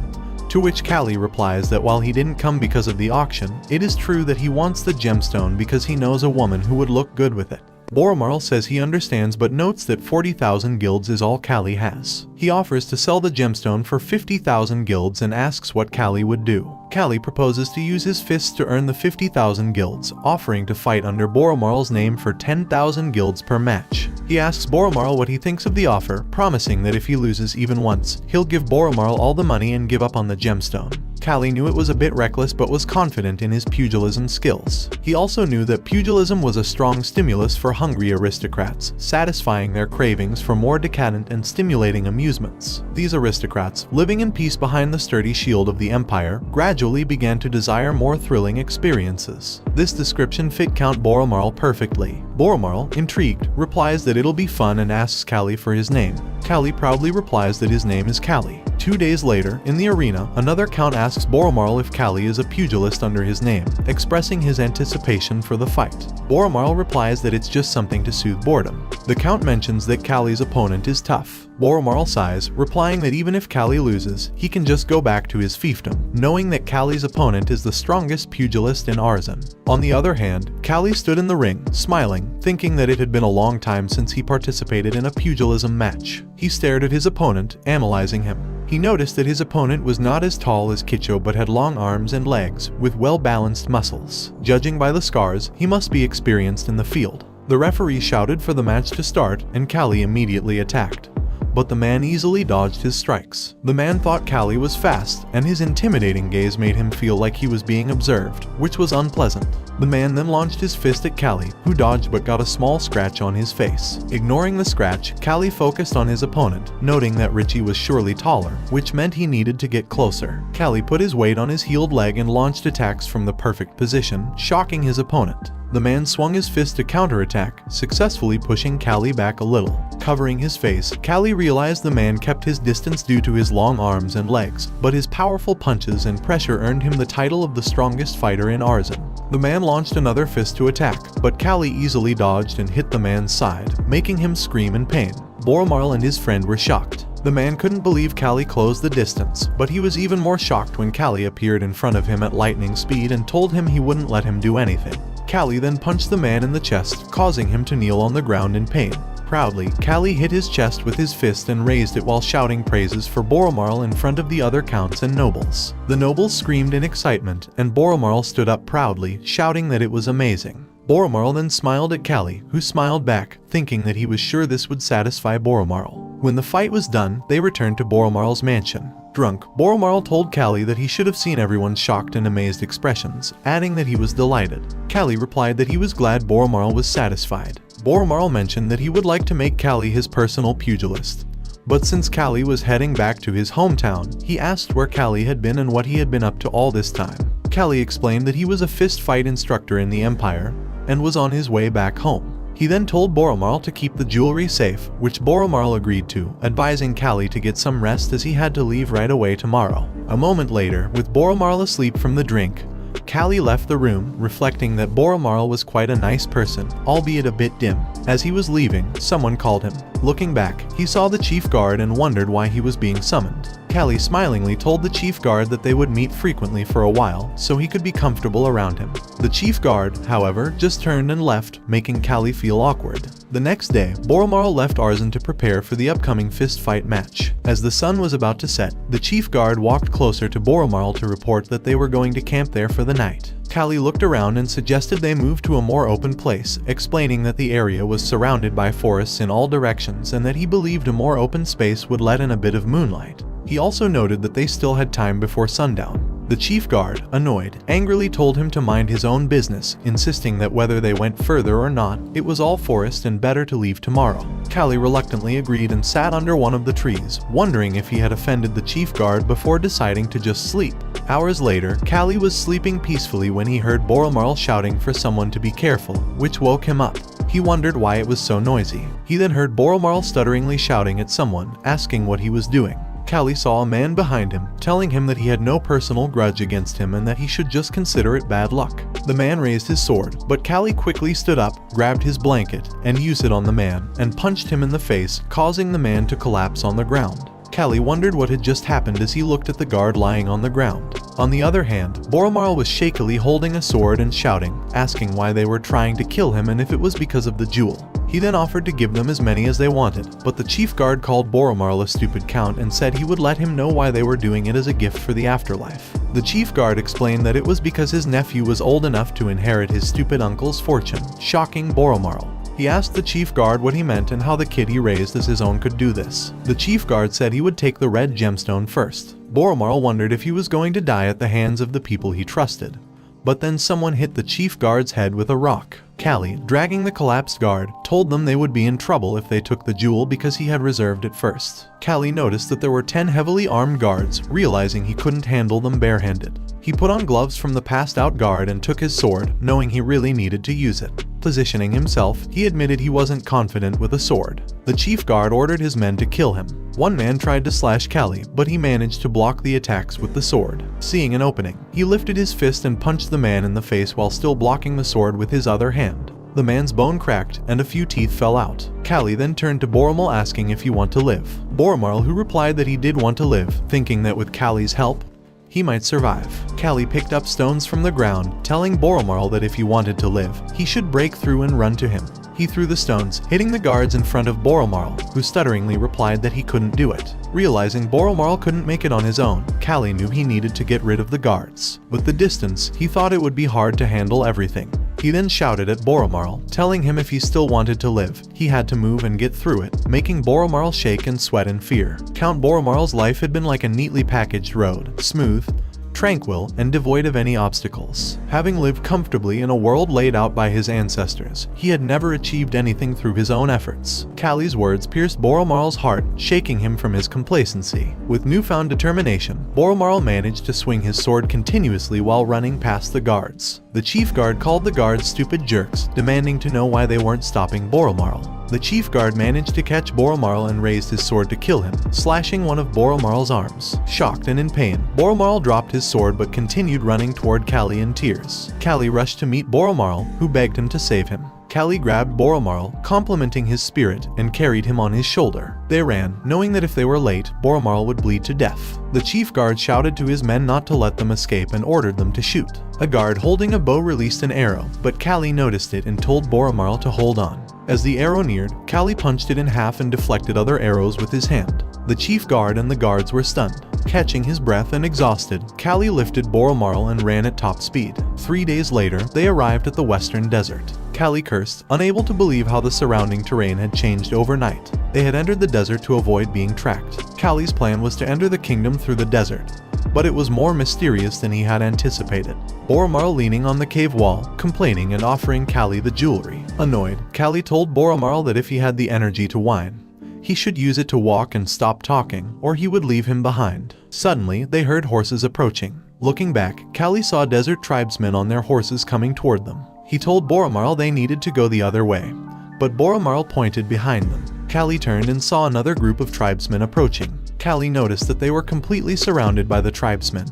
to which Callie replies that while he didn't come because of the auction, it is true that he wants the gemstone because he knows a woman who would look good with it. Boromarl says he understands but notes that 40,000 guilds is all Callie has. He offers to sell the gemstone for 50,000 guilds and asks what Callie would do. Callie proposes to use his fists to earn the 50,000 guilds, offering to fight under Boromarl's name for 10,000 guilds per match. He asks Boromarl what he thinks of the offer, promising that if he loses even once, he'll give Boromarl all the money and give up on the gemstone. Callie knew it was a bit reckless but was confident in his pugilism skills. He also knew that pugilism was a strong stimulus for hungry aristocrats, satisfying their cravings for more decadent and stimulating amusements. These aristocrats, living in peace behind the sturdy shield of the empire, gradually began to desire more thrilling experiences. This description fit Count Boromarl perfectly. Boromarl, intrigued, replies that it'll be fun and asks Callie for his name. Callie proudly replies that his name is Callie. 2 days later, in the arena, another count asks Boromarl if Callie is a pugilist under his name, expressing his anticipation for the fight. Boromarl replies that it's just something to soothe boredom. The count mentions that Callie's opponent is tough. Boromarl sighs, replying that even if Callie loses, he can just go back to his fiefdom, knowing that Callie's opponent is the strongest pugilist in Arzen. On the other hand, Callie stood in the ring, smiling, thinking that it had been a long time since he participated in a pugilism match. He stared at his opponent, analyzing him. He noticed that his opponent was not as tall as Kicho but had long arms and legs, with well-balanced muscles. Judging by the scars, he must be experienced in the field. The referee shouted for the match to start, and Callie immediately attacked. But the man easily dodged his strikes. The man thought Callie was fast, and his intimidating gaze made him feel like he was being observed, which was unpleasant. The man then launched his fist at Callie, who dodged but got a small scratch on his face. Ignoring the scratch, Callie focused on his opponent, noting that Richie was surely taller, which meant he needed to get closer. Callie put his weight on his healed leg and launched attacks from the perfect position, shocking his opponent. The man swung his fist to counterattack, successfully pushing Callie back a little. Covering his face, Callie realized the man kept his distance due to his long arms and legs, but his powerful punches and pressure earned him the title of the strongest fighter in Arzen. The man launched another fist to attack, but Callie easily dodged and hit the man's side, making him scream in pain. Boromarl and his friend were shocked. The man couldn't believe Callie closed the distance, but he was even more shocked when Callie appeared in front of him at lightning speed and told him he wouldn't let him do anything. Callie then punched the man in the chest, causing him to kneel on the ground in pain. proudly, Callie hit his chest with his fist and raised it while shouting praises for Boromarl in front of the other counts and nobles. The nobles screamed in excitement, and Boromarl stood up proudly, shouting that it was amazing. Boromarl then smiled at Callie, who smiled back, thinking that he was sure this would satisfy Boromarl. When the fight was done, they returned to Boromarl's mansion. Drunk, Boromarl told Callie that he should have seen everyone's shocked and amazed expressions, adding that he was delighted. Callie replied that he was glad Boromarl was satisfied. Boromarl mentioned that he would like to make Callie his personal pugilist. But since Callie was heading back to his hometown, he asked where Callie had been and what he had been up to all this time. Callie explained that he was a fist fight instructor in the Empire and was on his way back home. He then told Boromarl to keep the jewelry safe, which Boromarl agreed to, advising Callie to get some rest as he had to leave right away tomorrow. A moment later, with Boromarl asleep from the drink, Callie left the room, reflecting that Boromarl was quite a nice person, albeit a bit dim. As he was leaving, someone called him. Looking back, he saw the chief guard and wondered why he was being summoned. Callie smilingly told the chief guard that they would meet frequently for a while, so he could be comfortable around him. The chief guard, however, just turned and left, making Callie feel awkward. The next day, Boromarl left Arzen to prepare for the upcoming fist fight match. As the sun was about to set, the chief guard walked closer to Boromarl to report that they were going to camp there for the night. Callie looked around and suggested they move to a more open place, explaining that the area was surrounded by forests in all directions and that he believed a more open space would let in a bit of moonlight. He also noted that they still had time before sundown. The chief guard, annoyed, angrily told him to mind his own business, insisting that whether they went further or not, it was all forest and better to leave tomorrow. Callie reluctantly agreed and sat under one of the trees, wondering if he had offended the chief guard before deciding to just sleep. Hours later, Callie was sleeping peacefully when he heard Boromarl shouting for someone to be careful, which woke him up. He wondered why it was so noisy. He then heard Boromarl stutteringly shouting at someone, asking what he was doing. Callie saw a man behind him, telling him that he had no personal grudge against him and that he should just consider it bad luck. The man raised his sword, but Callie quickly stood up, grabbed his blanket, and used it on the man, and punched him in the face, causing the man to collapse on the ground. Callie wondered what had just happened as he looked at the guard lying on the ground. On the other hand, Boromarl was shakily holding a sword and shouting, asking why they were trying to kill him and if it was because of the jewel. He then offered to give them as many as they wanted, but the chief guard called Boromarl a stupid count and said he would let him know why they were doing it as a gift for the afterlife. The chief guard explained that it was because his nephew was old enough to inherit his stupid uncle's fortune, shocking Boromarl. He asked the chief guard what he meant and how the kid he raised as his own could do this. The chief guard said he would take the red gemstone first. Boromarl wondered if he was going to die at the hands of the people he trusted. But then someone hit the chief guard's head with a rock. Callie, dragging the collapsed guard, told them they would be in trouble if they took the jewel because he had reserved it first. Callie noticed that there were 10 heavily armed guards, realizing he couldn't handle them barehanded. He put on gloves from the passed out guard and took his sword, knowing he really needed to use it. Positioning himself, he admitted he wasn't confident with a sword. The chief guard ordered his men to kill him. One man tried to slash Callie, but he managed to block the attacks with the sword. Seeing an opening, he lifted his fist and punched the man in the face while still blocking the sword with his other hand. The man's bone cracked, and a few teeth fell out. Callie then turned to Boromarl asking if he want to live. Boromarl, who replied that he did want to live, thinking that with Callie's help, he might survive. Callie picked up stones from the ground, telling Boromarl that if he wanted to live, he should break through and run to him. He threw the stones, hitting the guards in front of Boromarl, who stutteringly replied that he couldn't do it. Realizing Boromarl couldn't make it on his own, Callie knew he needed to get rid of the guards. With the distance, he thought it would be hard to handle everything. He then shouted at Boromarl, telling him if he still wanted to live, he had to move and get through it, making Boromarl shake and sweat in fear. Count Boromarl's life had been like a neatly packaged road, smooth, tranquil, and devoid of any obstacles. Having lived comfortably in a world laid out by his ancestors, he had never achieved anything through his own efforts. Callie's words pierced Boromarl's heart, shaking him from his complacency. With newfound determination, Boromarl managed to swing his sword continuously while running past the guards. The chief guard called the guards stupid jerks, demanding to know why they weren't stopping Boromarl. The chief guard managed to catch Boromarl and raised his sword to kill him, slashing one of Boromarl's arms. Shocked and in pain, Boromarl dropped his sword but continued running toward Callie in tears. Callie rushed to meet Boromarl, who begged him to save him. Callie grabbed Boromarl, complimenting his spirit, and carried him on his shoulder. They ran, knowing that if they were late, Boromarl would bleed to death. The chief guard shouted to his men not to let them escape and ordered them to shoot. A guard holding a bow released an arrow, but Callie noticed it and told Boromarl to hold on. As the arrow neared, Callie punched it in half and deflected other arrows with his hand. The chief guard and the guards were stunned. Catching his breath and exhausted, Callie lifted Boromarl and ran at top speed. 3 days later, they arrived at the western desert. Callie cursed, unable to believe how the surrounding terrain had changed overnight. They had entered the desert to avoid being tracked. Callie's plan was to enter the kingdom through the desert, but it was more mysterious than he had anticipated. Boromarl leaning on the cave wall, complaining and offering Callie the jewelry. Annoyed, Callie told Boromarl that if he had the energy to whine, he should use it to walk and stop talking, or he would leave him behind. Suddenly, they heard horses approaching. Looking back, Callie saw desert tribesmen on their horses coming toward them. He told Boromarl they needed to go the other way, but Boromarl pointed behind them. Callie turned and saw another group of tribesmen approaching. Callie noticed that they were completely surrounded by the tribesmen,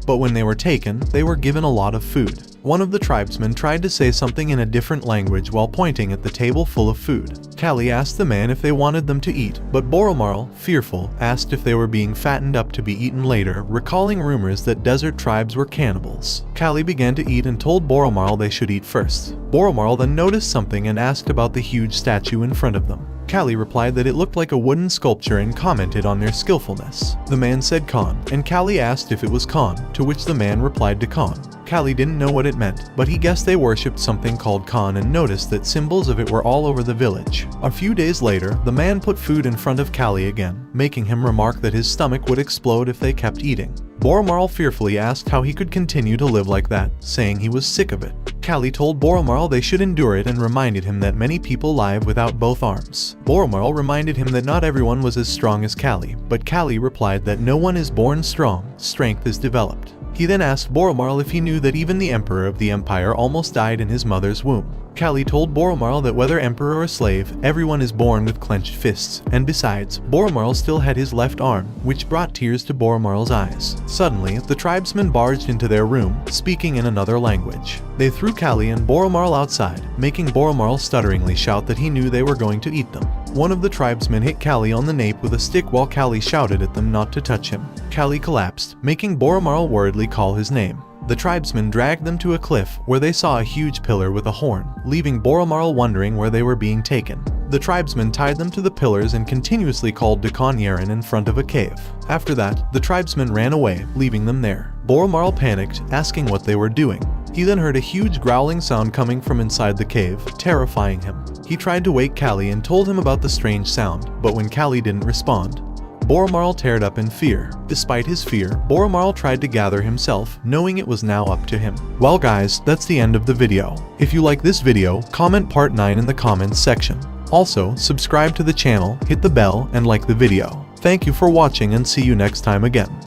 but when they were taken, they were given a lot of food. One of the tribesmen tried to say something in a different language while pointing at the table full of food. Callie asked the man if they wanted them to eat, but Boromarl, fearful, asked if they were being fattened up to be eaten later, recalling rumors that desert tribes were cannibals. Callie began to eat and told Boromarl they should eat first. Boromarl then noticed something and asked about the huge statue in front of them. Callie replied that it looked like a wooden sculpture and commented on their skillfulness. The man said Khan, and Callie asked if it was Khan, to which the man replied to Khan. Callie didn't know what it meant, but he guessed they worshipped something called Khan and noticed that symbols of it were all over the village. A few days later, the man put food in front of Callie again, making him remark that his stomach would explode if they kept eating. Boromarl fearfully asked how he could continue to live like that, saying he was sick of it. Callie told Boromarl they should endure it and reminded him that many people live without both arms. Boromarl reminded him that not everyone was as strong as Callie, but Callie replied that no one is born strong, strength is developed. He then asked Boromarl if he knew that even the emperor of the empire almost died in his mother's womb. Callie told Boromarl that whether emperor or slave, everyone is born with clenched fists, and besides, Boromarl still had his left arm, which brought tears to Boromarl's eyes. Suddenly, the tribesmen barged into their room, speaking in another language. They threw Callie and Boromarl outside, making Boromarl stutteringly shout that he knew they were going to eat them. One of the tribesmen hit Callie on the nape with a stick while Callie shouted at them not to touch him. Callie collapsed, making Boromarl worriedly call his name. The tribesmen dragged them to a cliff where they saw a huge pillar with a horn, leaving Boromarl wondering where they were being taken. The tribesmen tied them to the pillars and continuously called Dukan Yaren in front of a cave. After that, the tribesmen ran away, leaving them there. Boromarl panicked, asking what they were doing. He then heard a huge growling sound coming from inside the cave, terrifying him. He tried to wake Callie and told him about the strange sound, but when Callie didn't respond, Boromarl teared up in fear. Despite his fear, Boromarl tried to gather himself, knowing it was now up to him. Well guys, that's the end of the video. If you like this video, comment part 9 in the comments section. Also, subscribe to the channel, hit the bell, and like the video. Thank you for watching and see you next time again.